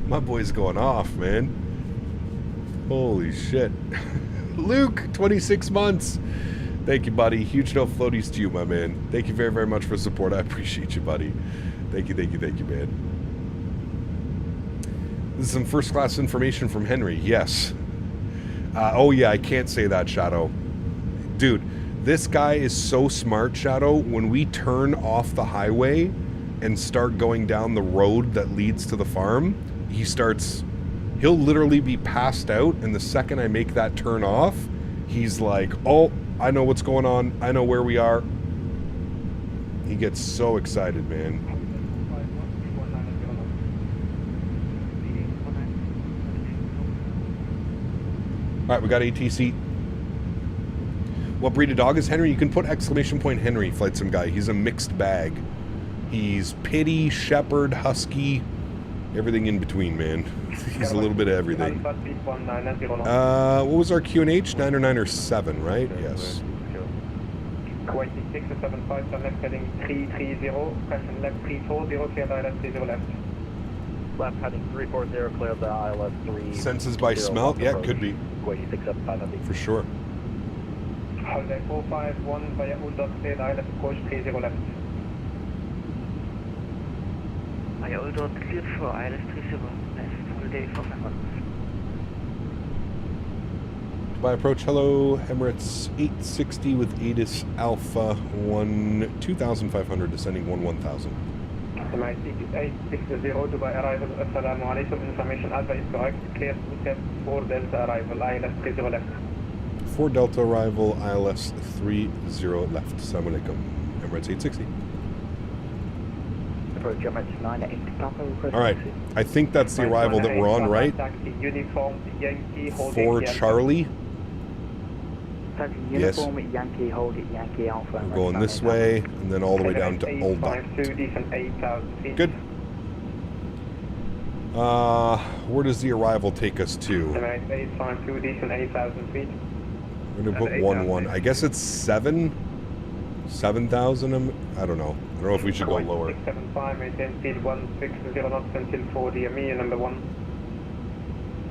My boy's going off, man. Holy shit. Luke, 26 months. Thank you, buddy. Huge no floaties to you, my man. Thank you very, very much for support. I appreciate you, buddy. Thank you, man. This is some first-class information from Henry. Yes. Oh, yeah, I can't say that, Shadow. Dude, this guy is so smart, Shadow. When we turn off the highway and start going down the road that leads to the farm, he'll literally be passed out, and the second I make that turn off, he's like, oh, I know what's going on. I know where we are. He gets so excited, man. All right, we got ATC. What breed of dog is Henry? You can put exclamation point Henry, Flight Sim guy. He's a mixed bag. He's pity, shepherd, husky, everything in between, man. He's a little bit of everything. What was our QNH? 9 or 9 or 7, right? Yes. Kuwait 675, turn left heading 330, question left 340, clear the ILS 30 left. Left heading 340, clear the ILS 3. Senses by smell? Yeah, it could be. Kuwait 675. For sure. Holiday 451 via Uldot, clear the ILS Koch 30 left. Via Uldot, cleared for ILS 30 left. Holiday 451. By approach, hello, Emirates 860 with ATIS Alpha 1, 2,500, descending 1000. Emirates 860, Dubai arrival, assalamu alaikum, information Alpha is correct, clear to 4 Delta arrival, ILS 30 left. 4 Delta arrival, ILS 30 left, assalamu alaikum, Emirates 860. Approach Emirates 980 Papa, request. Alright, I think that's the arrival that we're on, right? Uniform Yankee, holding 4 Charlie. Yes. Yankee, hold it, Yankee Alpha. We're going this way, and then all the way down to Old Dock. Good. Where does the arrival take us to? 852, decent 8,000 feet. We're going to put 1-1. I guess it's 7,000. I don't know. I don't know if we should go lower. 675, maintain speed 160 knots until 4 DME, number 1.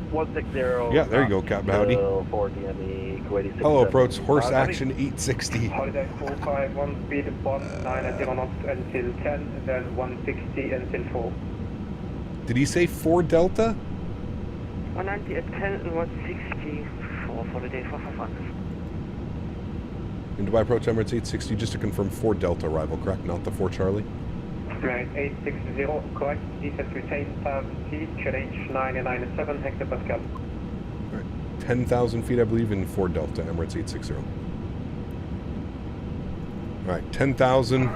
160. Yeah, there you go, Captain Howdy. 4 DME, Kuwait. Hello, approach horse action 860. Holiday 451, speed 190 knots until 10, then 160 until 4. Did he say 4 Delta? 190 at 10 and 160 for holiday 451. In Dubai approach Emirates 860, just to confirm 4 Delta arrival, correct? Not the 4 Charlie? Emirates 860, correct. Descent to 10,000 feet, QNH 997 hectopascal. Alright, 10,000 feet, I believe, in 4 Delta, Emirates 860. Alright, 10,000.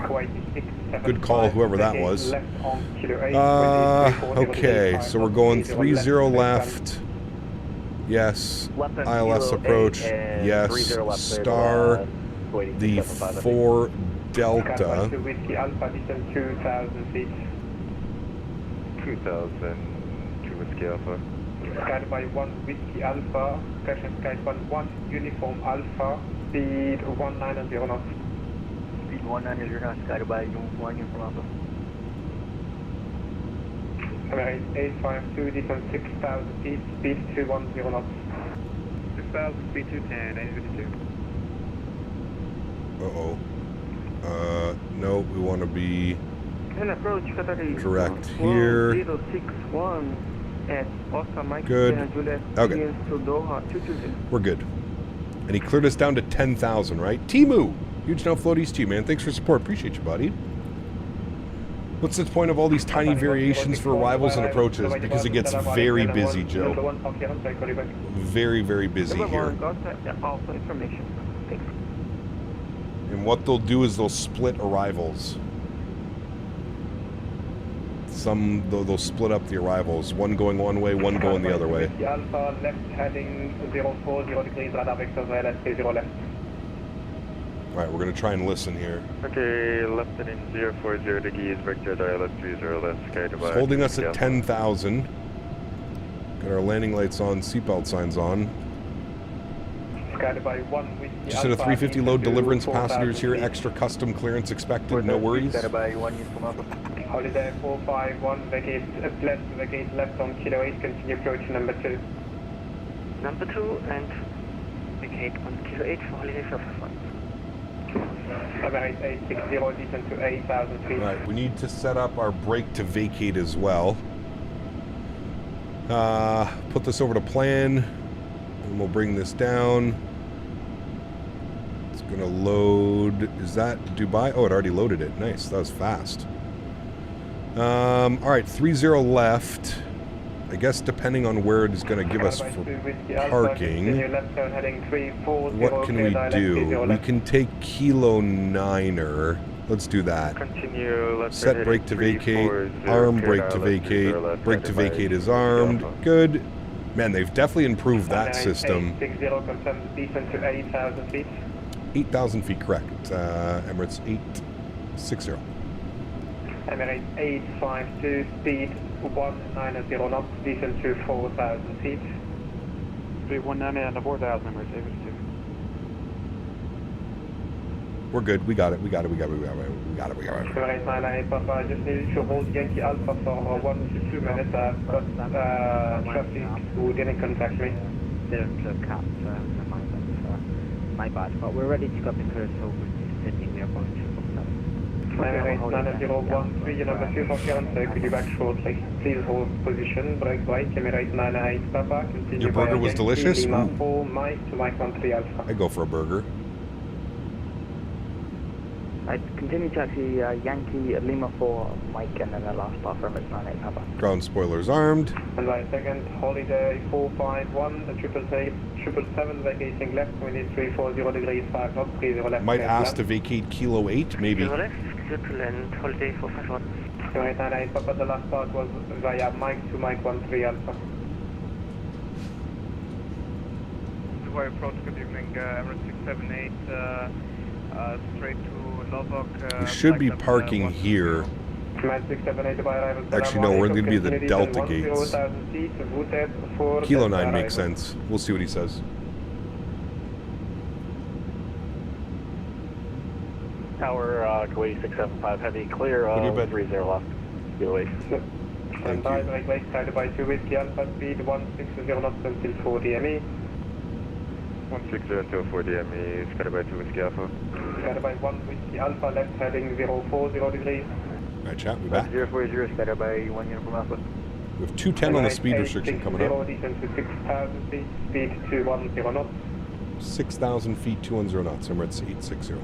Good call, whoever that was. Okay, so we're going 30 left. Yes. ILS approach. Yes. Star. The 4 Delta. Whiskey Alpha, descent 2,000 feet. 2,000 to Whiskey Alpha. Skyed by 1 Whiskey Alpha. Pressure skyed by 1 Uniform Alpha. Speed 190 knots. Speed 190 knots, skyed by 1 Uniform Alpha. Emirates 852, descent 6,000 feet. Speed 210 knots. 6,000, speed 210, 852. Uh-oh. No, we want to be correct here. 061 at Oscar Mike. Good. Okay. We're good. And he cleared us down to 10,000, right? Timu! Huge now floaties to you, man. Thanks for support. Appreciate you, buddy. What's the point of all these tiny variations for arrivals and approaches? Because it gets very busy, Joe. Very, very busy here. And what they'll do is they'll split arrivals. They'll split up the arrivals. One going one way, one going the other way. Alpha, left heading 040 degrees, radar vector LSK 0 left. Alright, we're going to try and listen here. Okay, left heading 040 degrees, vector LS30 left, sky Dubai. It's holding us at 10,000. Got our landing lights on, seatbelt signs on. Just at a 350 load deliverance, passengers here, extra custom clearance expected, no worries. Holiday 451, vacate left on Kilo 8, continue approach number 2. Number 2 and vacate on Kilo 8 for Holiday 551. Emirates 860, descent to 8,000 feet. Right, we need to set up our brake to vacate as well. Put this over to plan, and we'll bring this down. It's gonna load. Is that Dubai? Oh, it already loaded it. Nice, that was fast. Alright, 30 left. I guess depending on where it is going to give us for parking, what can we do? We can take Kilo 9er. Let's do that. Set brake to vacate, arm brake to vacate, brake to vacate is armed. Good. Man, they've definitely improved that system. 8,000 feet, correct. Emirates 860. Emirates 852, speed 190 knots, descent to 4,000 feet. Speed 190 and 4,000, Emirates 852. We're good. We got it. Emirates 98, Papa, I just needed to hold Yankee Alpha for 1 to 2 minutes. I've got traffic who didn't contact me. Didn't cut, my bad, but we're ready to cut the curve, so we're just sitting there about 908, 9013, number 2 for Karen, could you back shortly? Please hold position, brake right, Emirates 98, Papa, continue. Your burger was delicious? Lima 4, Mike to Mike 13 Alpha. I go for a burger. I continue taxi Yankee Lima 4, Mike, and then the last bar from Emirates 98, Papa. Ground spoilers armed. And right second, Holiday 451, the 777, vacating left, we need 340 degrees, 5 knots, 30 left. Might ask to vacate Kilo 8, maybe. Kilo left, and Holiday 451. Right, 98, Papa, the last part was via Mike to Mike 13 Alpha. Dubai approach, good evening, Emirates 678, straight to Lovoc. We should be parking here. Actually, no, we're going to be the Delta gates. Kilo 9 makes sense. We'll see what he says. Tower, Kuwait 675, heavy, clear, 30 left. Kilo 8. And by brake side by 2 Whiskey Alpha, speed 160 knots until 40 ME. 160 until 40 ME, sky by 2 Whiskey Alpha. Sky by 1 Whiskey Alpha, left heading 040 degrees. Alright, chat, we back. 040, sky by 1 Uniform Alpha. We have 210 on the speed restriction coming up. Descent to 6,000 feet, speed 210 knots. 6,000 feet, 210 knots. Emirates 860.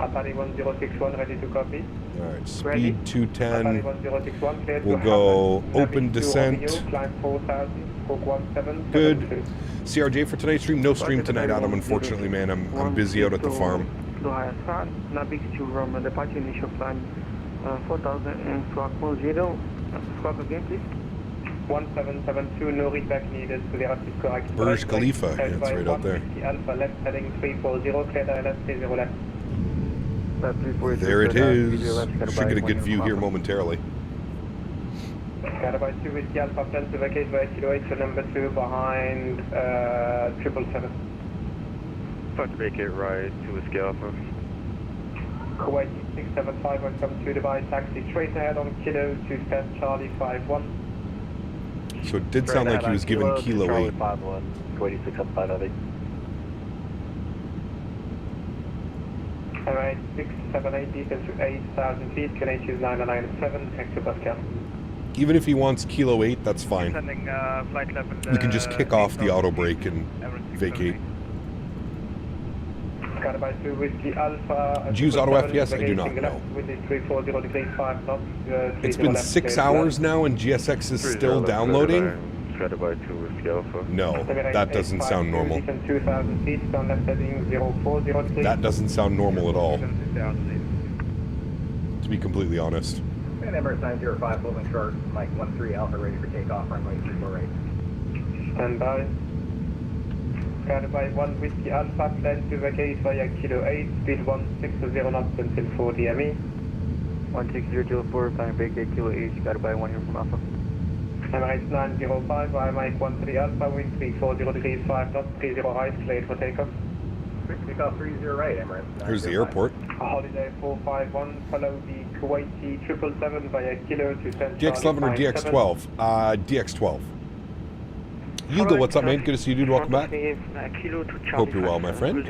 Atari 1061, ready to copy. All right, speed Ready. 210. Atari 1061, clear We'll to go Hammond. open Navig to descent. Romeo, climb 4,000, Koch 17. Good. CRJ for tonight's stream. No stream tonight, Adam. Unfortunately, man, I'm busy out at the farm. Navig to Rome, departure initial climb 4,000 and squawk 0. Squawk again, please. 1772, no readback needed. Velocity correct. Burj Khalifa, yeah, it's right out there. Alpha left heading 340, clear direct 30 left. There it is. Should get a good view here momentarily. Got about 2 Whiskey Alpha, plan to vacate via Kilo 8 to number 2 behind 777. Start to vacate right to Whiskey Alpha. Kuwait 675, welcome to Dubai, taxi straight ahead on Kilo to stand Charlie 51. So it did sound like he was giving Kilo 8. Kuwait 675, heavy. Alright, 678, defense to 8,000 feet, Canadian choose 997, hectopascal. Even if he wants Kilo 8, that's fine. Sending, flight level, We can just kick off the auto brake and vacate. Got about 2 Whiskey Alpha. Do you use auto FPS? I do not know. It's been 6 hours now and GSX is still downloading? No, that doesn't sound normal. That doesn't sound normal at all, to be completely honest. And Emirates 905, moving short, Mike 13 Alpha, ready for takeoff, runway 34 right. Stand by. Got by 1 Whiskey Alpha, plan to vacate via Kilo 8, speed 160 knots until 4 DME. 16004, time vacate Kilo 8, got by 1 here from Alpha. Emirates 905, via Mike 13 Alpha, wind 340 degrees 5 knots, 30 right, cleared for takeoff. Takeoff 30 right, Emirates. Here's the airport. Holiday 451, follow the Kuwaiti 777 via Kilo to St. DX11 or DX12? DX12. Hugo, what's up, man? Good to see you, dude. Welcome back. Hope you're well, my friend.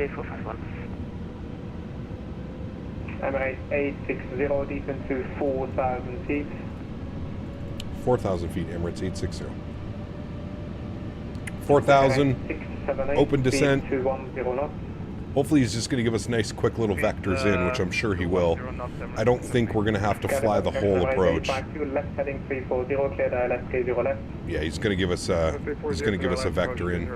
Emirates 860, descent to 4,000 feet. 4,000 feet, Emirates 860. 4,000, open descent. Hopefully he's just going to give us nice, quick little vectors in, which I'm sure he will. I don't think we're going to have to fly the whole approach. Yeah, he's going to give us a vector in.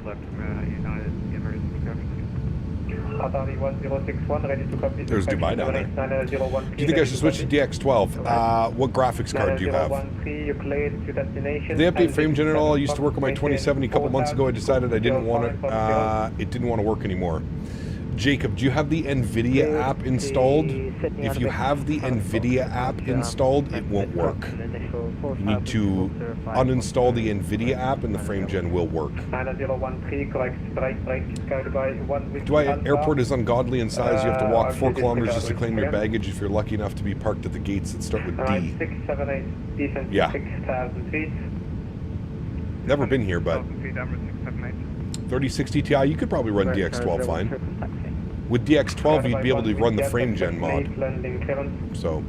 There's Dubai down there. Do you think I should switch to DX12? What graphics card do you have? Did they update frame gen at all? I used to work on my 2070 a couple months ago. I decided I didn't want it. It didn't want to work anymore. Jacob, do you have the NVIDIA app installed? If you have the NVIDIA app installed, it won't work. You need to uninstall the NVIDIA app and the frame gen will work. Dubai Airport is ungodly in size. You have to walk 4 kilometers just to claim your baggage if you're lucky enough to be parked at the gates that start with D. Yeah. Never been here, but 3060 Ti, you could probably run DX12 fine. With DX12, you'd be able to run the frame gen mod. So.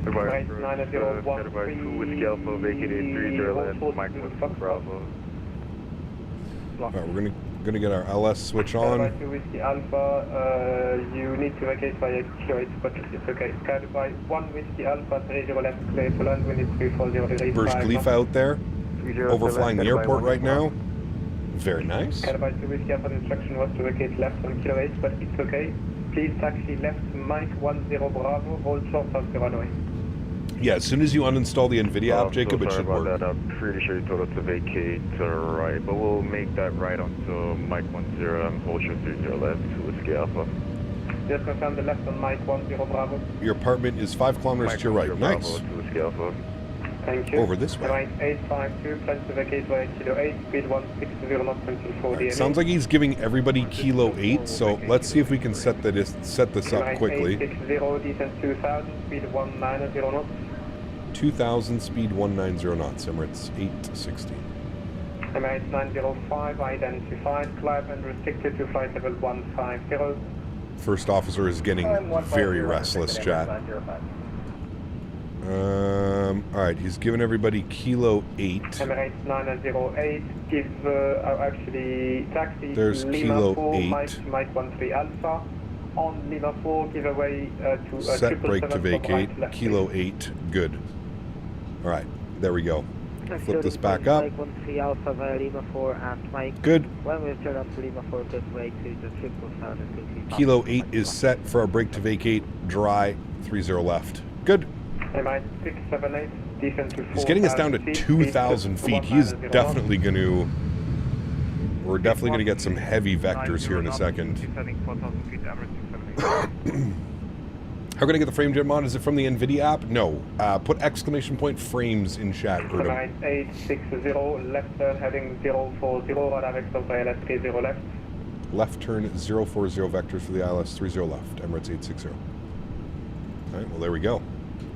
Alright, we're gonna get our LS switch on. Whiskey Alpha, you need to vacate via Kilo 8, but it's okay. Carried by 1 Whiskey Alpha, 30 left, clear to land, wind 340 degrees. Burj Khalifa out there, overflying the airport right now. Very nice. Carried by 2 Whiskey Alpha, the instruction was to vacate left on Kilo 8, but it's okay. Please taxi left, Mike 10 Bravo, hold short of the runway. Yeah, as soon as you uninstall the NVIDIA app, Jacob, it should work. That. I'm pretty sure you told us to vacate to the right, but we'll make that right onto Mike 10 and hold short 30 left to Whiskey Alpha. Just confirm the left on Mike 10 Bravo. Your apartment is 5 kilometers to your right. Nice. To Whiskey Alpha. Thank you. Over this way. Right, 852, plans to vacate via Kilo 8, speed 160 knots until 4 DME. Sounds like he's giving everybody Kilo 8, so let's see if we can set this up quickly. 860, descent 2000, speed 190 knots. 2000, speed 190 knots, Emirates 860. Emirates 905, identified, climb and restricted to flight level 150. First officer is getting very restless, chat. All right, he's giving everybody Kilo 8. Emirates 908, give actually taxi There's Lima Kilo 4, 8. Mike 13 Alpha. On Lima 4, give away to Set brake to 777 vacate. right, left, Kilo 8. Good. All right, there we go. Flip this back up. Mike 13 Alpha via Lima 4 and Mike. Good. When we turn up to Lima 4, give way to the 777. Kilo 8 is set for our brake to vacate. Dry. 30 left. Good. Emirates 678, descend to 4. He's getting us down to 2,000 feet. He's definitely going to... We're definitely going to get some heavy vectors here in a second. How can I get the frame gen mod? Is it from the NVIDIA app? No. Put exclamation point frames in chat. Emirates 860, left turn heading 040, right avec ALS 30 left. Left turn 040 vectors for the ILS 30 left. Emirates 860. All right, well, there we go.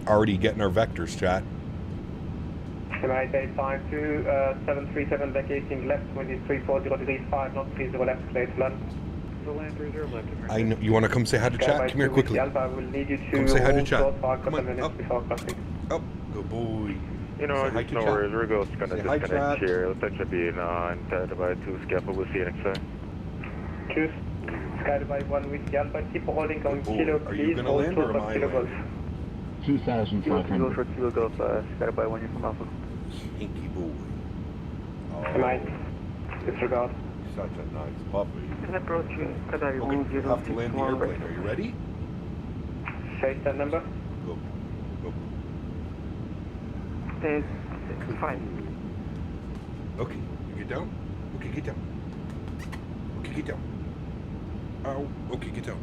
Already getting our vectors, chat. Emirates 852, 737 vacating left, 2340 degrees 5 knots, 30 left, clear to land. I know. You want to come say hi to chat? Come here quickly. Come say hi to chat. Come on, up. Up. Good boy. You know, just no worries. We're just going to disconnect here. Let's actually be in Dubai 2 Scapa. We'll see you next time. Choose. Sky Dubai 1 with Alpha. Keep holding on Kilo, please. Are you going to land or am I landing? 2,500. Go for Kilo Golf, Sky Dubai 1 from Alpha. Hinky boy. Emirates. Disregard. Such a nice puppy. Approach you, Qatari Okay, you have to land the airplane. Are you ready? Say that number. Go. Go. There's 5. Okay, you get down. Okay, get down. Okay, get down. Ow. Okay, get down.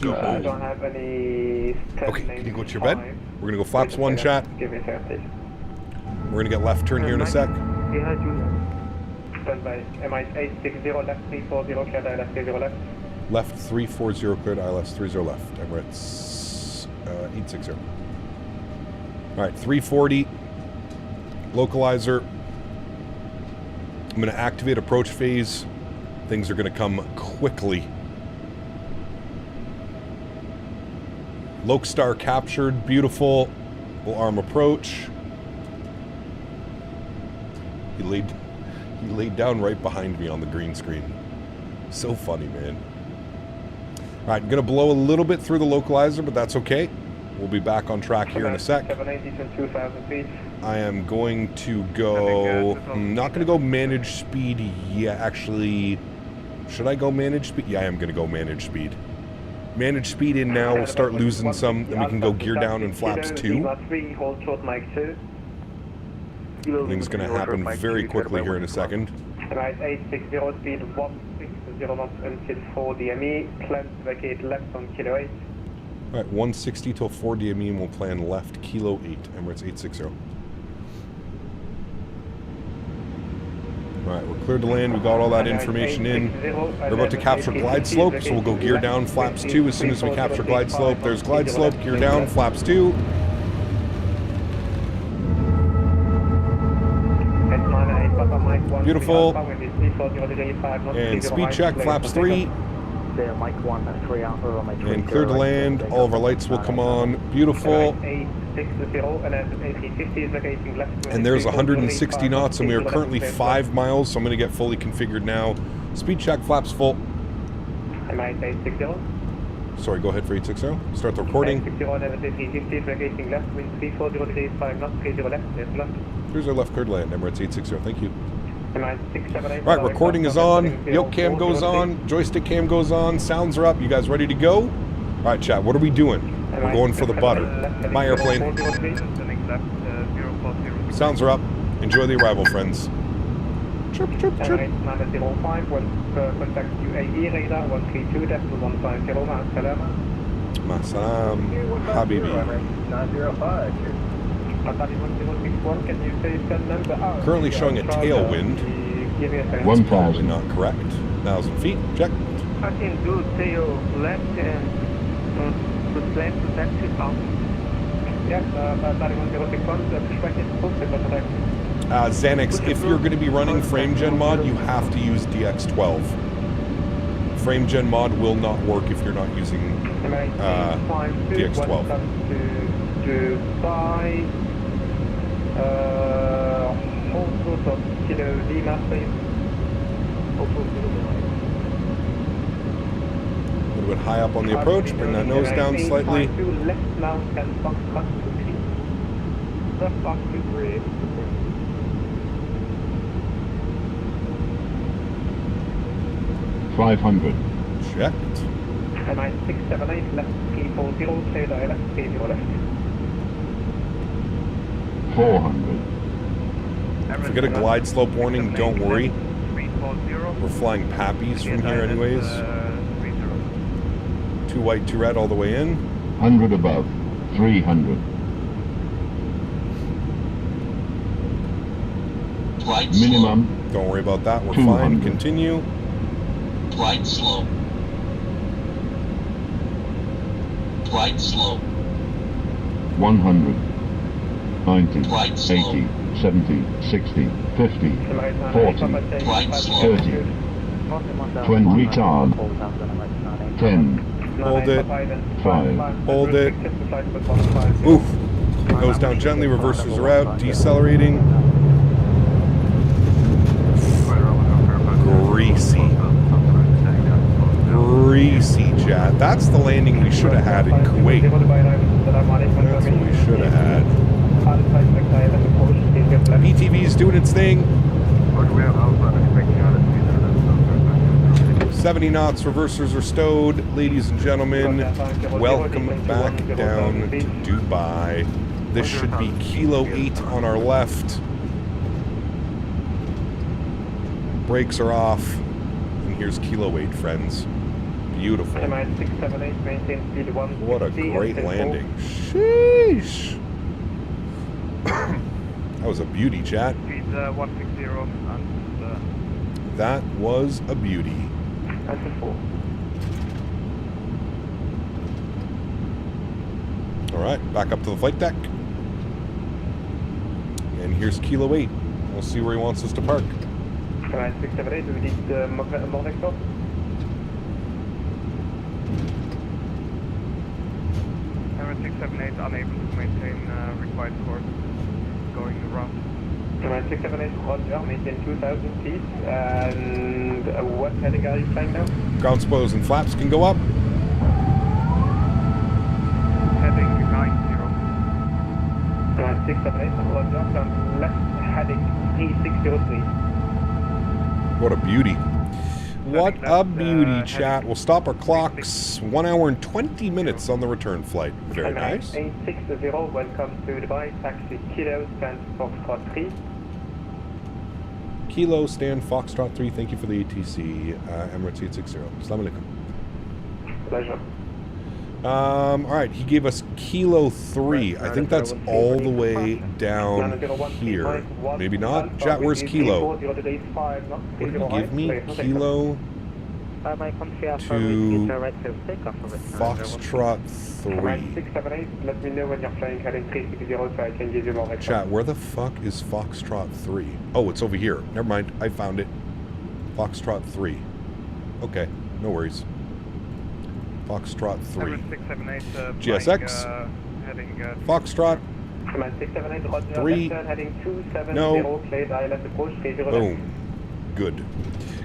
Go. I don't have any... Okay, can you go to your bed? We're going to go flaps 1 chat. Give me a second, please. We're going to get left turn here in a sec. Stand by. Emirates 860, left 340, clear ILS 30 left. Left 340, cleared ILS 30 left. Emirates 860. All right, 340. Localizer. I'm going to activate approach phase. Things are going to come quickly. Lokestar captured. Beautiful. We'll arm approach. He laid down right behind me on the green screen. So funny, man. All right, I'm going to blow a little bit through the localizer, but that's okay. We'll be back on track here in a sec. 780 to 2,000 feet. I am going to go... I'm not going to go manage speed yet. Actually, should I go manage speed? Yeah, I am going to go manage speed. Manage speed in now. We'll start losing some. Then we can go gear down in flaps 2. Things going to happen very quickly here in a second. Right, 860 speed 160 knots until 4 DME. Plan to vacate left on Kilo 8. All right, 160 till 4 DME and we'll plan left Kilo 8. Emirates 860. All right, we're cleared to land. We got all that information in. We're about to capture glide slope, so we'll go gear down flaps 2 as soon as we capture glide slope. There's glide slope, gear down, flaps 2. Beautiful. And speed check, flaps 3. And clear to land. All of our lights will come on. Beautiful. And there's 160 knots, and we are currently 5 miles, so I'm going to get fully configured now. Speed check, flaps full. Sorry, go ahead for 860. Start the recording. Here's our left clear to land. Emirates 860. Thank you. Alright, recording is on. Yoke cam goes on. Joystick cam goes on. Sounds are up. You guys ready to go? Alright, chat, what are we doing? We're going for the butter. My airplane. Sounds are up. Enjoy the arrival, friends. Chirp, chirp, chirp. Masalam, Habibi. Currently showing a tailwind. 1,000. Not correct. 1,000 feet. Check. I can do tail left and the plan to taxi out. Xanax, if you're going to be running frame gen mod, you have to use DX12. Frame gen mod will not work if you're not using DX12. Dubai. Hold course of Kilo Lima, please. Hold course Kilo Lima. A little bit high up on the approach. Bring that nose down slightly. Left now and box back to 3. Left box to 3. Checked. MI 678 left 340, clear left 30 left. 400. If we get a glide slope warning, don't worry. We're flying Pappies from here anyways. 2 white, 2 red all the way in. 100 above. 300. Minimum. Don't worry about that. We're 200. fine. Continue. Glide slow. Glide slow. 100. 90. Glide slow. 80. 70. 60. 50. 40. Glide slow. 30. 20. Retard. 10. Hold it. 5. Hold it. Oof. Goes down gently. Reversers are out. Decelerating. Greasy. Greasy, chat. That's the landing we should have had in Kuwait. That's what we should have had. PTV's doing its thing. 70 knots, reversers are stowed. Ladies and gentlemen, welcome back down to Dubai. This should be Kilo 8 on our left. Brakes are off. And here's Kilo 8, friends. Beautiful. What a great landing. Sheesh. That was a beauty, chat. That was a beauty. Alright, back up to the flight deck. And here's Kilo 8. We'll see where he wants us to park. 678, we need morning stop. Emirates 678 unable to maintain required course. Going rough. Emirates 678, Roger, maintain 2,000 feet. And what heading are you flying now? Ground spoilers and flaps can go up. Heading 90. Emirates 678, Roger, turn left heading 3603. What a beauty. What a beauty, chat. We'll stop our clocks. 1 hour and 20 minutes on the return flight. Very nice. 860, welcome to Dubai. Taxi Kilo, stand Foxtrot 3. Kilo, stand Foxtrot 3. Thank you for the ATC. Emirates 860. Assalamu alaikum. Pleasure. Alright, he gave us Kilo 3. I think that's all the way down here. Maybe not. Chat, where's Kilo? What did he give me? Kilo to Foxtrot 3. 678, let me know when you're flying heading 360 so I can give you more info. Chat, where the fuck is Foxtrot 3? Oh, it's over here. Never mind. I found it. Foxtrot 3. Okay, no worries. Foxtrot 3. GSX. Foxtrot 3. No. Boom. Good.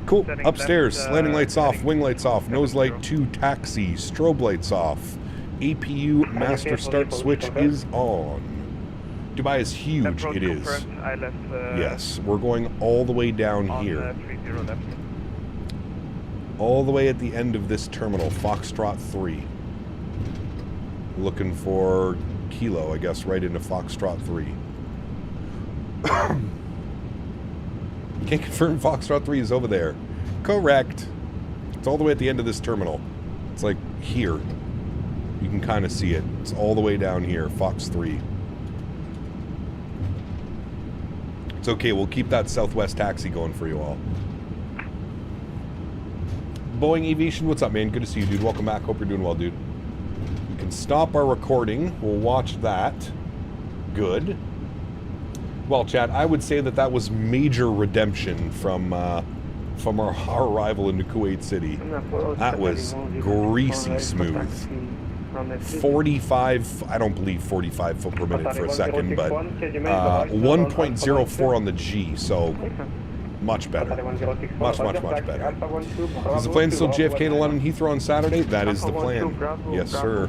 Cool. Upstairs. Landing lights off. Wing lights off. Nose light 2. Taxi. Strobe lights off. APU master start switch is on. Dubai is huge. It is. Yes. We're going all the way down here. All the way at the end of this terminal, Foxtrot 3. Looking for Kilo, I guess, right into Foxtrot 3. Can't confirm Foxtrot 3 is over there. Correct. It's all the way at the end of this terminal. It's like here. You can kind of see it. It's all the way down here, Fox 3. It's okay, we'll keep that Southwest taxi going for you all. Boeing Aviation, what's up, man? Good to see you, dude. Welcome back. Hope you're doing well, dude. We can stop our recording. We'll watch that. Good. Well, chat, I would say that was major redemption from our arrival into Kuwait City. That was greasy smooth. 45, I don't believe 45 foot per minute for a second, but 1.04 on the G, so much better. Much better. Is the plan still JFK to London Heathrow on Saturday? That is the plan. Yes, sir.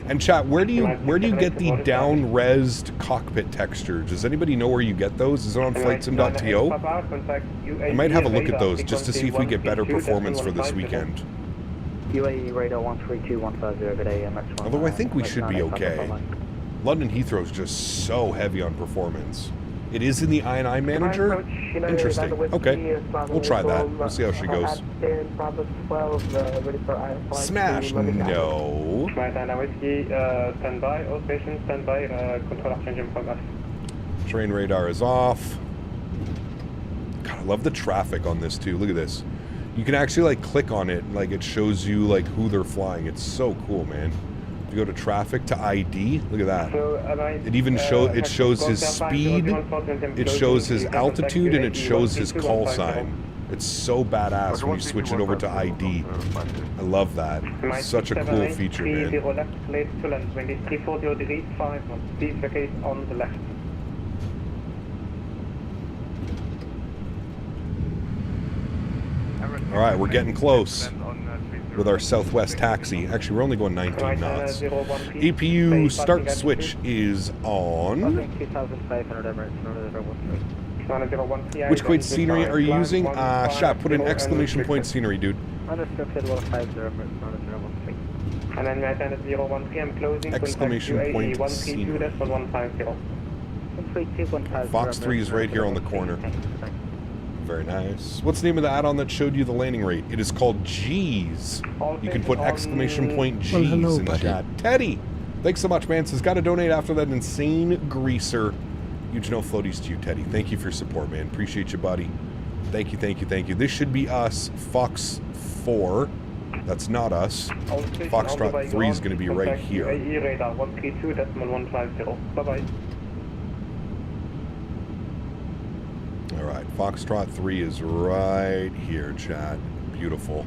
And chat, where do you get the down-resed cockpit texture? Does anybody know where you get those? Is it on flightsim.to? I might have a look at those just to see if we get better performance for this weekend. UAE radar 132.150, good day, Emirates. Although I think we should be okay. London Heathrow is just so heavy on performance. It is in the I&I manager? Interesting. Okay. We'll try that. We'll see how she goes. Smash? No. Terrain radar is off. God, I love the traffic on this too. Look at this. You can actually like click on it, like it shows you like who they're flying. It's so cool, man. You go to traffic to ID, look at that. It even shows his speed, it shows his altitude, and it shows his call sign. It's so badass when you switch it over to ID. I love that. It's such a cool feature, man. All right, we're getting close with our Southwest taxi. Actually, we're only going 19 knots. APU start switch is on. Which Kuwait scenery are you using? Shat, put an exclamation point scenery, dude. Exclamation point scenery. Fox 3 is right here on the corner. Very nice. What's the name of the add-on that showed you the landing rate? It is called G's. You can put exclamation point G's in chat. Teddy, thanks so much, man. Says, got to donate after that insane greaser. Huge no floaties to you, Teddy. Thank you for your support, man. Appreciate you, buddy. Thank you, thank you, thank you. This should be us, Fox 4. That's not us. Foxtrot 3 is going to be right here. Bye-bye. All right, Foxtrot 3 is right here, chat. Beautiful.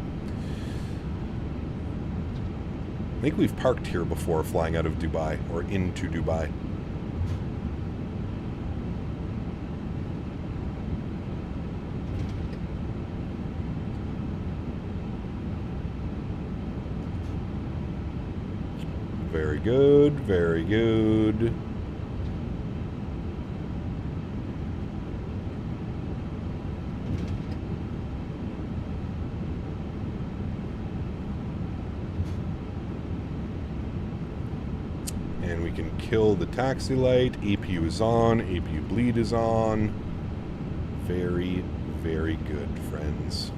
I think we've parked here before flying out of Dubai, or into Dubai. Very good, very good. And we can kill the taxi light. APU is on. APU bleed is on. Very, very good, friends.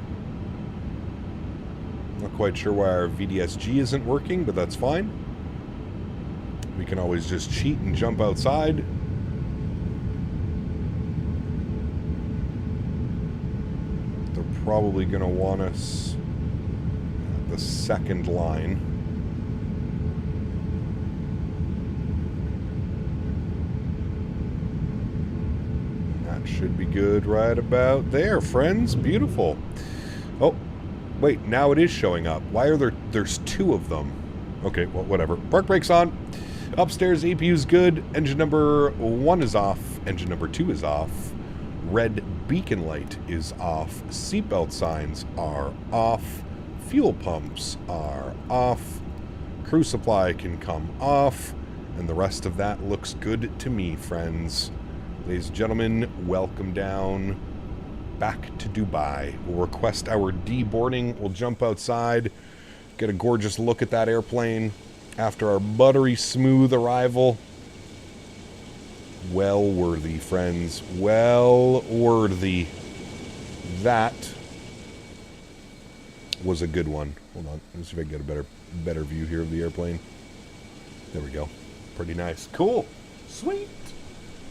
Not quite sure why our VDSG isn't working, but that's fine. We can always just cheat and jump outside. They're probably going to want us at the second line. That should be good right about there, friends. Beautiful. Oh, wait, now it is showing up. Why are there's two of them? Okay, well, whatever. Park brakes on. Upstairs, APU is good. Engine number 1 is off. Engine number 2 is off. Red beacon light is off. Seatbelt signs are off. Fuel pumps are off. Crew supply can come off. And the rest of that looks good to me, friends. Ladies and gentlemen, welcome down back to Dubai. We'll request our deboarding. We'll jump outside, get a gorgeous look at that airplane after our buttery smooth arrival. Well worthy, friends. Well worthy. That was a good one. Hold on. Let's see if I can get a better view here of the airplane. There we go. Pretty nice. Cool. Sweet.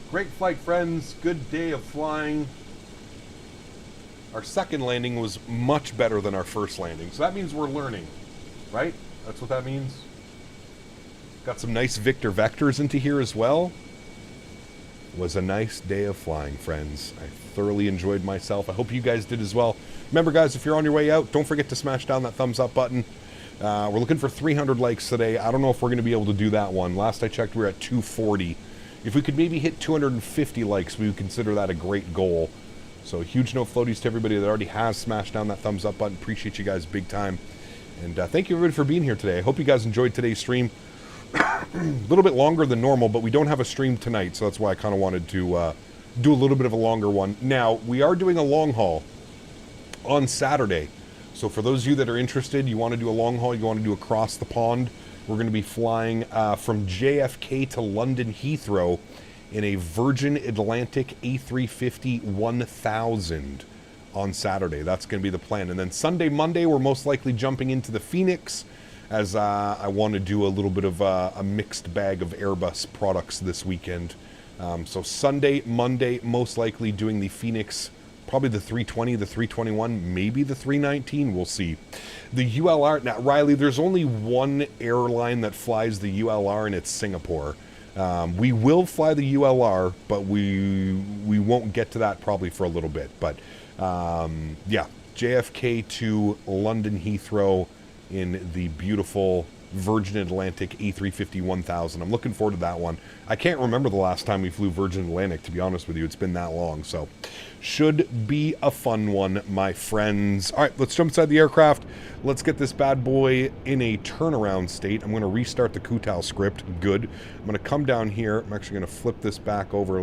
Great flight, friends. Good day of flying. Our second landing was much better than our first landing. So that means we're learning, right? That's what that means. Got some nice Victor vectors into here as well. It was a nice day of flying, friends. I thoroughly enjoyed myself. I hope you guys did as well. Remember, guys, if you're on your way out, don't forget to smash down that thumbs up button. We're looking for 300 likes today. I don't know if we're going to be able to do that one. Last I checked, we were at 240. If we could maybe hit 250 likes, we would consider that a great goal. So huge no floaties to everybody that already has smashed down that thumbs up button. Appreciate you guys big time. And thank you everybody for being here today. I hope you guys enjoyed today's stream. A little bit longer than normal, but we don't have a stream tonight, so that's why I kind of wanted to do a little bit of a longer one. Now, we are doing a long haul on Saturday. So for those of you that are interested, you want to do a long haul, you want to do across the pond, we're going to be flying from JFK to London Heathrow in a Virgin Atlantic A350 1000 on Saturday. That's going to be the plan. And then Sunday, Monday, we're most likely jumping into the Phoenix, as I want to do a little bit of a mixed bag of Airbus products this weekend. So Sunday, Monday, most likely doing the Phoenix, probably the 320, the 321, maybe the 319, we'll see. The ULR, now Riley, there's only one airline that flies the ULR, and it's Singapore. We will fly the ULR, but we won't get to that probably for a little bit. But yeah, JFK to London Heathrow in the beautiful Virgin Atlantic A350 1000. I'm looking forward to that one. I can't remember the last time we flew Virgin Atlantic, to be honest with you. It's been that long, so should be a fun one, my friends. All right, let's jump inside the aircraft. Let's get this bad boy in a turnaround state. I'm going to restart the Kutal script. Good. I'm going to come down here. I'm actually going to flip this back over.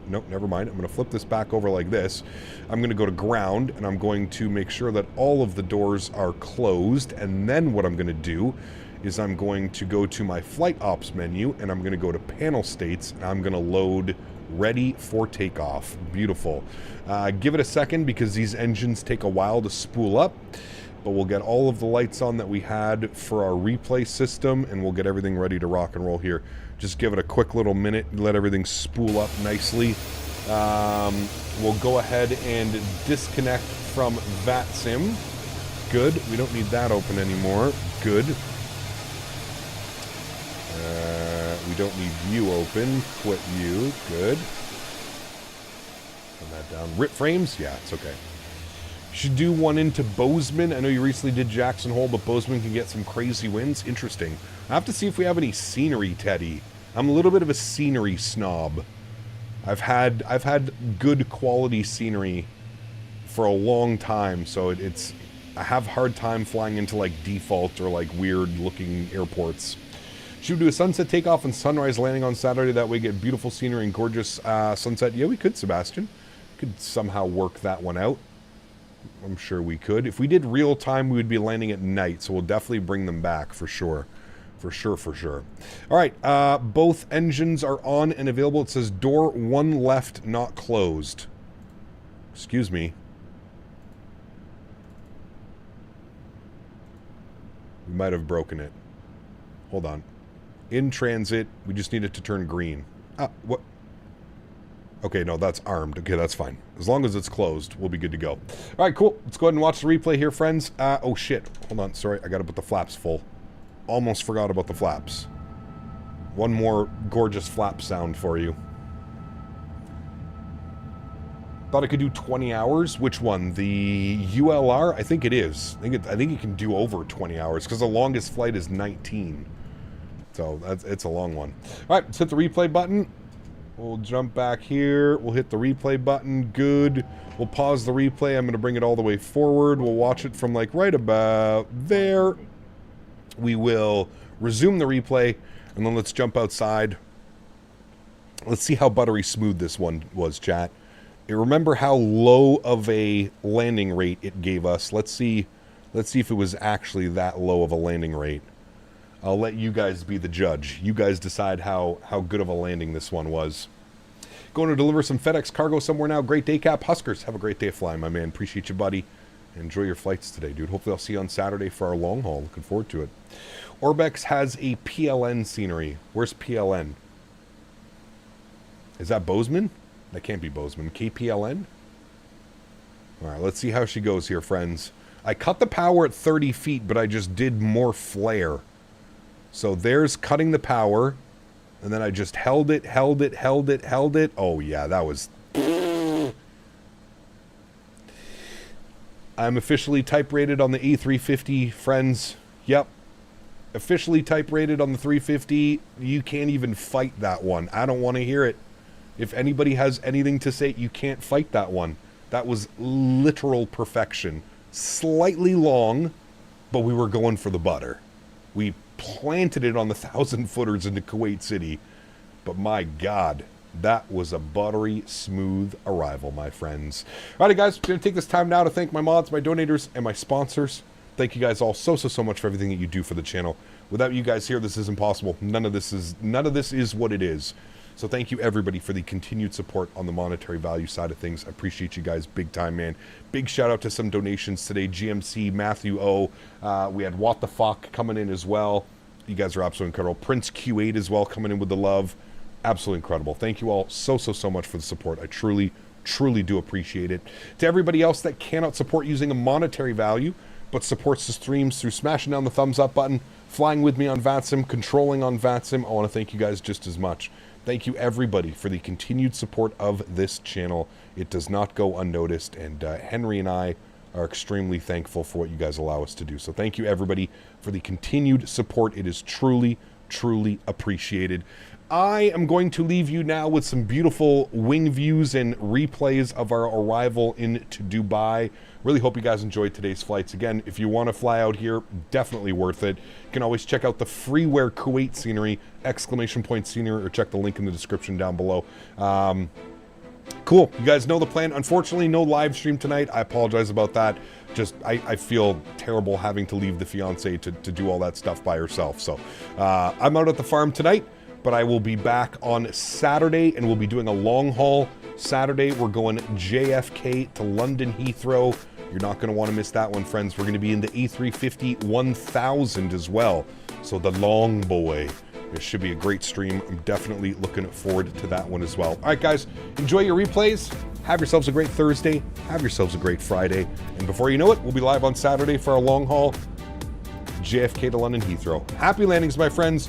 Nope, never mind. I'm going to flip this back over like this. I'm going to go to ground, and I'm going to make sure that all of the doors are closed. And then what I'm going to do is I'm going to go to my flight ops menu, and I'm going to go to panel states, and I'm going to load ready for takeoff. Beautiful. Give it a second because these engines take a while to spool up, but we'll get all of the lights on that we had for our replay system, and we'll get everything ready to rock and roll here. Just give it a quick little minute, let everything spool up nicely. We'll go ahead and disconnect from VATSIM. Good. We don't need that open anymore. Good. We don't need view open. Quit view. Good. Turn that down. Rip frames? Yeah, it's okay. Should do one into Bozeman. I know you recently did Jackson Hole, but Bozeman can get some crazy winds. Interesting. I have to see if we have any scenery, Teddy. I'm a little bit of a scenery snob. I've had good quality scenery for a long time, so I have a hard time flying into like default or like weird looking airports. Should we do a sunset takeoff and sunrise landing on Saturday? That way get beautiful scenery and gorgeous sunset. Yeah, we could, Sebastian. Could somehow work that one out. I'm sure we could. If we did real time, we would be landing at night, so we'll definitely bring them back for sure. For sure. All right, both engines are on and available. It says door 1 left not closed. Excuse me. We might have broken it. Hold on. In transit, we just need it to turn green. What? Okay, no, that's armed. Okay, that's fine. As long as it's closed, we'll be good to go. All right, cool. Let's go ahead and watch the replay here, friends. Oh, shit. Hold on. Sorry, I got to put the flaps full. Almost forgot about the flaps. One more gorgeous flap sound for you. Thought I could do 20 hours. Which one? The ULR? I think it is. I think it can do over 20 hours because the longest flight is 19. So it's a long one. All right, let's hit the replay button. We'll jump back here. We'll hit the replay button. Good. We'll pause the replay. I'm going to bring it all the way forward. We'll watch it from like right about there. We will resume the replay, and then let's jump outside. Let's see how buttery smooth this one was, chat. Remember how low of a landing rate it gave us. Let's see if it was actually that low of a landing rate. I'll let you guys be the judge. You guys decide how good of a landing this one was. Going to deliver some FedEx cargo somewhere now. Great day, Cap. Huskers, have a great day of flying, my man. Appreciate you, buddy. Enjoy your flights today, dude. Hopefully I'll see you on Saturday for our long haul. Looking forward to it. Orbex has a PLN scenery. Where's PLN? Is that Bozeman? That can't be Bozeman. KPLN? All right, let's see how she goes here, friends. I cut the power at 30 feet, but I just did more flare. So there's cutting the power, and then I just held it. Oh, yeah, that was... I'm officially type rated on the A350, friends. Yep. Officially type rated on the 350. You can't even fight that one. I don't want to hear it. If anybody has anything to say, you can't fight that one. That was literal perfection. Slightly long, but we were going for the butter. We planted it on the 1,000-footers into Kuwait City. But my God, that was a buttery, smooth arrival, my friends. All right, guys, I'm going to take this time now to thank my mods, my donators, and my sponsors. Thank you guys all so much for everything that you do for the channel. Without you guys here, this is impossible. None of this is what it is. So thank you, everybody, for the continued support on the monetary value side of things. I appreciate you guys big time, man. Big shout out to some donations today. GMC, Matthew O. We had What the Fuck coming in as well. You guys are absolutely incredible. Prince Q8 as well coming in with the love. Absolutely incredible. Thank you all so much for the support. I truly do appreciate it. To everybody else that cannot support using a monetary value, but supports the streams through smashing down the thumbs up button, flying with me on VATSIM, controlling on VATSIM, I want to thank you guys just as much. Thank you, everybody, for the continued support of this channel. It does not go unnoticed, and Henry and I are extremely thankful for what you guys allow us to do. So thank you, everybody, for the continued support. It is truly appreciated. I am going to leave you now with some beautiful wing views and replays of our arrival into Dubai. Really hope you guys enjoyed today's flights. Again, if you want to fly out here, definitely worth it. You can always check out the freeware Kuwait scenery, !scenery, or check the link in the description down below. Cool. You guys know the plan. Unfortunately, no live stream tonight. I apologize about that. Just, I feel terrible having to leave the fiance to do all that stuff by herself. So, I'm out at the farm tonight, but I will be back on Saturday, and we'll be doing a long haul. Saturday, we're going JFK to London Heathrow. You're not going to want to miss that one, friends. We're going to be in the A350 1000 as well. So the long boy. It should be a great stream. I'm definitely looking forward to that one as well. All right, guys, enjoy your replays. Have yourselves a great Thursday. Have yourselves a great Friday. And before you know it, we'll be live on Saturday for our long haul. JFK to London Heathrow. Happy landings, my friends.